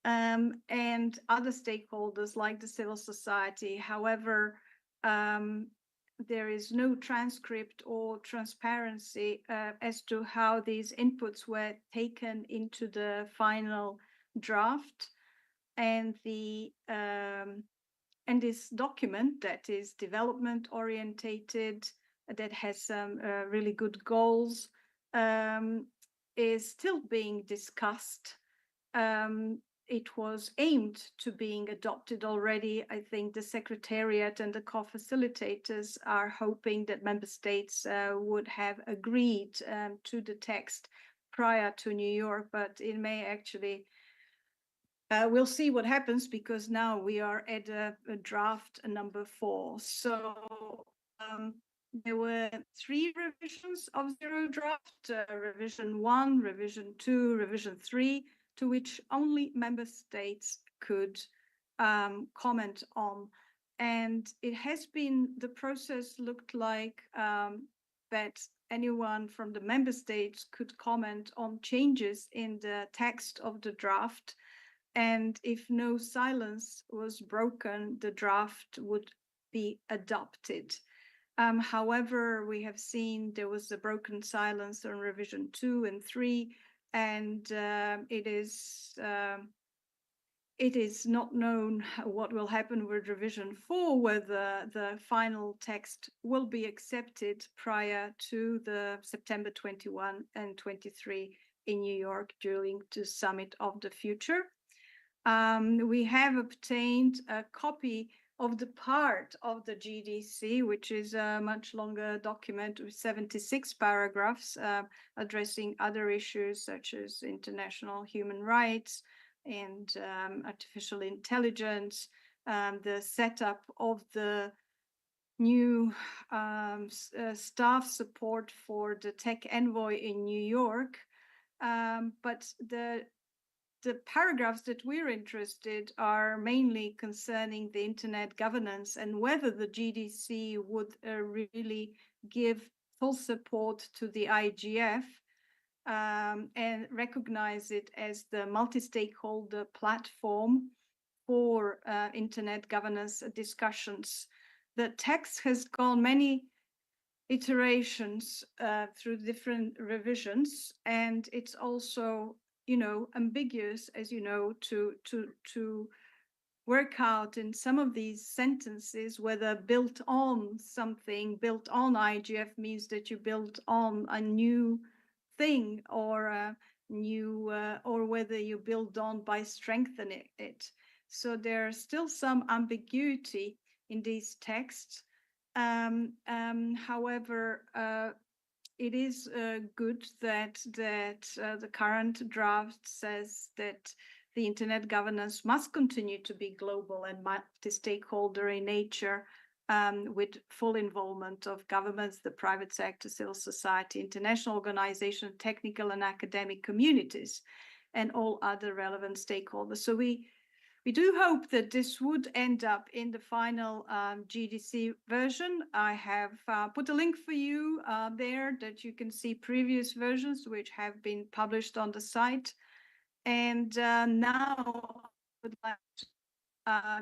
and other stakeholders like the civil society. However, there is no transcript or transparency as to how these inputs were taken into the final draft, and this document that is development orientated, that has some really good goals, is still being discussed. It was aimed to being adopted already. I think the Secretariat and the co-facilitators are hoping that member states would have agreed to the text prior to New York, but it may actually, we'll see what happens, because now we are at a draft number 4. So there were 3 revisions of zero draft, revision 1, revision 2, revision 3, to which only member states could comment on. And it has been, the process looked like that anyone from the member states could comment on changes in the text of the draft. And if no silence was broken, the draft would be adopted. However, we have seen there was a broken silence on revision 2 and 3, and it is not known what will happen with revision 4, whether the final text will be accepted prior to the September 21 and 23 in New York during the Summit of the Future. We have obtained a copy of the part of the GDC, which is a much longer document with 76 paragraphs addressing other issues such as international human rights and artificial intelligence, the setup of the new staff support for the tech envoy in New York. But the paragraphs that we're interested are mainly concerning the internet governance and whether the GDC would really give full support to the IGF and recognize it as the multi-stakeholder platform for internet governance discussions. The text has gone many iterations through different revisions, and it's also, ambiguous, as you know, to work out in some of these sentences whether built on something, built on IGF means that you built on a new thing or a new, or whether you build on by strengthening it. So there's still some ambiguity in these texts. However, it is good that the current draft says that the internet governance must continue to be global and multi-stakeholder in nature, with full involvement of governments, the private sector, civil society, international organizations, technical and academic communities, and all other relevant stakeholders. So we do hope that this would end up in the final GDC version. I have put a link for you there that you can see previous versions which have been published on the site. And now I would like to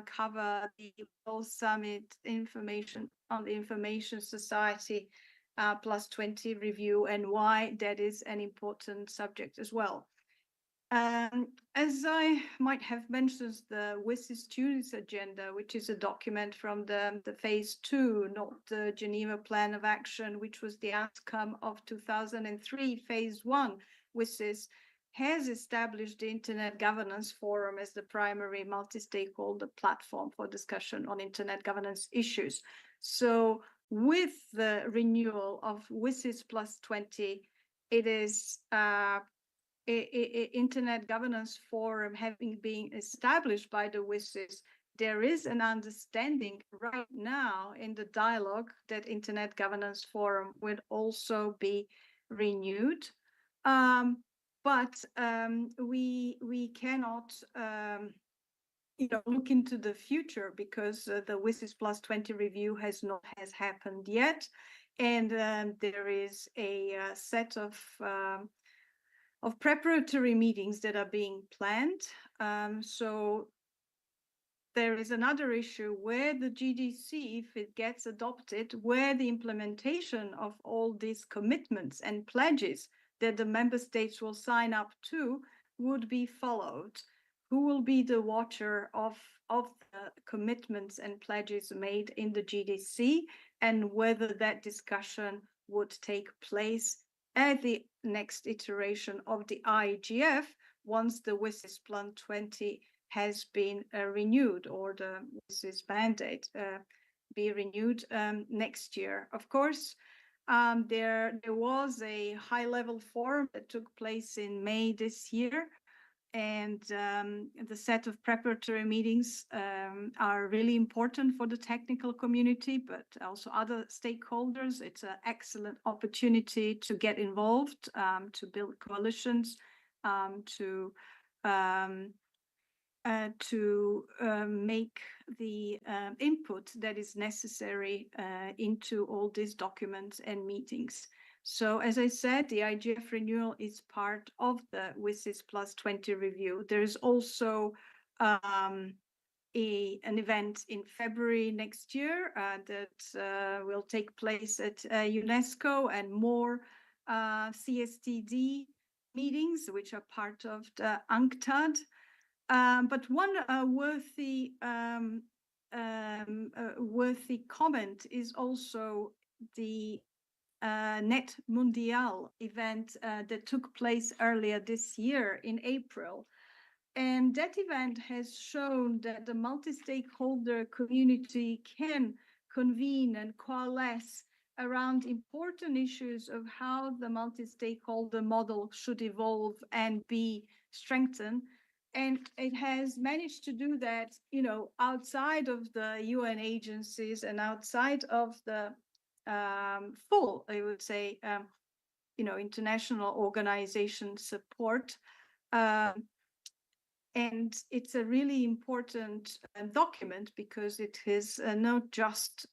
cover the World Summit information on the Information Society +20 review and why that is an important subject as well. As I might have mentioned, the WSIS Students Agenda, which is a document from the phase 2, not the Geneva Plan of Action, which was the outcome of 2003 phase 1 WSIS, has established the Internet Governance Forum as the primary multi-stakeholder platform for discussion on Internet governance issues. So with the renewal of WSIS +20, it is Internet Governance Forum having been established by the WSIS, there is an understanding right now in the dialogue that Internet Governance Forum will also be renewed. But we cannot look into the future because the WSIS +20 review has happened yet, and there is a set of preparatory meetings that are being planned. So there is another issue where the GDC, if it gets adopted, where the implementation of all these commitments and pledges that the member states will sign up to would be followed. Who will be the watcher of the commitments and pledges made in the GDC, and whether that discussion would take place at the next iteration of the IGF once the WSIS +20 has been renewed, or the WSIS mandate be renewed next year. Of course, there was a high-level forum that took place in May this year, and the set of preparatory meetings are really important for the technical community, but also other stakeholders. It's an excellent opportunity to get involved, to build coalitions, to make the input that is necessary into all these documents and meetings. So as I said, the IGF renewal is part of the WSIS +20 review. There is also an event in February next year that will take place at UNESCO, and more CSTD meetings, which are part of the UNCTAD. But one worthy comment is also the Net Mundial event that took place earlier this year in April. And that event has shown that the multi-stakeholder community can convene and coalesce around important issues of how the multi-stakeholder model should evolve and be strengthened. And it has managed to do that, you know, outside of the UN agencies and outside of the full, I would say, you know, international organization support. And it's a really important document because it has not just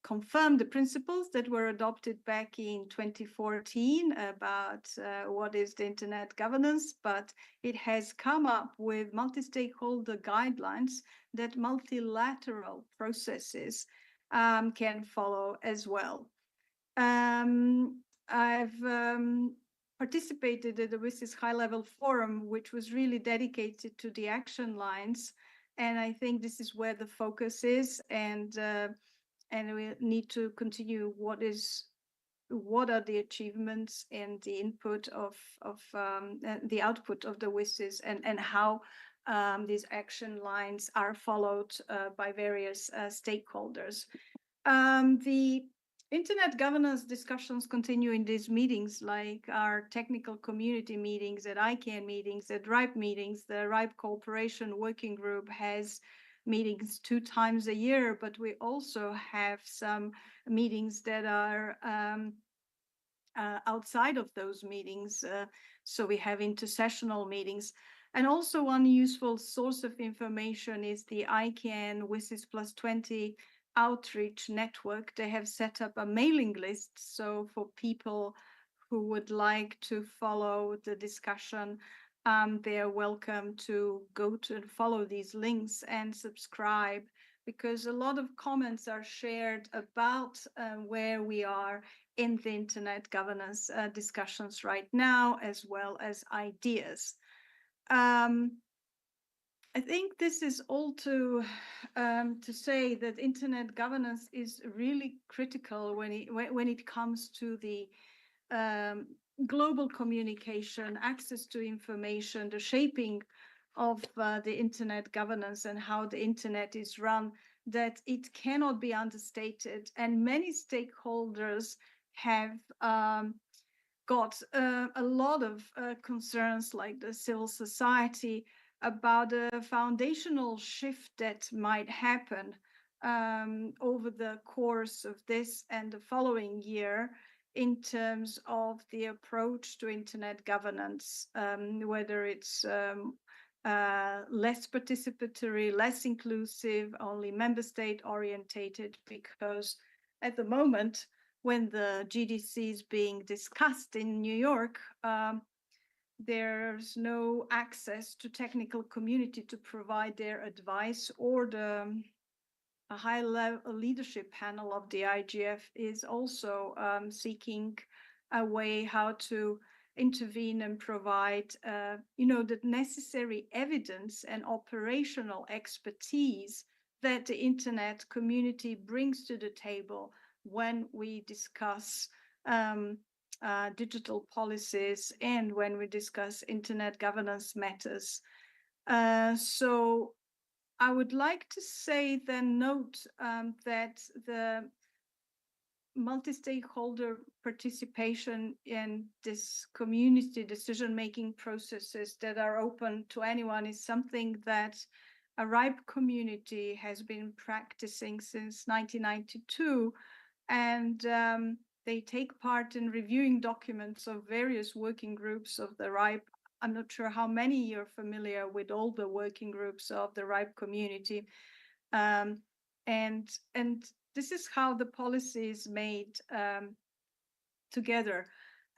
confirmed the principles that were adopted back in 2014 about what is the internet governance, but it has come up with multi-stakeholder guidelines that multilateral processes can follow as well. I've participated at the WSIS high-level forum, which was really dedicated to the action lines. And I think this is where the focus is. And we need to continue what are the achievements and the input of the output of the WSIS and how these action lines are followed by various stakeholders. The Internet governance discussions continue in these meetings, like our technical community meetings, at ICANN meetings, at RIPE meetings. The RIPE Cooperation Working Group has meetings 2 times a year, but we also have some meetings that are outside of those meetings. So we have intersessional meetings. And also one useful source of information is the ICANN WSIS Plus 20 outreach network. They have set up a mailing list. So for people who would like to follow the discussion, they are welcome to go to and follow these links and subscribe, because a lot of comments are shared about where we are in the internet governance discussions right now, as well as ideas. I think this is all to say that internet governance is really critical when it comes to the global communication, access to information, the shaping of the internet governance and how the internet is run, that it cannot be understated. And many stakeholders have got a lot of concerns, like the civil society, about a foundational shift that might happen over the course of this and the following year in terms of the approach to internet governance, whether it's less participatory, less inclusive, only member state orientated, because at the moment, when the GDC is being discussed in New York, there's no access to technical community to provide their advice, or a high-level leadership panel of the IGF is also seeking a way how to intervene and provide, the necessary evidence and operational expertise that the internet community brings to the table when we discuss digital policies and when we discuss internet governance matters. So I would like to say then note that the multi-stakeholder participation in this community decision-making processes that are open to anyone is something that a RIPE community has been practicing since 1992. And they take part in reviewing documents of various working groups of the RIPE. I'm not sure how many you're familiar with all the working groups of the RIPE community. And this is how the policy is made together.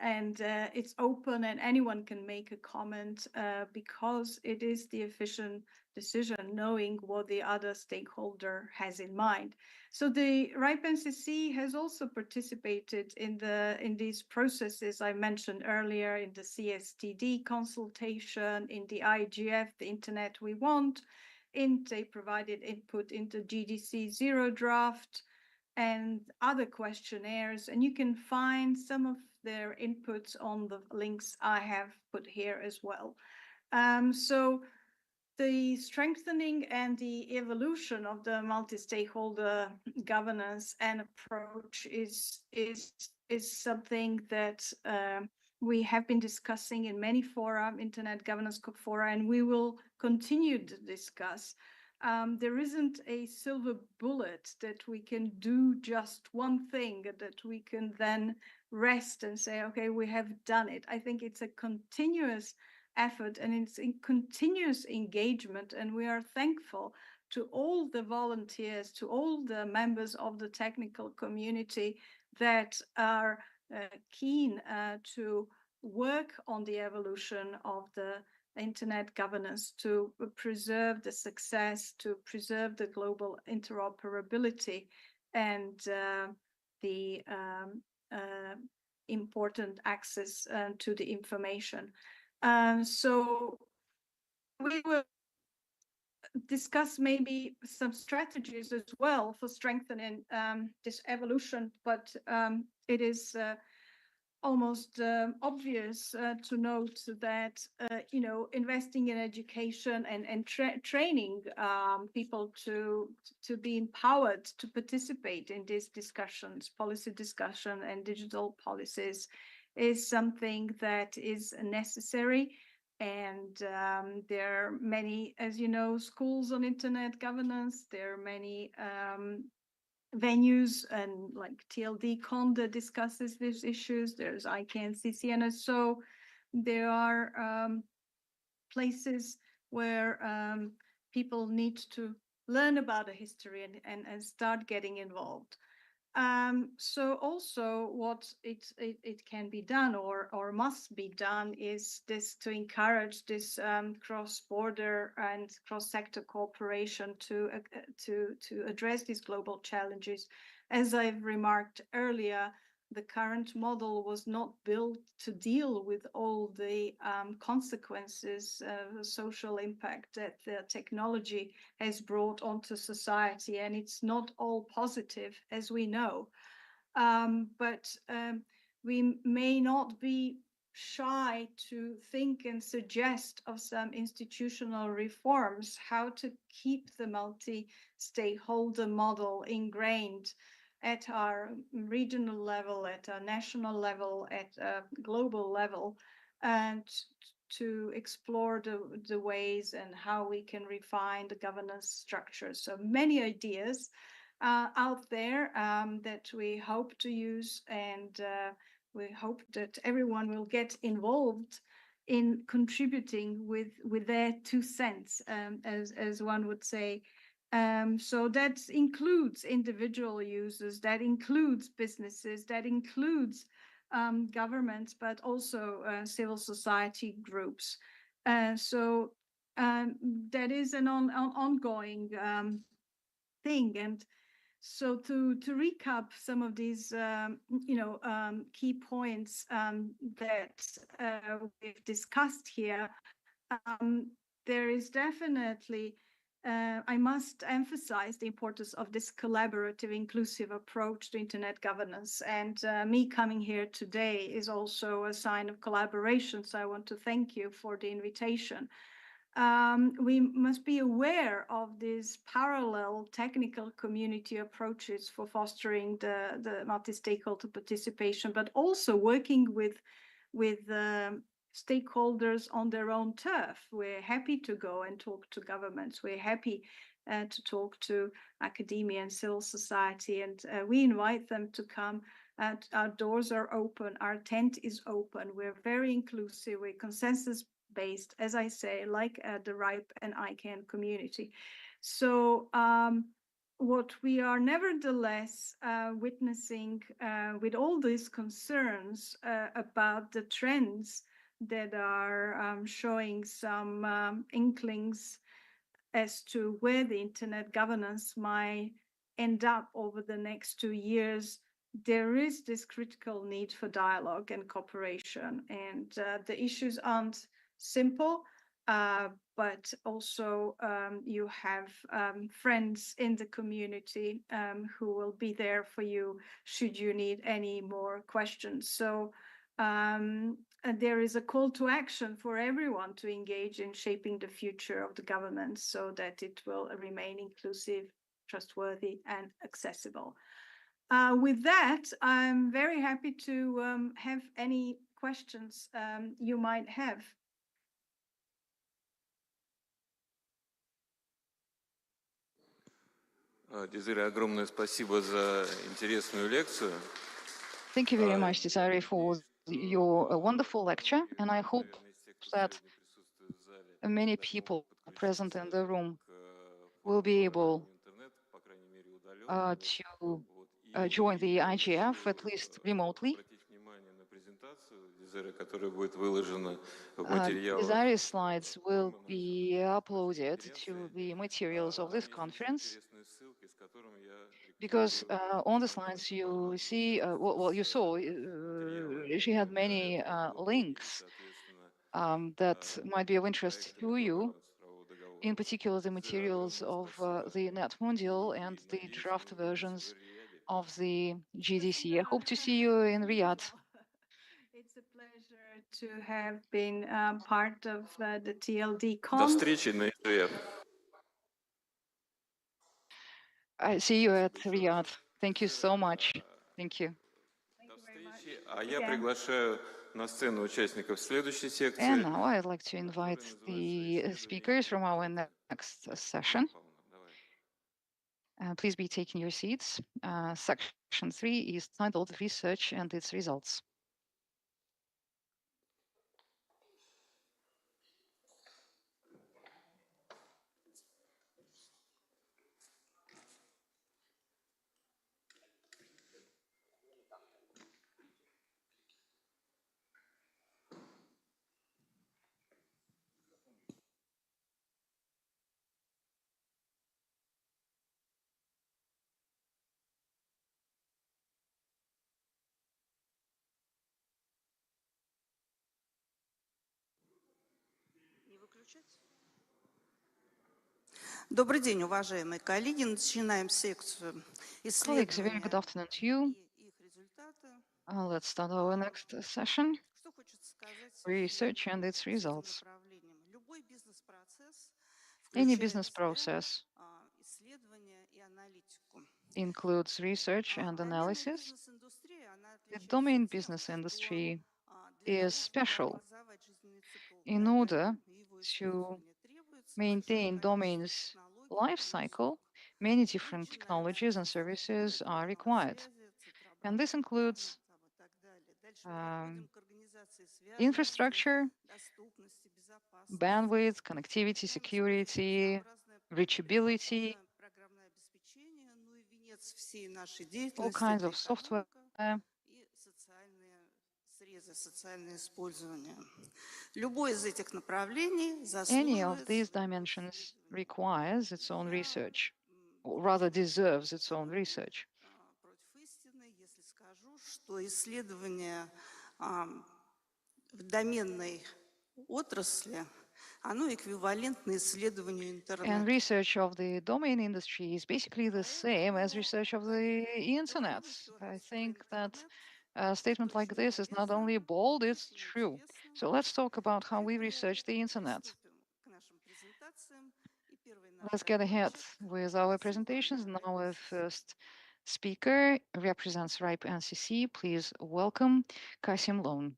And it's open and anyone can make a comment because it is the efficient decision, knowing what the other stakeholder has in mind. So the RIPE NCC has also participated in these processes I mentioned earlier, in the CSTD consultation, in the IGF, the Internet We Want, they provided input into GDC Zero draft and other questionnaires, and you can find some of their inputs on the links I have put here as well. So the strengthening and the evolution of the multi-stakeholder governance and approach is something that we have been discussing in many fora, Internet Governance Fora, and we will continue to discuss. There isn't a silver bullet that we can do just one thing, that we can then rest and say, okay, we have done it. I think it's a continuous effort and it's in continuous engagement, and we are thankful to all the volunteers, to all the members of the technical community that are keen to work on the evolution of the Internet governance, to preserve the success, to preserve the global interoperability and the important access to the information. So we will discuss maybe some strategies as well for strengthening this evolution, but it is almost obvious to note that investing in education and training people to be empowered to participate in these discussions, policy discussion and digital policies, is something that is necessary. And there are many, as you know, schools on internet governance. There are many venues, and like TLD Conda discusses these issues. There's ICANN, CCNSO. There are places where people need to learn about the history and start getting involved. So also what it can be done or must be done is this, to encourage this cross-border and cross-sector cooperation to address these global challenges. As I've remarked earlier, the current model was not built to deal with all the consequences, social impact that the technology has brought onto society, and it's not all positive, as we know. But we may not be shy to think and suggest of some institutional reforms, how to keep the multi-stakeholder model ingrained at our regional level, at a national level, at a global level, and to explore the ways and how we can refine the governance structure. So many ideas out there that we hope to use, and we hope that everyone will get involved in contributing with their 2 cents, as one would say. So that includes individual users, that includes businesses, that includes governments, but also civil society groups. So that is an ongoing thing. And so to recap some of these, key points that we've discussed here, there is definitely, I must emphasize the importance of this collaborative, inclusive approach to internet governance. And me coming here today is also a sign of collaboration. So I want to thank you for the invitation. We must be aware of these parallel technical community approaches for fostering the multi-stakeholder participation, but also working with stakeholders on their own turf. We're happy to go and talk to governments. We're happy to talk to academia and civil society, and we invite them to come. Our doors are open. Our tent is open. We're very inclusive. We're consensus-based, as I say, like the RIPE and ICANN community. So what we are nevertheless witnessing with all these concerns about the trends that are showing some inklings as to where the internet governance might end up over the next 2 years, there is this critical need for dialogue and cooperation. And the issues aren't simple, but also you have friends in the community who will be there for you should you need any more questions. So there is a call to action for everyone to engage in shaping the future of the government so that it will remain inclusive, trustworthy, and accessible. With that, I'm very happy to have any questions you might have. Дезире, огромное спасибо за интересную лекцию. Thank you very much, Desiree, for your wonderful lecture, and I hope that many people present in the room will be able to join the IGF, at least remotely. Desiree's slides will be uploaded to the materials of this conference, because on the slides you see, well, you saw, she had many links that might be of interest to you, in particular the materials of the Net Mundial and the draft versions of the GDC. I hope to see you in Riyadh. It's a pleasure to have been part of the TLD До Con. встречи на EGF. I see you at Riyadh. Thank you so much. Thank you. А я приглашаю на сцену участников следующей секции. And now I'd like to invite the speakers from our next session. Please be taking your seats. Section 3 is titled Research and its Results. Добрый день, уважаемые коллеги. Начинаем секцию Colleagues, a very good afternoon to you. Let's start our next session, Research and its Results. Any business process includes research and analysis. The domain business industry is special. In order to maintain domain's life cycle, many different technologies and services are required. And this includes infrastructure, bandwidth, connectivity, security, reachability, all kinds of software, any of these dimensions requires its own research, or rather deserves its own research. Что исследование в доменной отрасли, оно эквивалентно исследованию интернета. And research of the domain industry is basically the same as research of the internet. I think that a statement like this is not only bold, it's true. So let's talk about how we research the internet. Let's get ahead with our presentations. Now our first speaker represents RIPE NCC. Please welcome Kasim Lone.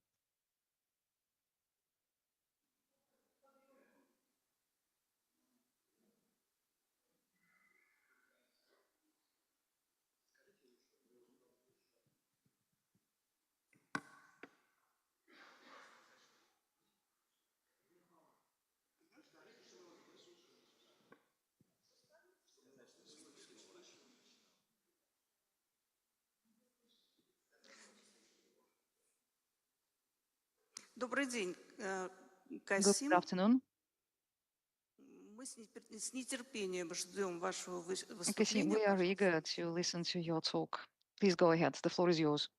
Добрый день, Good Касим. afternoon. Мы с нетерпением ждем вашего Kasim, выступления. we are eager to listen to your talk. Please go ahead. The floor is yours.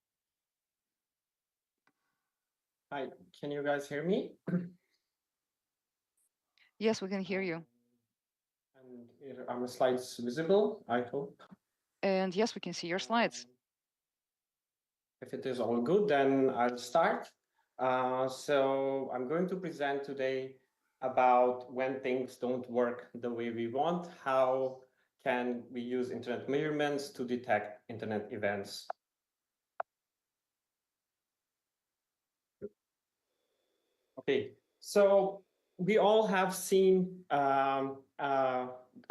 Hi, can you guys hear me? Yes, we can hear you. And are my slides visible, I hope? And yes, we can see your slides. If it is all good, then I'll start. So I'm going to present today about when things don't work the way we want, how can we use internet measurements to detect internet events. Okay, so we all have seen a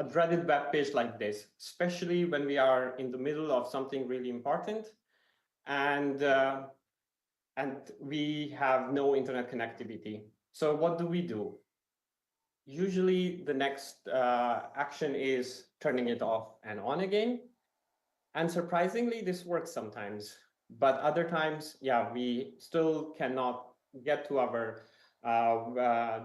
dreaded web page like this, especially when we are in the middle of something really important and we have no internet connectivity. So what do? Usually the next action is turning it off and on again. And surprisingly, this works sometimes, but other times, yeah, we still cannot get to our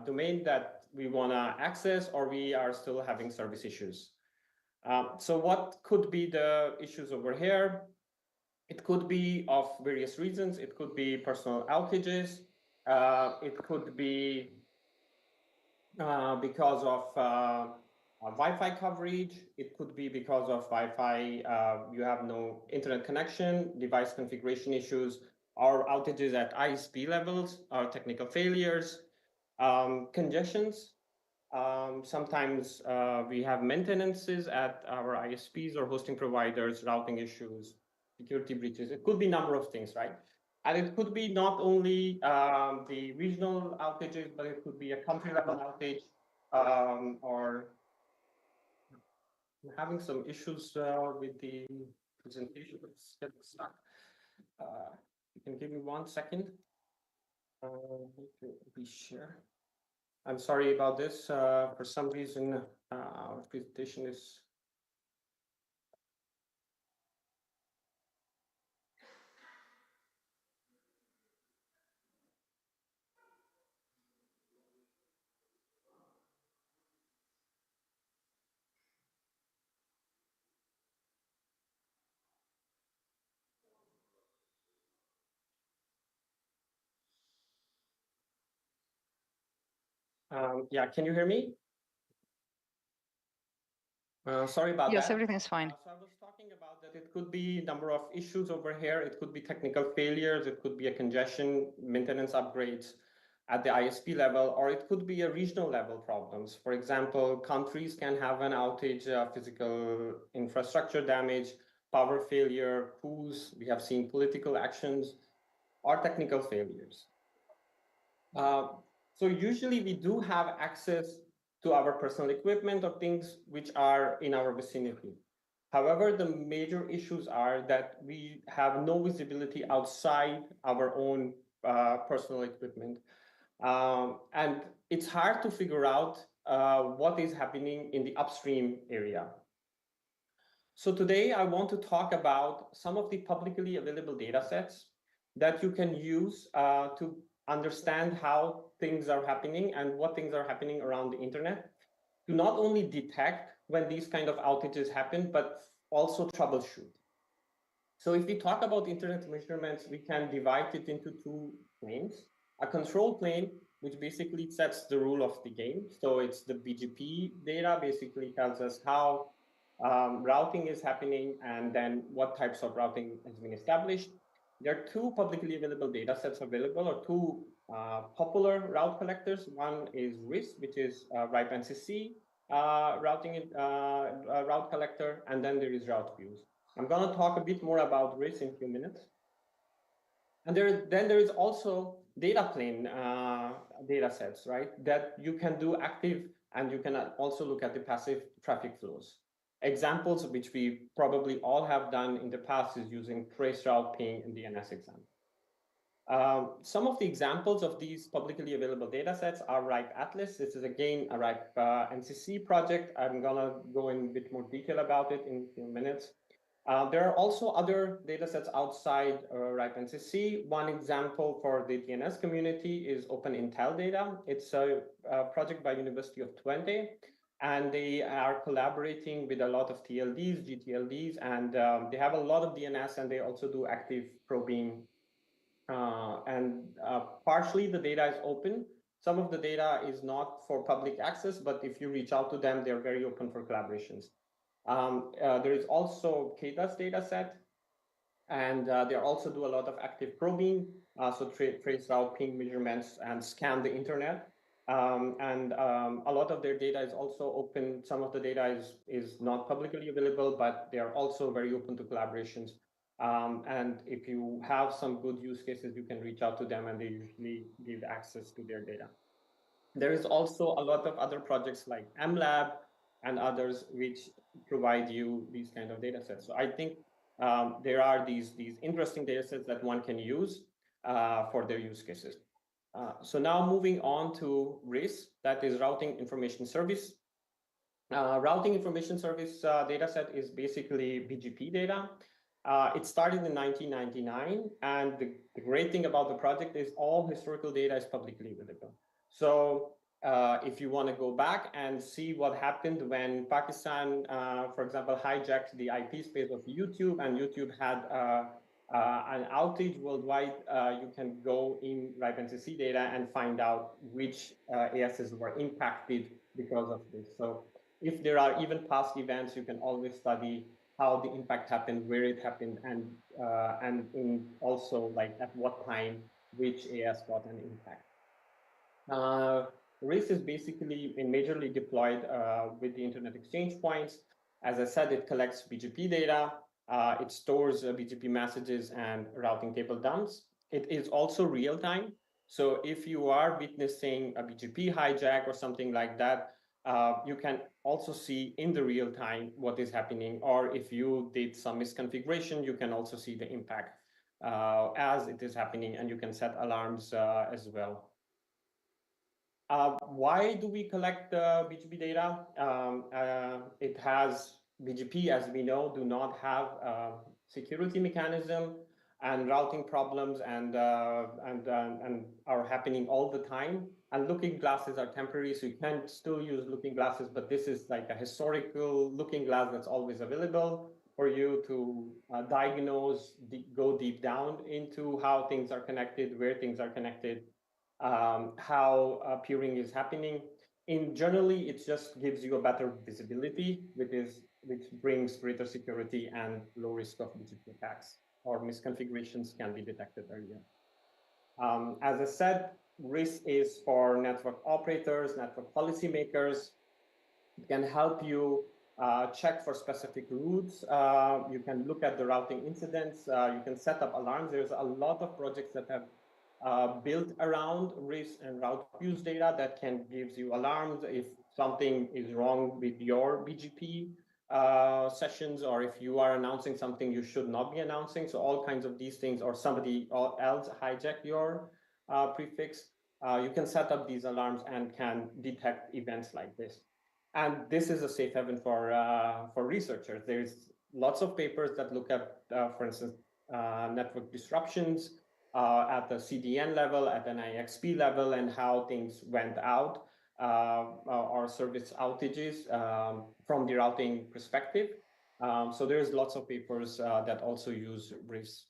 domain that we want to access, or we are still having service issues. So what could be the issues over here? It could be of various reasons. It could be personal outages. It could be because of Wi-Fi coverage. It could be because of Wi-Fi, you have no internet connection, device configuration issues, or outages at ISP levels, or technical failures, congestions. Sometimes we have maintenances at our ISPs or hosting providers, routing issues, security breaches. It could be a number of things, right? And it could be not only the regional outages, but it could be a country level outage, or having some issues with the presentation. Let's get stuck. You can give me 1 second. Be share. I'm sorry about this. For some reason, our presentation is. Yeah, can you hear me? Sorry about that. Yes, everything's fine. So I was talking about that it could be a number of issues over here. It could be technical failures. It could be a congestion, maintenance upgrades at the ISP level, or it could be a regional level problems. For example, countries can have an outage, physical infrastructure damage, power failure, coups. We have seen political actions or technical failures. So usually we do have access to our personal equipment or things which are in our vicinity. However, the major issues are that we have no visibility outside our own personal equipment. And it's hard to figure out what is happening in the upstream area. So today I want to talk about some of the publicly available data sets that you can use to understand how things are happening and what things are happening around the internet to not only detect when these kind of outages happen, but also troubleshoot. So if we talk about internet measurements, we can divide it into 2 planes. A control plane, which basically sets the rule of the game. So it's the BGP data, basically tells us how routing is happening and then what types of routing has been established. There are 2 publicly available data sets available, or 2 popular route collectors. One is RIS, which is RIPE NCC routing route collector, and then there is route views. I'm going to talk a bit more about RIS in a few minutes. And then there is also data plane data sets, right, that you can do active, and you can also look at the passive traffic flows. Examples which we probably all have done in the past is using traceroute ping in the DNS exam. Some of the examples of these publicly available data sets are RIPE Atlas. This is again a RIPE NCC project. I'm gonna go in a bit more detail about it in a few minutes. There are also other data sets outside RIPE NCC. One example for the DNS community is OpenIntel data. It's a project by University of Twente, and they are collaborating with a lot of TLDs, gTLDs, and they have a lot of DNS, and they also do active probing. Partially the data is open. Some of the data is not for public access, but if you reach out to them, they're very open for collaborations. There is also KDAS data set. And they also do a lot of active probing, so trace route, ping measurements, and scan the internet. A lot of their data is also open. Some of the data is not publicly available, but they are also very open to collaborations. And if you have some good use cases, you can reach out to them and they usually give access to their data. There is also a lot of other projects like MLab and others which provide you these kind of data sets. So I think there are these interesting data sets that one can use for their use cases. So now moving on to RIS, that is Routing Information Service. Routing Information Service data set is basically BGP data. It started in 1999, and the great thing about the project is all historical data is publicly available. So if you want to go back and see what happened when Pakistan, for example, hijacked the IP space of YouTube and YouTube had an outage worldwide, you can go in RIPE-NCC data and find out which ASs were impacted because of this. So if there are even past events, you can always study how the impact happened, where it happened, and in also like at what time which AS got an impact. RIS is basically majorly deployed with the Internet Exchange Points. As I said, it collects BGP data, it stores BGP messages and routing table dumps. It is also real time. So if you are witnessing a BGP hijack or something like that, you can also see in the real time what is happening, or if you did some misconfiguration, you can also see the impact as it is happening, and you can set alarms as well. Why do we collect BGP data? It has BGP, as we know, do not have security mechanism, and routing problems and are happening all the time. And looking glasses are temporary, so you can still use looking glasses, but this is like a historical looking glass that's always available for you to diagnose, go deep down into how things are connected, where things are connected, how peering is happening. Generally, it just gives you a better visibility, which brings greater security and low risk of BGP attacks, or misconfigurations can be detected earlier. As I said, RIS is for network operators, network policymakers. It can help you check for specific routes. You can look at the routing incidents. You can set up alarms. There's a lot of projects that have built around RIS and route use data that can give you alarms if something is wrong with your BGP sessions, or if you are announcing something you should not be announcing. So all kinds of these things, or somebody else hijack your prefix. You can set up these alarms and can detect events like this. And this is a safe haven for researchers. There's lots of papers that look at, for instance, network disruptions at the CDN level, at an IXP level, and how things went out, or service outages from the routing perspective. So there's lots of papers that also use RIS.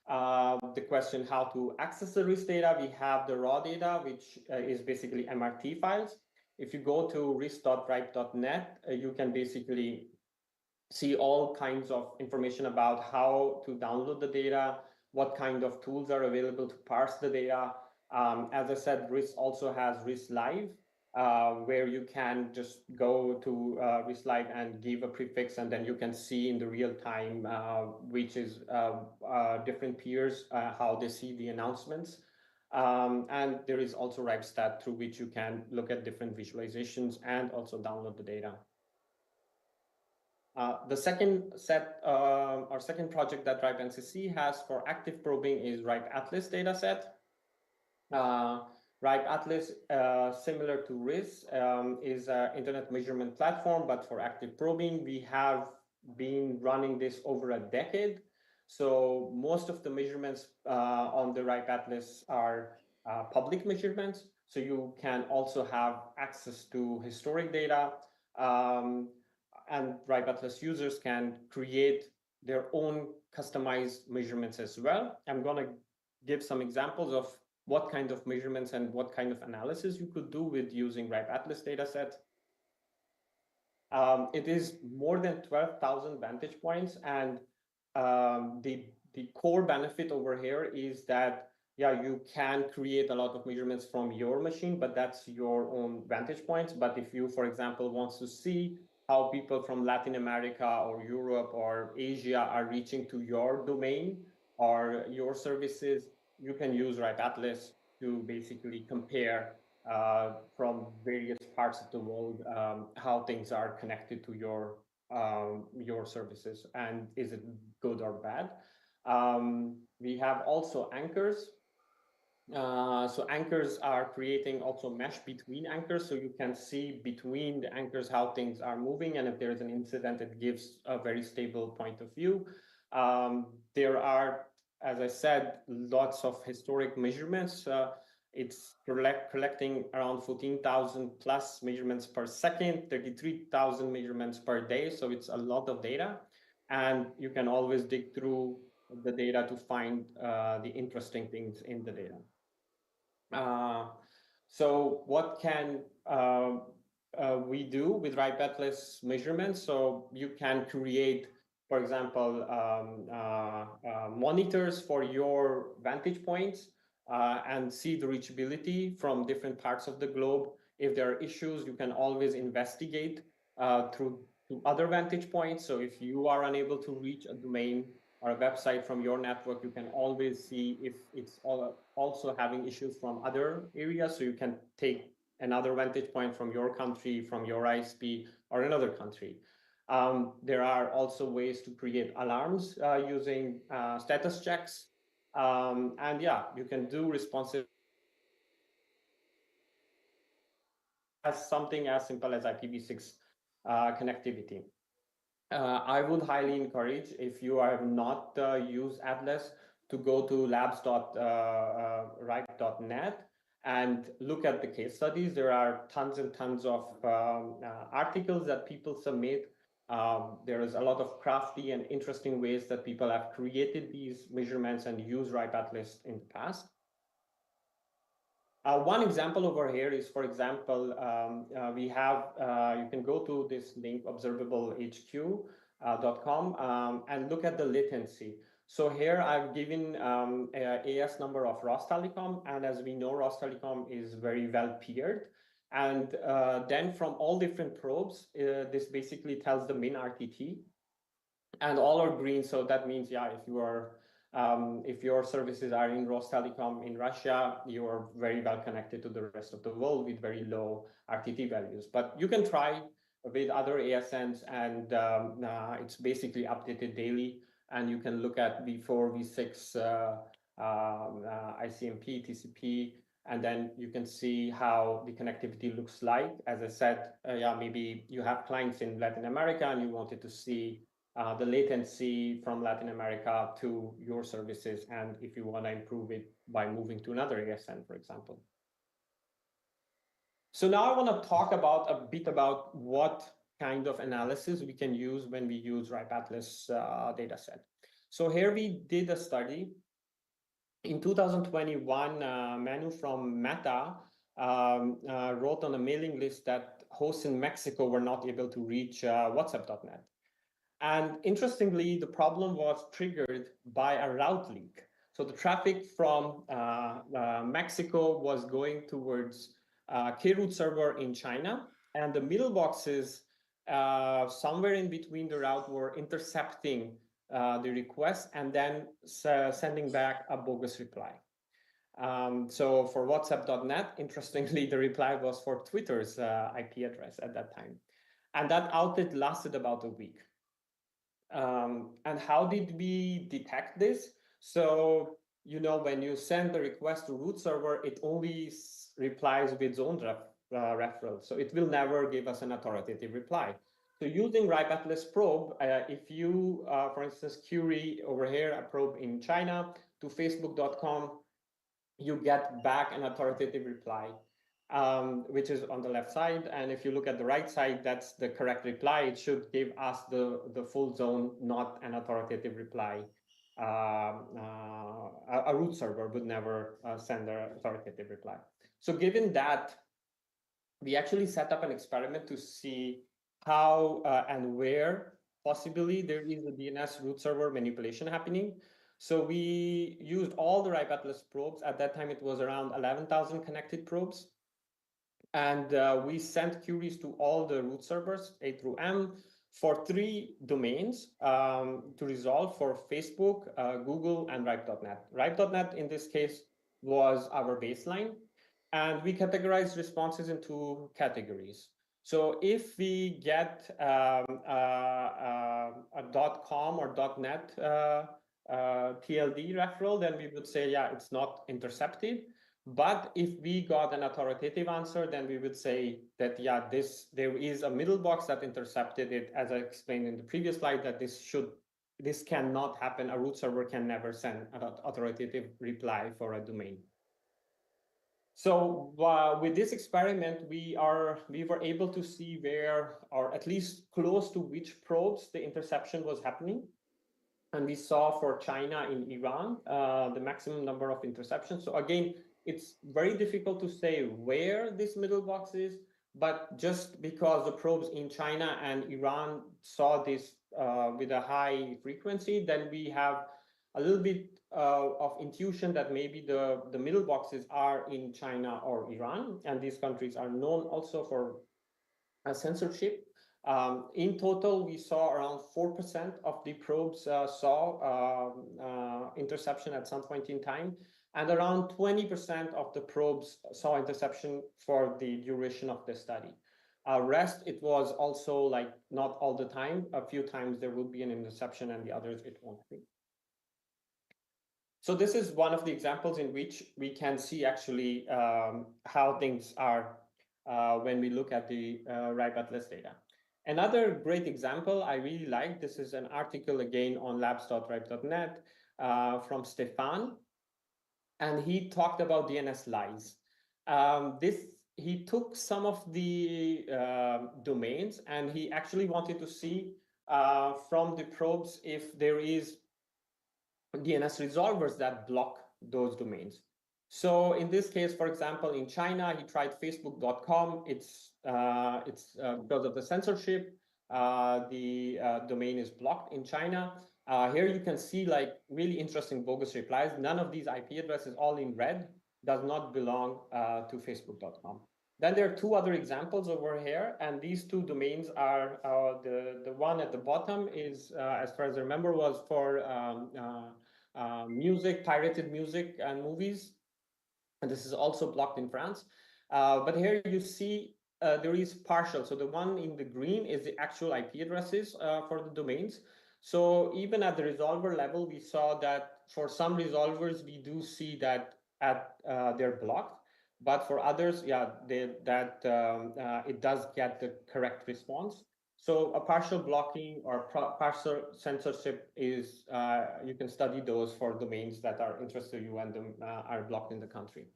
The question how to access the RIS data, we have the raw data, which is basically MRT files. If you go to ris.ripe.net, you can basically see all kinds of information about how to download the data, what kind of tools are available to parse the data. As I said, RIS also has RIS Live, where you can just go to RIS Live and give a prefix, and then you can see in the real time which is different peers, how they see the announcements. And there is also RIPEStat, through which you can look at different visualizations and also download the data. The second second project that RIPE-NCC has for active probing is RIPE-Atlas dataset. RIPE-Atlas, similar to RIS, is an internet measurement platform, but for active probing. We have been running this over a decade. So most of the measurements on the RIPE-Atlas are public measurements. So you can also have access to historic data. And RIPE-Atlas users can create their own customized measurements as well. I'm going to give some examples of what kind of measurements and what kind of analysis you could do with using RIPE-Atlas dataset. It is more than 12,000 vantage points, and the core benefit over here is that, yeah, you can create a lot of measurements from your machine, but that's your own vantage points. But if you, for example, want to see how people from Latin America or Europe or Asia are reaching to your domain or your services, you can use RIPE Atlas to basically compare from various parts of the world how things are connected to your services, and is it good or bad. We have also anchors. So anchors are creating also mesh between anchors, so you can see between the anchors how things are moving, and if there's an incident, it gives a very stable point of view. There are, as I said, lots of historic measurements. It's collecting around 14,000 plus measurements per second, 33,000 measurements per day, so it's a lot of data, and you can always dig through the data to find the interesting things in the data. So what can we do with RIPE Atlas measurements? So you can create, for example, monitors for your vantage points and see the reachability from different parts of the globe. If there are issues, you can always investigate through other vantage points. So if you are unable to reach a domain or a website from your network, you can always see if it's also having issues from other areas. So you can take another vantage point from your country, from your ISP, or another country. There are also ways to create alarms using status checks. And yeah, you can do responsive as something as simple as IPv6 connectivity. I would highly encourage, if you have not used Atlas, to go to labs.ripe.net and look at the case studies. There are tons and tons of articles that people submit. There is a lot of crafty and interesting ways that people have created these measurements and used RIPE Atlas in the past. One example over here is, for example, we have, you can go to this link, observablehq.com, and look at the latency. So here I've given AS number of Rostelecom, and as we know, Rostelecom is very well peered. And then from all different probes, this basically tells the min RTT, and all are green. So that means, yeah, if your services are in Rostelecom in Russia, you are very well connected to the rest of the world with very low RTT values. But you can try with other ASNs, and it's basically updated daily. And you can look at V4, V6, ICMP, TCP, and then you can see how the connectivity looks like. As I said, yeah, maybe you have clients in Latin America and you wanted to see the latency from Latin America to your services, and if you want to improve it by moving to another ASN, for example. So now I want to talk about a bit about what kind of analysis we can use when we use RIPE Atlas dataset. So here we did a study. In 2021, Manu from Meta wrote on a mailing list that hosts in Mexico were not able to reach WhatsApp.net. And interestingly, the problem was triggered by a route leak. So the traffic from Mexico was going towards K-root server in China, and the middle boxes somewhere in between the route were intercepting the request and then sending back a bogus reply. So for WhatsApp.net, interestingly, the reply was for Twitter's IP address at that time. And that outage lasted about a week. And how did we detect this? So, you know, when you send the request to root server, it only replies with its own referral. So it will never give us an authoritative reply. So using RIPE Atlas probe, if you, for instance, query over here a probe in China to facebook.com, you get back an authoritative reply, which is on the left side. And if you look at the right side, that's the correct reply. It should give us the full zone, not an authoritative reply. A root server would never send an authoritative reply. So given that, we actually set up an experiment to see how and where possibly there is a DNS root server manipulation happening. So we used all the RIPE Atlas probes. At that time, it was around 11,000 connected probes. And we sent queries to all the root servers, A through M, for 3 domains to resolve for Facebook, Google, and ripe.net. Ripe.net, in this case, was our baseline. And we categorized responses into categories. So if we get a .com or .net TLD referral, then we would say, yeah, it's not intercepted. But if we got an authoritative answer, then we would say that, yeah, there is a middle box that intercepted it, as I explained in the previous slide, that this cannot happen. A root server can never send an authoritative reply for a domain. So with this experiment, we were able to see where, or at least close to which probes the interception was happening. And we saw for China and Iran, the maximum number of interceptions. So again, it's very difficult to say where this middle box is, but just because the probes in China and Iran saw this with a high frequency, then we have a little bit of intuition that maybe the middle boxes are in China or Iran, and these countries are known also for censorship. In total, we saw around 4% of the probes saw interception at some point in time, and around 20% of the probes saw interception for the duration of the study. Rest, it was also like not all the time. A few times there will be an interception and the others it won't be. So this is one of the examples in which we can see actually how things are when we look at the RIPE Atlas data. Another great example I really like, this is an article again on labs.ripe.net from Stefan, and he talked about DNS lies. He took some of the domains and he actually wanted to see from the probes if there is DNS resolvers that block those domains. So in this case, for example, in China, he tried facebook.com. It's because of the censorship, the domain is blocked in China. Here you can see like really interesting bogus replies. None of these IP addresses, all in red, does not belong to facebook.com. Then there are 2 other examples over here, and these 2 domains are the one at the bottom is, as far as I remember, was for music, pirated music and movies. And this is also blocked in France. But here you see there is partial. So the one in the green is the actual IP addresses for the domains. So even at the resolver level, we saw that for some resolvers, we do see that they're blocked. But for others, yeah, it does get the correct response. So a partial blocking or partial censorship is, you can study those for domains that are interested to you and are blocked in the country.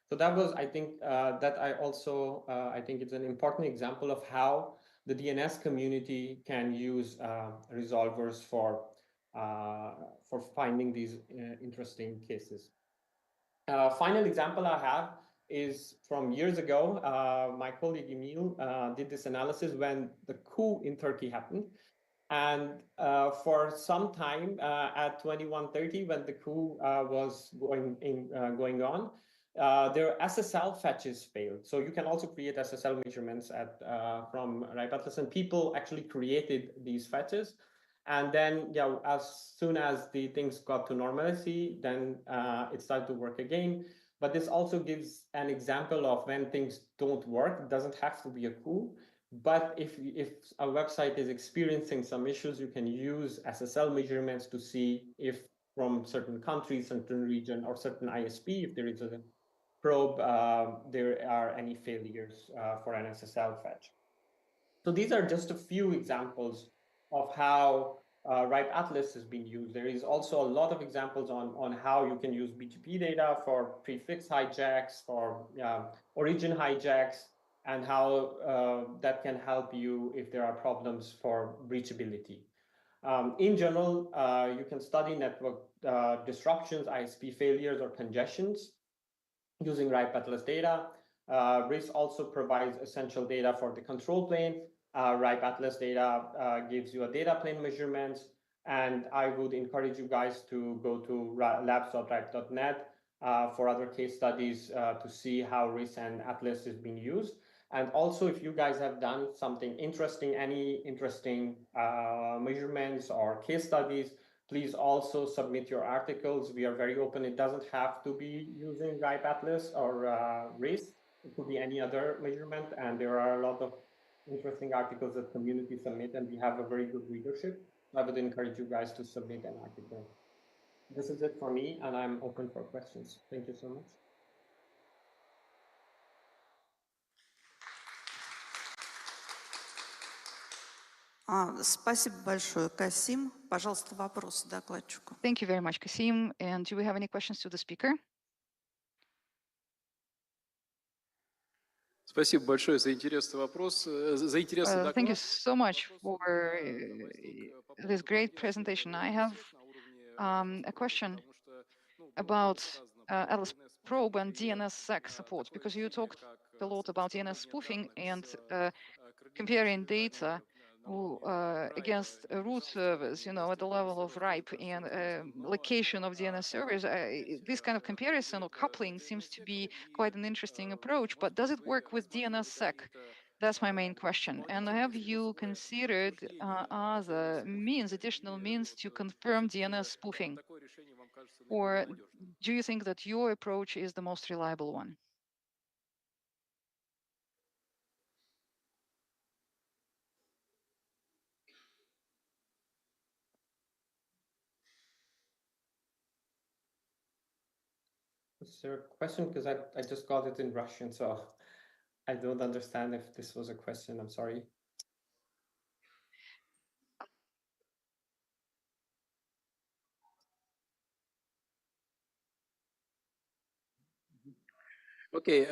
So that was, I think, I think it's an important example of how the DNS community can use resolvers for finding these interesting cases. Final example I have is from years ago. My colleague Emil did this analysis when the coup in Turkey happened. And for some time at 21:30, when the coup was going on, their SSL fetches failed. So you can also create SSL measurements from RIPE Atlas, and people actually created these fetches. And then, yeah, as soon as the things got to normalcy, then it started to work again. But this also gives an example of when things don't work. It doesn't have to be a coup. But if a website is experiencing some issues, you can use SSL measurements to see if from certain countries, certain region, or certain ISP, if there is a probe, there are any failures for an SSL fetch. So these are just a few examples of how RIPE Atlas has been used. There is also a lot of examples on how you can use BGP data for prefix hijacks, for origin hijacks, and how that can help you if there are problems for breachability. In general, you can study network disruptions, ISP failures, or congestions using RIPE Atlas data. RIS also provides essential data for the control plane. RIPE Atlas data gives you a data plane measurements. And I would encourage you guys to go to labs.ripe.net for other case studies to see how RIS and Atlas is being used. And also, if you guys have done something interesting, any interesting measurements or case studies, please also submit your articles. We are very open. It doesn't have to be using RIPE Atlas or RIS. It could be any other measurement. And there are a lot of interesting articles that community submit, and we have a very good readership. I would encourage you guys to submit an article. This is it for me, and I'm open for questions. Thank you so much. Спасибо большое, Касим. Пожалуйста, вопросы докладчику. Thank you very much, Kasim. And do we have any questions to the speaker? Спасибо большое за интересный вопрос, за интересный доклад. Thank you so much for this great presentation. I have a question about Atlas Probe and DNSSEC support, because you talked a lot about DNS spoofing and comparing data against root servers, at the level of RIPE and location of DNS servers. This kind of comparison or coupling seems to be quite an interesting approach, but does it work with DNSSEC? That's my main question. And have you considered other means, additional means to confirm DNS spoofing? Or do you think that your approach is the most reliable one? Is there a question? Because I just got it in Russian, so I don't understand if this was a question. I'm sorry. Okay.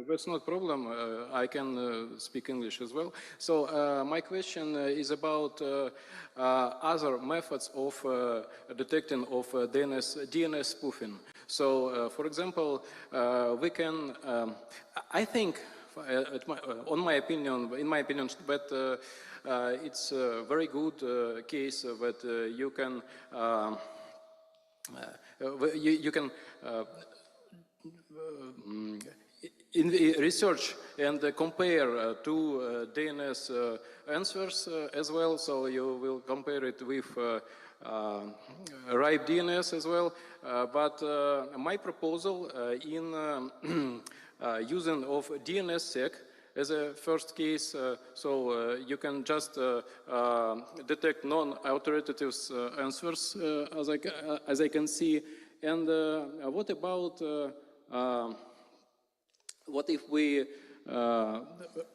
That's not a problem. I can speak English as well. So my question is about other methods of detecting of DNS spoofing. So, for example, we can. I think, in my opinion, that it's a very good case that you can research and compare two DNS answers as well. So you will compare it with RIPE DNS as well. But my proposal in using of DNSSEC as a first case, so you can just detect non-authoritative answers as I can see. And what about what if we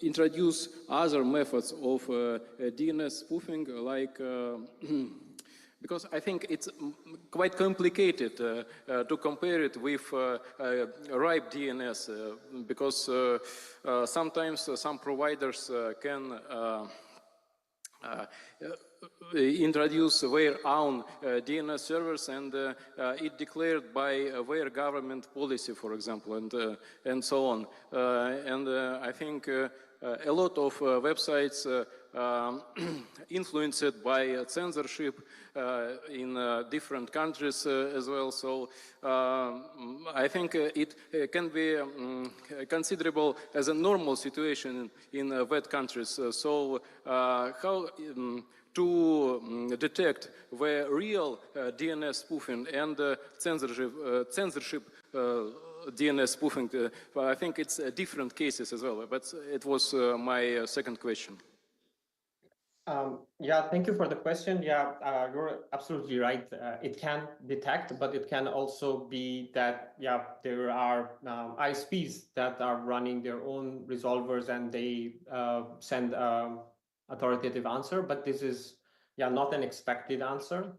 introduce other methods of DNS spoofing, like because I think it's quite complicated to compare it with RIPE DNS, because sometimes some providers can introduce their own DNS servers, and it declared by their government policy, for example, and so on. And I think a lot of websites influenced by censorship in different countries as well. So I think it can be considerable as a normal situation in that countries. So how to detect the real DNS spoofing and censorship DNS spoofing? I think it's different cases as well, but it was my second question. Yeah, thank you for the question. Yeah, you're absolutely right. It can detect, but it can also be that, yeah, there are ISPs that are running their own resolvers and they send authoritative answer, but this is, yeah, not an expected answer.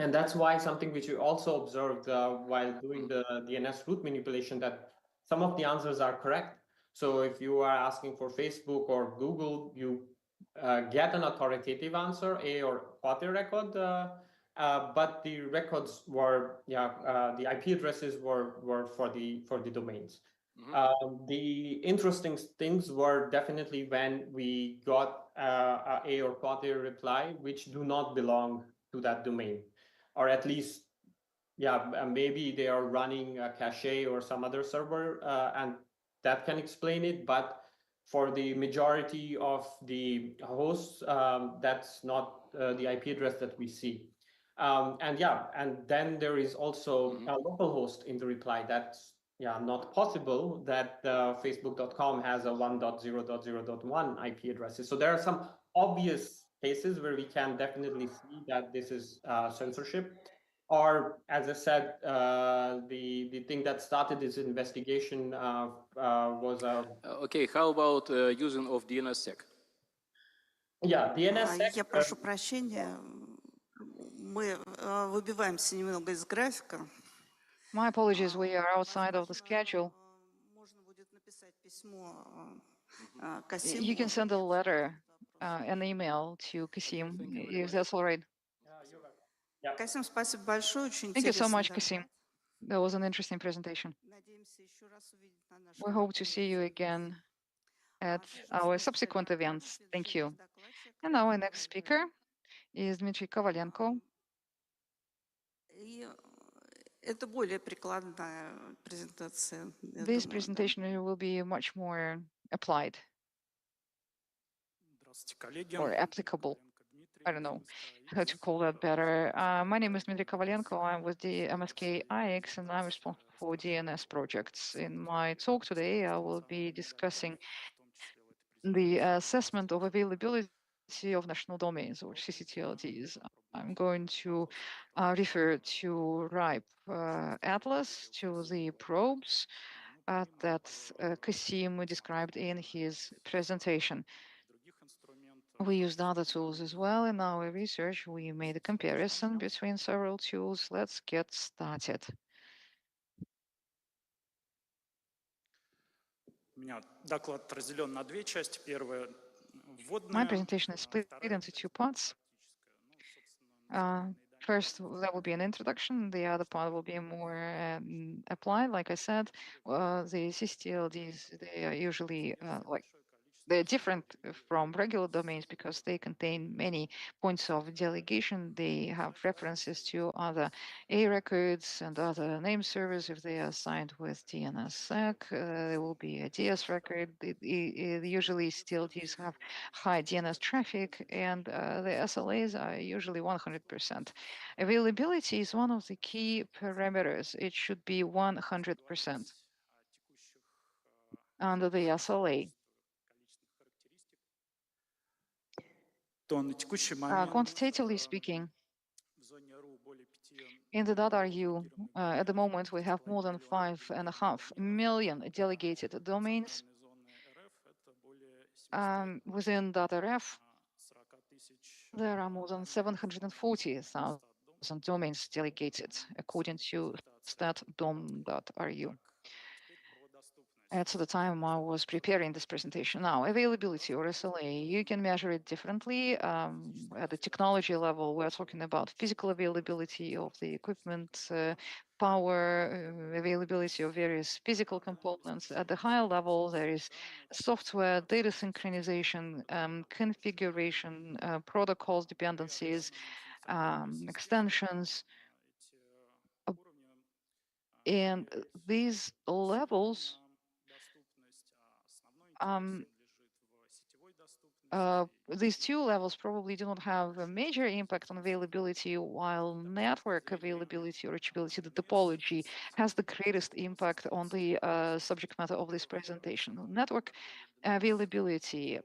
And that's why something which we also observed while doing the DNS root manipulation, that some of the answers are correct. So if you are asking for Facebook or Google, you get an authoritative answer, A or quater record, but the records were, the IP addresses were for the domains. The interesting things were definitely when we got a or quad A reply, which do not belong to that domain, or at least, yeah, maybe they are running a cache or some other server, and that can explain it. But for the majority of the hosts, that's not the IP address that we see. And yeah, and then there is also a local host in the reply. That's not possible that facebook.com has a 1.0.0.1 IP addresses. So there are some obvious cases where we can definitely see that this is censorship. Or, as I said, the thing that started this investigation was Okay, how about using of DNSSEC? Yeah, DNSSEC. Я прошу прощения, мы выбиваемся немного из графика. My apologies, we are outside of the schedule. You can send a letter, an email to Kasim, if that's all right. Касим, спасибо большое, очень Thank you so интересный much, Kasim. That was an interesting presentation. We hope to see you again at our subsequent events. Thank you. And our next speaker is Dmitry Kovalenko. Это более прикладная презентация. This presentation will be much more applied or applicable. I don't know how to call that better. My name is Dmitry Kovalenko. I'm with the MSK IX, and I'm responsible for DNS projects. In my talk today, I will be discussing the assessment of availability of national domains, or ccTLDs. I'm going to refer to RIPE Atlas, to the probes that Kasim described in his presentation. We used other tools as well in our research. We made a comparison between several tools. Let's get started. My presentation is split into two parts. First, that will be an introduction. The other part will be more applied. Like I said, the ccTLDs, they are usually they're different from regular domains because they contain many points of delegation. They have references to other A records and other name servers if they are assigned with DNSSEC. There will be a DS record. Usually still these have high DNS traffic, and the SLAs are usually 100%. Availability is one of the key parameters. It should be 100% under the SLA. Quantitatively speaking, in the .ru, at the moment, we have more than 5.5 million delegated domains. Within .rf, there are more than 740,000 domains delegated, according to stat.dom.ru. At the time I was preparing this presentation. Now, availability or SLA, you can measure it differently. At the technology level, we're talking about physical availability of the equipment, power, availability of various physical components. At the higher level, there is software, data synchronization, configuration, protocols, dependencies, extensions. And these levels these two levels probably do not have a major impact on availability, while network availability or reachability, the topology, has the greatest impact on the subject matter of this presentation. Network availability,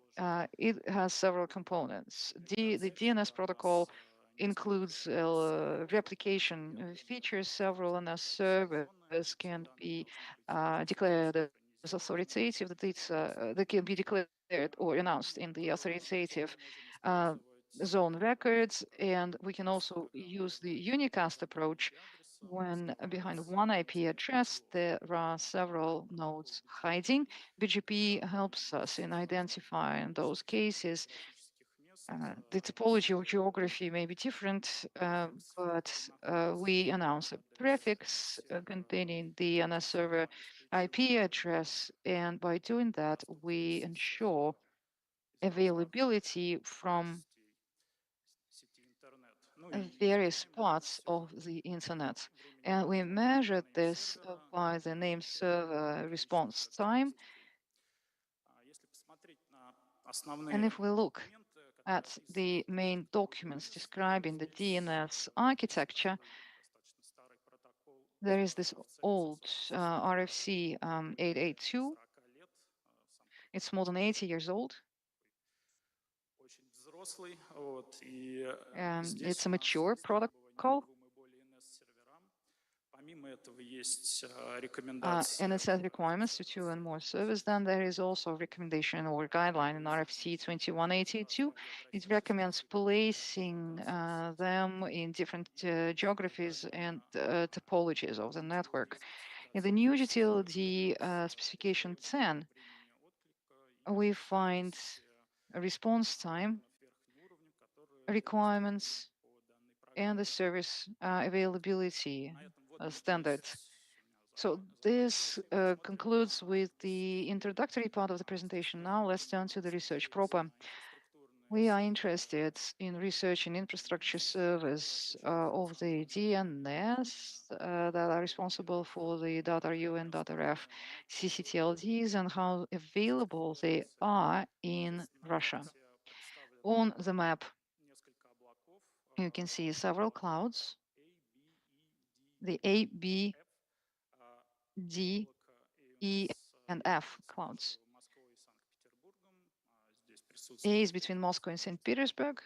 it has several components. The DNS protocol includes replication features. Several NS servers can be declared as authoritative. They can be declared or announced in the authoritative zone records, and we can also use the unicast approach when behind one IP address there are several nodes hiding. BGP helps us in identifying those cases the topology or geography may be different, but we announce a prefix containing the DNS server IP address, and by doing that, we ensure availability from various parts of the internet. And we measured this by the name server response time. And if we look at the main documents describing the DNS architecture, there is this old RFC 882. It's more than 80 years old. It's a mature protocol. And it has requirements to 2 and more servers. Then there is also a recommendation or guideline in RFC 2182. It recommends placing them in different geographies and topologies of the network. In the new utility specification 10, we find a response time requirements and the service availability standards. So this concludes with the introductory part of the presentation. Now let's turn to the research proper. We are interested in research in infrastructure servers of the DNS that are responsible for the .ru and .rf ccTLDs and how available they are in Russia. On the map, you can see several clouds, the A, B, D, E, and F clouds. A is between Moscow and St. Petersburg.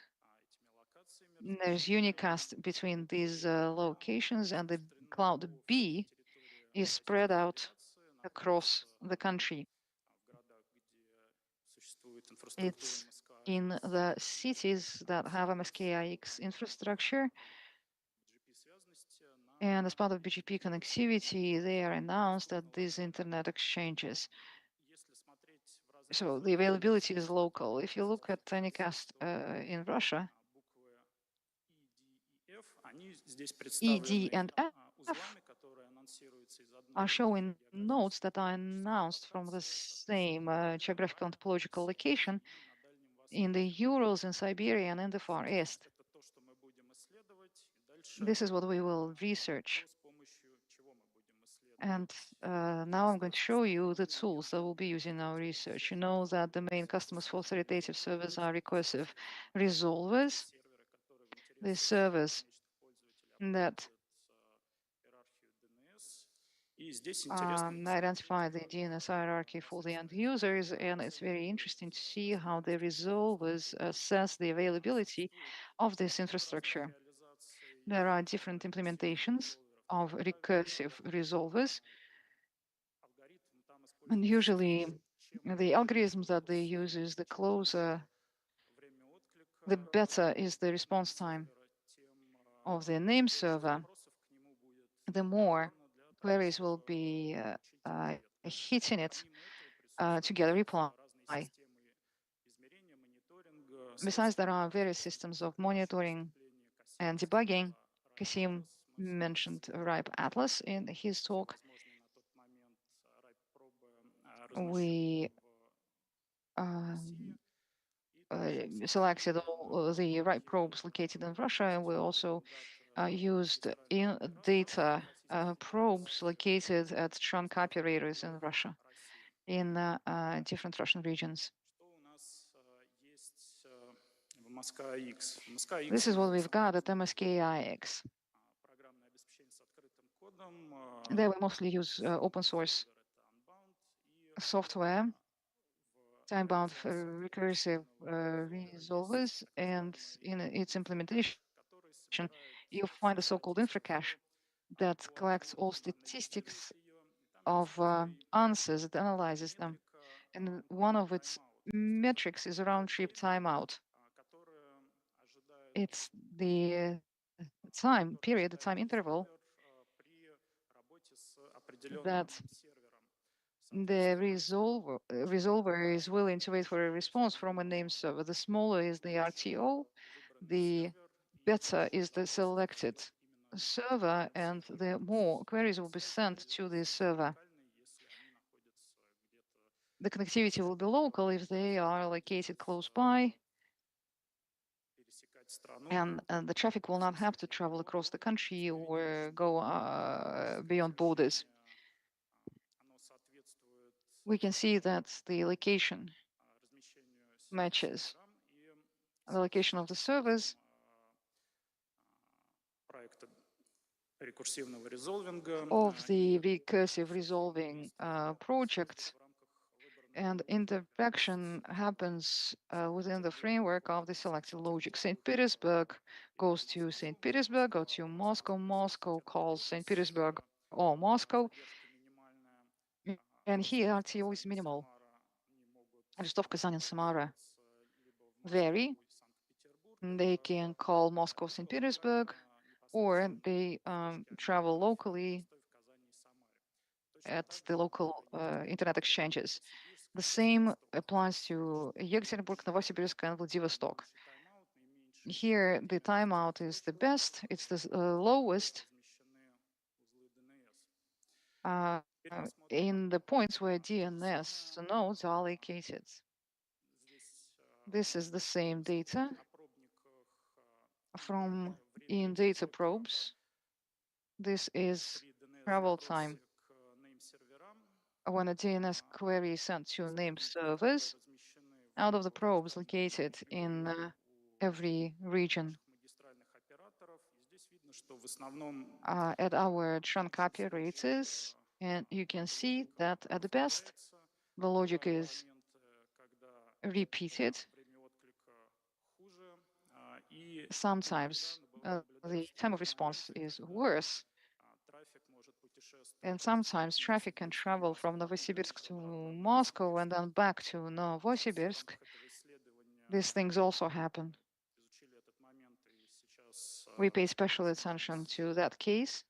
There's unicast between these locations, and the cloud B is spread out across the country. It's in the cities that have MSKIX infrastructure. And as part of BGP connectivity, they are announced at these internet exchanges. So the availability is local. If you look at Unicast in Russia, ED and F are showing nodes that are announced from the same geographical and topological location in the Urals, in Siberia, and in the Far East. This is what we will research. And now I'm going to show you the tools that we'll be using in our research. You know that the main customers for authoritative servers are recursive resolvers. These servers that identify the DNS hierarchy for the end users, and it's very interesting to see how the resolvers assess the availability of this infrastructure. There are different implementations of recursive resolvers, and usually the algorithms that they use is the closer, the better is the response time of the name server, the more queries will be hitting it to get a reply. Besides, there are various systems of monitoring and debugging. Kasim mentioned RIPE Atlas in his talk. We selected all the RIPE probes located in Russia, and we also used in data probes located at trunk operators in Russia, in different Russian regions. This is what we've got at MSKIX. There we mostly use open source software, time-bound recursive resolvers, and in its implementation, you'll find a so-called infracache that collects all statistics of answers, it analyzes them. And one of its metrics is round-trip timeout. It's the time period, the time interval that the resolver is willing to wait for a response from a named server. The smaller is the RTO, the better is the selected server, and the more queries will be sent to the server. The connectivity will be local if they are located close by, and the traffic will not have to travel across the country or go beyond borders. We can see that the location matches the location of the servers of the recursive resolving project, and interaction happens within the framework of the selected logic. St. Petersburg goes to St. Petersburg or to Moscow. Moscow calls St. Petersburg or Moscow. And here RTO is minimal. Rostov, Kazan, and Samara vary. They can call Moscow, St. Petersburg, or they travel locally at the local internet exchanges. The same applies to Yekaterinburg, Novosibirsk, and Vladivostok. Here, the timeout is the best. It's the lowest in the points where DNS nodes are located. This is the same data from in data probes. This is travel time when a DNS query is sent to named servers out of the probes located in every region. At our trunk operators, and you can see that at the best, the logic is repeated. Sometimes the time of response is worse, and sometimes traffic can travel from Novosibirsk to Moscow and then back to Novosibirsk. These things also happen. We pay special attention to that case.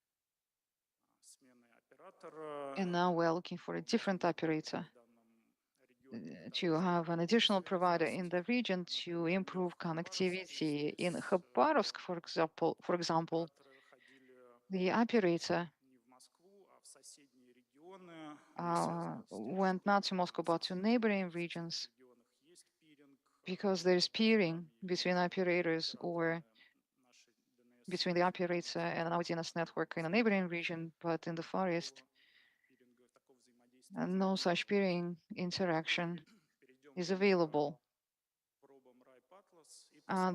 And now we're looking for a different operator to have an additional provider in the region to improve connectivity. In Khabarovsk, for example, the operator went not to Moscow but to neighboring regions because there is peering between operators or between the operator and an DNS network in a neighboring region, but in the Far East, no such peering interaction is available.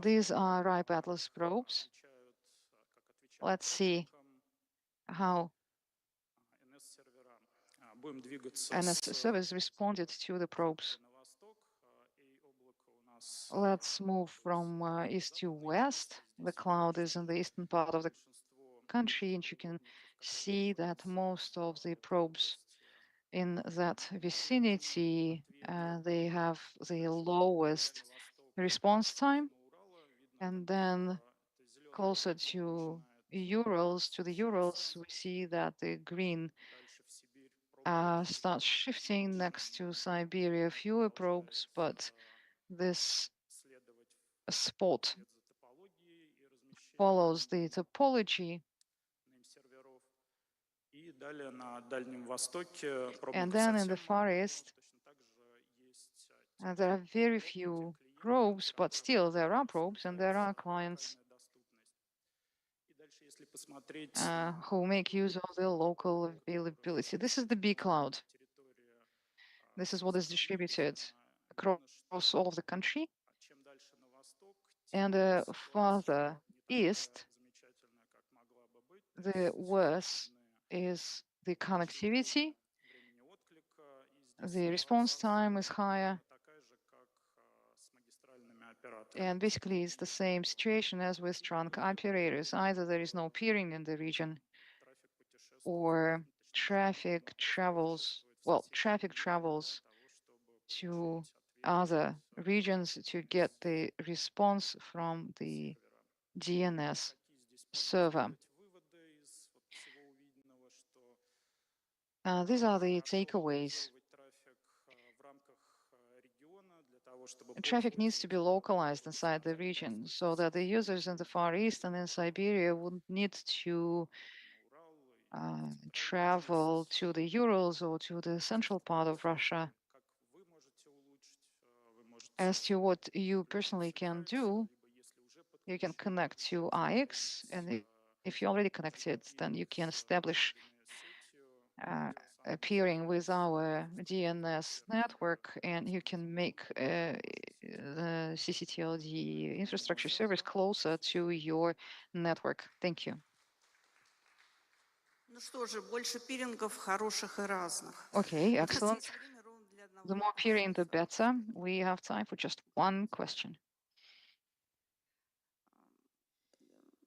These are RIPE Atlas probes. Let's see how NS service responded to the probes. Let's move from east to west. The cloud is in the eastern part of the country, and you can see that most of the probes in that vicinity, they have the lowest response time. And then closer to the Urals, we see that the green starts shifting next to Siberia. Fewer probes, but this spot follows the topology. And then in the Far East, there are very few probes, but still there are probes and there are clients who make use of the local availability. This is the B cloud. This is what is distributed across all of the country. And farther east, the worse is the connectivity. The response time is higher. And basically, it's the same situation as with trunk operators. Either there is no peering in the region, or traffic travels to other regions to get the response from the DNS server. These are the takeaways traffic needs to be localized inside the region so that the users in the Far East and in Siberia wouldn't need to travel to the Urals or to the central part of Russia. As to what you personally can do, you can connect to IX, and if you're already connected, then you can establish appearing with our DNS network, and you can make the ccTLD infrastructure service closer to your network. Thank you. Ну что же, больше пирингов хороших и разных. Okay, excellent. The more peering, the better. We have time for just one question.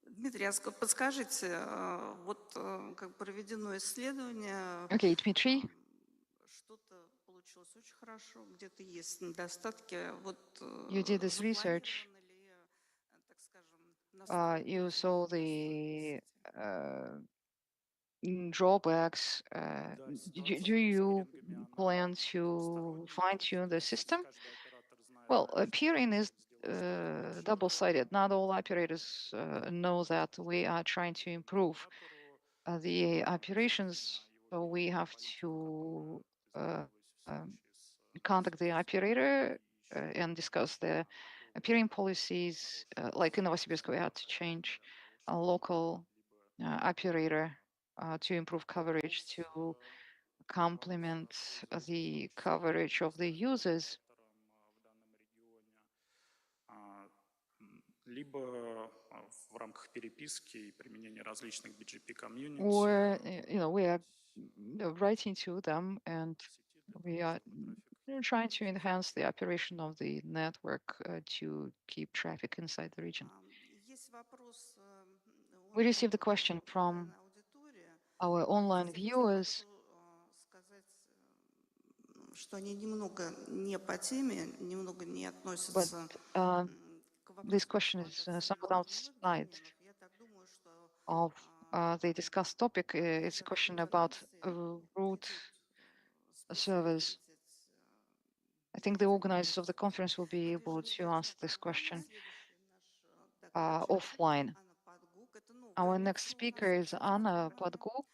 Дмитрий, подскажите, вот как проведено исследование, Okay, Dmitry. Что-то получилось очень хорошо, где-то есть недостатки. Вот you did this research. Так скажем, you saw the drawbacks. Do you plan to fine-tune the system? Well, peering is double-sided. Not all operators know that we are trying to improve the operations, so we have to contact the operator and discuss the peering policies. Like in Novosibirsk, we had to change a local operator to improve coverage, to complement the coverage of the users. Либо в рамках переписки и применения различных BGP community. Or, we are writing to them, and we are trying to enhance the operation of the network to keep traffic inside the region. We received a question from our online viewers. Что они немного не по теме, немного не относятся. This question is somewhat outside of the discussed topic. It's a question about root servers. I think the organizers of the conference will be able to answer this question offline. Our next speaker is Anna Podguk.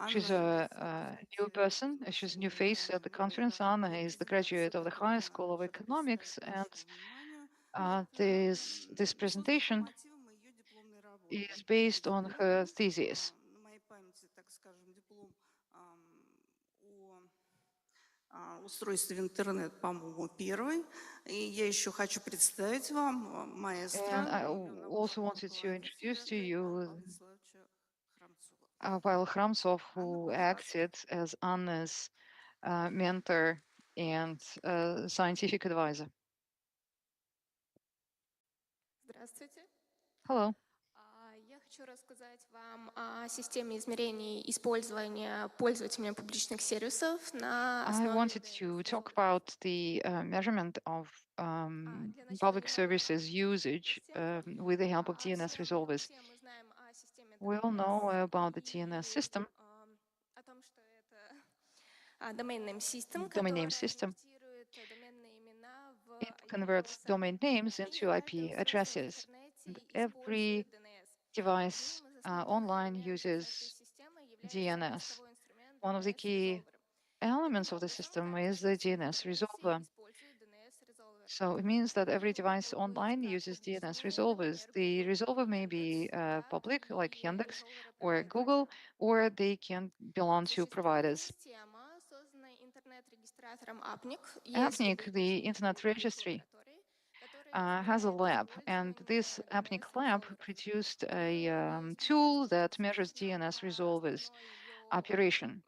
She's a new person. She's a new face at the conference. Anna is the graduate of the High School of Economics, and this presentation is based on her thesis. Устройстве в интернет, по-моему, первый. И я еще хочу представить вам маэстро. And I also wanted to introduce to you Pavel Khramtsov, who acted as Anna's mentor and scientific advisor. Здравствуйте. Hello. Я хочу рассказать вам о системе измерений использования пользователями публичных сервисов на I wanted to talk about the measurement of public services usage with the help of DNS resolvers. We all know about the DNS system, domain name system. It converts domain names into IP addresses. And every device online uses DNS. One of the key elements of the system is the DNS resolver. So it means that every device online uses DNS resolvers. The resolver may be public, like Yandex or Google, or they can belong to providers. APNIC, the Internet Registry, has a lab, and this APNIC lab produced a tool that measures DNS resolvers operation.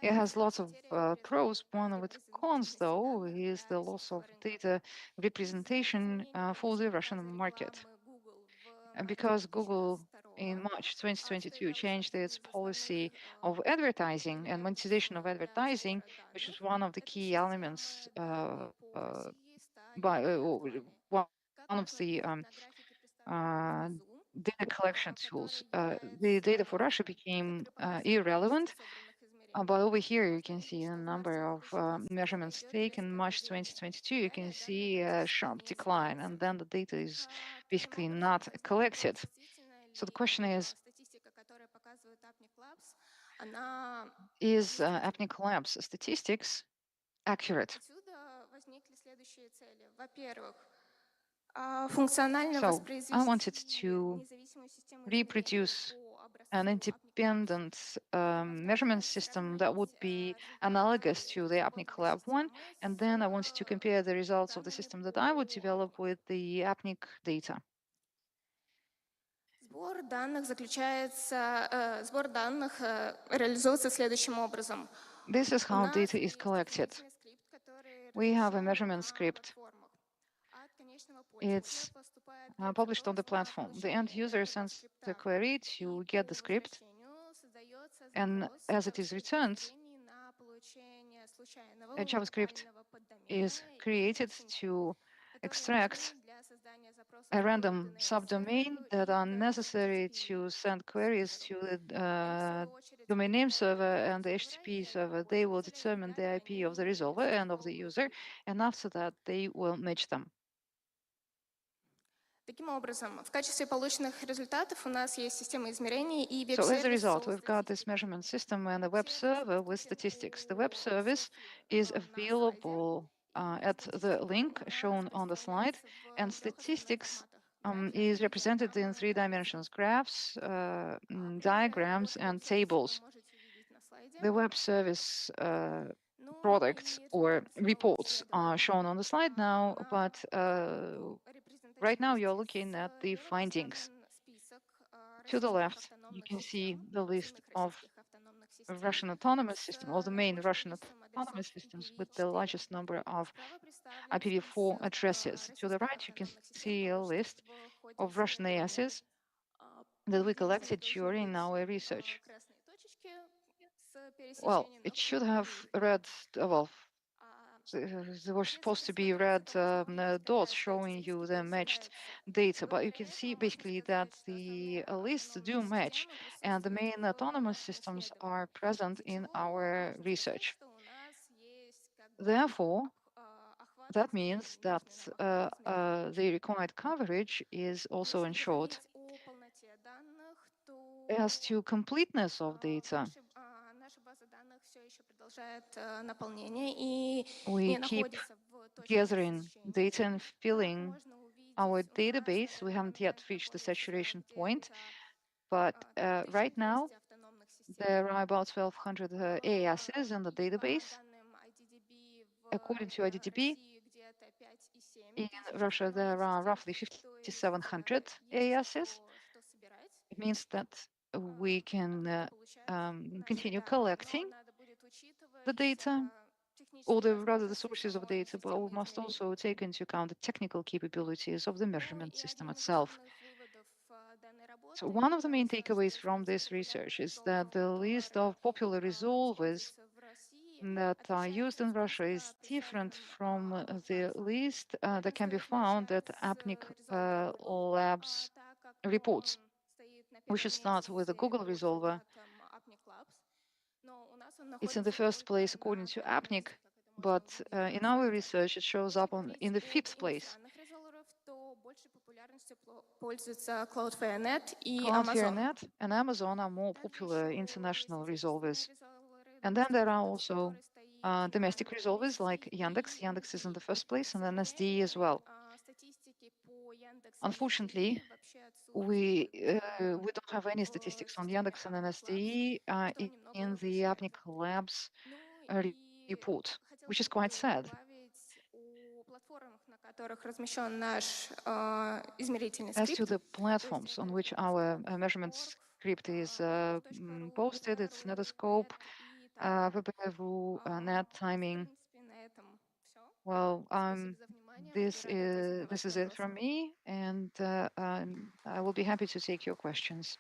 It has lots of pros. One of its cons, though, is the loss of data representation for the Russian market. Because Google in March 2022 changed its policy of advertising and monetization of advertising, which is one of the key elements one of the data collection tools. The data for Russia became irrelevant But over here, you can see the number of measurements taken in March 2022. You can see a sharp decline, and then the data is basically not collected. So the question is Apnic Labs statistics accurate? So I wanted to reproduce an independent measurement system that would be analogous to the Apnic Lab one, and then I wanted to compare the results of the system that I would develop with the Apnic data. Сбор данных реализуется следующим образом. This is how data is collected. We have a measurement script. It's published on the platform. The end user sends the query to get the script, and as it is returned, a JavaScript is created to extract a random subdomain that are necessary to send queries to the domain name server and the HTTP server. They will determine the IP of the resolver and of the user, and after that, they will match them. Таким образом, в качестве полученных результатов у нас есть система измерений и So as a веб-сервис. result, we've got this measurement system and a web server with statistics. The web service is available at the link shown on the slide, and statistics is represented in 3 dimensions: graphs, diagrams, and tables. The web service products or reports are shown on the slide now, but right now you're looking at the findings. To the left, you can see the list of Russian autonomous systems, or the main Russian autonomous systems with the largest number of IPv4 addresses. To the right, you can see a list of Russian ASs that we collected during our research. Well, it should have red, well, there were supposed to be red dots showing you the matched data, but you can see basically that the lists do match, and the main autonomous systems are present in our research. Therefore, that means that the required coverage is also ensured. As to completeness of data, we keep gathering data and filling our database. We haven't yet reached the saturation point, but right now there are about 1,200 ASs in the database. According to IDDB, in Russia there are roughly 5,700 ASs. It means that we can continue collecting the data, or rather the sources of data, but we must also take into account the technical capabilities of the measurement system itself. So one of the main takeaways from this research is that the list of popular resolvers that are used in Russia is different from the list that can be found at Apnic Labs reports. We should start with the Google resolver. It's in the first place according to Apnic, but in our research it shows up in the 5th place. Cloudflare.net and Amazon are more popular international resolvers. And then there are also domestic resolvers like Yandex. Yandex is in the first place, and then SD as well. Unfortunately, we don't have any statistics on Yandex and NSD in the Apnic Labs report, which is quite sad. As to the platforms on which our measurement script is posted, it's Netascope, WebEvu, Net Timing. Well, this is it from me, and I will be happy to take your questions.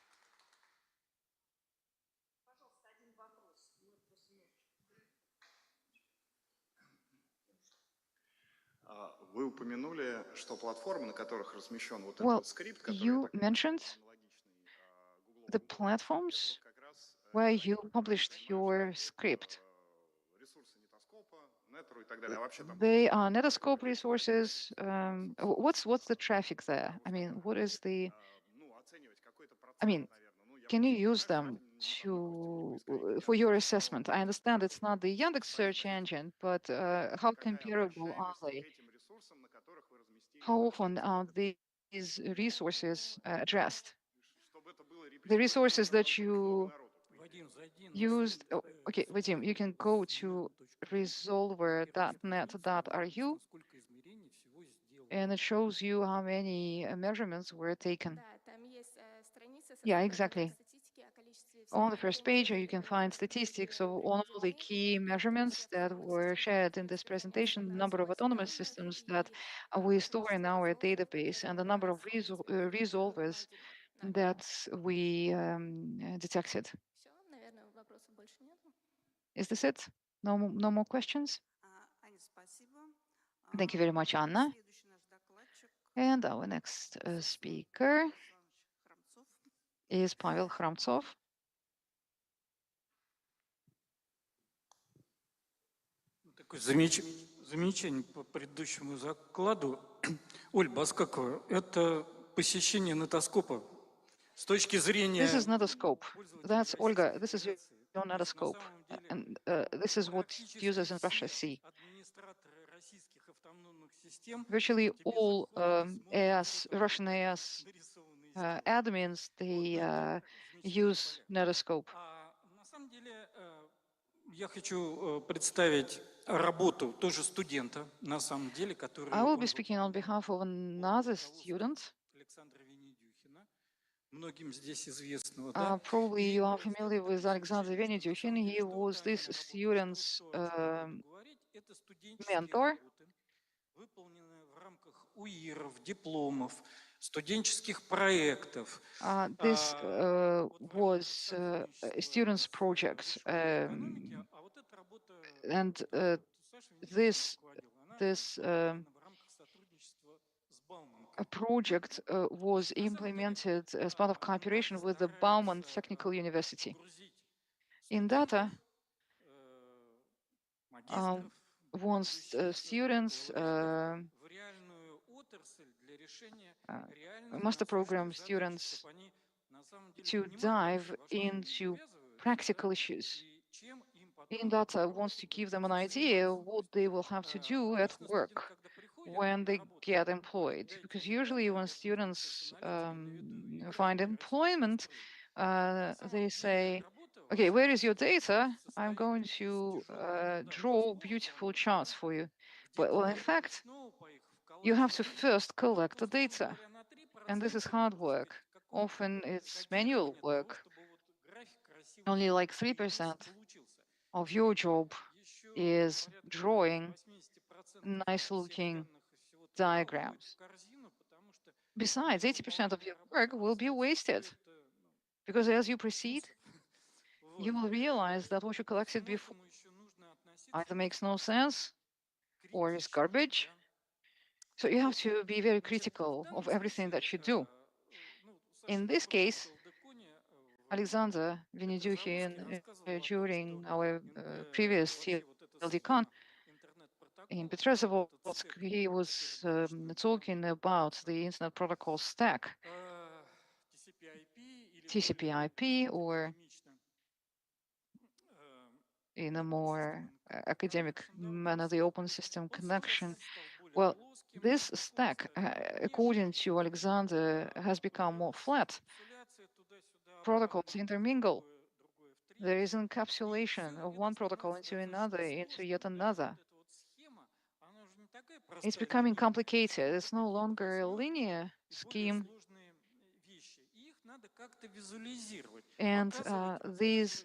Вы упомянули, что платформы, на которых размещен вот Well, этот скрипт, you mentioned the platforms where you published your script. They are Netascope resources. What's the traffic there? I mean, what is the? I mean, can you use them for your assessment? I understand it's not the Yandex search engine, but how comparable are they? How often are these resources addressed? The resources that you used. Okay, Vadim, you can go to resolver.net.ru, and it shows you how many measurements were taken. Yeah, exactly. On the first page, you can find statistics of all the key measurements that were shared in this presentation, the number of autonomous systems that we store in our database, and the number of resolvers that we detected. Is this it? No more questions? Thank you very much, Anna. And our next speaker is Pavel Khramtsov. Такое замечание по предыдущему закладу. Оль Баскакова, это посещение нетоскопа. С точки зрения... This is Netascope. That's Olga. This is your Netascope. And this is what users in Russia see. Virtually all Russian AS admins, they use Netascope. На самом деле, я хочу представить работу тоже студента, на самом деле, который... I will be speaking on behalf of another student. Многим здесь известного, да? Probably you are familiar with Alexander Venedyukhin. He was this student's mentor. Выполненные в рамках УИРов, дипломов, студенческих проектов. This was a student's project, and this project was implemented as part of cooperation with the Bauman Technical University. In data, wants students, master program students, to dive into practical issues. In data wants to give them an idea of what they will have to do at work when they get employed. Because usually when students find employment, they say, okay, where is your data? I'm going to draw beautiful charts for you. But well, in fact, you have to first collect the data. And this is hard work. Often it's manual work. Only like 3% of your job is drawing nice-looking diagrams. Besides, 80% of your work will be wasted. Because as you proceed, you will realize that what you collected before either makes no sense or is garbage. So you have to be very critical of everything that you do. In this case, Alexander Venedyukhin, during our previous TLD Con in Petrozavodsk, he was talking about the Internet Protocol stack, TCP/IP, or in a more academic manner, the open system connection. Well, this stack, according to Alexander, has become more flat. Protocols intermingle. There is encapsulation of one protocol into another, into yet another. It's becoming complicated. It's no longer a linear scheme. And these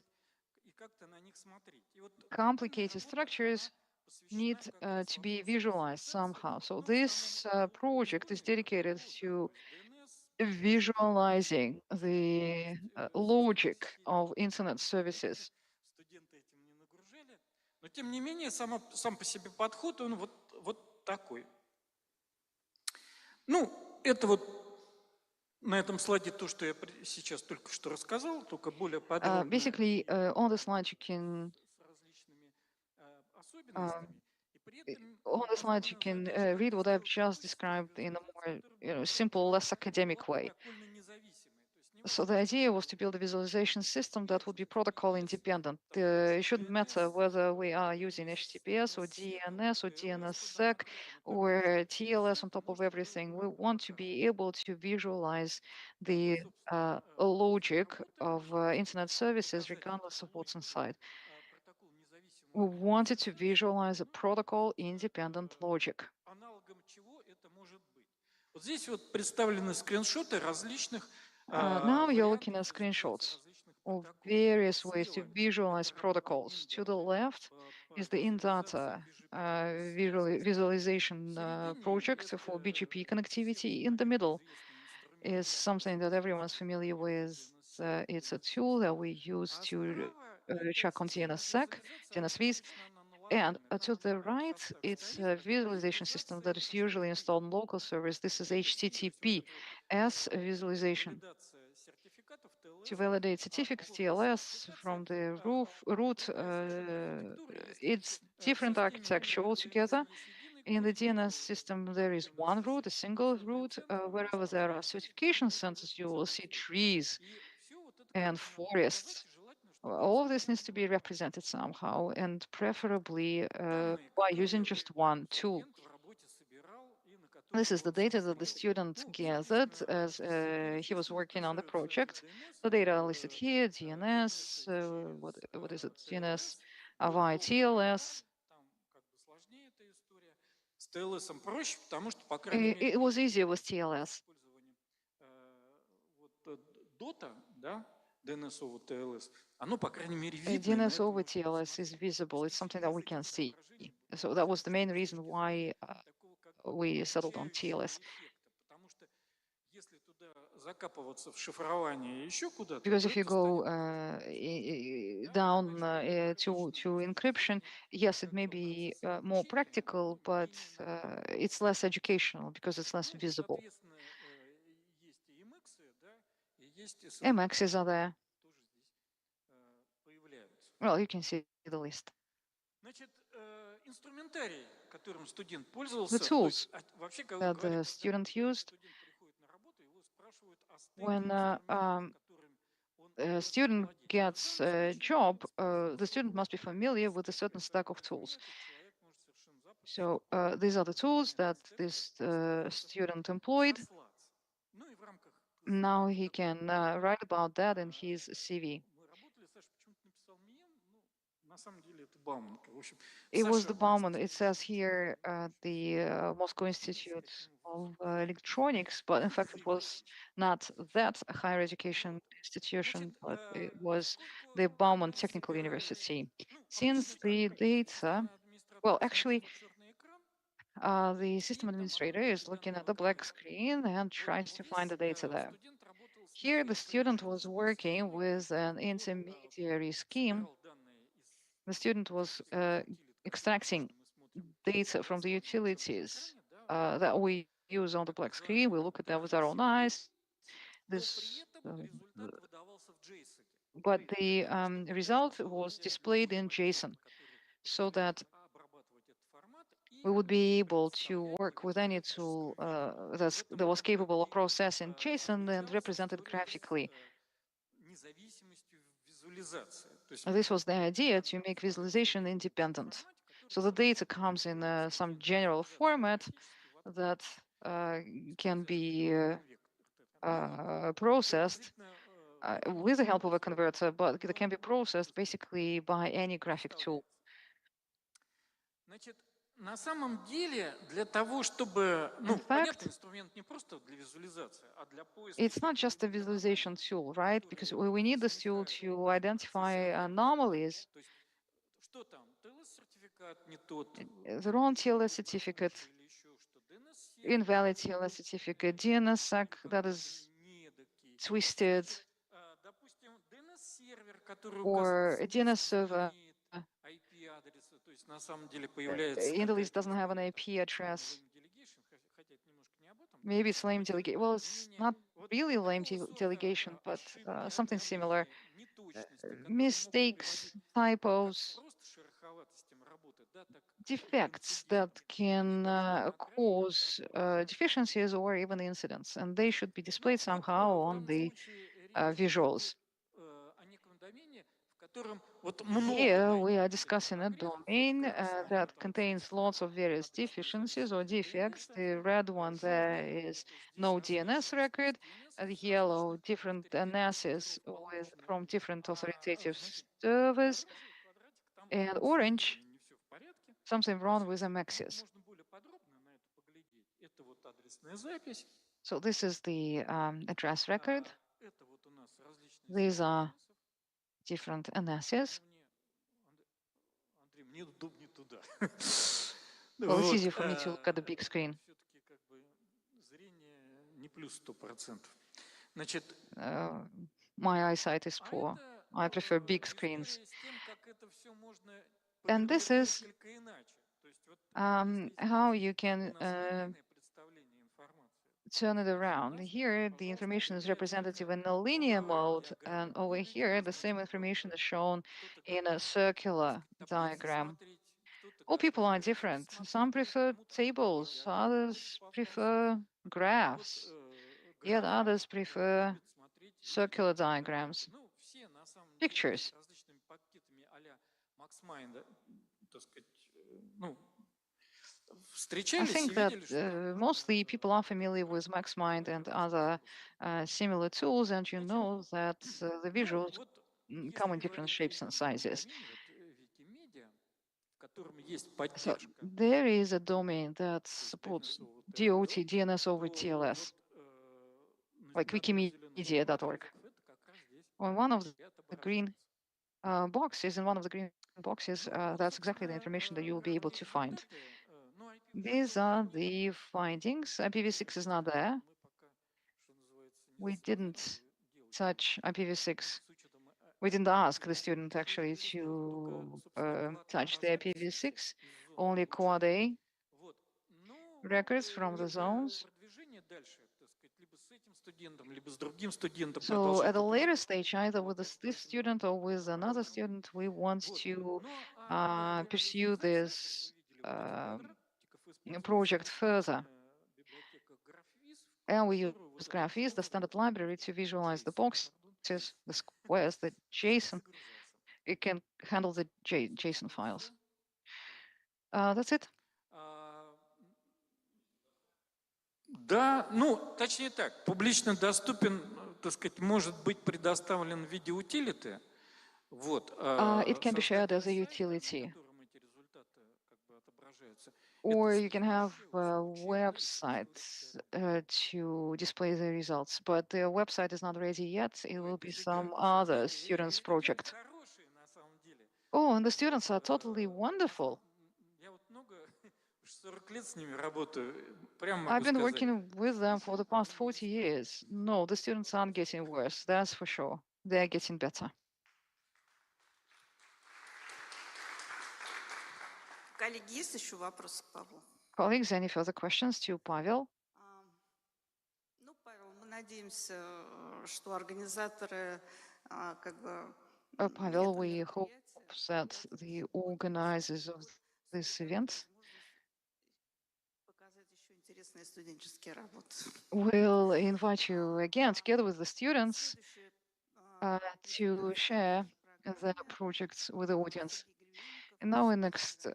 complicated structures need to be visualized somehow. So this project is dedicated to visualizing the logic of internet services. Но тем не менее, сам по себе подход, он вот такой. Ну, это вот На этом слайде то, что я сейчас только что рассказал, только более подробно. Basically, on the slide you can С различными um, особенностями. И при этом on the slide you can read what I've just described in a more simple, less academic way. протокольно независимый. So the idea was to build a visualization system that would be protocol independent. It shouldn't matter whether we are using HTTPS or DNS or DNSSEC or TLS on top of everything. We want to be able to visualize the logic of internet services regardless of what's inside. Протокол независимого We wanted to visualize a protocol independent logic. аналогом чего это может быть. Вот здесь вот представлены скриншоты различных Now you're looking at screenshots of various ways to visualize protocols. To the left is the in-data visualization project for BGP connectivity. In the middle is something that everyone's familiar with. It's a tool that we use to check on DNSSEC, DNSVs. And to the right, it's a visualization system that is usually installed on local servers. This is HTTPS visualization. To validate certificates TLS from the root, it's different architecture altogether. In the DNS system, there is one root, a single root. Wherever there are certification centers, you will see trees and forests. All of this needs to be represented somehow, and preferably by using just one tool. This is the data that the student gathered as he was working on the project. The data are listed here: DNS, what is it? DNS via TLS. С TLS проще, потому что, по крайней мере, It was easier with TLS. Вот DOTA, да, DNS over TLS, оно, по крайней мере, видно. DNS over TLS is visible. It's something that we can see. So that was the main reason why we settled on TLS. Потому что если туда закапываться в шифрование и еще куда-то, Because if you go down to encryption, yes, it may be more practical, but it's less educational because it's less visible. есть и MX, да, и есть MXs are there. тоже здесь появляются. Well, you can see the list. Значит, инструментарий, которым студент пользовался, The tools вообще, that the student used when a student gets a job, the student must be familiar with a certain stack of tools. So these are the tools that this student employed. Now he can write about that in his CV. It was the Bauman. It says here the Moscow Institute of Electronics, but in fact it was not that higher education institution, but it was the Bauman Technical University. Since the data, well, actually, the system administrator is looking at the black screen and tries to find the data there. Here, the student was working with an intermediary scheme. The student was extracting data from the utilities that we use on the black screen. We look at that with our own eyes. This, but the result was displayed in JSON, so that we would be able to work with any tool that was capable of processing JSON and represent it graphically. This was the idea, to make visualization independent. So the data comes in some general format that can be processed with the help of a converter, but it can be processed basically by any graphic tool. Значит, на самом деле, для того, чтобы, понятно, инструмент не просто для визуализации, а для поиска. It's not just a visualization tool, right? Because we need this tool to identify anomalies. Что там? TLS-сертификат не тот. The wrong TLS certificate, invalid TLS certificate, DNSSEC that is twisted, or a DNS server in the list doesn't have an IP address. Maybe it's lame delegation. Well, it's not really lame delegation, but something similar. Mistakes, typos, defects that can cause deficiencies or even incidents, and they should be displayed somehow on the visuals. Here we are discussing a domain that contains lots of various deficiencies or defects. The red one there is no DNS record, the yellow different NSs from different authoritative servers, and orange something wrong with the Maxis. So this is the address record. These are different NSs. Well, it's easy for me to look at the big screen. My eyesight is poor. I prefer big screens. And this is how you can turn it around. Here, the information is representative in a linear mode, and over here, the same information is shown in a circular diagram. All people are different. Some prefer tables, others prefer graphs, yet others prefer circular diagrams, pictures. I think that mostly people are familiar with MaxMind and other similar tools, and you know that the visuals come in different shapes and sizes. So there is a domain that supports DOT, DNS over TLS, like wikimedia.org. On one of the green boxes, in one of the green boxes, that's exactly the information that you will be able to find. These are the findings. IPv6 is not there. We didn't touch IPv6. We didn't ask the student actually to touch the IPv6, only Quad A records from the zones. So at a later stage, either with this student or with another student, we want to pursue this project further. And we use GraphViz, the standard library, to visualize the boxes, the squares, the JSON. It can handle the JSON files. That's it. Да, ну, точнее так, публично доступен, так сказать, может быть предоставлен в виде утилиты. Вот. It can be shared as a utility. Or you can have websites to display the results, but the website is not ready yet. It will be some other student's project. Oh, and the students are totally wonderful. I've been working with them for the past 40 years. No, the students aren't getting worse, that's for sure. They're getting better. Коллеги, есть еще вопросы к Павлу? Colleagues, any further questions to Pavel? Ну, Павел, мы надеемся, что организаторы как бы... Pavel, we hope that the organizers of this event will invite you again, together with the students, to share their projects with the audience. And now our next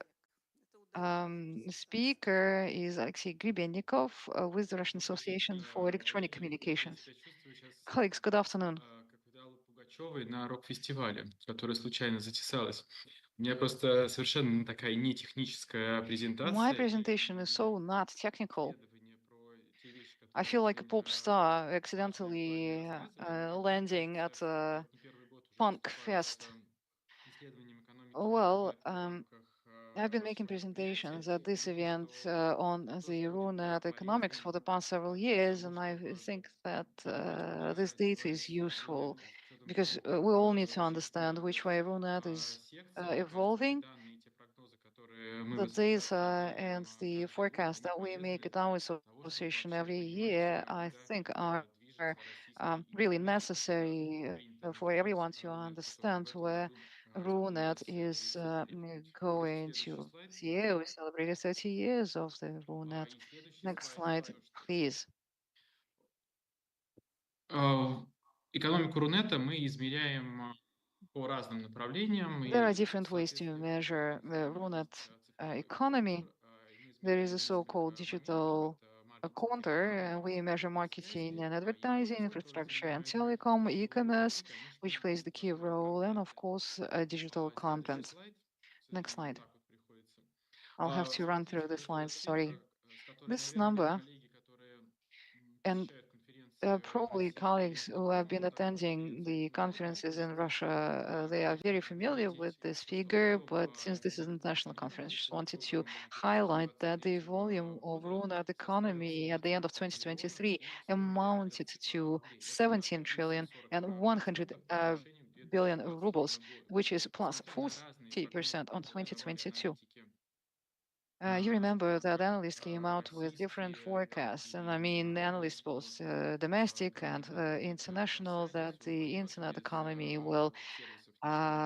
speaker is Alexey Gribennikov with the Russian Association for Electronic Communications. Colleagues, good afternoon. На рок-фестивале, которая случайно затесалась. У меня просто совершенно такая нетехническая презентация. My presentation is so not technical. I feel like a pop star accidentally landing at a punk fest. Well, I've been making presentations at this event on the RUNET economics for the past several years, and I think that this data is useful because we all need to understand which way RUNET is evolving. The data and the forecast that we make at our association every year, I think, are are really necessary for everyone to understand where RUNET is going to. This year, we celebrated 30 years of the RUNET. Next slide, please. Экономику Рунета мы измеряем по разным направлениям. There are different ways to measure the RUNET economy. There is a so-called digital counter, and we measure marketing and advertising, infrastructure and telecom, e-commerce, which plays the key role, and of course, digital content. Next slide. I'll have to run through the slides, sorry. This number, and probably colleagues who have been attending the conferences in Russia, they are very familiar with this figure, but since this is an international conference, just wanted to highlight that the volume of RUNET economy at the end of 2023 amounted to 17 trillion and 100 billion rubles, which is plus 40% on 2022. You remember that analysts came out with different forecasts, and I mean, analysts both domestic and international, that the internet economy will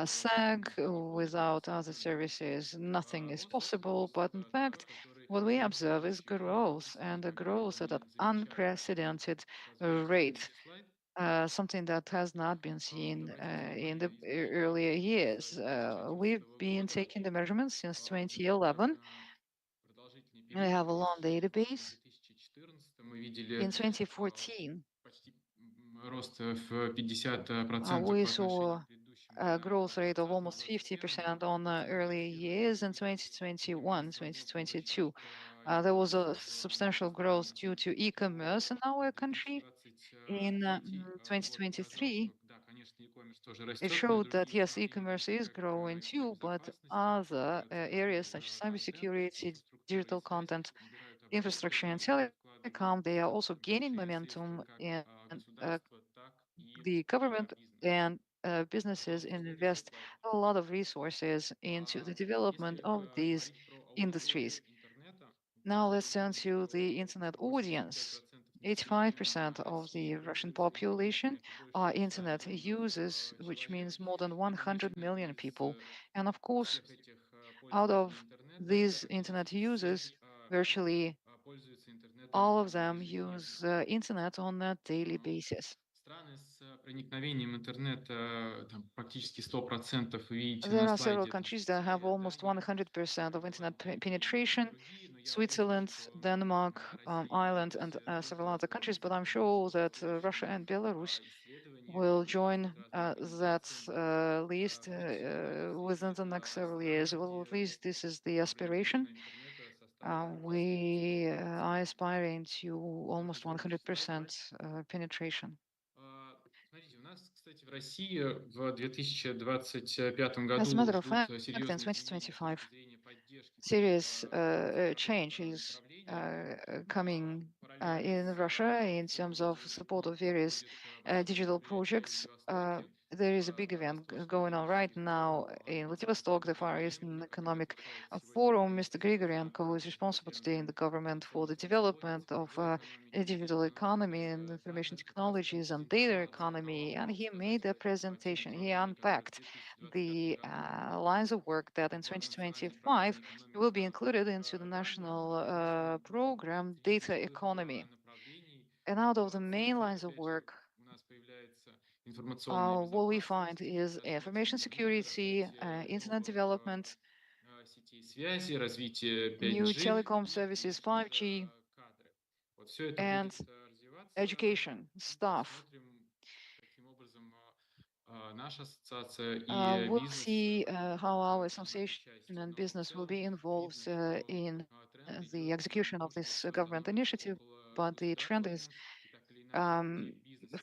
sag without other services. Nothing is possible, but in fact, what we observe is growth, and a growth at an unprecedented rate. Something that has not been seen in the earlier years. We've been taking the measurements since 2011. We have a long database. In 2014, рост в 50% we по saw отношению к предыдущему a growth rate of almost 50% on earlier years. In 2021, 2022, there was a substantial growth due to e-commerce in our country. In 2023, it showed that yes, e-commerce is growing too, but other areas such as cybersecurity, digital content, infrastructure, and telecom, they are also gaining momentum, and the government and businesses invest a lot of resources into the development of these industries. Now let's turn to the internet audience. 85% of the Russian population are internet users, which means more than 100 million people. And of course, out of these internet users, virtually all of them use internet on a daily basis. Страны с проникновением интернета там, практически 100%, вы видите There на are several слайде. countries that have almost 100% of internet penetration. Switzerland, Denmark, Ireland, and several other countries. But I'm sure that Russia and Belarus will join that list within the next several years. Well, at least this is the aspiration. We are aspiring to almost 100% penetration. Смотрите, у нас, кстати, в России в 2025 году As a matter of ждут fact, in серьезные изменения с 2025, точки зрения поддержки serious change is coming in Russia in terms of support of various digital projects. There is a big event going on right now in Vladivostok, the Far Eastern Economic Forum. Mr. Grigorenko is responsible today in the government for the development of a digital economy and information technologies and data economy. And he made a presentation. He unpacked the lines of work that in 2025 will be included into the national program Data Economy. And out of the main lines of work, what we find is information security, internet development, new telecom services, 5G, and education, staff. We'll see how our association and business will be involved in the execution of this government initiative, but the trend is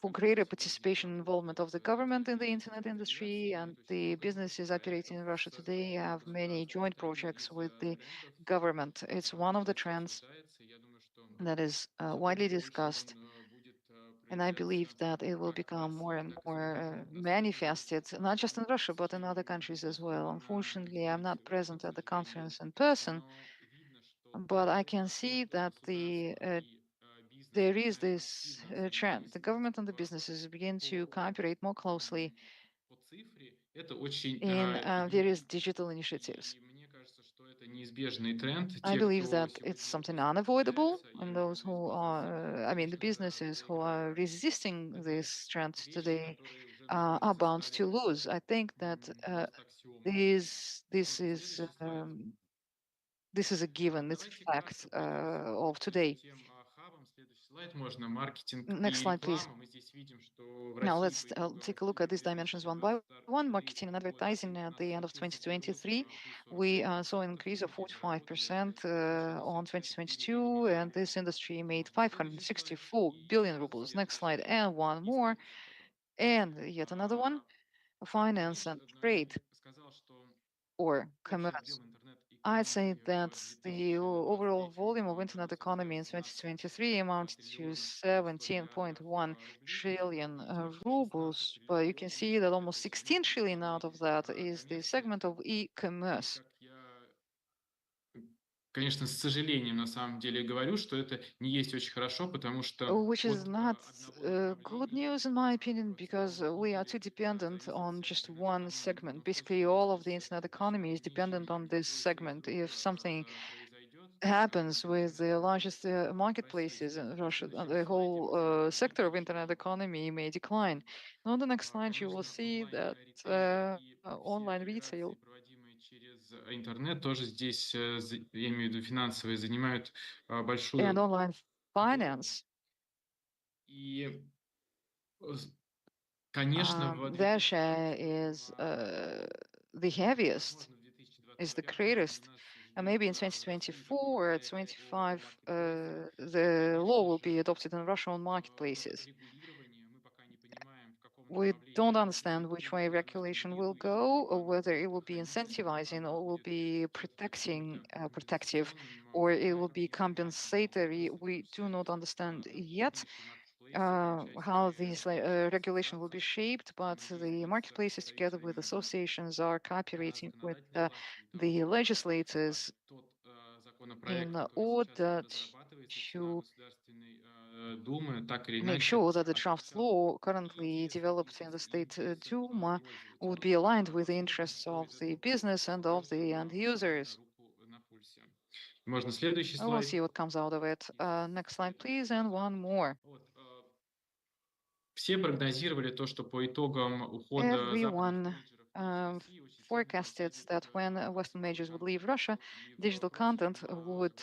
for greater participation and involvement of the government in the internet industry, and the businesses operating in Russia today have many joint projects with the government. It's one of the trends that is widely discussed, and I believe that it will become more and more manifested, not just in Russia, but in other countries as well. Unfortunately, I'm not present at the conference in person, but I can see that the there is this trend. The government and the businesses begin to cooperate more closely по цифре, это очень in various digital initiatives. и мне кажется, что это неизбежный тренд. I Те, believe кто that it's сегодня something очень unavoidable, сопротивляются и and those активно who используют are, I mean, the businesses who are resisting this trend вещи, today которые уже давно are bound to составляют lose. I think that просто аксиому. this Вот, is следующий слайд. this is a given. It's a Давайте fact вкратце пройдемся of по today. тем хабам. Следующий слайд можно. Маркетинг Next и slide, please. реклама. Мы здесь видим, что в Now России let's по итогам take a look at these dimensions one by one. Marketing and advertising at the end of 2023, we saw an increase of 45% on 2022, and this industry made 564 billion rubles. Next slide, and one more, and yet another one, finance and trade сказал, что or общий commerce. объем I'd say интернет-экономики that в the overall 2023 volume of internet economy in 2023 amounted to 17.1 trillion rubles, but you can see that almost 16 trillion out of that is the segment of e-commerce. как я, конечно, с сожалением на самом деле говорю, что это не есть очень хорошо, потому что Which is от not одного good направления news in my opinion, because we are too dependent on just one segment. Basically, all of the internet economy is dependent on this segment. If something happens with the largest marketplaces in Russia, the whole sector of internet economy may decline. And on the next slide, you will see that online retail проводимые через интернет, тоже здесь, я имею в виду финансовые, занимают and большую online finance, и, конечно, в their share is the heaviest, is the greatest. And maybe in 2024 or 25, the law will be adopted in Russian marketplaces. We don't understand which way regulation will go, or whether it will be incentivizing, or will be protective, or it will be compensatory. We do not understand yet how this regulation will be shaped, but the marketplaces, together with associations, are cooperating with the legislators in order to Думы, так или make иначе sure that the draft law currently developed in the State Duma would be aligned with the interests of the business and of the end users. на пульсе. Можно следующий We'll слайд. see what comes out of it. Next slide, please, and one more. Все прогнозировали то, что по итогам ухода западных Everyone forecasted that when Western majors would leave Russia, digital content would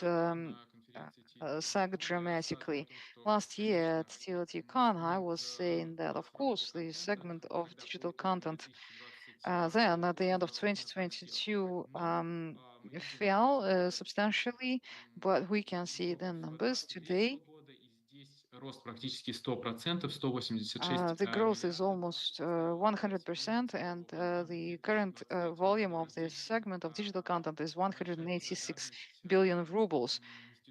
sag dramatically. Last year at TLD I was saying that, of course, the segment of digital content then at the end of 2022 fell substantially, but we can see the numbers today. рост практически 100%, 186 The growth is almost 100%, and the current volume of this segment of digital content is 186 billion rubles.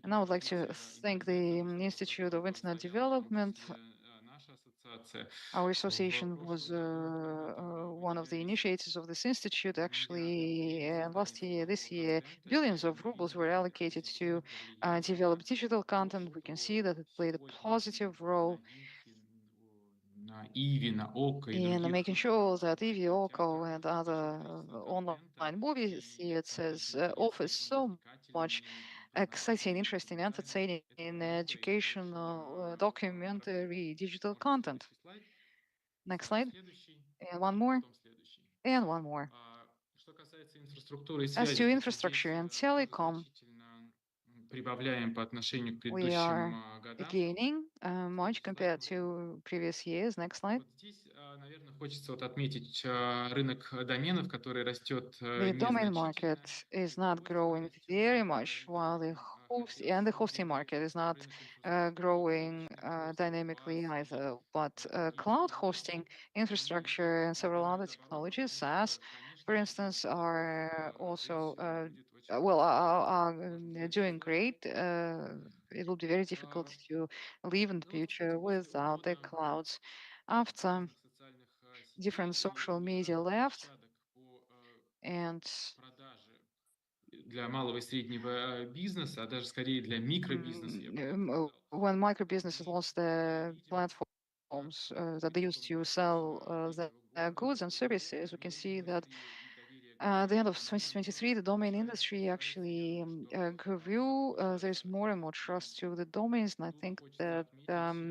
And I would like to thank the Institute of Internet Development. Наша ассоциация Our association was one of the initiators of this institute. Actually, last year, this year, billions of rubles were allocated to develop digital content. We can see that it played a positive role на Иви, на ОКО и in других making sure that EV, OCO, and other online movie theaters offers so much exciting, interesting, entertaining, educational, documentary, digital content. Next slide. следующий, And one more. потом следующий. And one more. Что касается инфраструктуры и As связи, to то infrastructure здесь and тоже telecom, значительно прибавляем по отношению к we are предыдущим годам. gaining much compared to previous years. Next slide. Вот здесь, наверное, хочется вот отметить рынок доменов, который растет The domain незначительно. market is not growing very much, while the hosting market is not growing dynamically either. But cloud hosting infrastructure and several other technologies, SaaS, for instance, are also doing great. It will be very difficult to live in the future without the clouds. After different social media left, and для малого и среднего бизнеса, а даже скорее для микробизнеса, я бы сказал. When micro businesses lost their platforms that they used to sell their goods and services, we can see that at the end of 2023, the domain industry actually grew. There's more and more trust to the domains, and I think that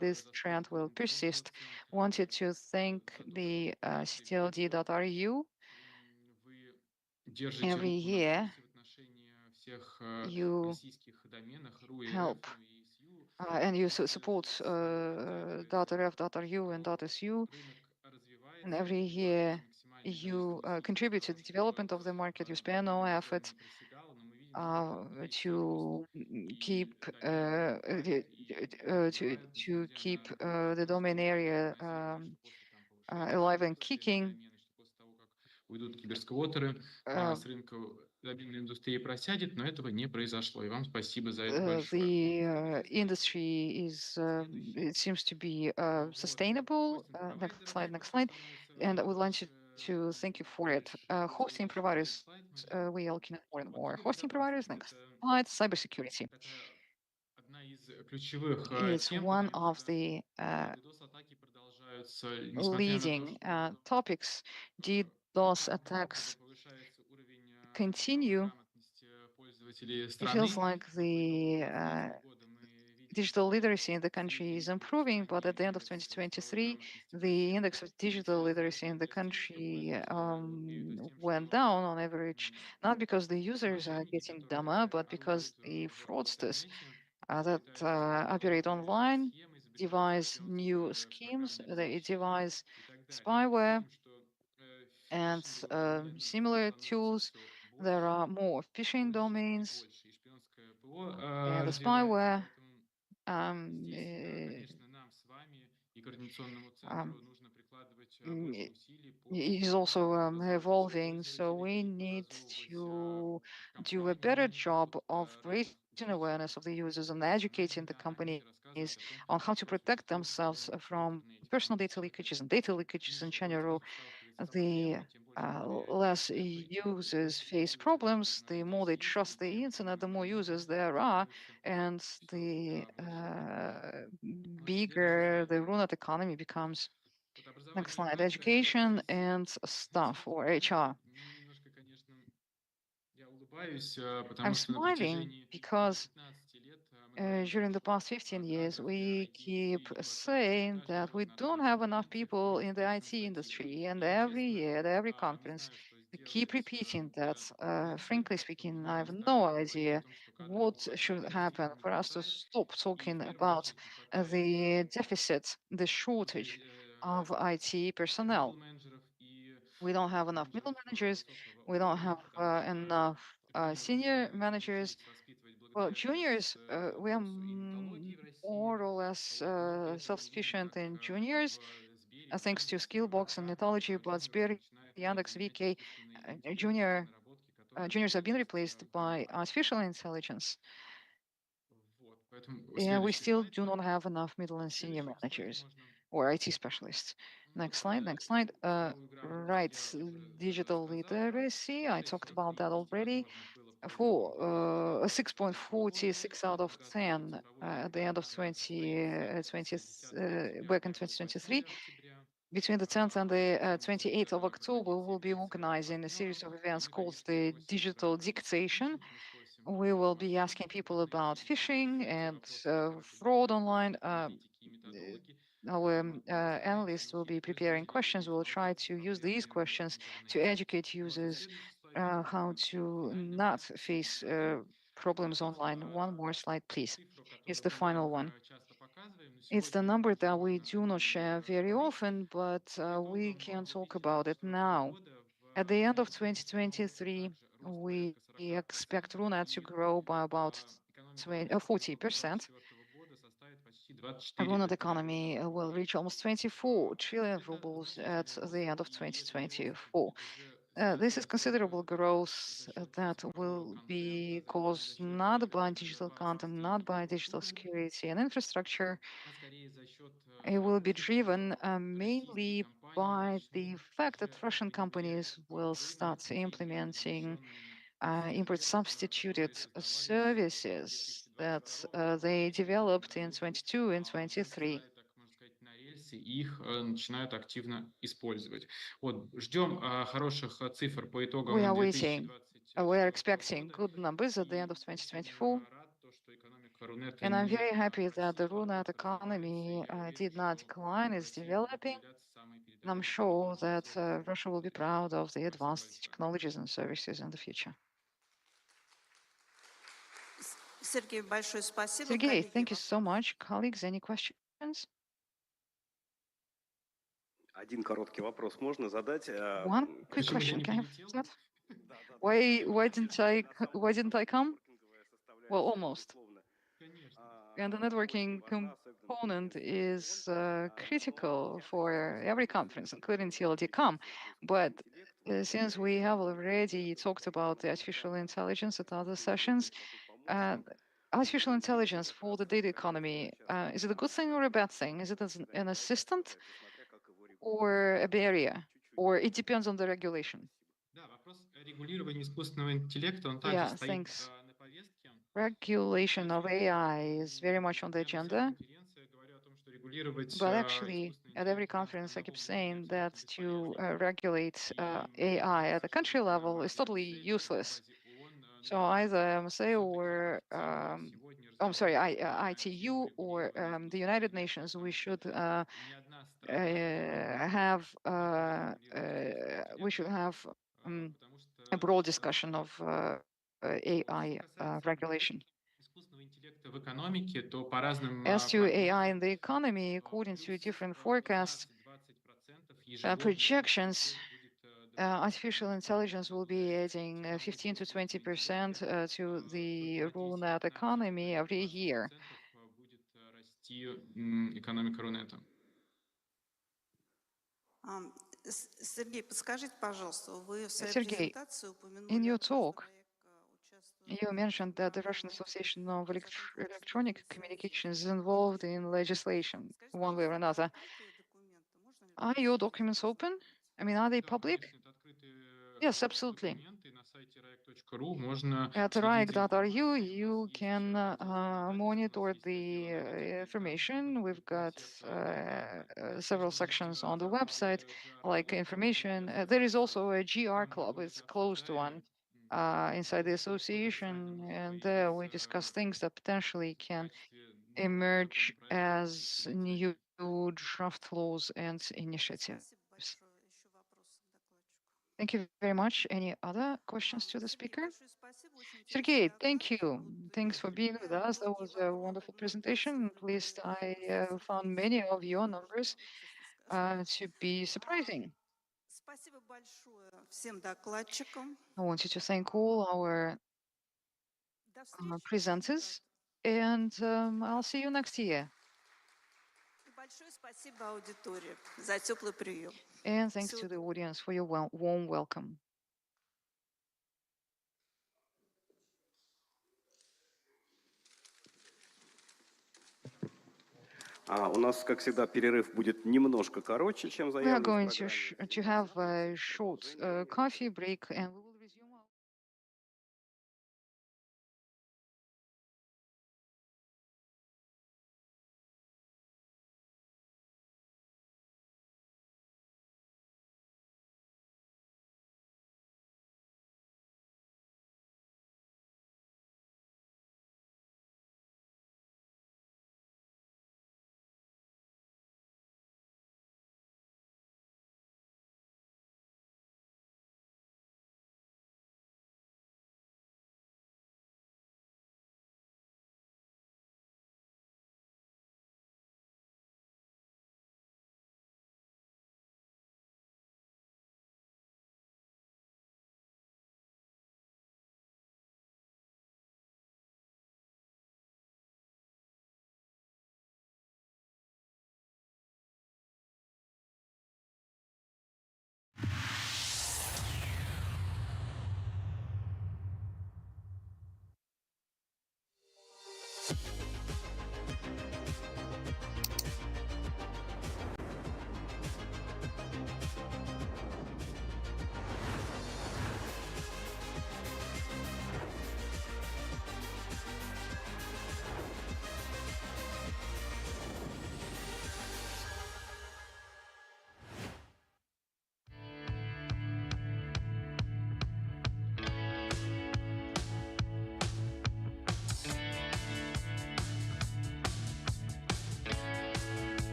this trend will persist. Wanted to thank the ccTLD.ru. Держите Every руку на year, пульсе в отношении всех you российских доменах .ru и .rf, help ну и .su. and you support .rf.ru and .su, Рынок and развивается, every и year добиваетесь максимальной you действенности тех contribute to the сторон, development чтобы of the market. You spare no рынок effort не проседал, но мы видим, что to keep домены погибают, и to несмотря keep на the то, что domain area прогнозировали, что после там повышения alive and тарифов все эти kicking. домены, что после того, как уйдут киберсквотеры, с рынка доменной индустрии просядет, но этого не произошло. И вам спасибо за это большое. The industry is it seems to be sustainable. Next slide, next slide, and I would like to thank you for it. Hosting providers, we are looking at more and more hosting providers. Next slide, cybersecurity. Это одна из ключевых It's тем, one потому of что the DDoS-атаки продолжаются, несмотря на то, leading что topics. DDoS каждый год attacks повышается уровень цифровой continue. грамотности пользователей It feels страны. like По итогам the 2023 года мы видим, digital что literacy in the country is средний уровень improving, but at the end of стране цифровой 2023, грамотности the просел. index of И digital часть literacy in the этой оценки country передают тем, went что down on average, not because the users are мошенники, getting dumber, которые but because орудуют the в fraudsters интернете, that изобретают всякие operate новые online схемы, изобретают devise new шпионское schemes, программное they обеспечение devise и так далее. Мы spyware видим, что and фишинговых доменных similar становится tools. все There больше, are more phishing больше и domains больше. И шпионское ПО and the развивается, spyware. поэтому Um, здесь, конечно, нам с вами и Координационному um, центру нужно прикладывать больше mm, усилий по is тому, also чтобы образовать evolving. So пользователей we и need образовывать to do a better компании job в of рамках raising awareness of the users and educating the companies рассказывать о том, on как how to protect использовать themselves в from интернете. personal Потому data что leakages and data leakages in меньше general. пользователей сталкивается с The проблемой, тем больше доверяет less интернету, и тем больше users пользователей face будет problems, the more they российских, trust the тем internet, the more users рынок there are, становится and все the больше и больше. Следующий bigger слайд. the Runat economy becomes. Вот Next образование, slide, education — education одна из and staff ключевых or моментов. HR. Мне немножко, конечно, я улыбаюсь, I'm потому что на smiling протяжении because 15 лет мы говорим о том, during the past что 15 years, кадров we для keep IT-индустрии не хватает. И saying каждый that we год на don't разных have enough конференциях people мы in the IT констатируем industry. это. And И every честно, year, at every не conference, знаю, что we keep сделать repeating для that. президента, Frankly чтобы speaking, I не have no заставлять говорить о idea том, что кадров не what хватает. should А happen действительно не for us to хватает. stop И в talking первую about очередь не хватает the deficit, the shortage of IT personnel. middle менеджеров и We don't have enough middle менеджеров managers. высокого We don't уровня, have потому что enough juniorов senior удается managers. научились воспитывать Well, благодаря как раз juniors, we are вопросу и методологии в России. more or less Вот. Но при этом мы видим, self-sufficient как in juniors, в Сбере, в thanks to Яндексе, Skillbox and Mythology, but джуниор Sber, начинает Yandex, применять VK, искусственный интеллект в тех junior наработки, которые juniors have been находятся replaced в by компании. artificial intelligence. Вот. Поэтому And we следующий still слайд, do not пожалуйста. have enough middle and На senior следующем слайде managers можно or IT specialists. Next slide, next slide. цифровую грамотность Right, я уже digital рассказал. literacy, I talked about that 6,50 already. возможных было по For итогам 2022 года. 6.46 out of Показываю 10 цифровой at the end of результат стоит 2020, 10 back in по 2023. 28 октября. Between the 10th and the Мы будем 28th of October, проводить we'll be их с organizing a series партнером. of И events мы, called конечно, the спросим Digital про Dictation. фишинг, мы спросим We про will be asking мошенничество в people about интернете, и phishing все эти and вопросы, которые fraud поднимаются на online. уровне аналитики и методологи. Our Мы постараемся analysts will научить be preparing пользователей questions. We'll try сталкиваться с to use these проблемами в questions to интернете. educate Вот. И users следующий слайд, пожалуйста. how to Финальный not момент, face один. problems Видите online. One more slide, please. цифру, It's которую the мы не final так one. часто показываем, но It's the сегодня number ее that we нужно о do not ней share very говорить. often, but По we итогам can talk about it 2024 now. года At в the end of Руне предвидим 2023, также рост we порядка expect 40%, RUNAT to и grow by about экономика Руны к итогам 40%. 2024 года составит почти 24 RUNAT триллиона economy will рублей. reach almost 24 trillion Это rubles at значительный the рост, end of и этот рост 2024. будет уже This is связан не considerable только growth за счет that цифрового will be контента, за caused счет not by digital content, безопасности not by digital инфраструктуры, security and infrastructure. а скорее за счет It will be того, driven что российские mainly компании by the начнут fact уже that Russian внедрять companies will более start эффективные и implementing защищенные import substituted services that they developed in 22 and 23. И их начинают активно использовать. Вот, ждем хороших цифр по We итогам are waiting. 2024 We are expecting good numbers at the end of 2024. рад, что экономика Рунета And I'm не very happy that the RUNET economy did not decline, it's developing. And I'm sure that Russia will be proud of the advanced technologies and services in the future. Сергей, большое спасибо. Sergey, thank you so much. Colleagues, any questions? Один короткий вопрос можно задать? One quick question. Can I have that? Why didn't I come? Well, almost. And the networking component is critical for every conference, including TLDCom. But since we have already talked about the artificial intelligence at other sessions, artificial intelligence for the data economy, is it a good thing or a bad thing? Is it an assistant or a barrier? Or it depends on the regulation? Да, вопрос регулирования искусственного интеллекта, он также Yeah, стоит thanks. на повестке. Regulation of AI is very much on the agenda. But actually, at every conference, I keep saying that to regulate AI at the country level is totally useless. So either MSA or, I'm sorry, ITU or the United Nations, we should have a broad discussion of AI regulation. В экономике, то по разным As to AI in the economy, according to different forecasts, projections, artificial intelligence will be adding 15 to 20% to the RUNET economy every year. будет расти экономика Рунета. Сергей, подскажите, пожалуйста, вы в своей Sergey, презентации упомянули in your talk, you mentioned that the Russian Association of Electronic Communications is involved in legislation one way or another. Are your documents open? I mean, are they public? Yes, absolutely. At RAIC.ru, you can monitor the information. We've got several sections on the website, like information. There is also a GR club, it's closed one inside the association, and there we discuss things that potentially can emerge as new draft laws and initiatives. Thank you very much. Any other questions to the speaker? Sergey, thank you. Thanks for being with us. That was a wonderful presentation. At least I found many of your numbers to be surprising. I wanted to thank all our presenters, and I'll see you next year. And thanks to the audience for your warm welcome. У нас, как всегда, перерыв будет немножко короче, чем заявлено в программе. We are going to have a short coffee break, and we will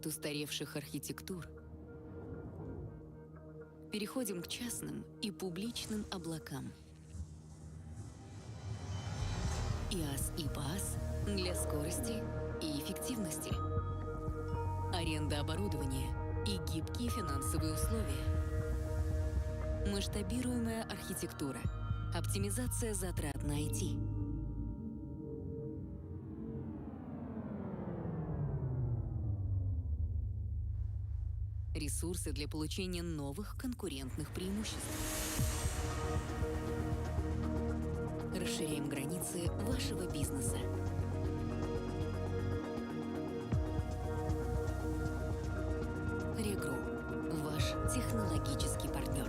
от устаревших архитектур переходим к частным и публичным облакам. IaaS и PaaS для скорости и эффективности. Аренда оборудования и гибкие финансовые условия. Масштабируемая архитектура. Оптимизация затрат на IT. Ресурсы для получения новых конкурентных преимуществ. Расширяем границы вашего бизнеса. Регру – ваш технологический партнер.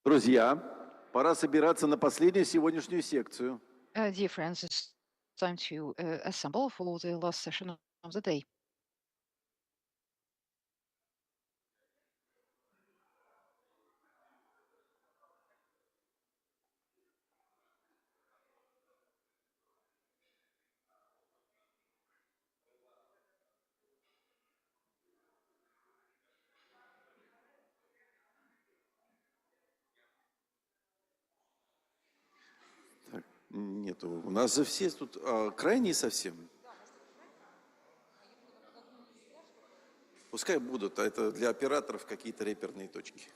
Друзья, пора собираться на последнюю сегодняшнюю секцию. Dear friends, it's time to assemble for the last session of the day. Нету. У нас же все тут крайние совсем. Пускай будут, а это для операторов какие-то реперные точки.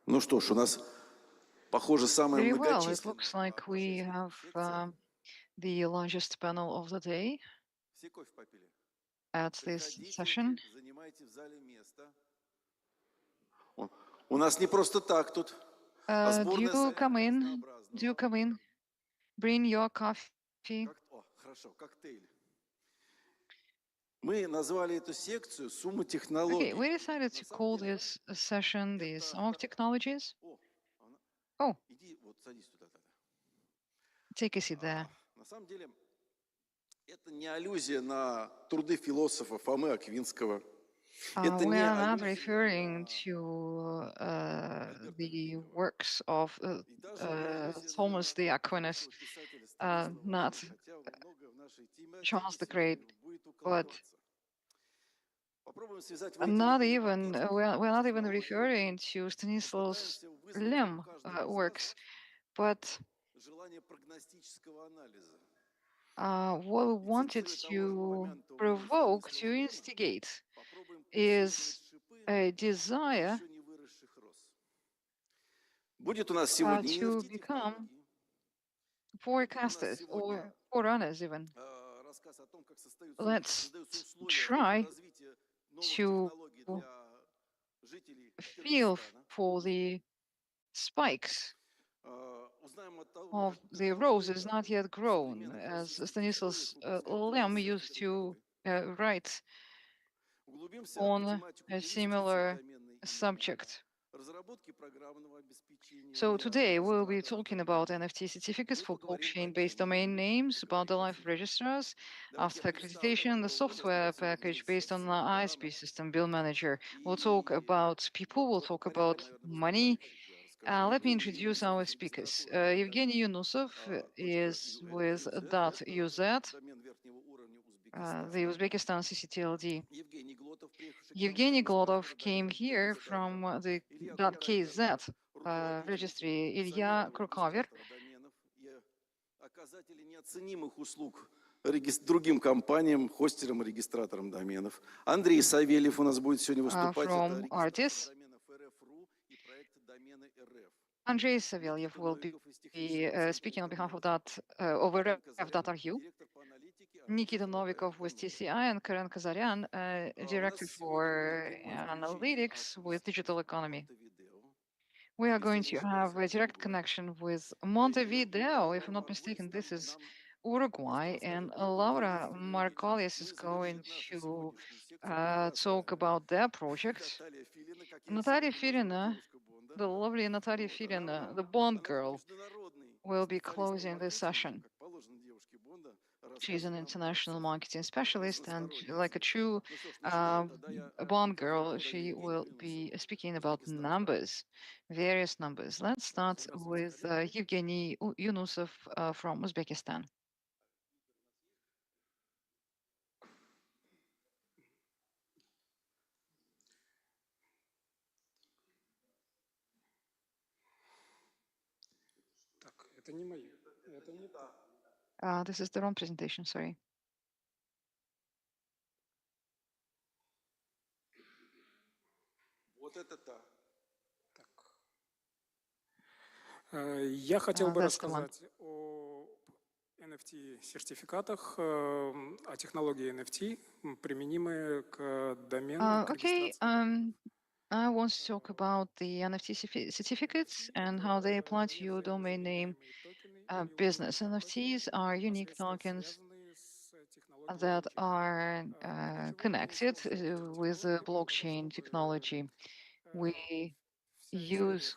Ну что ж, у нас, похоже, самое Very well. It многочисленное. looks like we have the largest panel of the day Все кофе попили? at this session. Занимайте в зале место. У нас не просто так тут. Do come in. Do come in. Bring your coffee. Хорошо, коктейль. Мы назвали эту секцию «Сумма Okay, технологий». we decided to call this session the Sum of Technologies. Oh, Иди, вот садись туда тогда. take a seat there. На самом деле, это не аллюзия на труды философа Фомы Аквинского. Это We не are not аллюзия referring to the works of Thomas the Aquinas, not Charles the Great, but not even we're not even referring to Stanislaus Lem works, but желание прогностического анализа. what we wanted to provoke, to instigate, is a desire Будет у нас сегодня to become forecasters or forerunners even. рассказ о том, как Let's создаются условия try развития новых to технологий для жителей feel for the spikes Узнаем от того, of the roses not yet grown, as Stanislaus Lem used to write углубимся в on тематику a юрисдикции similar доменной subject. разработки программного обеспечения. So today we'll be talking about NFT certificates for blockchain-based domain names, about the life of registrars, after accreditation, the software package based on the ISP system, Bill Manager. We'll talk about people, we'll talk about money. Let me introduce our speakers. Evgeny Yunusov is with .uz, the Uzbekistan ccTLD. Evgeny Glotov came here from the .kz registry. Ilya Krukover Оказатели неоценимых услуг другим компаниям, хостерам и регистраторам доменов. Андрей Савельев у нас будет сегодня выступать. from Artis. Andrei Savelyev will be speaking on behalf of ref.ru. Nikita Novikov with TCI and Karen Kazaryan, Director for Analytics with Digital Economy. We are going to have a direct connection with Montevideo. If I'm not mistaken, this is Uruguay, and Laura Margolis is going to talk about their project. Natalia Filina, the lovely Natalia Filina, the Bond girl, will be closing this session. She's an international marketing specialist, and like a true Bond girl, she will be speaking about numbers, various numbers. Let's start with Evgeny Yunusov from Uzbekistan. This is the wrong presentation, sorry. Я хотел бы That's the one. рассказать о NFT-сертификатах, о технологии NFT, применимые к доменной, к Okay, регистрации. I want to talk about the NFT certificates and how they apply to your domain name business. NFTs are unique tokens that are connected with the blockchain technology. We use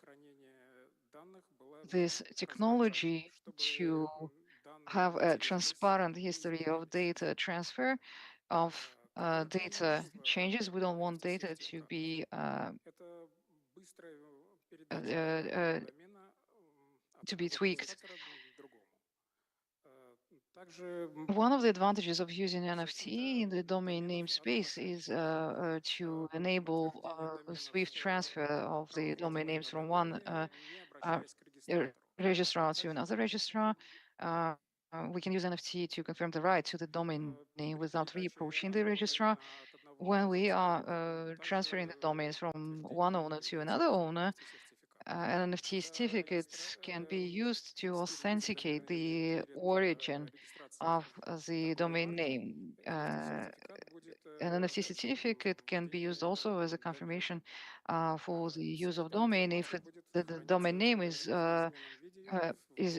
this technology to have a transparent history of data transfer, of data changes. We don't want data to be tweaked. One of the advantages of using NFT in the domain name space is to enable swift transfer of the domain names from one registrar to another registrar. We can use NFT to confirm the right to the domain name without reapproaching the registrar. When we are transferring the domains from one owner to another owner, an NFT certificate can be used to authenticate the origin of the domain name. An NFT certificate can be used also as a confirmation for the use of domain if the domain name is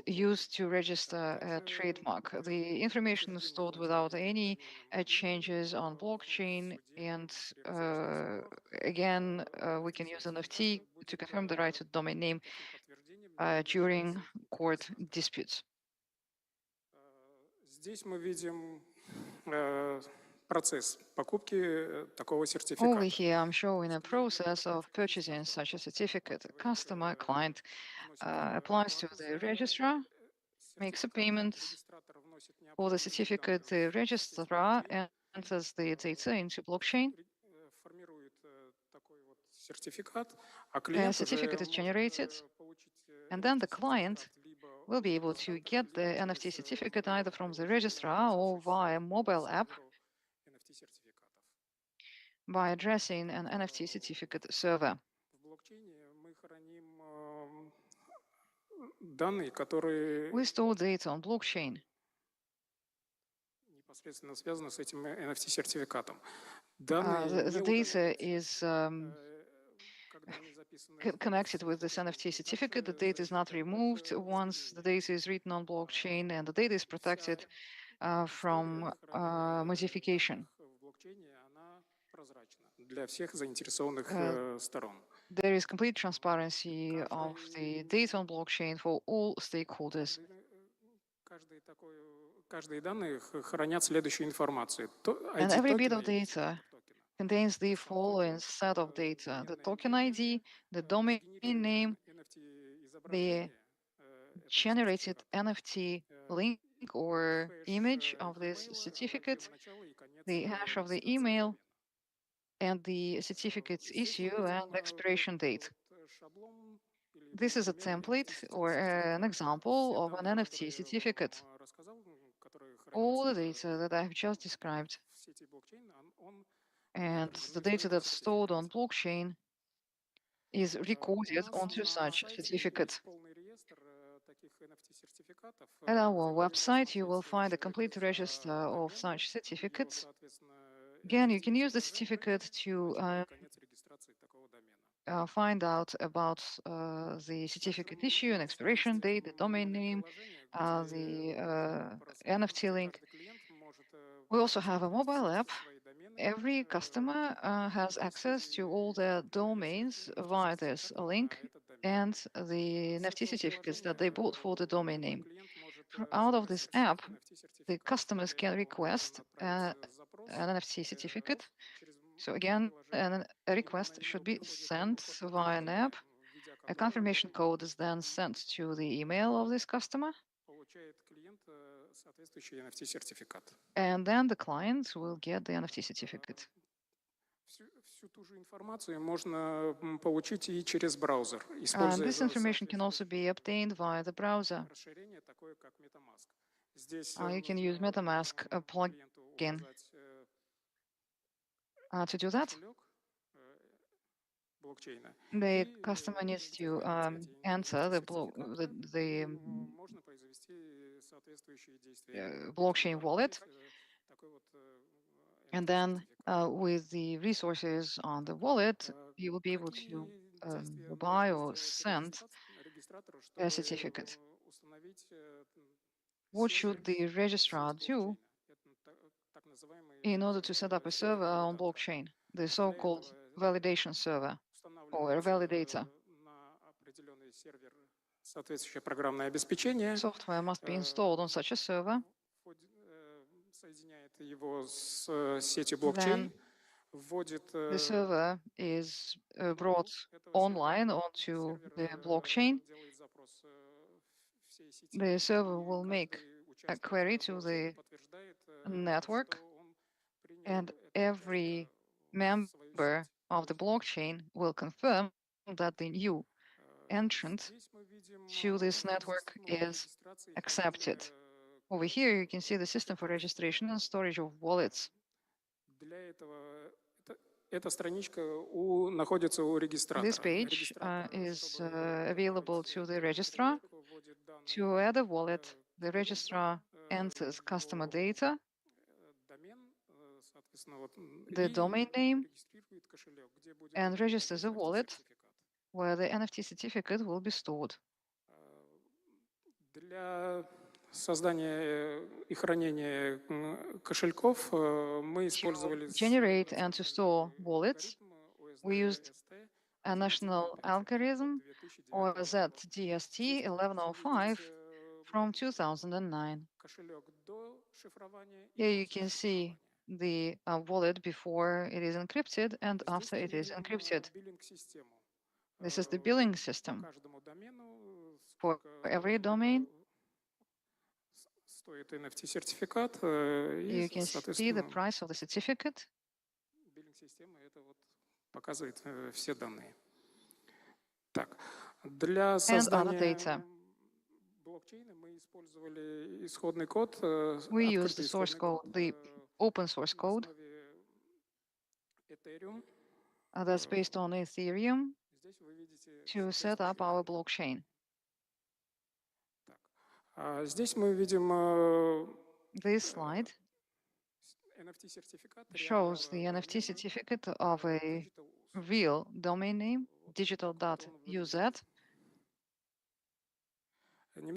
used to register a trademark. The information is stored without any changes on blockchain, and again, we can use NFT to confirm the right to domain name during court disputes. Здесь мы видим процесс покупки такого Over сертификата. here, I'm showing a process of purchasing such a certificate. A customer, client applies to the registrar, makes a payment for the certificate. The registrar enters the data into blockchain. A certificate is generated, and then the client will be able to get the NFT certificate either from the registrar or via mobile app by addressing an NFT certificate server. We store data on blockchain. Непосредственно связано с этим NFT-сертификатом. The data is connected with this NFT certificate. The data is not removed once the data is written on blockchain, and the data is protected from modification. Для всех заинтересованных сторон. There is complete transparency of the data on blockchain for all stakeholders. Каждые данные хранят следующую информацию. And every bit of data contains the following set of data: the token ID, the domain name, the generated NFT link or image of this certificate, the hash of the email, and the certificate's issue and expiration date. This is a template or an example of an NFT certificate. All the data that I've just described and the data that's stored on blockchain is recorded onto such certificate. At our website, you will find a complete register of such certificates. Again, you can use the certificate to find out about the certificate issue and expiration date, the domain name, the NFT link. We also have a mobile app. Every customer has access to all their domains via this link. and the NFT certificates that they bought for the domain name. Out of this app, the customers can request an NFT certificate. So again, a request should be sent via an app. A confirmation code is then sent to the email of this customer. And then the client will get the NFT certificate. And this information can also be obtained via the browser. You can use MetaMask plugin to do that. The customer needs to enter the blockchain wallet, and then with the resources on the wallet, you will be able to buy or send a certificate. What should the registrar do in order to set up a server on blockchain, the so-called validation server or a validator? Software must be installed on such a server. Then the server is brought online onto the blockchain. The server will make a query to the network, and every member of the blockchain will confirm that the new entrant to this network is accepted. Over here, you can see the system for registration and storage of wallets. This page is available to the registrar. To add a wallet, the registrar enters customer data, the domain name, and registers a wallet where the NFT certificate will be stored. To generate and to store wallets, we used a national algorithm, or ZDST 1105 from 2009. Here you can see the wallet before it is encrypted and after it is encrypted. This is the billing system for every domain. You can see the price of the certificate. And other data. We use the source code, the open source code that's based on Ethereum to set up our blockchain. This slide shows the NFT certificate of a real domain name, digital.uz. And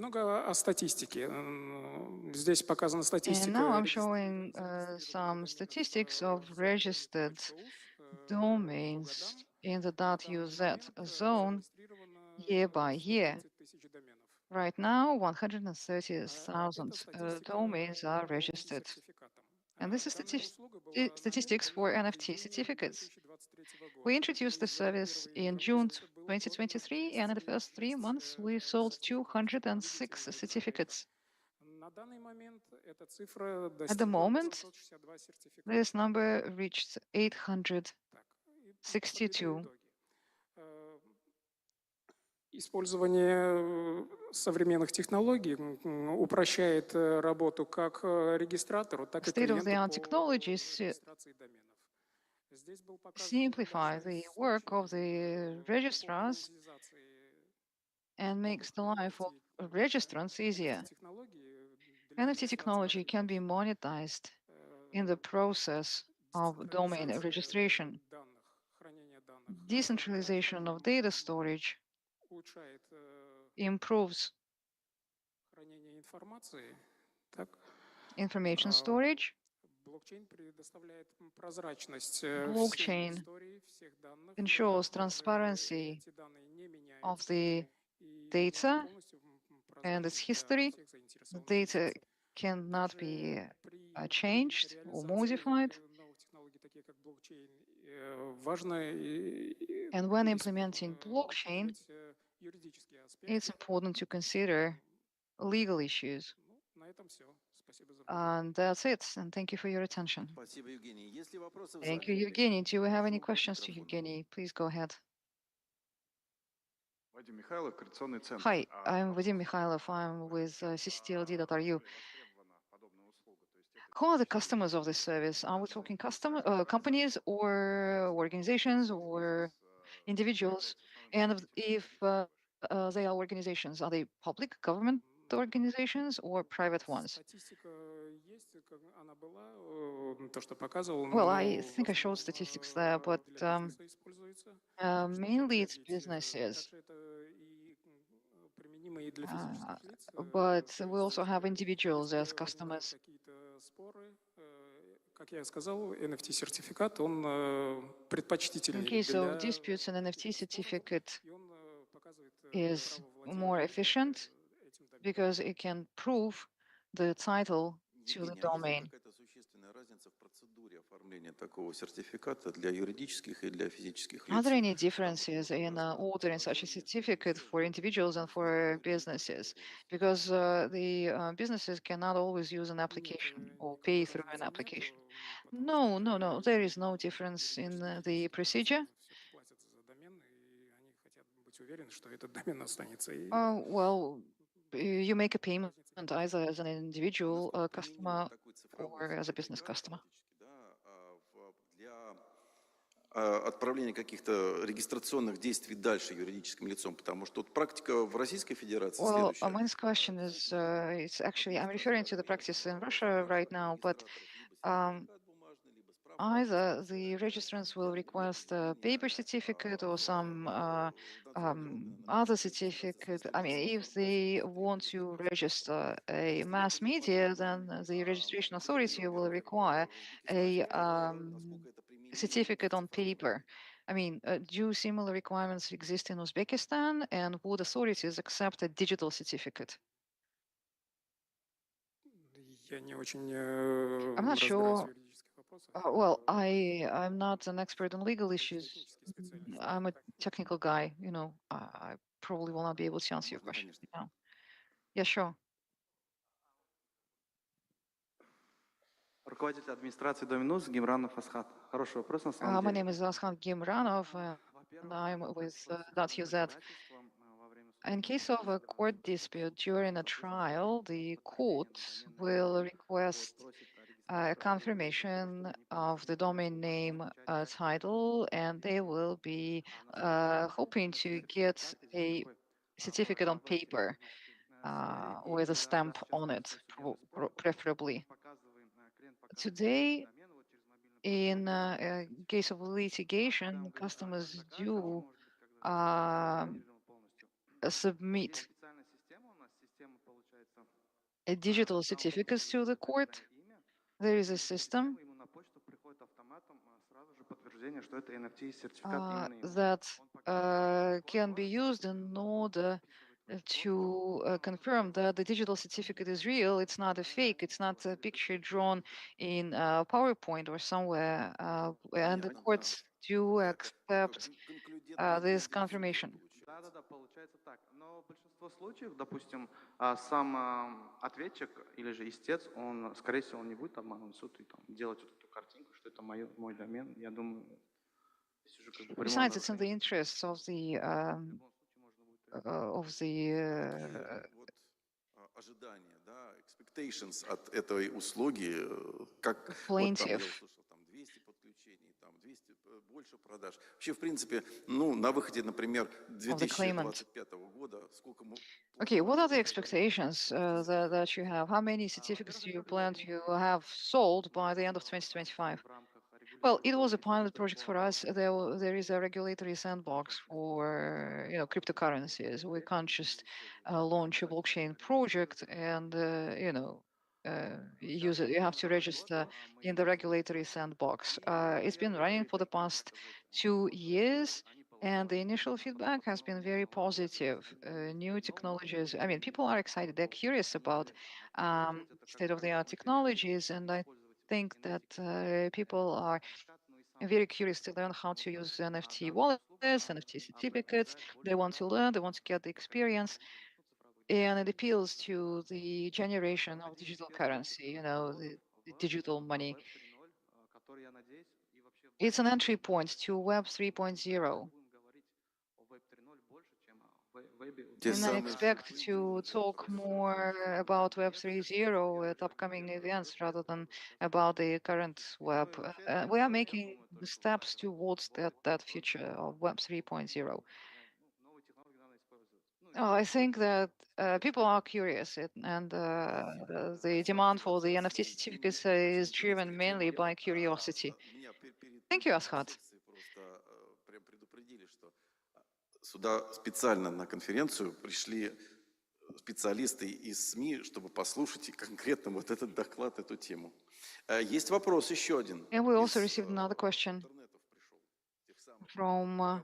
now I'm showing some statistics of registered domains in the .uz zone year by year. Right now, 130,000 domains are registered. And this is statistics for NFT certificates. We introduced the service in June 2023, and in the first 3 months, we sold 206 certificates. At the moment, this number reached 862. Использование современных технологий упрощает работу как регистратору, так и клиенту по регистрации доменов. Simplify the work of the registrars and makes the life of registrants easier. NFT technology can be monetized in the process of domain registration. Decentralization of data storage improves information storage. Blockchain ensures transparency of the data and its history. The data cannot be changed or modified. And when implementing blockchain, it's important to consider legal issues. And that's it. And thank you for your attention. Thank you, Evgeny. Do we have any questions to Evgeny? Please go ahead. Hi, I'm Vadim Mikhailov. I'm with ccTLD.ru. Who are the customers of this service? Are we talking companies or organizations or individuals? And if they are organizations, are they public government organizations or private ones? Well, I think I showed statistics there, but mainly it's businesses. But we also have individuals as customers. In case of disputes, an NFT certificate is more efficient because it can prove the title to the domain. Are there any differences in ordering such a certificate for individuals and for businesses? Because the businesses cannot always use an application or pay through an application. No, there is no difference in the procedure. Well, you make a payment either as an individual customer or as a business customer. Отправление каких-то регистрационных действий дальше юридическим лицом, потому что тут практика в Российской Федерации следующая. My next question is, it's actually, I'm referring to the practice in Russia right now, but either the registrants will request a paper certificate or some other certificate. I mean, if they want to register a mass media, then the registration authority will require a certificate on paper. I mean, do similar requirements exist in Uzbekistan, and would authorities accept a digital certificate? I'm not sure. Well, I'm not an expert on legal issues. I'm a technical guy. I probably will not be able to answer your question now. Yeah, sure. Руководитель администрации Доминус Гимранов Асхат. Хороший вопрос, на самом My деле. name is Ashan Gimranov, and I'm with .uz. In case of a court dispute during a trial, the court will request a confirmation of the domain name title, and they will be hoping to get a certificate on paper with a stamp on it, preferably. Today, in case of litigation, customers do submit a digital certificates to the court. There is a system that can be used in order to confirm that the digital certificate is real. It's not a fake. It's not a picture drawn in PowerPoint or somewhere. And the courts do accept this confirmation. Да, получается так. Но в большинство случаев, допустим, сам ответчик или же истец, он, скорее всего, он не будет обманывать суд и делать вот эту картинку, что это мой домен. Я думаю, здесь уже как бы прямое Besides, it's in the нарушение. interests of the Ожидания, да, expectations от этой услуги, как вот там я услышал, там 200 подключений, там 200 больше продаж. Вообще, в принципе, на выходе, например, 2025 года, сколько мы... Okay, what are the expectations that you have? How many certificates do you plan to have sold by the end of 2025? Well, it was a pilot project for us. There is a regulatory sandbox for cryptocurrencies. We can't just launch a blockchain project and use it. You have to register in the regulatory sandbox. It's been running for the past 2 years, And the initial feedback has been very positive. New technologies, I mean, people are excited. They're curious about state-of-the-art technologies. And I think that people are very curious to learn how to use NFT wallets, NFT certificates. They want to learn, they want to get the experience. And it appeals to the generation of digital currency, the digital money. It's an entry point to Web 3.0. And I expect to talk more about Web 3.0 at upcoming events rather than about the current web. We are making the steps towards that future of Web 3.0. I think that people are curious, and the demand for the NFT certificates is driven mainly by curiosity. Thank you, Ashat. Сюда специально на конференцию пришли специалисты из СМИ, чтобы послушать конкретно вот этот доклад, эту тему. Есть вопрос еще один. And we also received another question from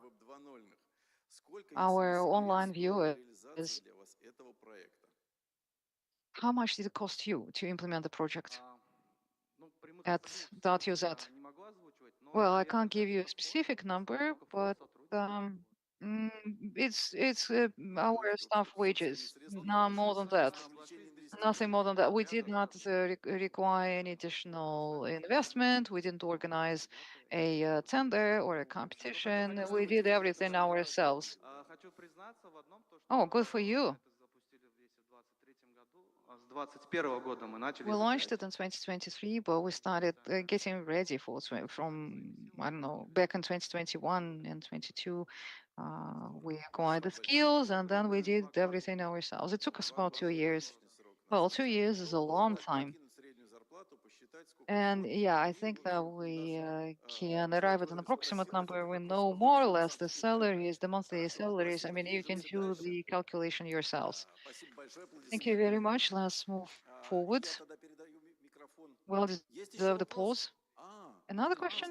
our online viewers. How much did it cost you to implement the project at .uz? Well, I can't give you a specific number, but it's our staff wages, not more than that. Nothing more than that. We did not require any additional investment. We didn't organize a tender or a competition. We did everything ourselves. Oh, good for you. We launched it in 2023, but we started getting ready for from, I don't know, back in 2021 and 22. We acquired the skills and then we did everything ourselves. It took us about 2 years. Well, 2 years is a long time. And yeah, I think that we can arrive at an approximate number. We know more or less the salaries, the monthly salaries. I mean, you can do the calculation yourselves. Thank you very much. Let's move forward. Well-deserved applause. Another question?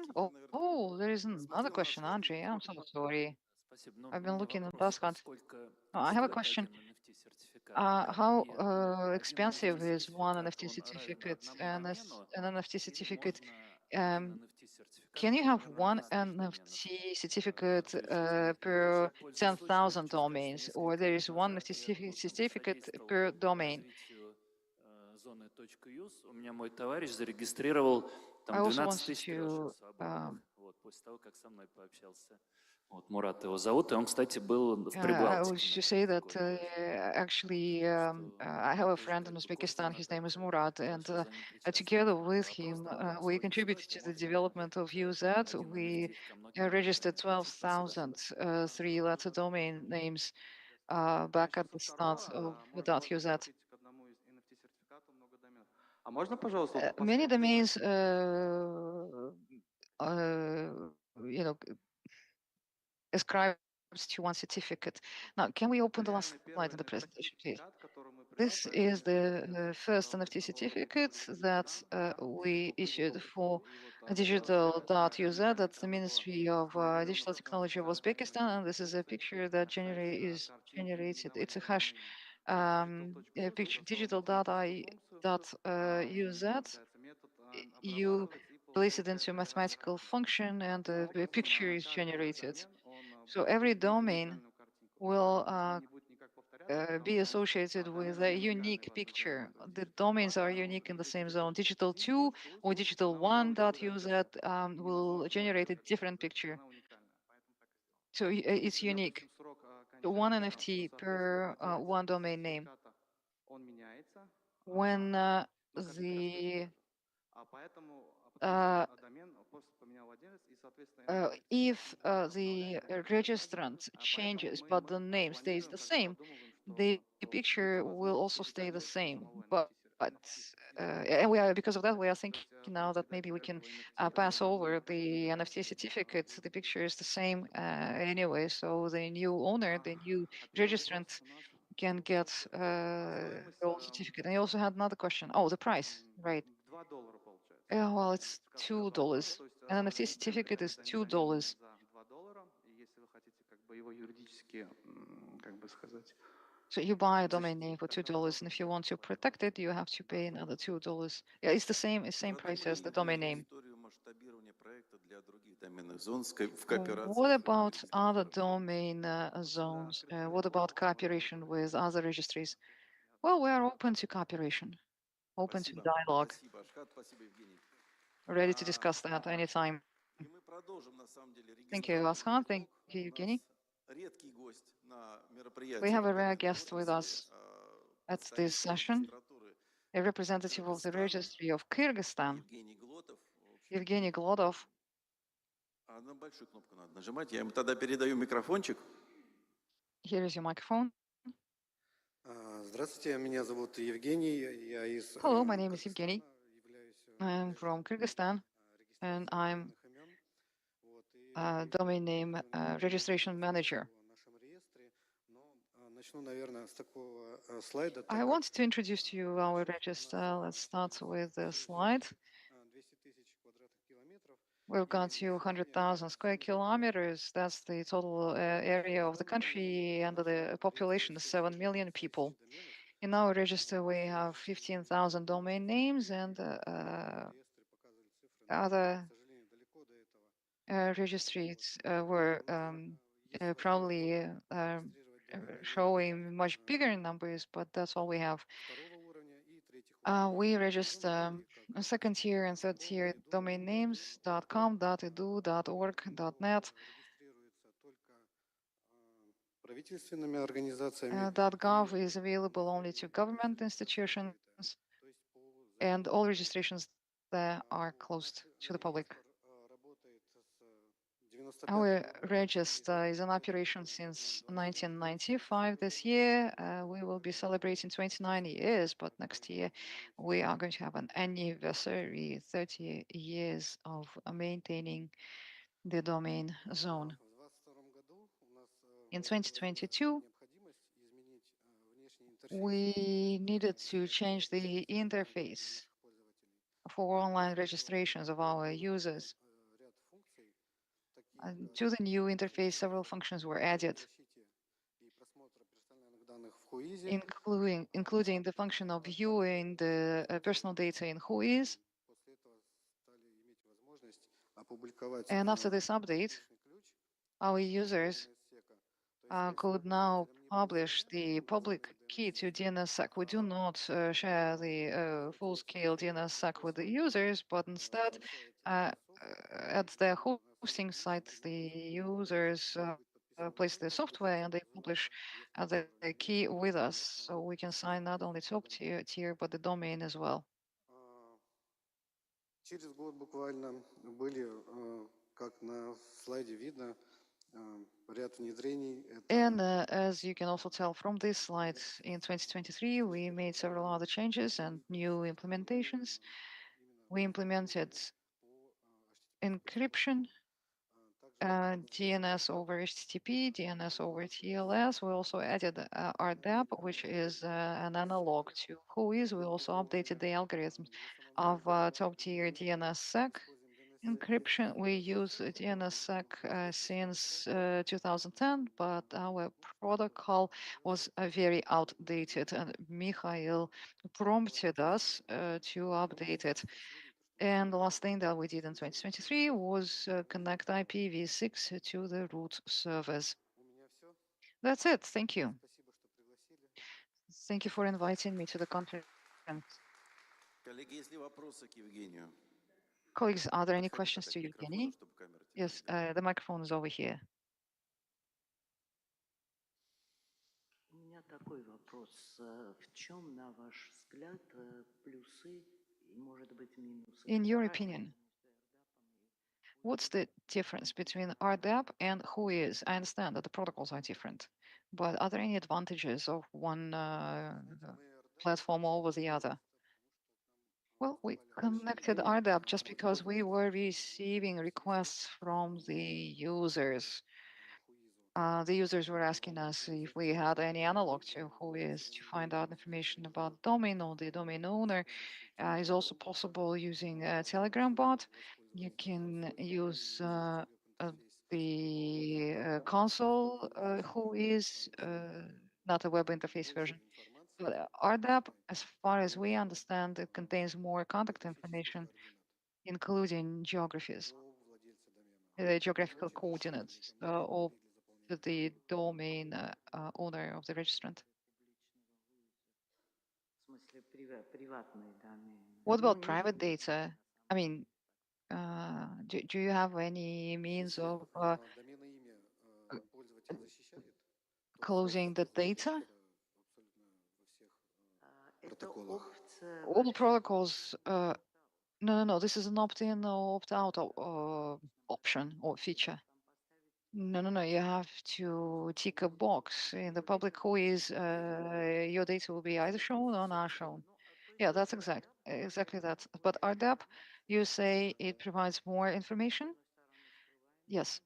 Oh, there is another question, Andrei. I'm so sorry. I've been looking at Basket. I have a question. How expensive is one NFT certificate? And an NFT certificate, can you have one NFT certificate per 10,000 domains, or there is one NFT certificate per domain? I also want to I was to say that actually I have a friend in Uzbekistan. His name is Murat, and together with him, we contributed to the development of UZ. We registered 12,000 three-letter domain names back at the start of .uz. Many domains, ascribed to one certificate. Now, can we open the last slide in the presentation, please? This is the first NFT certificate that we issued for digital.uz. That's the Ministry of Digital Technology of Uzbekistan, and this is a picture that is generated. It's a hash picture, digital.uz. You place it into a mathematical function, and the picture is generated. So every domain will be associated with a unique picture. The domains are unique in the same zone. Digital2 or digital1.uz will generate a different picture. So it's unique. One NFT per one domain name. When if the registrant changes but the name stays the same, the picture will also stay the same. And because of that, we are thinking now that maybe we can pass over the NFT certificate. The picture is the same anyway, so the new owner, the new registrant, can get the old certificate. And I also had another question. Oh, the price, right? Yeah, well, it's $2. An NFT certificate is $2. бы его юридически, как бы сказать, So you buy a domain name for $2, and if you want to protect it, you have to pay another $2. Yeah, it's the same price as the domain name. What about other domain zones? What about cooperation with other registries? Well, we are open to cooperation, open to dialogue, ready to discuss that anytime. Thank you, Ashan. Thank you, Evgeny. We have a rare guest with us at this session, a representative of the registry of Kyrgyzstan, Evgeny Glodov. На большую кнопку надо нажимать. Я ему тогда передаю микрофончик. Here is your microphone. Здравствуйте, меня зовут Евгений, я из... Hello, my name is Evgeny. I'm from Kyrgyzstan, and I'm a domain name registration manager. Начну, наверное, с такого слайда. I want to introduce to you our register. Let's start with the slide. We've got 200,000 square kilometers. That's the total area of the country, and the population is 7 million people. In our register, we have 15,000 domain names, and other registries were probably showing much bigger numbers, but that's all we have. We register second tier and third tier domain names .com, .edu, .org, .net. .gov is available only to government institutions, and all registrations there are closed to the public. Our register is in operation since 1995. This year, we will be celebrating 29 years, but next year we are going to have an anniversary, 30 years of maintaining the domain zone. In 2022, we needed to change the interface for online registrations of our users. To the new interface, several functions were added, including the function of viewing the personal data in Whois. And after this update, our users could now publish the public key to DNSSEC. We do not share the full-scale DNSSEC with the users, but instead, at their hosting site, the users place their software and they publish the key with us, so we can sign not only top tier but the domain as well. Через год буквально были, как на слайде видно, ряд внедрений. And as you can also tell from this slide, in 2023, we made several other changes and new implementations. We implemented encryption, DNS over HTTP, DNS over TLS. We also added RDAP, which is an analog to Whois. We also updated the algorithms of top-tier DNSSEC encryption. We use DNSSEC since 2010, but our protocol was very outdated, and Mikhail prompted us to update it. And the last thing that we did in 2023 was connect IPv6 to the root servers. That's it. Thank you. Thank you for inviting me to the conference. Colleagues, are there any questions to Evgeny? Yes, the microphone is over here. У меня такой вопрос. В чем, на ваш взгляд, плюсы и, может быть, минусы? In your opinion, what's the difference between RDAP and Whois? I understand that the protocols are different, but are there any advantages of one platform over the other? Well, we connected RDAP just because we were receiving requests from the users. The users were asking us if we had any analog to Whois to find out information about domain or the domain owner. Is also possible using a Telegram bot. You can use the console, who is not a web interface version. But RDAP, as far as we understand, it contains more contact information, including geographies, geographical coordinates of the domain owner of the registrant. What about private data? I mean, do you have any means of closing the data? All protocols. No. This is an opt-in or opt-out option or feature. No. You have to tick a box in the public quiz. Your data will be either shown or not shown. Yeah, that's exactly that. But RDAP, you say it provides more information? Yes.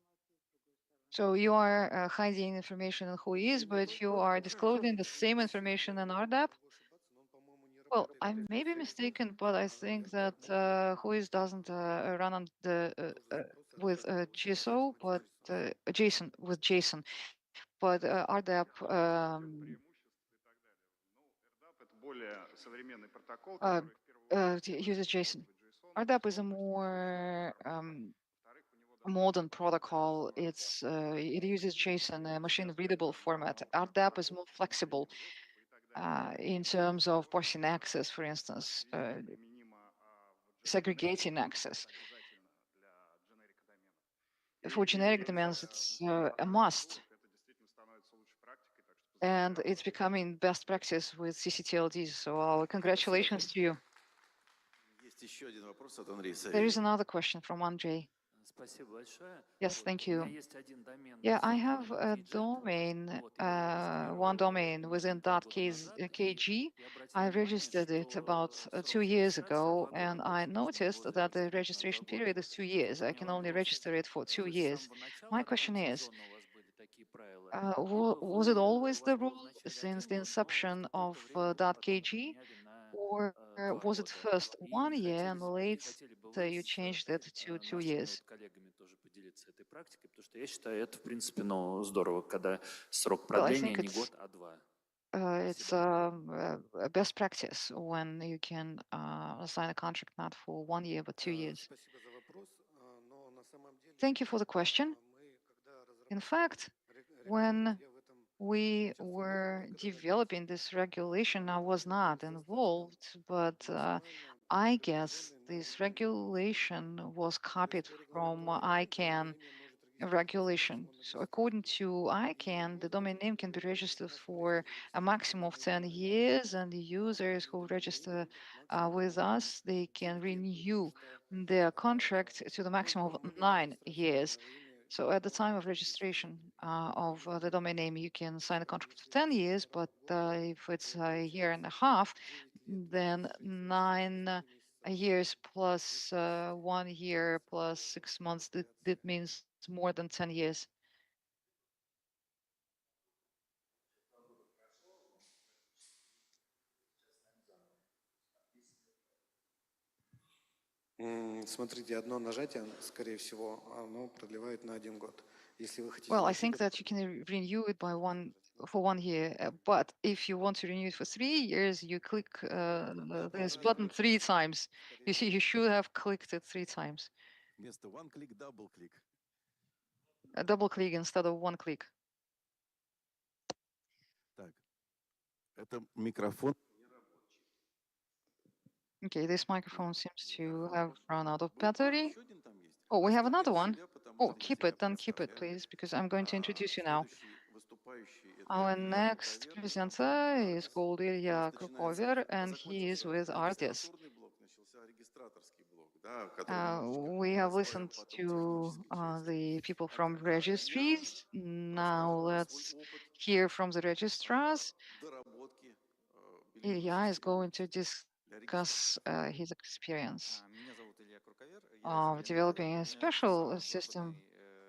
So you are hiding information on who is, but you are disclosing the same information in RDAP? Well, I may be mistaken, but I think that Whois doesn't run on with GSO, but JSON with JSON, but RDAP uses JSON. RDAP is a more modern protocol. It uses JSON, a machine readable format. RDAP is more flexible in terms of parsing access, for instance, segregating access. For generic domains, it's a must. And it's becoming best practice with ccTLD. So our congratulations to you. There is another question from Andrei. Yes, thank you. Yeah, I have a domain, one domain within .kg. I registered it about 2 years ago, and I noticed that the registration period is 2 years. I can only register it for 2 years. My question is, was it always the rule since the inception of .kg, or was it first 1 year and later you changed it to 2 years? Well, I think it's a best practice when you can sign a contract not for 1 year but 2 years. Thank you for the question. In fact, when we were developing this regulation, I was not involved, but I guess this regulation was copied from ICANN regulation. So according to ICANN, the domain name can be registered for a maximum of 10 years, and the users who register with us, they can renew their contract to the maximum of 9 years. So at the time of registration of the domain name, you can sign a contract for 10 years, but if it's a year and a half, then 9 years plus 1 year plus 6 months, that means more than 10 years. Смотрите, одно нажатие, скорее всего, оно продлевает на 1 год. Если вы хотите... Well, I think that you can renew it for 1 year, but if you want to renew it for 3 years, you click this button 3 times. You see, you should have clicked it 3 times. Вместо one click, double click. A double click instead of 1 click. Так, это микрофон. Okay, this microphone seems to have run out of battery. Oh, we have another one. Oh, keep it, then keep it, please, because I'm going to introduce you now. Our next presenter is called Ilya Krukover, and he is with Artis. We have listened to the people from registries. Now let's hear from the registrars. Ilya is going to discuss his experience of developing a special system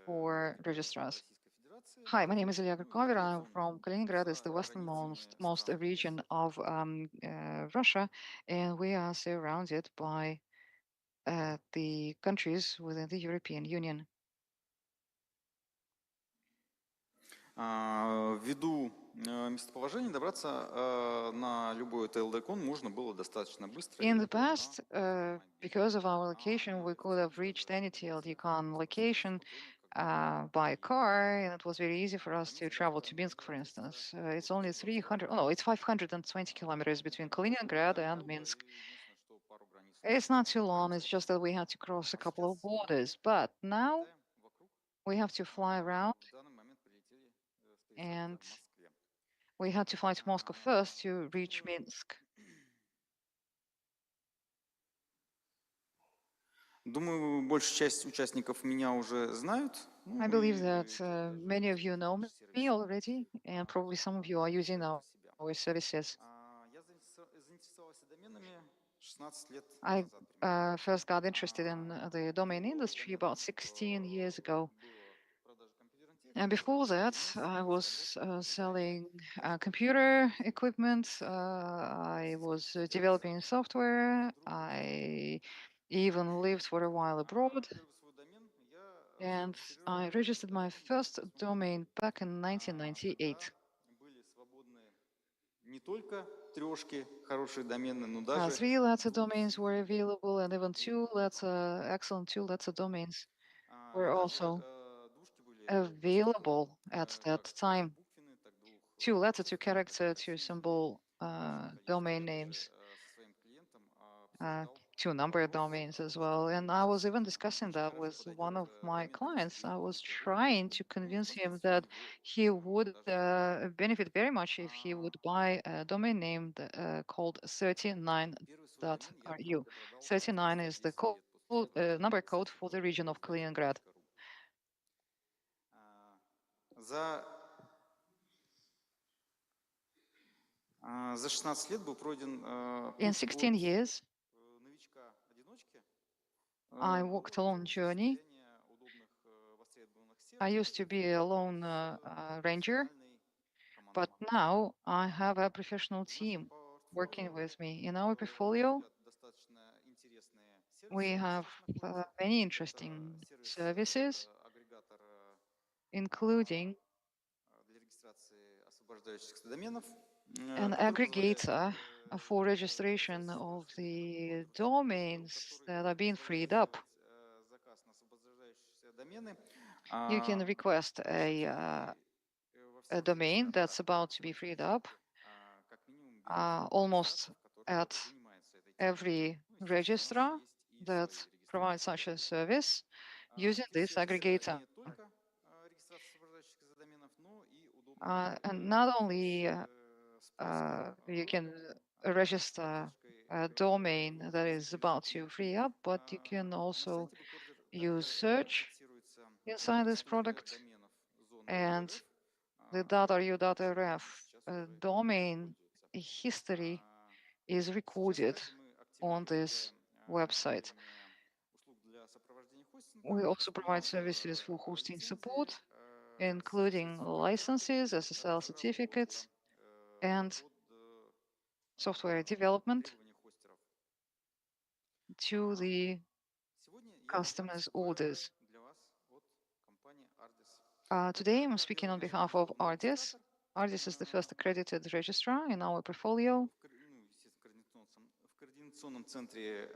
for registrars. Hi, my name is Ilya Krukover. I'm from Kaliningrad. It's the westernmost region of Russia, and we are surrounded by the countries within the European Union. Ввиду местоположения добраться на любой TLD-кон можно было достаточно быстро. In the past, because of our location, we could have reached any TLD-con location by car, and it was very easy for us to travel to Minsk, for instance. It's only 300, oh no, it's 520 kilometers between Kaliningrad and Minsk. It's not too long, it's just that we had to cross a couple of borders. But now we have to fly around, and we had to fly to Moscow first to reach Minsk. Думаю, большая часть участников меня уже знают. I believe that many of you know me already, and probably some of you are using our services. Я заинтересовался доменами 16 лет I назад. first got interested in the domain industry about 16 years ago. And before that, I was selling computer equipment. I was developing software. I even lived for a while abroad. And I registered my first domain back in 1998. Не только трешки, хорошие домены, но даже... Three-letter domains were available, and even two-letter, excellent two-letter domains were also available at that time. Two-letter, two-character, two-symbol domain names, two-number domains as well. And I was even discussing that with one of my clients. I was trying to convince him that he would benefit very much if he would buy a domain name called 39.ru. 39 is the number code for the region of Kaliningrad. За 16 лет был пройден In 16 years, I walked a long journey. I used to be a lone ranger, but now I have a professional team working with me. In our portfolio, we have many interesting services, including an aggregator for registration of the domains that are being freed up. You can request a domain that's about to be freed up almost at every registrar that provides such a service using this aggregator. And not only you can register a domain that is about to free up, but you can also use search inside this product, and the .ru.rf domain history is recorded on this website. We also provide services for hosting support, including licenses, SSL certificates, and software development to the customers' orders. Today, I'm speaking on behalf of Ardis. Ardis is the first accredited registrar in our portfolio. В Координационном центре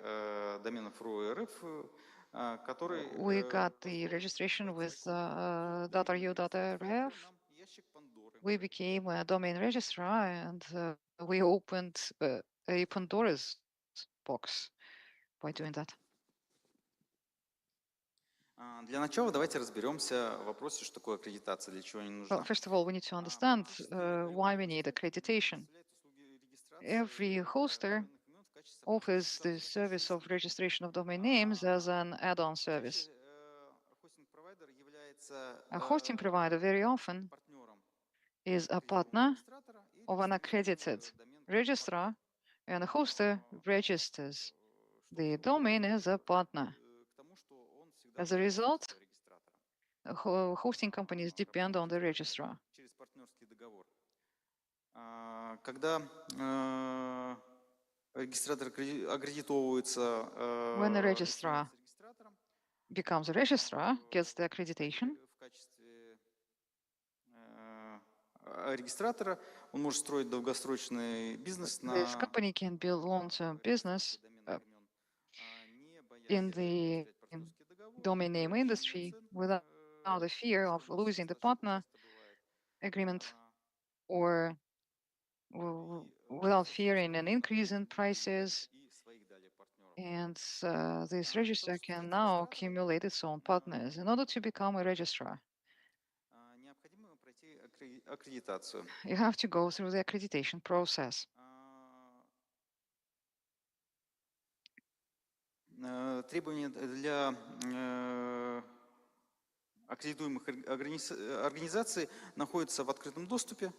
доменов РУ-РФ, который... We got the registration with .ru.rf. We became a domain registrar, and we opened a Pandora's box by doing that. Для начала давайте разберемся в вопросе, что такое аккредитация, для чего они нужны. Well, first of all, we need to understand why we need accreditation. Every hoster offers the service of registration of domain names as an add-on service. A hosting provider very often is a partner of an accredited registrar, and a hoster registers the domain as a partner. As a result, hosting companies depend on the registrar. Когда регистратор аккредитовывается, when a registrar becomes a registrar, gets the accreditation, регистратора, он может строить долгосрочный бизнес This на company can build long-term business in the domain name industry without the fear of losing the partner agreement or without fearing an increase in prices. And this registrar can now accumulate its own partners in order to become a registrar. необходимо пройти аккредитацию. You have to go through the accreditation process. Требования для аккредитуемых организаций находятся в открытом доступе.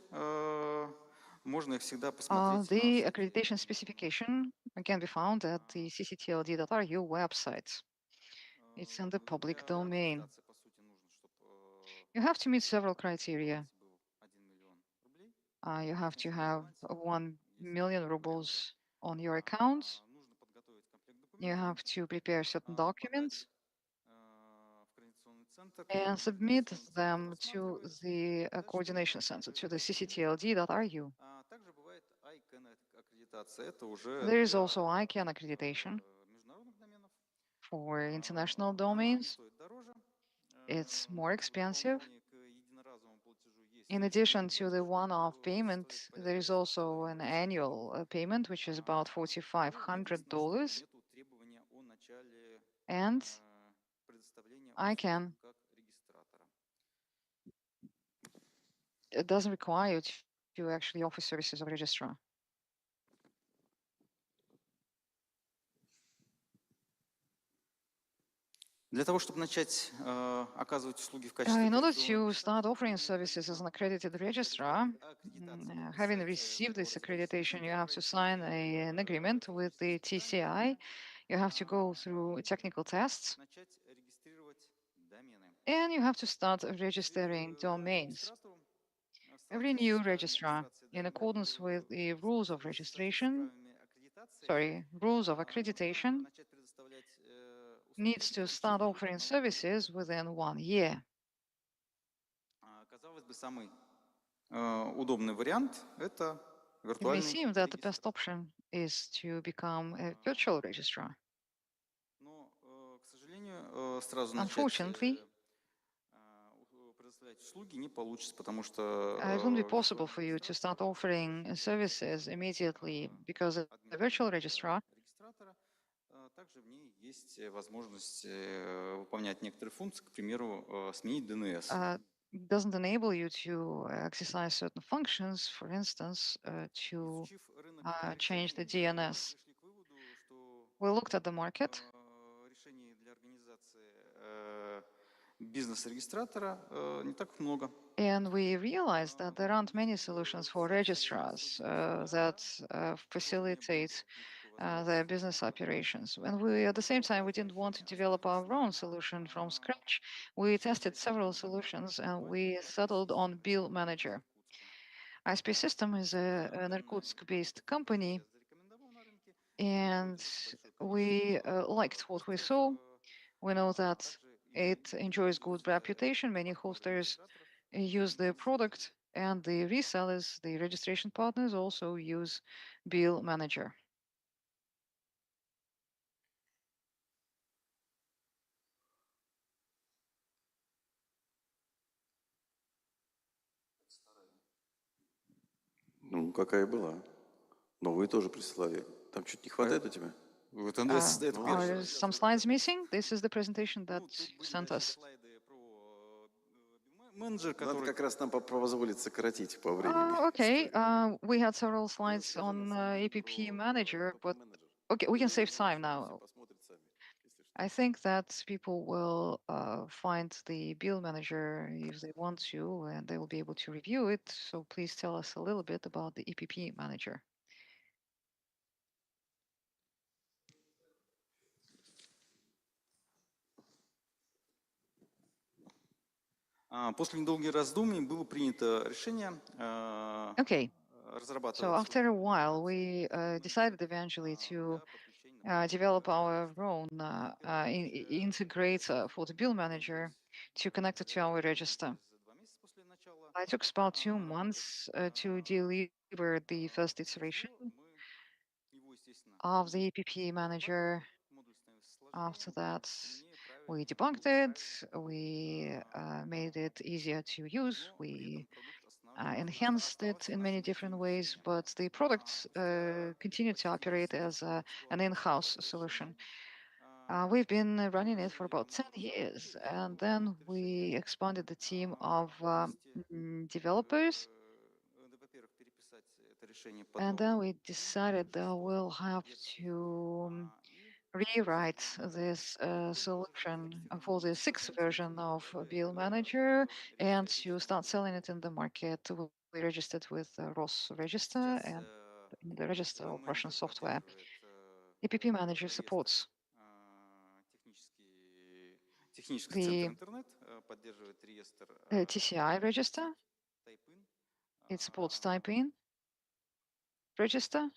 Можно их всегда посмотреть. The accreditation specification can be found at the ccTLD.ru website. It's in the public domain. You have to meet several criteria. You have to have 1 million rubles on your account. You have to prepare certain documents and submit them to the coordination center, to the ccTLD.ru. There is also ICANN accreditation for international domains. It's more expensive. In addition to the one-off payment, there is also an annual payment, which is about $4,500. And ICANN it doesn't require you to actually offer services of registrar. Для того, чтобы начать оказывать услуги в In качестве order to start offering services as an accredited registrar, having received this accreditation, you have to sign an agreement with the TCI. You have to go through technical tests. And you have to start registering domains. Every new registrar, in accordance with the rules of registration, rules of accreditation, needs to start offering services within 1 year. Казалось бы, самый удобный вариант – это It may виртуальный seem that the best option is to become a virtual registrar. Но, к сожалению, сразу начать Unfortunately, предоставлять услуги не получится, потому что it won't be possible for you to start offering services immediately because the virtual registrar регистратора также в ней есть возможность выполнять некоторые функции, к примеру, сменить DNS. doesn't enable you to exercise certain functions, for instance, to change the DNS. We looked at the market. Решений для организации бизнес-регистратора не так много. And we realized that there aren't many solutions for registrars that facilitate their business operations. And at the same time, we didn't want to develop our own solution from scratch. We tested several solutions and we settled on Bill Manager. ISP System is an Irkutsk-based company, and we liked what we saw. We know that it enjoys good reputation. Many hosters use the product, and the resellers, the registration partners, also use Bill Manager. Ну, какая была. Но вы тоже прислали. Там чуть не хватает у тебя? Are some slides missing? This is the presentation that you sent us. Менеджер, Надо как раз нам позволить сократить по времени. Okay, we had several slides on EPP Manager, but okay, we can save time now. I think that people will find the Bill Manager if they want to, and they will be able to review it. So please tell us a little bit about the EPP Manager. После недолгих раздумий было принято решение разрабатывать. So after a while, we decided eventually to develop our own integrator for the Bill Manager to connect it to our register. It took about 2 months to deliver the first iteration of the EPP manager. After that, we debunked it, we made it easier to use, we enhanced it in many different ways, but the product continued to operate as an in-house solution. We've been running it for about 10 years, and then we expanded the team of developers, and then we decided that we'll have to rewrite this solution for the sixth version of Bill Manager and to start selling it in the market. We registered with ROS Register and in the Register of Russian Software. EPP Manager supports Технический центр интернет поддерживает реестр TCI register. It supports type-in register.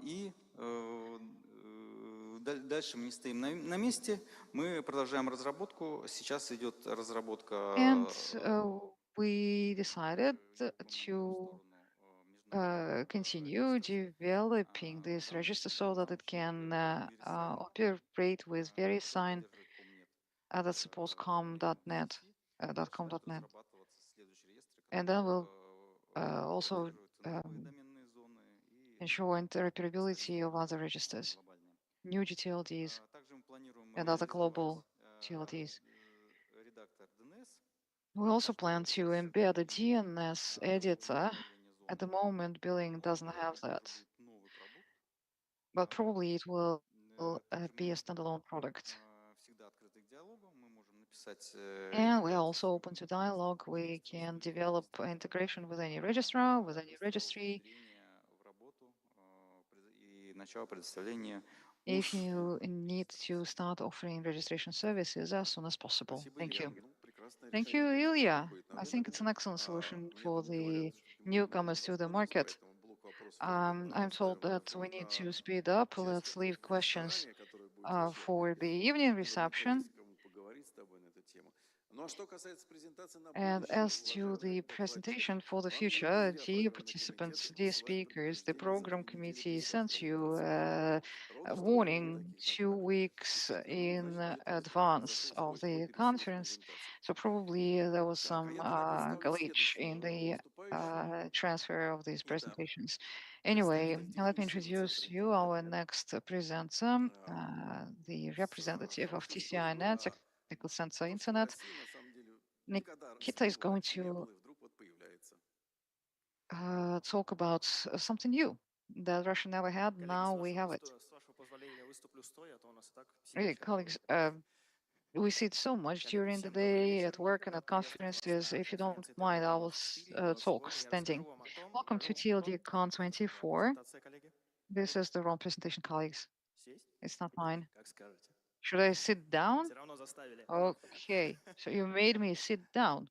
И дальше мы не стоим на месте, мы продолжаем разработку. Сейчас идет разработка. And we decided to continue developing this register so that it can operate with various sign that supports com.net. And then we'll also ensure interoperability of other registers, new GTLDs, and other global TLDs. We also plan to embed a DNS editor. At the moment, billing doesn't have that, but probably it will be a standalone product. And we are also open to dialogue. We can develop integration with any registrar, with any registry. If you need to start offering registration services as soon as possible. Thank you. Thank you, Ilya. I think it's an excellent solution for the newcomers to the market. I'm told that we need to speed up. Let's leave questions for the evening reception. And as to the presentation for the future, dear participants, dear speakers, the program committee sent you a warning 2 weeks in advance of the conference. So probably there was some glitch in the transfer of these presentations. Anyway, let me introduce you our next presenter, the representative of TCI.net, Technical Center Internet. Nikita is going to talk about something new that Russia never had. Now we have it. Really, colleagues, we see it so much during the day at work and at conferences. If you don't mind, I will talk standing. Welcome to TLDCon 24. This is the wrong presentation, colleagues. It's not mine. Should I sit down? Okay, so you made me sit down.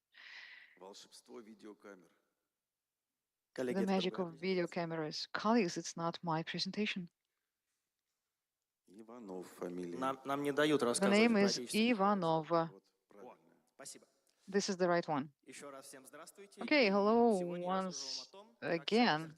The magic of video cameras. Colleagues, it's not my presentation. The name is Ivanov. This is the right one. Okay, hello once again.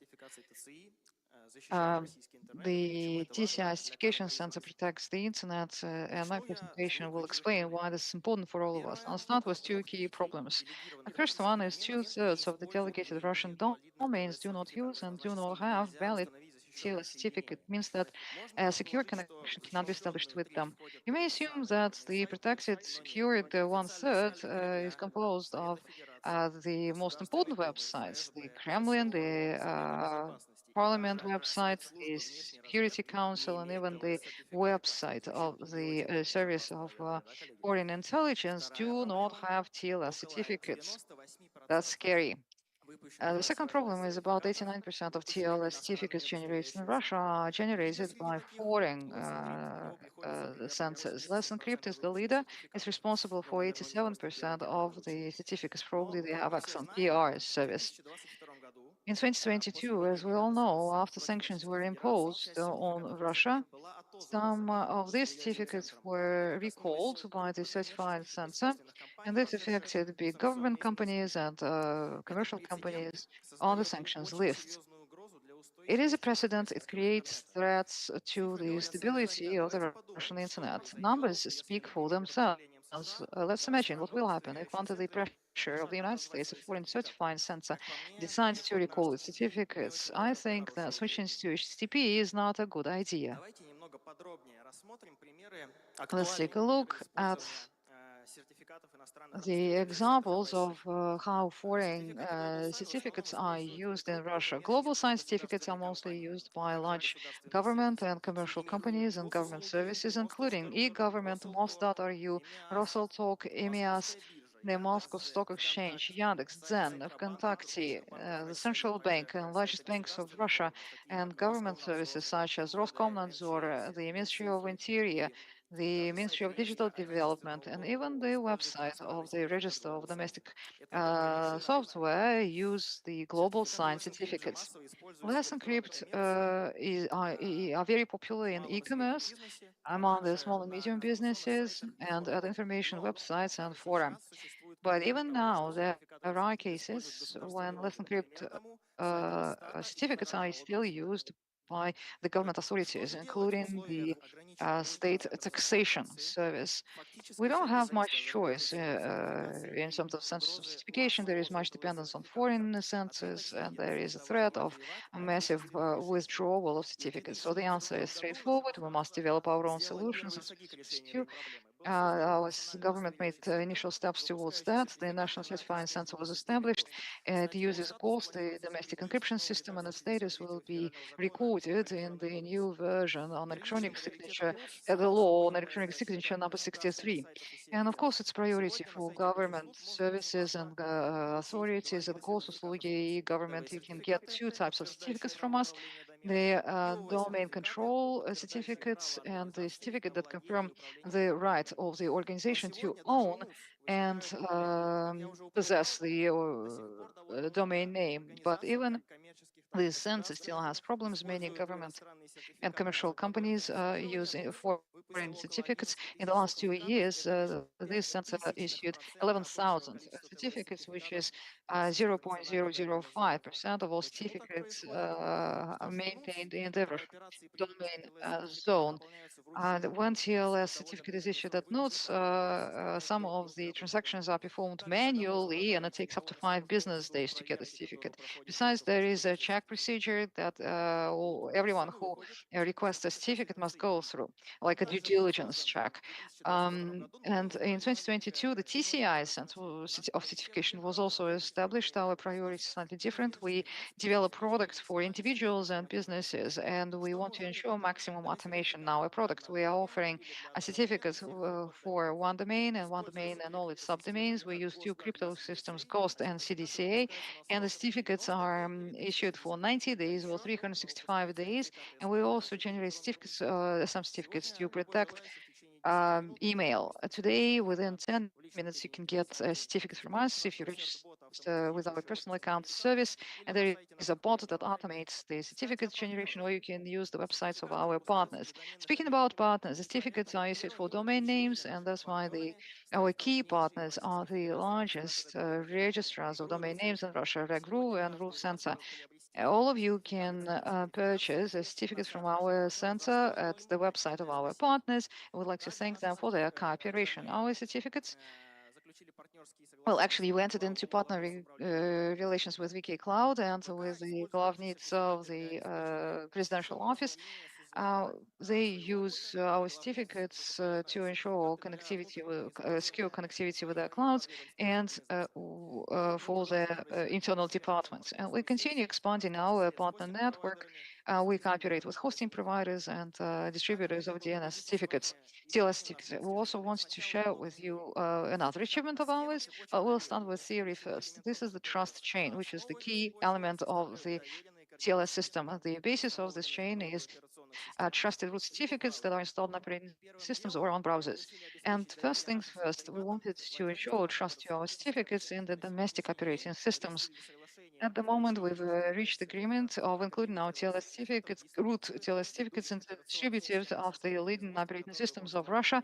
The TCI Certification Center protects the internet, and my presentation will explain why this is important for all of us. I'll start with 2 key problems. The first one is 2/3 of the delegated Russian domains do not use and do not have valid TLS certificate. Means that a secure connection cannot be established with them. You may assume that the protected, secured 1/3 is composed of the most important websites, the Kremlin, the Parliament website, the Security Council, and even the website of the Service of Foreign Intelligence do not have TLS certificates. That's scary. The second problem is about 89% of TLS certificates generated in Russia are generated by foreign centers. Less Encrypt is the leader. It's responsible for 87% of the certificates. Probably they have excellent PR service. In 2022, as we all know, after sanctions were imposed on Russia, Some of these certificates were recalled by the certifying center, and this affected big government companies and commercial companies on the sanctions lists. It is a precedent. It creates threats to the stability of the Russian internet. Numbers speak for themselves. Let's imagine what will happen if, under the pressure of the United States, a foreign certifying center decides to recall its certificates. I think that switching to HTTP is not a good idea. Let's take a look at the examples of how foreign certificates are used in Russia. Global science certificates are mostly used by large government and commercial companies and government services, including e-government, Mos.ru, Roseltalk, EMIAS, the Moscow Stock Exchange, Yandex, Zen, Vkontakte, the central bank and largest banks of Russia, and government services such as Roskomnadzor, the Ministry of Interior, the Ministry of Digital Development, and even the website of the Register of Domestic Software use the global science certificates. Let's Encrypt are very popular in e-commerce among the small and medium businesses and at information websites and forums. But even now, there are cases when Let's Encrypt certificates are still used by the government authorities, including the state taxation service. We don't have much choice in terms of census of certification. There is much dependence on foreign census, and there is a threat of a massive withdrawal of certificates. So the answer is straightforward. We must develop our own solutions and substitute. Our government made initial steps towards that. The National Certifying Center was established. It uses GOST, the domestic encryption system, and its status will be recorded in the new version on electronic signature, the law on electronic signature number 63. And of course, it's priority for government services and authorities. At Gosuslugi government, you can get two types of certificates from us: the domain control certificates and the certificate that confirm the right of the organization to own and possess the domain name. But even this center still has problems. Many government and commercial companies use foreign certificates. In the last 2 years, this center issued 11,000 certificates, which is 0.005% of all certificates maintained in the domain zone. When TLS certificate is issued at nodes, some of the transactions are performed manually, and it takes up to 5 business days to get the certificate. Besides, there is a check procedure that everyone who requests a certificate must go through, like a due diligence check. And in 2022, the TCI Center of Certification was also established. Our priority is slightly different. We develop products for individuals and businesses, and we want to ensure maximum automation in our product. We are offering a certificate for one domain and all its subdomains. We use 2 crypto systems, GOST and CDCA, and the certificates are issued for 90 days or 365 days. And we also generate certificates, some certificates to protect email. Today, within 10 minutes, you can get a certificate from us if you register with our personal account service. And there is a bot that automates the certificate generation, or you can use the websites of our partners. Speaking about partners, the certificates are issued for domain names, and that's why our key partners are the largest registrars of domain names in Russia, Regru and RusCenter. All of you can purchase a certificate from our center at the website of our partners. I would like to thank them for their cooperation. Our certificates, well, actually, we entered into partner relations with VK Cloud and with the Glavnitz of the presidential office. They use our certificates to ensure connectivity, secure connectivity with their clouds and for their internal departments. And we continue expanding our partner network. We cooperate with hosting providers and distributors of DNS certificates, TLS certificates. We also wanted to share with you another achievement of ours, but we'll start with theory first. This is the trust chain, which is the key element of the TLS system. The basis of this chain is trusted root certificates that are installed on operating systems or on browsers. And first things first, we wanted to ensure trust to our certificates in the domestic operating systems. At the moment, we've reached agreement of including our TLS certificates, root TLS certificates into the distributives of the leading operating systems of Russia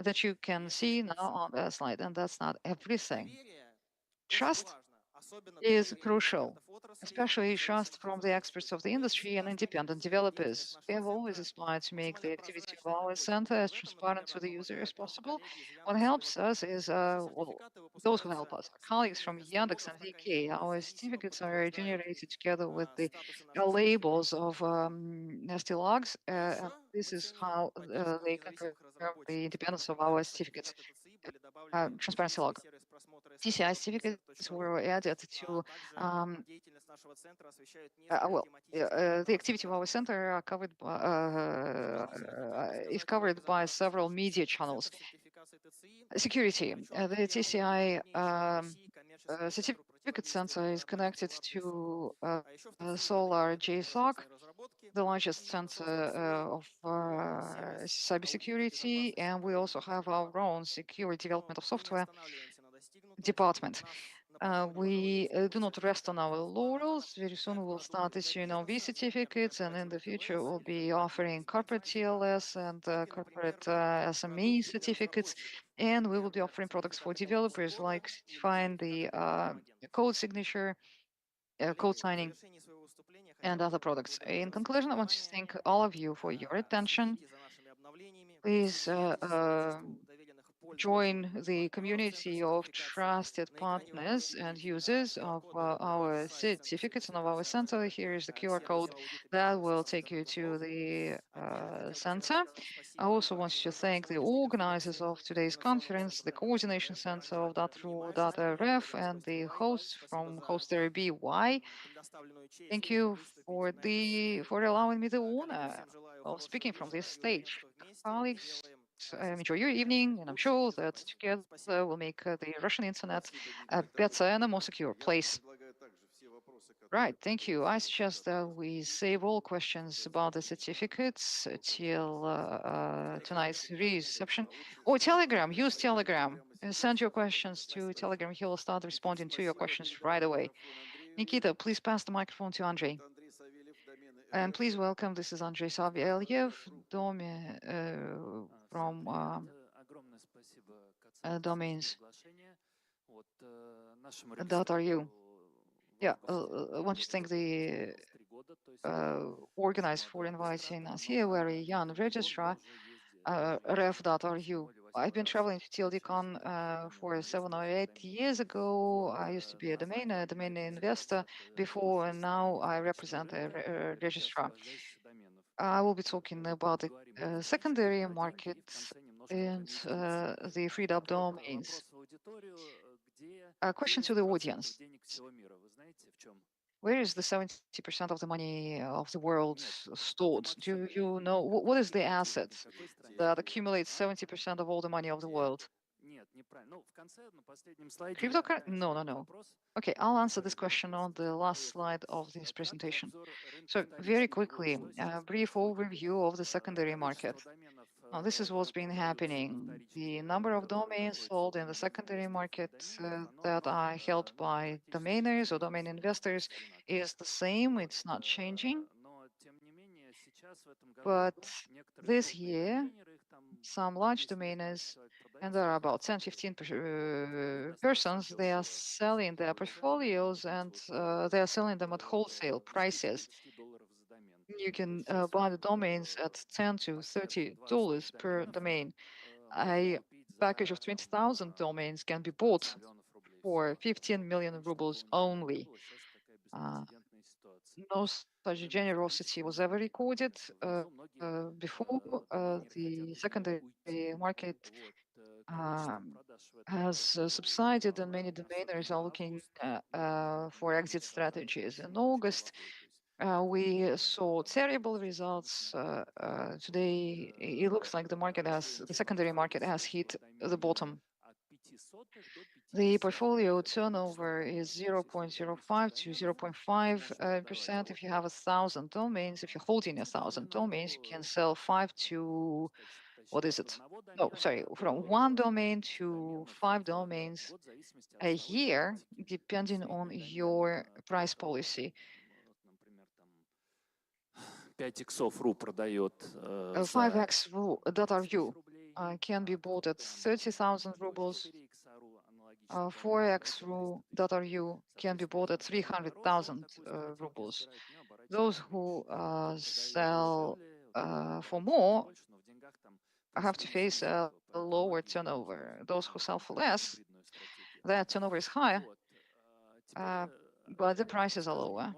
that you can see now on the slide. And that's not everything. Trust is crucial, especially trust from the experts of the industry and independent developers. We have always aspired to make the activity of our center as transparent to the user as possible. What helps us is, well, those who help us, our colleagues from Yandex and VK. Our certificates are generated together with the labels of ST logs. And this is how they confirm the independence of our certificates. Transparency log. TCI certificates were added to the activity of our center are covered by, is covered by several media channels. Security. The TCI certificate center is connected to Solar JSOC, the largest center of cybersecurity, and we also have our own secure development of software department. We do not rest on our laurels. Very soon we will start issuing OV certificates, and in the future we'll be offering corporate TLS and corporate SME certificates, and we will be offering products for developers like certifying the code signature, code signing, and other products. In conclusion, I want to thank all of you for your attention. Please join the community of trusted partners and users of our certificates and of our center. Here is the QR code that will take you to the center. I also want to thank the organizers of today's conference, the Coordination Center of .ru.rf, and the hosts from Host BY. Thank you for allowing me the honor of speaking from this stage. Colleagues, enjoy your evening, and I'm sure that together we'll make the Russian internet a better and a more secure place. Right, thank you. I suggest that we save all questions about the certificates till tonight's reception. Or Telegram, use Telegram. Send your questions to Telegram. He will start responding to your questions right away. Nikita, please pass the microphone to Andrei. And please welcome, this is Andrei Savelyev, from domains. .ru. Yeah, I want to thank the organizers for inviting us here. We're a young registrar, ref.ru. I've been traveling to TLDCon for 7 or 8 years ago. I used to be a domain investor before, and now I represent a registrar. I will be talking about the secondary market and the freed up domains. A question to the audience. Where is the 70% of the money of the world stored? Do you know what is the asset that accumulates 70% of all the money of the world? Cryptocurrency? No. Okay, I'll answer this question on the last slide of this presentation. So very quickly, a brief overview of the secondary market. Now, this is what's been happening. The number of domains sold in the secondary market that are held by domainers or domain investors is the same. It's not changing. But this year, some large domainers, and there are about 10-15 persons, they are selling their portfolios and they are selling them at wholesale prices. You can buy the domains at $10 to $30 per domain. A package of 20,000 domains can be bought for 15 million rubles only. No such generosity was ever recorded before. The secondary market has subsided, and many domainers are looking for exit strategies. In August, we saw terrible results. Today, it looks like the secondary market has hit the bottom. The portfolio turnover is 0.05 to 0.5%. If you have 1,000 domains, if you're holding 1,000 domains, you can sell 5 to what is it? No, sorry, from 1 domain to 5 domains a year, depending on your price policy. 5x.ru can be bought at 30,000 rubles. 4x.ru can be bought at 300,000 rubles. Those who sell for more have to face a lower turnover. Those who sell for less, their turnover is higher, but the prices are lower.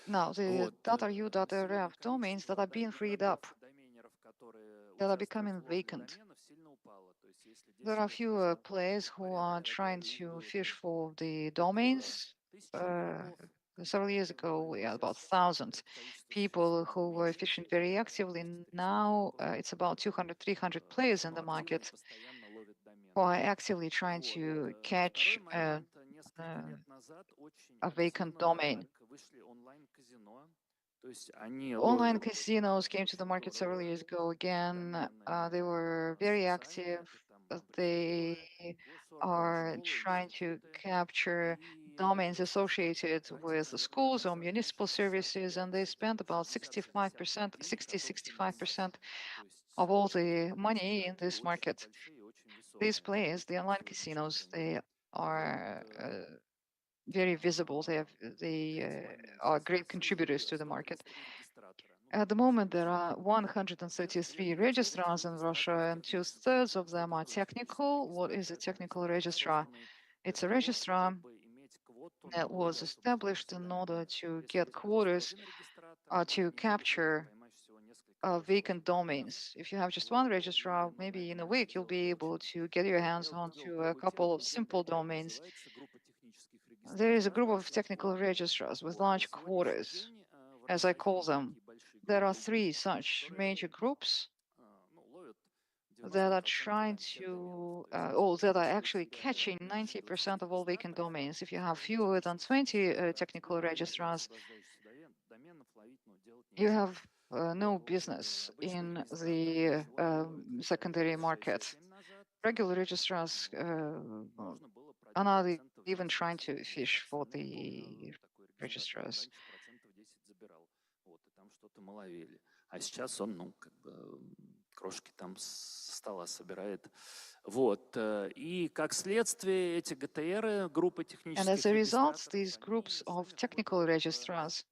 Now, the .ru.rf domains that are being freed up, that are becoming vacant. There are few players who are trying to fish for the domains. Several years ago, we had about 1,000 people who were fishing very actively. Now it's about 200, 300 players in the market who are actively trying to catch a vacant domain. Online casinos came to the market several years ago again. They were very active. They are trying to capture domains associated with schools or municipal services, and they spent about 65% of all the money in this market. These players, the online casinos, they are very visible. They are great contributors to the market. At the moment, there are 133 registrars in Russia, and 2/3 of them are technical. What is a technical registrar? It's a registrar that was established in order to get quotas to capture vacant domains. If you have just one registrar, maybe in a week you'll be able to get your hands onto a couple of simple domains. There is a group of technical registrars with large quotas, as I call them. There are 3 such major groups that are trying to, or that are actually catching 90% of all vacant domains. If you have fewer than 20 technical registrars, you have no business in the secondary market. Regular registrars are not even trying to fish for the registrars. А сейчас он, ну, как бы крошки там с стола собирает. Вот. И как следствие эти ГТР, группы технических And as a result, these groups of technical registrars,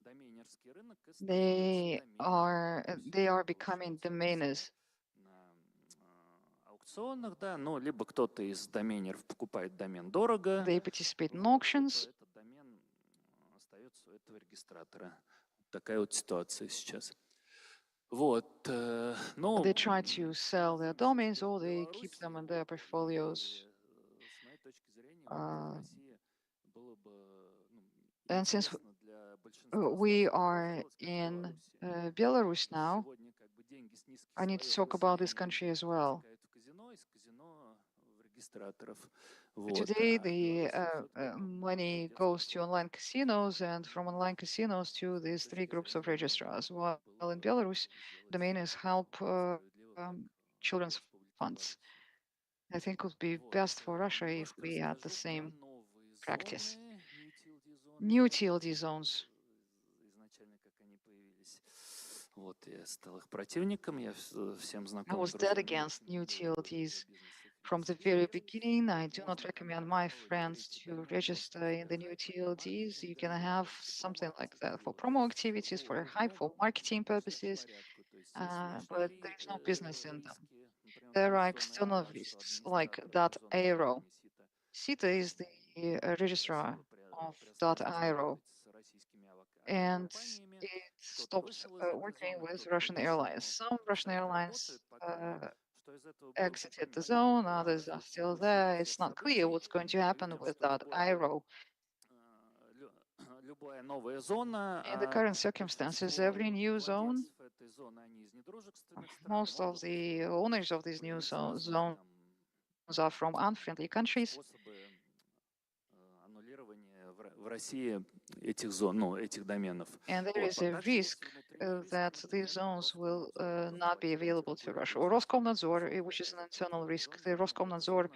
they are becoming domainers. Аукционах, да, ну, либо кто-то из доменеров покупает домен дорого. They participate in auctions. Этот домен остается у этого регистратора. Такая вот ситуация сейчас. Вот, но they try to sell their domains or they keep them in their portfolios. And since we are in Belarus now, I need to talk about this country as well. Today, the money goes to online casinos, and from online casinos to these 3 groups of registrars. While in Belarus, domainers help children's funds. I think it would be best for Russia if we had the same practice. New TLD zones. Вот, я стал их противником, я всем знаком. I was dead against new TLDs. From the very beginning, I do not recommend my friends to register in the new TLDs. You can have something like that for promo activities, for hype, for marketing purposes, but there is no business in them. There are external risks like .iro. CETA is the registrar of .iro, and it stopped working with Russian airlines. Some Russian airlines exited the zone, others are still there. It's not clear what's going to happen with .iro. In the current circumstances, every new zone, most of the owners of these new zones are from unfriendly countries. в России этих зон, ну, этих доменов. And there is a risk that these zones will not be available to Russia. Or Roskomnadzor, which is an internal risk, the Roskomnadzor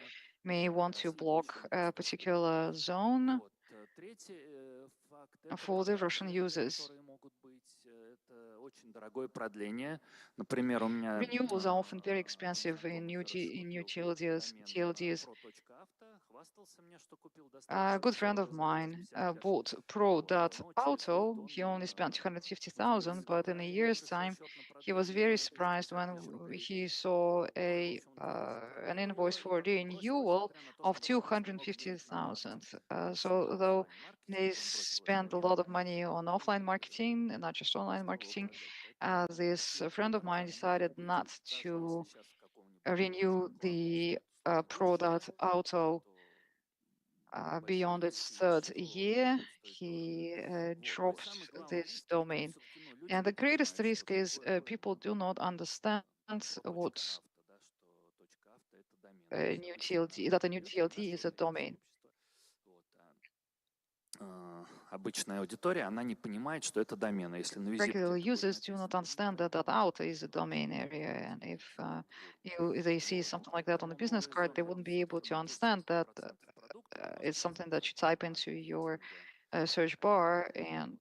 may want to block a particular zone for the Russian users. Renewals are often very expensive in new TLDs. A good friend of mine bought Pro.Auto. He only spent 250,000, but in a year's time, he was very surprised when he saw an invoice for renewal of 250,000. So though they spend a lot of money on offline marketing, and not just online marketing, this friend of mine decided not to renew the Pro.Auto beyond its third year. He dropped this domain. And the greatest risk is people do not understand what a new TLD, that a new TLD is a domain. Обычная аудитория, она не понимает, что это домен. Если на визитке Regular users do not understand that .auto is a domain area, and if they see something like that on the business card, they wouldn't be able to understand that it's something that you type into your search bar and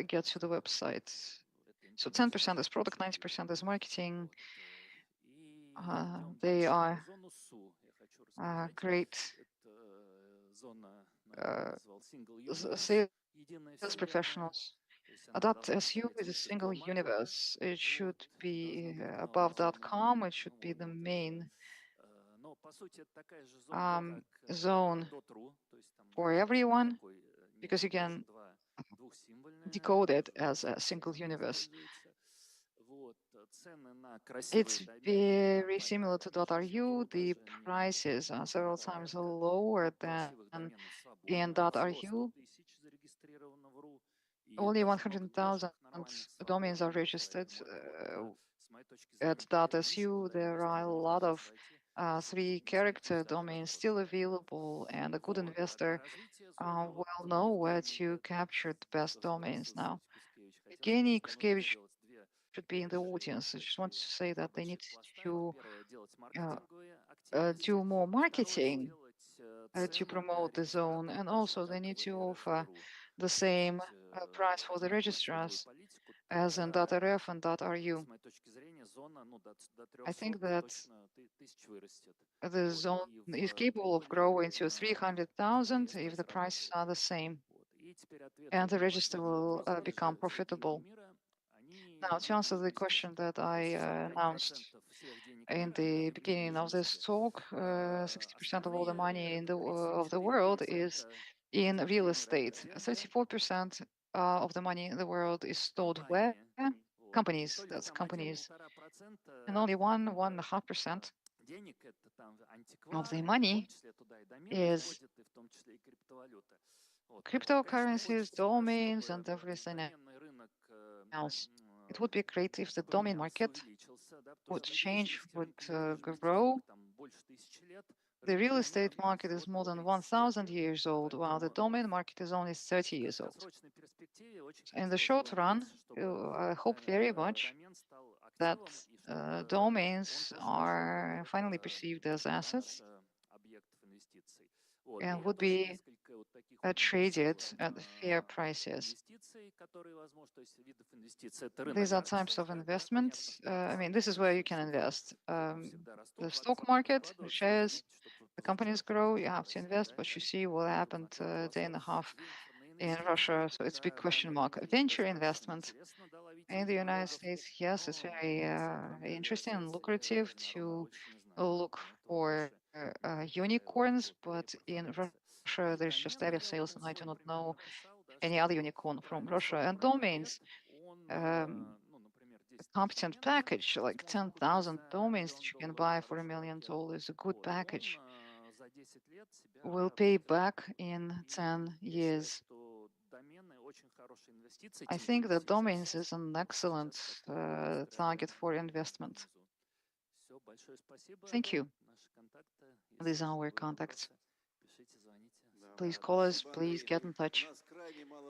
get to the website. So 10% is product, 90% is marketing. They are great sales professionals. .su is a single universe. It should be above .com. It should be the main zone for everyone, because you can decode it as a single universe. It's very similar to .ru. The prices are several times lower than in .ru. Only 100,000 domains are registered. At .su, there are a lot of 3-character domains still available, and a good investor will know where to capture the best domains now. Evgeny Kuskevich should be in the audience. I just want to say that they need to do more marketing to promote the zone, and also they need to offer the same price for the registrars as in .rf and .ru. I think that the zone is capable of growing to 300,000 if the prices are the same, and the register will become profitable. Now, to answer the question that I announced in the beginning of this talk, 60% of all the money in of the world is in real estate. 34% of the money in the world is stored where? Companies. That's companies. And only 1.5% of the money is cryptocurrencies, domains, and everything else. It would be great if the domain market would change, would grow. The real estate market is more than 1,000 years old, while the domain market is only 30 years old. In the short run, I hope very much that domains are finally perceived as assets and would be traded at fair prices. These are types of investments. I mean, this is where you can invest. The stock market, the shares, the companies grow, you have to invest, but you see what happened a day and a half in Russia, so it's a big question mark. Venture investment in the United States, yes, it's very interesting and lucrative to look for unicorns, but in Russia, there's just telesales, and I do not know any other unicorn from Russia. And domains, a competent package, like 10,000 domains that you can buy for $1 million, a good package, will pay back in 10 years. I think that domains is an excellent target for investment. Thank you. These are our contacts. please call us, please get in touch.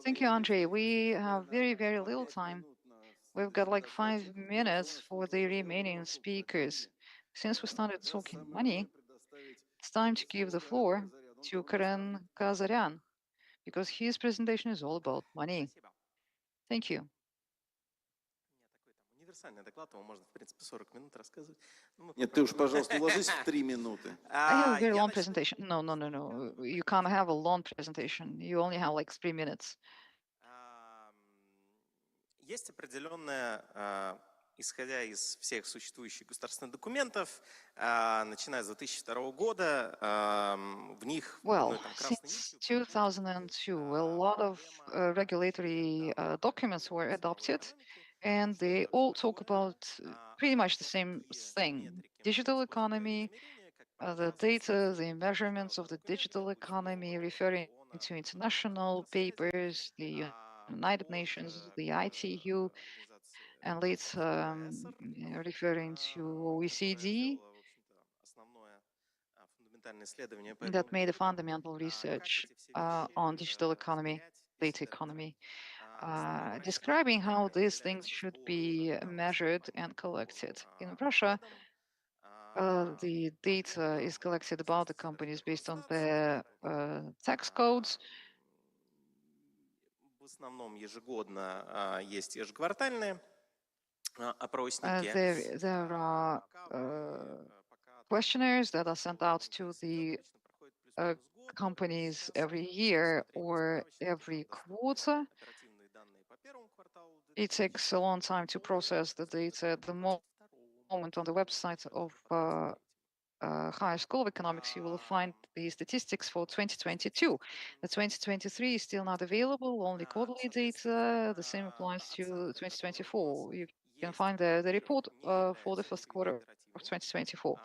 Thank you, Andrei. We have very, very little time. We've got like 5 minutes for the remaining speakers. Since we started talking money, it's time to give the floor to Karen Kazaryan, because his presentation is all about money. Thank you. Нет, ты уж, пожалуйста, уложись в 3 минуты. I have a very long presentation. No. You can't have a long presentation. You only have like 3 minutes. Есть определенная, исходя из всех существующих государственных документов, начиная с 2002 года, в них... Well, since 2002, a lot of regulatory documents were adopted, and they all talk about pretty much the same thing: digital economy, the data, the measurements of the digital economy, referring to international papers, the United Nations, the ITU, and later referring to OECD, that made a fundamental research on digital economy, data economy, describing how these things should be measured and collected. In Russia, the data is collected about the companies based on their tax codes. В основном ежегодно есть ежеквартальные опросники. There are questionnaires that are sent out to the companies every year or every quarter. It takes a long time to process the data. At the moment on the website of Higher School of Economics, you will find the statistics for 2022. The 2023 is still not available, only quarterly data. The same applies to 2024. You can find the report for the first quarter of 2024.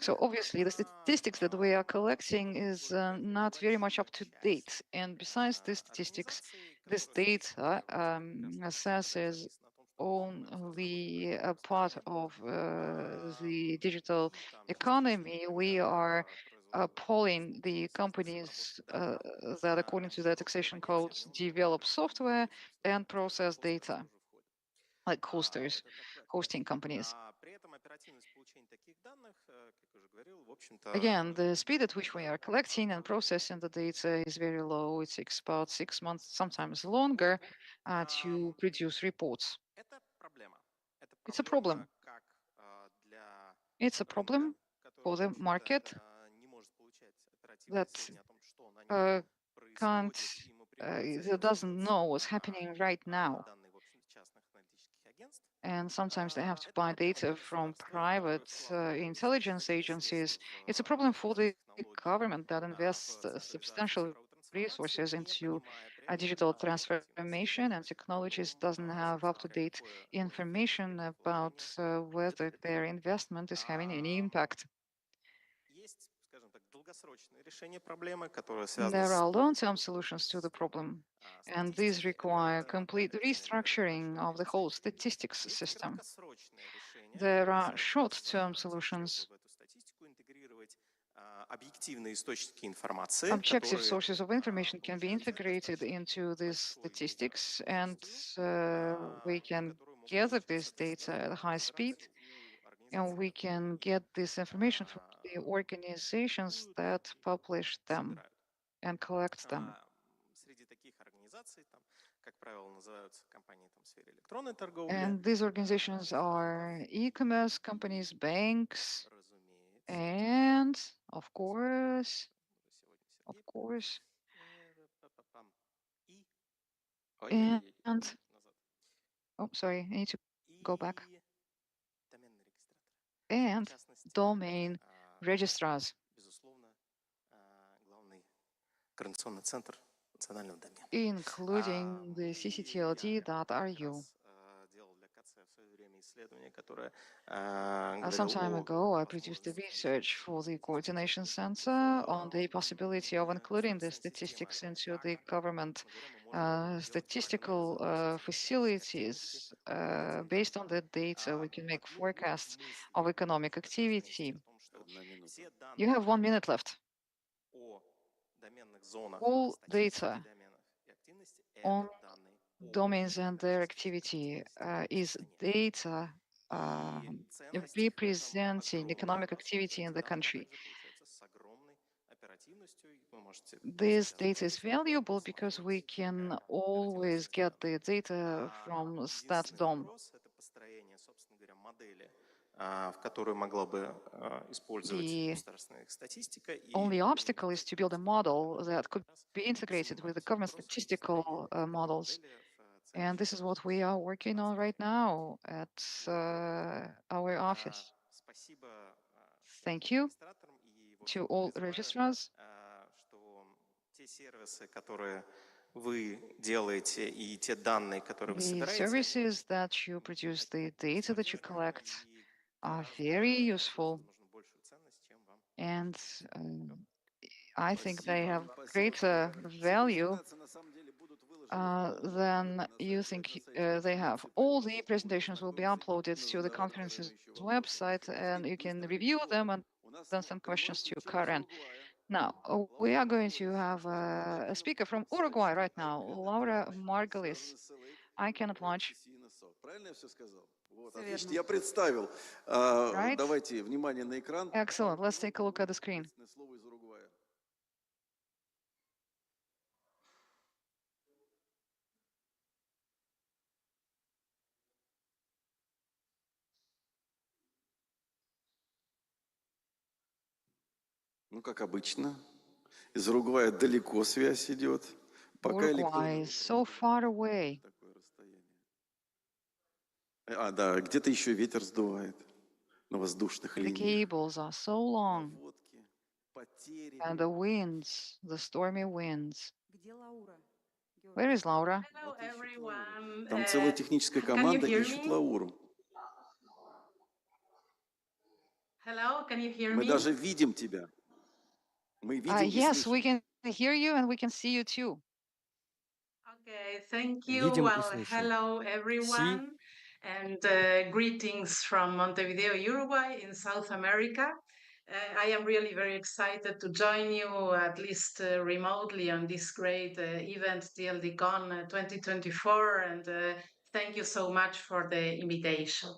So obviously, the statistics that we are collecting is not very much up to date. And besides these statistics, this data assesses only a part of the digital economy. We are polling the companies that, according to the taxation codes, develop software and process data, like hosters, hosting companies. Again, the speed at which we are collecting and processing the data is very low. It takes about 6 months, sometimes longer, to produce reports. It's a problem. It's a problem for the market that that doesn't know what's happening right now. And sometimes they have to buy data from private intelligence agencies. It's a problem for the government that invests substantial resources into digital transformation and technologies, doesn't have up-to-date information about whether their investment is having any impact. There are long-term solutions to the problem, and these require complete restructuring of the whole statistics system. There are short-term solutions. Objective sources of information can be integrated into these statistics, and we can gather this data at high speed, and we can get this information from the organizations that publish them and collect them. And these organizations are e-commerce companies, banks, and of course, and oh, sorry, I need to go back. And domain registrars. Including the ccTLD.ru. Some time ago, I produced a research for the Coordination Center on the possibility of including the statistics into the government statistical facilities. Based on the data, we can make forecasts of economic activity. You have 1 minute left. all data on domains and their activity is data representing economic activity in the country. This data is valuable because we can always get the data from StatDom. The only obstacle is to build a model that could be integrated with the government statistical models. And this is what we are working on right now at our office. Thank you to all registrars. The services that you produce, the data that you collect are very useful. And I think they have greater value than you think they have. All the presentations will be uploaded to the conference's website, and you can review them and then send questions to Karen. Now, we are going to have a speaker from Uruguay right now, Laura Margulis. I cannot launch. Отлично, я представил. Давайте внимание на экран. Excellent. Let's take a look at the screen. Ну, как обычно, из Уругвая далеко связь идет. Пока Uruguay is so far away. Да, где-то еще ветер сдувает на воздушных The линиях. cables are so long. And the winds, the stormy winds. Where is Laura? Hello, everyone. Там целая техническая команда ищет Лауру. Hello, can you hear Мы me? даже видим тебя. Мы видим и Yes, слышим. we can hear you and we can see you too. Okay, thank you. Видим и Well, слышим. hello, everyone, and greetings from Montevideo, Uruguay, in South America. I am really very excited to join you, at least remotely, on this great event, TLDCon 2024, and thank you so much for the invitation.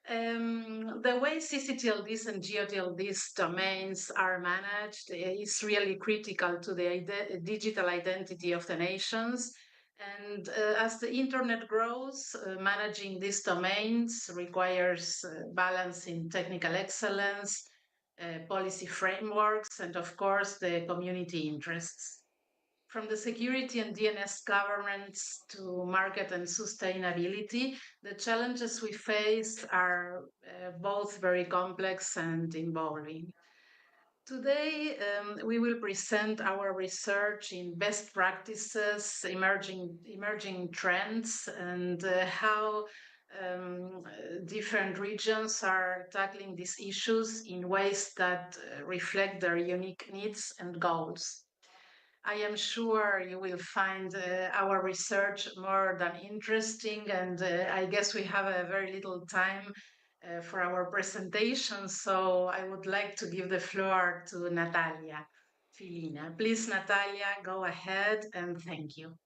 The way ccTLDs and GeoTLDs domains are managed is really critical to the digital identity of the nations. And as the internet grows, managing these domains requires balancing technical excellence, policy frameworks, and of course, the community interests. From the security and DNS governance to market and sustainability, the challenges we face are both very complex and involving. Today, we will present our research in best practices, emerging trends, and how different regions are tackling these issues in ways that reflect their unique needs and goals. I am sure you will find our research more than interesting, and I guess we have a very little time for our presentation, so I would like to give the floor to Natalia Filina. Please, Natalia, go ahead, and thank you.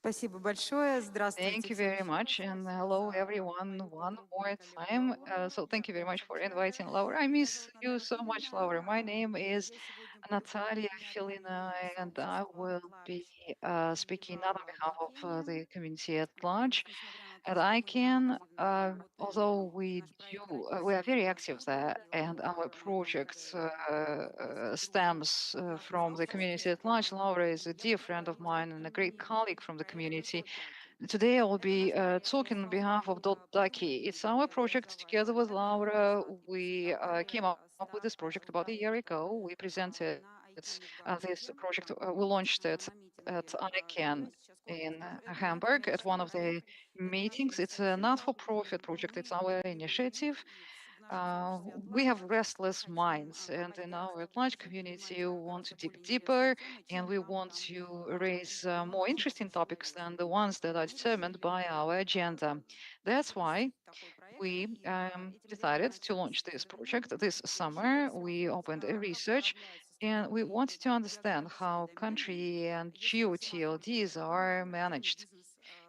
Спасибо большое. Thank you very much, and hello everyone one more time. So thank you very much for inviting Laura. I miss you so much, Laura. My name is Natalia Filina, and I will be speaking not on behalf of the community at large. And I can, although we are very active there, and our project stems from the community at large. Laura is a dear friend of mine and a great colleague from the community. Today I will be talking on behalf of Dotdaki. It's our project together with Laura. We came up with this project about a year ago. We presented this project, we launched it at ICANN in Hamburg at one of the meetings. It's a not-for-profit project. It's our initiative. We have restless minds, and in our large community, we want to dig deeper, and we want to raise more interesting topics than the ones that are determined by our agenda. That's why we decided to launch this project this summer. We opened a research And we wanted to understand how country and ccTLDs are managed.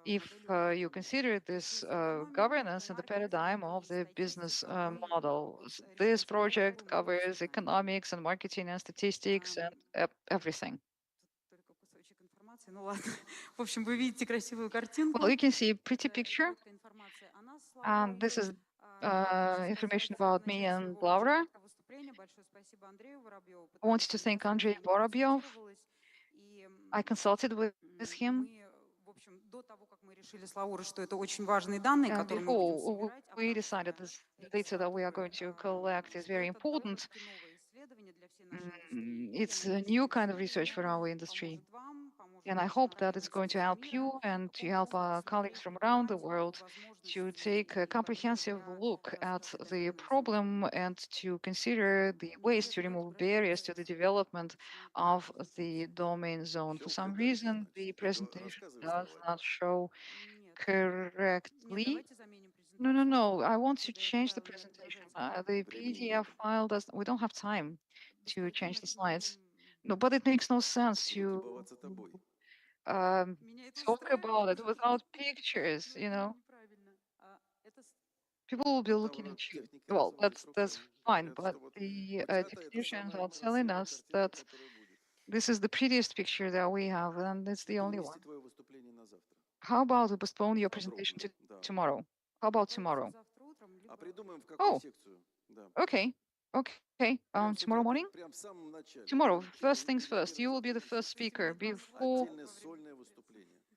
If you consider this governance in the paradigm of the business model, this project covers economics and marketing and statistics and everything. Well, you can see a pretty picture. And this is information about me and Laura. I wanted to thank Andrei Vorobyov. I consulted with him. Before we decided this data that we are going to collect is very important. It's a new kind of research for our industry. And I hope that it's going to help you and to help our colleagues from around the world to take a comprehensive look at the problem and to consider the ways to remove barriers to the development of the domain zone. For some reason, the presentation does not show correctly. No. I want to change the presentation. The PDF file does. We don't have time to change the slides. No, but it makes no sense to talk about it without pictures. People will be looking at you. Well, that's fine, but the technicians are telling us that this is the prettiest picture that we have, and it's the only one. How about we postpone your presentation to tomorrow? How about tomorrow? Oh, okay. Tomorrow morning? Tomorrow, first things first. You will be the first speaker before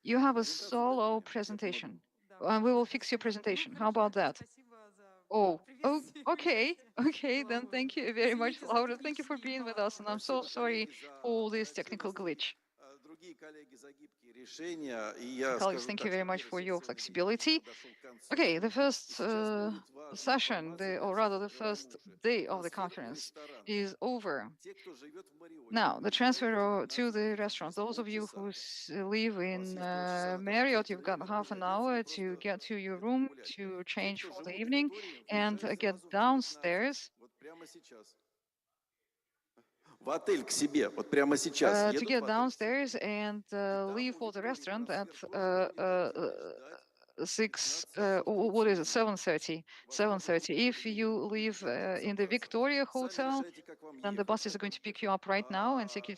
you have a solo presentation. And we will fix your presentation. How about that? Oh, okay. Then thank you very much, Laura. Thank you for being with us. And I'm so sorry for this technical glitch. Colleagues, thank you very much for your flexibility. Okay, the first session, or rather the first day of the conference is over. Now, the transfer to the restaurants. Those of you who live in Marriott, you've got half an hour to get to your room to change for the evening and get downstairs. To get downstairs and leave for the restaurant at 7:30. 7:30. If you live in the Victoria Hotel, then the buses are going to pick you up right now and take you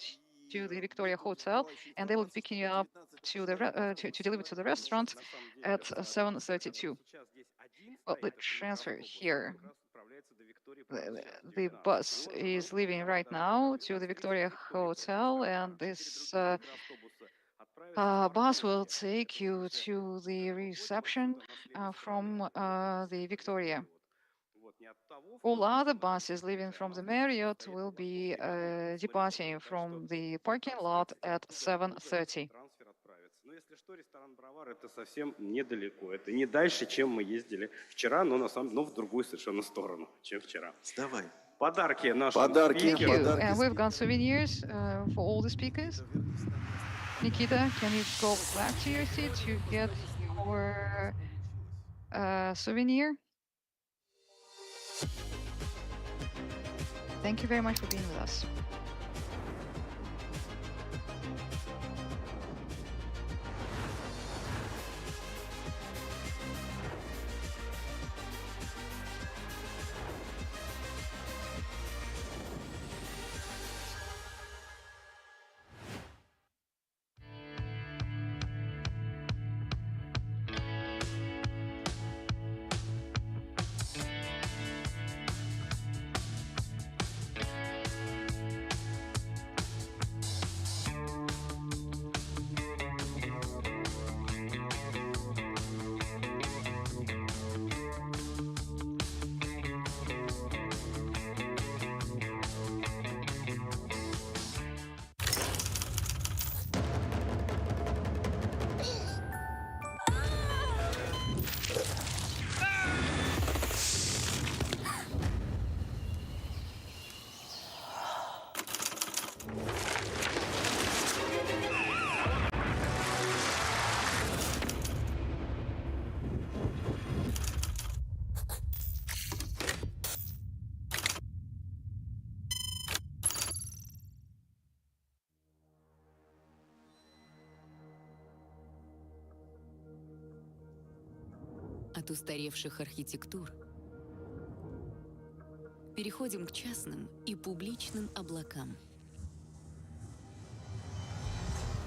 to the Victoria Hotel, and they will pick you up to deliver to the restaurant at 7:32. Well, the transfer here. The bus is leaving right now to the Victoria Hotel, and this bus will take you to the reception from the Victoria. All other buses leaving from the Marriott will be departing from the parking lot at 7:30. Если что, ресторан Бровар это совсем недалеко. Это не дальше, чем мы ездили вчера, но в другую совершенно сторону, чем вчера. Давай. Подарки нашим спикерам. And we've got souvenirs for all the speakers. Nikita, can you go back to your seat to get your souvenir? Thank you very much for being with us. от устаревших архитектур переходим к частным и публичным облакам.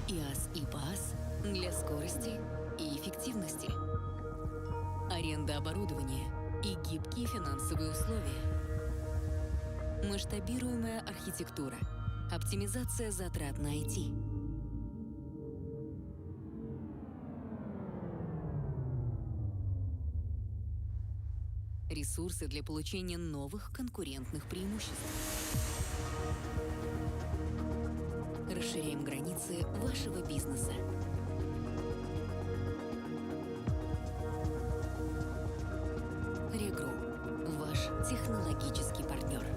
IaaS и PaaS для скорости и эффективности. Аренда оборудования и гибкие финансовые условия. Масштабируемая архитектура. Оптимизация затрат на IT. Ресурсы для получения новых конкурентных преимуществ. Расширяем границы вашего бизнеса. Регру – ваш технологический партнер.